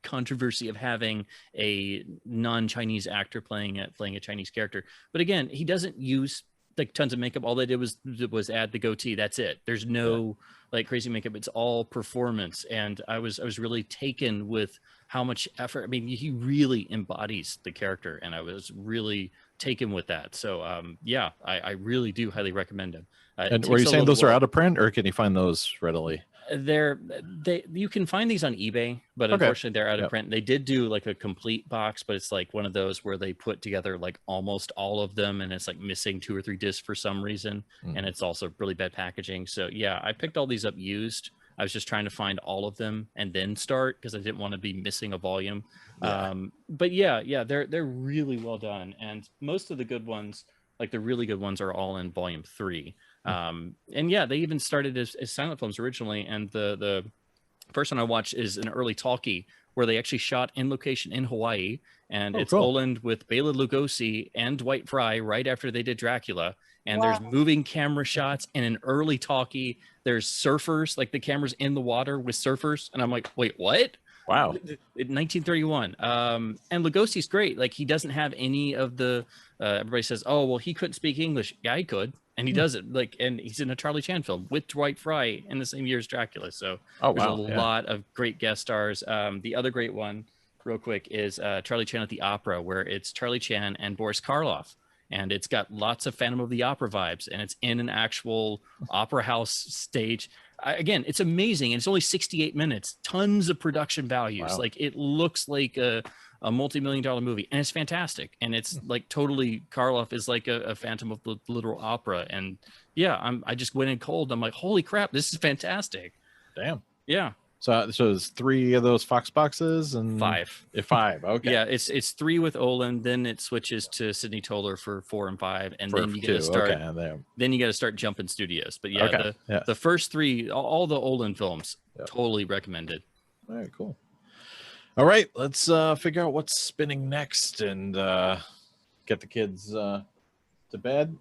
controversy of having a non-Chinese actor playing a Chinese character, but again, he doesn't use like tons of makeup. All they did was add the goatee. That's it. There's no like crazy makeup. It's all performance. And I was really taken with how much effort. I mean, he really embodies the character, and I was really taken with that. So yeah, I really do highly recommend him. And were you saying those are out of print, or can you find those readily? You can find these on eBay, but unfortunately they're out of print. They did do like a complete box, but it's like one of those where they put together like almost all of them, and it's like missing 2 or 3 discs for some reason, and it's also really bad packaging. So yeah, I picked all these up used. I was just trying to find all of them and then start because I didn't want to be missing a volume. But yeah, they're really well done, and most of the good ones, like the really good ones, are all in volume 3. And yeah, they even started as silent films originally, and the first one I watched is an early talkie where they actually shot in location in Hawaii, and it's cool. Oland with Bela Lugosi and Dwight Fry right after they did Dracula, and there's moving camera shots in an early talkie. There's surfers, like the camera's in the water with surfers, and I'm like, wait, what? Wow. In 1931. And Lugosi's great. Like, he doesn't have any of the everybody says, oh well, he couldn't speak English. Yeah, he could, and he does it. Like, and he's in a Charlie Chan film with Dwight Fry in the same year as Dracula. So there's a lot of great guest stars. The other great one, real quick, is Charlie Chan at the Opera, where it's Charlie Chan and Boris Karloff, and it's got lots of Phantom of the Opera vibes, and it's in an actual opera house stage. Again, it's amazing, and it's only 68 minutes. Tons of production values. Like, it looks like a multi-million-dollar movie, and it's fantastic. And it's like totally, Karloff is like a Phantom of the literal opera. And yeah, I just went in cold. I'm like, holy crap, this is fantastic. Damn. Yeah. So it's 3 of those Fox boxes and 5. 5. Okay. Yeah, it's 3 with Olin, then it switches to Sidney Toler for 4 and 5, and then you got to start. Then you got to start jumping studios. But yeah, the first 3, all the Olin films, totally recommended. All right, cool. All right, let's figure out what's spinning next and get the kids to bed.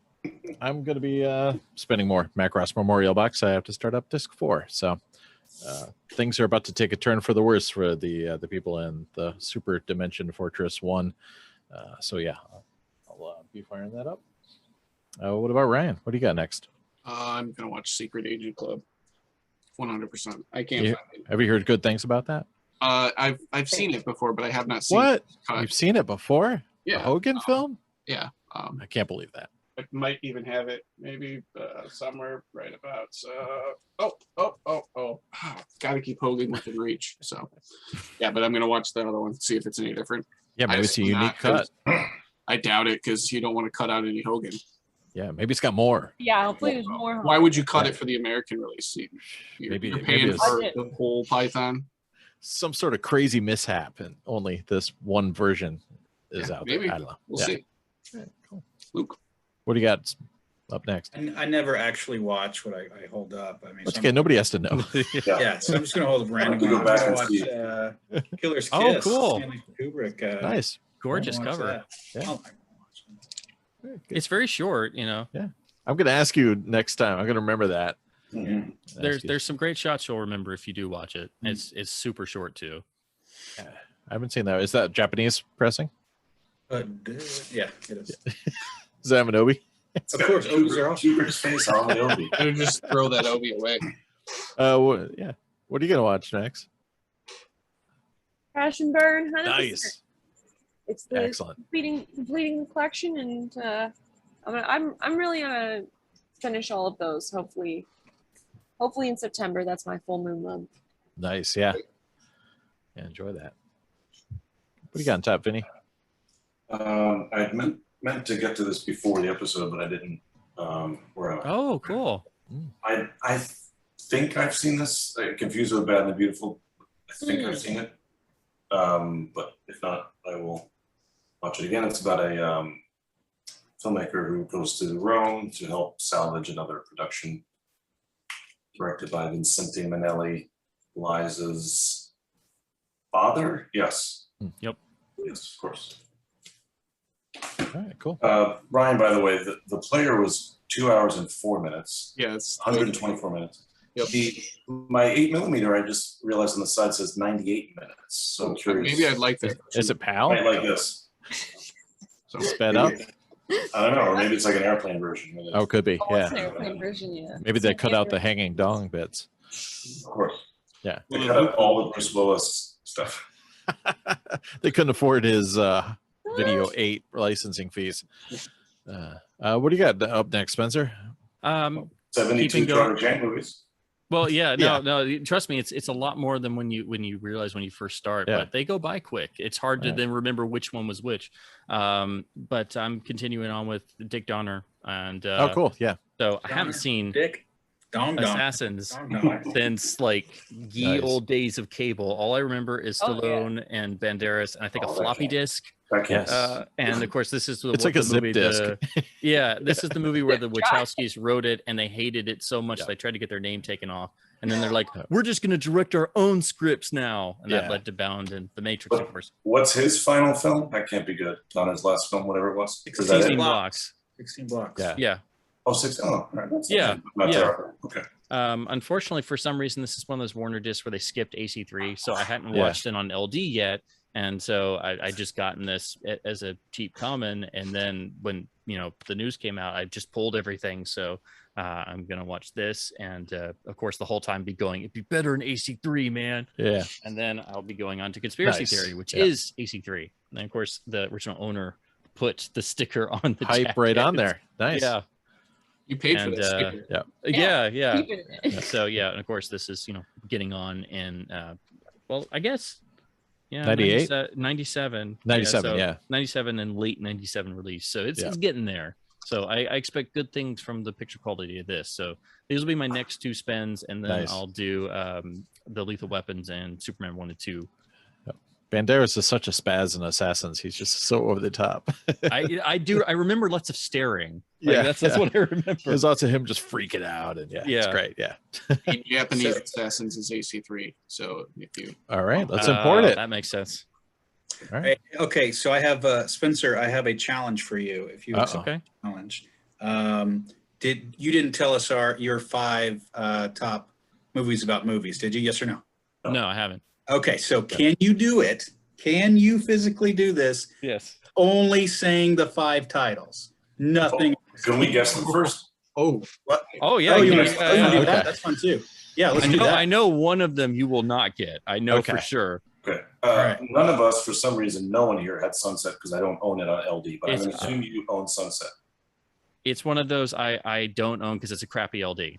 I'm gonna be spinning more Macross Memorial Box. I have to start up disc 4, so. Things are about to take a turn for the worse for the people in the Super Dimension Fortress 1. So yeah, I'll be firing that up. What about Ryan? What do you got next? I'm gonna watch Secret Agent Club. 100%. I can't find it. Have you heard good things about that? I've seen it before, but I have not seen what? You've seen it before? Yeah. A Hogan film? Yeah. I can't believe that. I might even have it maybe somewhere right about. Gotta keep Hogan within reach. So, yeah, but I'm gonna watch the other one, see if it's any different. Yeah, maybe it's a unique cut. I doubt it, because you don't want to cut out any Hogan. Yeah, maybe it's got more. Yeah, hopefully there's more. Why would you cut it for the American release? You're paying for it's the whole Python. Some sort of crazy mishap, and only this one version is out there. I don't know. We'll see. All right, cool. Luke, what do you got up next? I never actually watch what I hold up. I mean, that's okay. Nobody has to know. Yeah, so I'm just gonna hold a random. Go back and watch see. Killer's Kiss. Oh, cool. Stanley Kubrick. Nice, gorgeous cover. Yeah. Oh, it's very short, you know. Yeah, I'm gonna ask you next time. I'm gonna remember that. Mm-hmm. There's some great shots you'll remember if you do watch it. It's super short too. Yeah, I haven't seen that. Is that Japanese pressing? yeah, it is. Is that an Obi? Of course, Obies are awesome. Kubrick's face on the Obi. I would just throw that Obi away. Yeah. What are you gonna watch next? Crash and Burn. 100%. Nice. It's the Excellent. completing the collection, and I'm really gonna finish all of those. Hopefully in September. That's my full moon month. Nice. Yeah. Yeah. Enjoy that. What do you got on top, Vinny? I meant to get to this before the episode, but I didn't. Where am I? Oh, cool. I think I've seen this. I'm confused with Bad and the Beautiful. I think I've seen it. But if not, I will watch it again. It's about a filmmaker who goes to Rome to help salvage another production, directed by Vincente Minnelli, Liza's father. Yes. Yep. Yes, of course. All right, cool. Ryan, by the way, the player was 2 hours and 4 minutes. Yeah, it's 124 minutes. Yep. My 8mm, I just realized on the side says 98 minutes. So I'm curious. Maybe I'd like that. Is it PAL? I like this. So sped up? I don't know, or maybe it's like an airplane version. Oh, could be. Oh, it's an Yeah. airplane version, yeah. Maybe they cut out the hanging dong bits. Of course. Yeah. They cut out all the Bruce Willis stuff. They couldn't afford his video 8 licensing fees. What do you got up next, Spencer? 72 Charter Jank movies. Well, yeah, no, trust me, it's a lot more than when you realize when you first start, but they go by quick. It's hard to then remember which one was which. But I'm continuing on with Dick Donner and oh, cool, yeah. So I haven't seen Dick Assassins since like ye old days of cable. All I remember is Stallone and Banderas, and I think a floppy disk. Yes. And of course, this is it's like a zip disk. This is the movie where the Wachowskis wrote it, and they hated it so much they tried to get their name taken off. And then they're like, "We're just going to direct our own scripts now," and that led to Bound and The Matrix, of course. What's his final film? That can't be good. On his last film, whatever it was. 16 blocks. 16 blocks. Yeah. Oh, 6. Oh, all right. That's Yeah. Not terrible. Okay. Unfortunately, for some reason, this is one of those Warner discs where they skipped AC3, so I hadn't watched it on LD yet, and so I just gotten this as a cheap common, and then when the news came out, I just pulled everything. So I'm gonna watch this, and of course, the whole time be going, it'd be better in AC3, man. Yeah. And then I'll be going on to Conspiracy Theory, which is AC3, and then, of course, the original owner put the sticker on the hype right on there. Nice. Yeah. You paid for this sticker. Yeah. So and of course this is getting on in well, I guess 98, 97 97 and late 97 release, so it's getting there. So I expect good things from the picture quality of this. So these will be my next 2 spends, and then I'll do the Lethal Weapons and Superman 1 and 2. Banderas is such a spaz in Assassins. He's just so over the top. I remember lots of staring. That's what I remember. There's lots of him just freaking out, and it's great. Yeah. In Japanese, Assassins is AC3. So if you all right, let's import it. That makes sense. All right. Okay, so I have Spencer. I have a challenge for you. If you okay, challenge, you didn't tell us your 5 top movies about movies? Did you? Yes or no? No, I haven't. Okay, so can you do it? Can you physically do this? Yes. Only saying the 5 titles. Nothing. Can we guess them first? Oh, what? Oh, yeah. You want to do that? That's fun too. Yeah, let's do that. I know one of them you will not get. I know for sure. Okay. None of us, for some reason, no one here had Sunset because I don't own it on LD, but I'm going to assume you own Sunset. It's one of those I don't own because it's a crappy LD.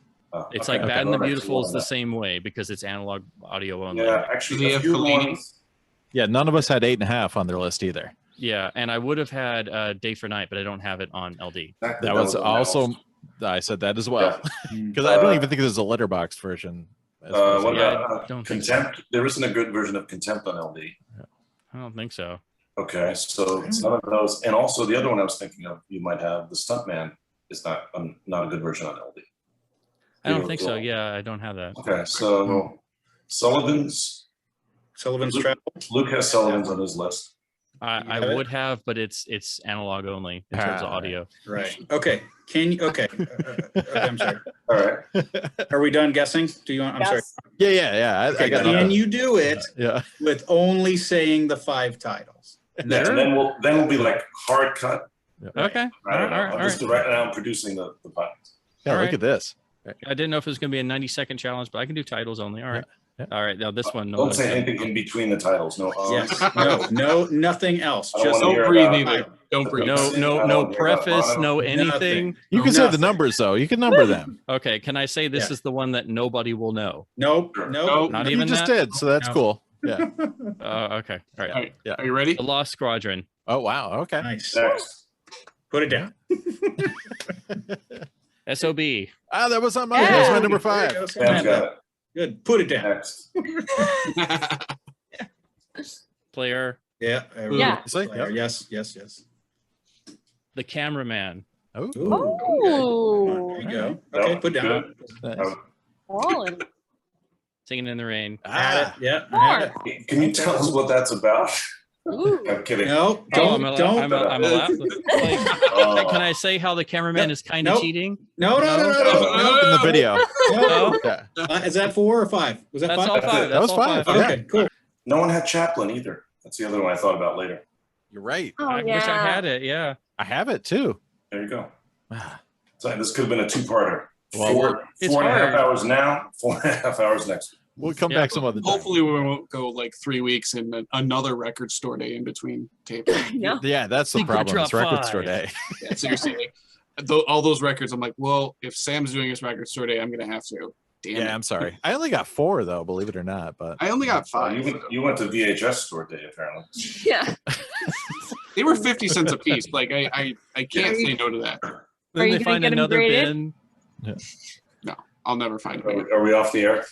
It's like Bad and the Beautiful is the same way because it's analog audio only. Yeah, actually, a few ones. Yeah, none of us had 8.5 on their list either. Yeah, and I would have had Day for Night, but I don't have it on LD. That was also, I said that as well. Because I don't even think there's a letterbox version. What about Contempt? There isn't a good version of Contempt on LD. I don't think so. Okay, so it's none of those. And also the other one I was thinking of, you might have The Stuntman is not a good version on LD. I don't think so. Yeah, I don't have that. Okay, so Sullivan's Travel. Luke has Sullivan's on his list. I would have, but it's analog only in terms of audio. Right. Okay. Can you? Okay. I'm sorry. All right. Are we done guessing? Do you want? I'm sorry. Yeah. Okay, can you do it? With only saying the 5 titles? And then we'll be like hard cut. Okay. All right. Right now I'm producing the pods. Yeah. Look at this. I didn't know if it was going to be a 90-second challenge, but I can do titles only. All right. Yeah. All right. Now this one. Don't say anything in between the titles. No. Yes. No. Nothing else. Just don't breathe either. Don't breathe. No preface. No anything. You can say the numbers though. You can number them. Okay. Can I say this is the one that nobody will know? Nope. Not even you just did. So that's cool. Yeah. Okay. All right. All right. Yeah. Are you ready? The Lost Squadron. Oh wow. Okay. Nice. Next. Put it down. SOB. Ah, that was on mine. That was my number 5. There you go, Sam's got it. Good. Put it down. Next. Player. Yeah. Yeah. Player. Yes. Yes. Yes. The Cameraman. Oh. Oh. There you go. Okay. Put down. Nice. Fallen. Singing in the Rain. Had it. Ah, Yeah. I had it. Can you tell us what that's about? Ooh. I'm kidding. No. I'm Don't. allowed. Like, Oh. can I say how the cameraman is kind of Nope. cheating? No. in the video. No? Yeah. Is that 4 or 5? Was that That's 5? all 5. That was That's all 5. 5. Yeah. Okay. Cool. No one had Chaplin either. That's the other one I thought about later. You're right. Oh, I yeah. wish I had it. Yeah. I have it too. There you go. Ah. So this could have been a 2-parter. Well, it's 4.5 hard. hours now, 4.5 hours next. We'll come Yeah. back some other time. Hopefully we won't go like 3 weeks and then another record store day in between tapes. No. Yeah, that's the Secret problem. It's Drop record 5. store day. Yeah, seriously, like, all those records, I'm like, well, if Sam's doing his record store day, I'm gonna have to. Damn Yeah, it. I'm sorry. I only got 4 though, believe it or not. But I only got 5. You went to VHS store day apparently. Yeah. They were 50 cents a piece. Like I can't say no to that. Are Then you they gonna find get 'em another graded? bin. No, I'll never find it. Are we off the air?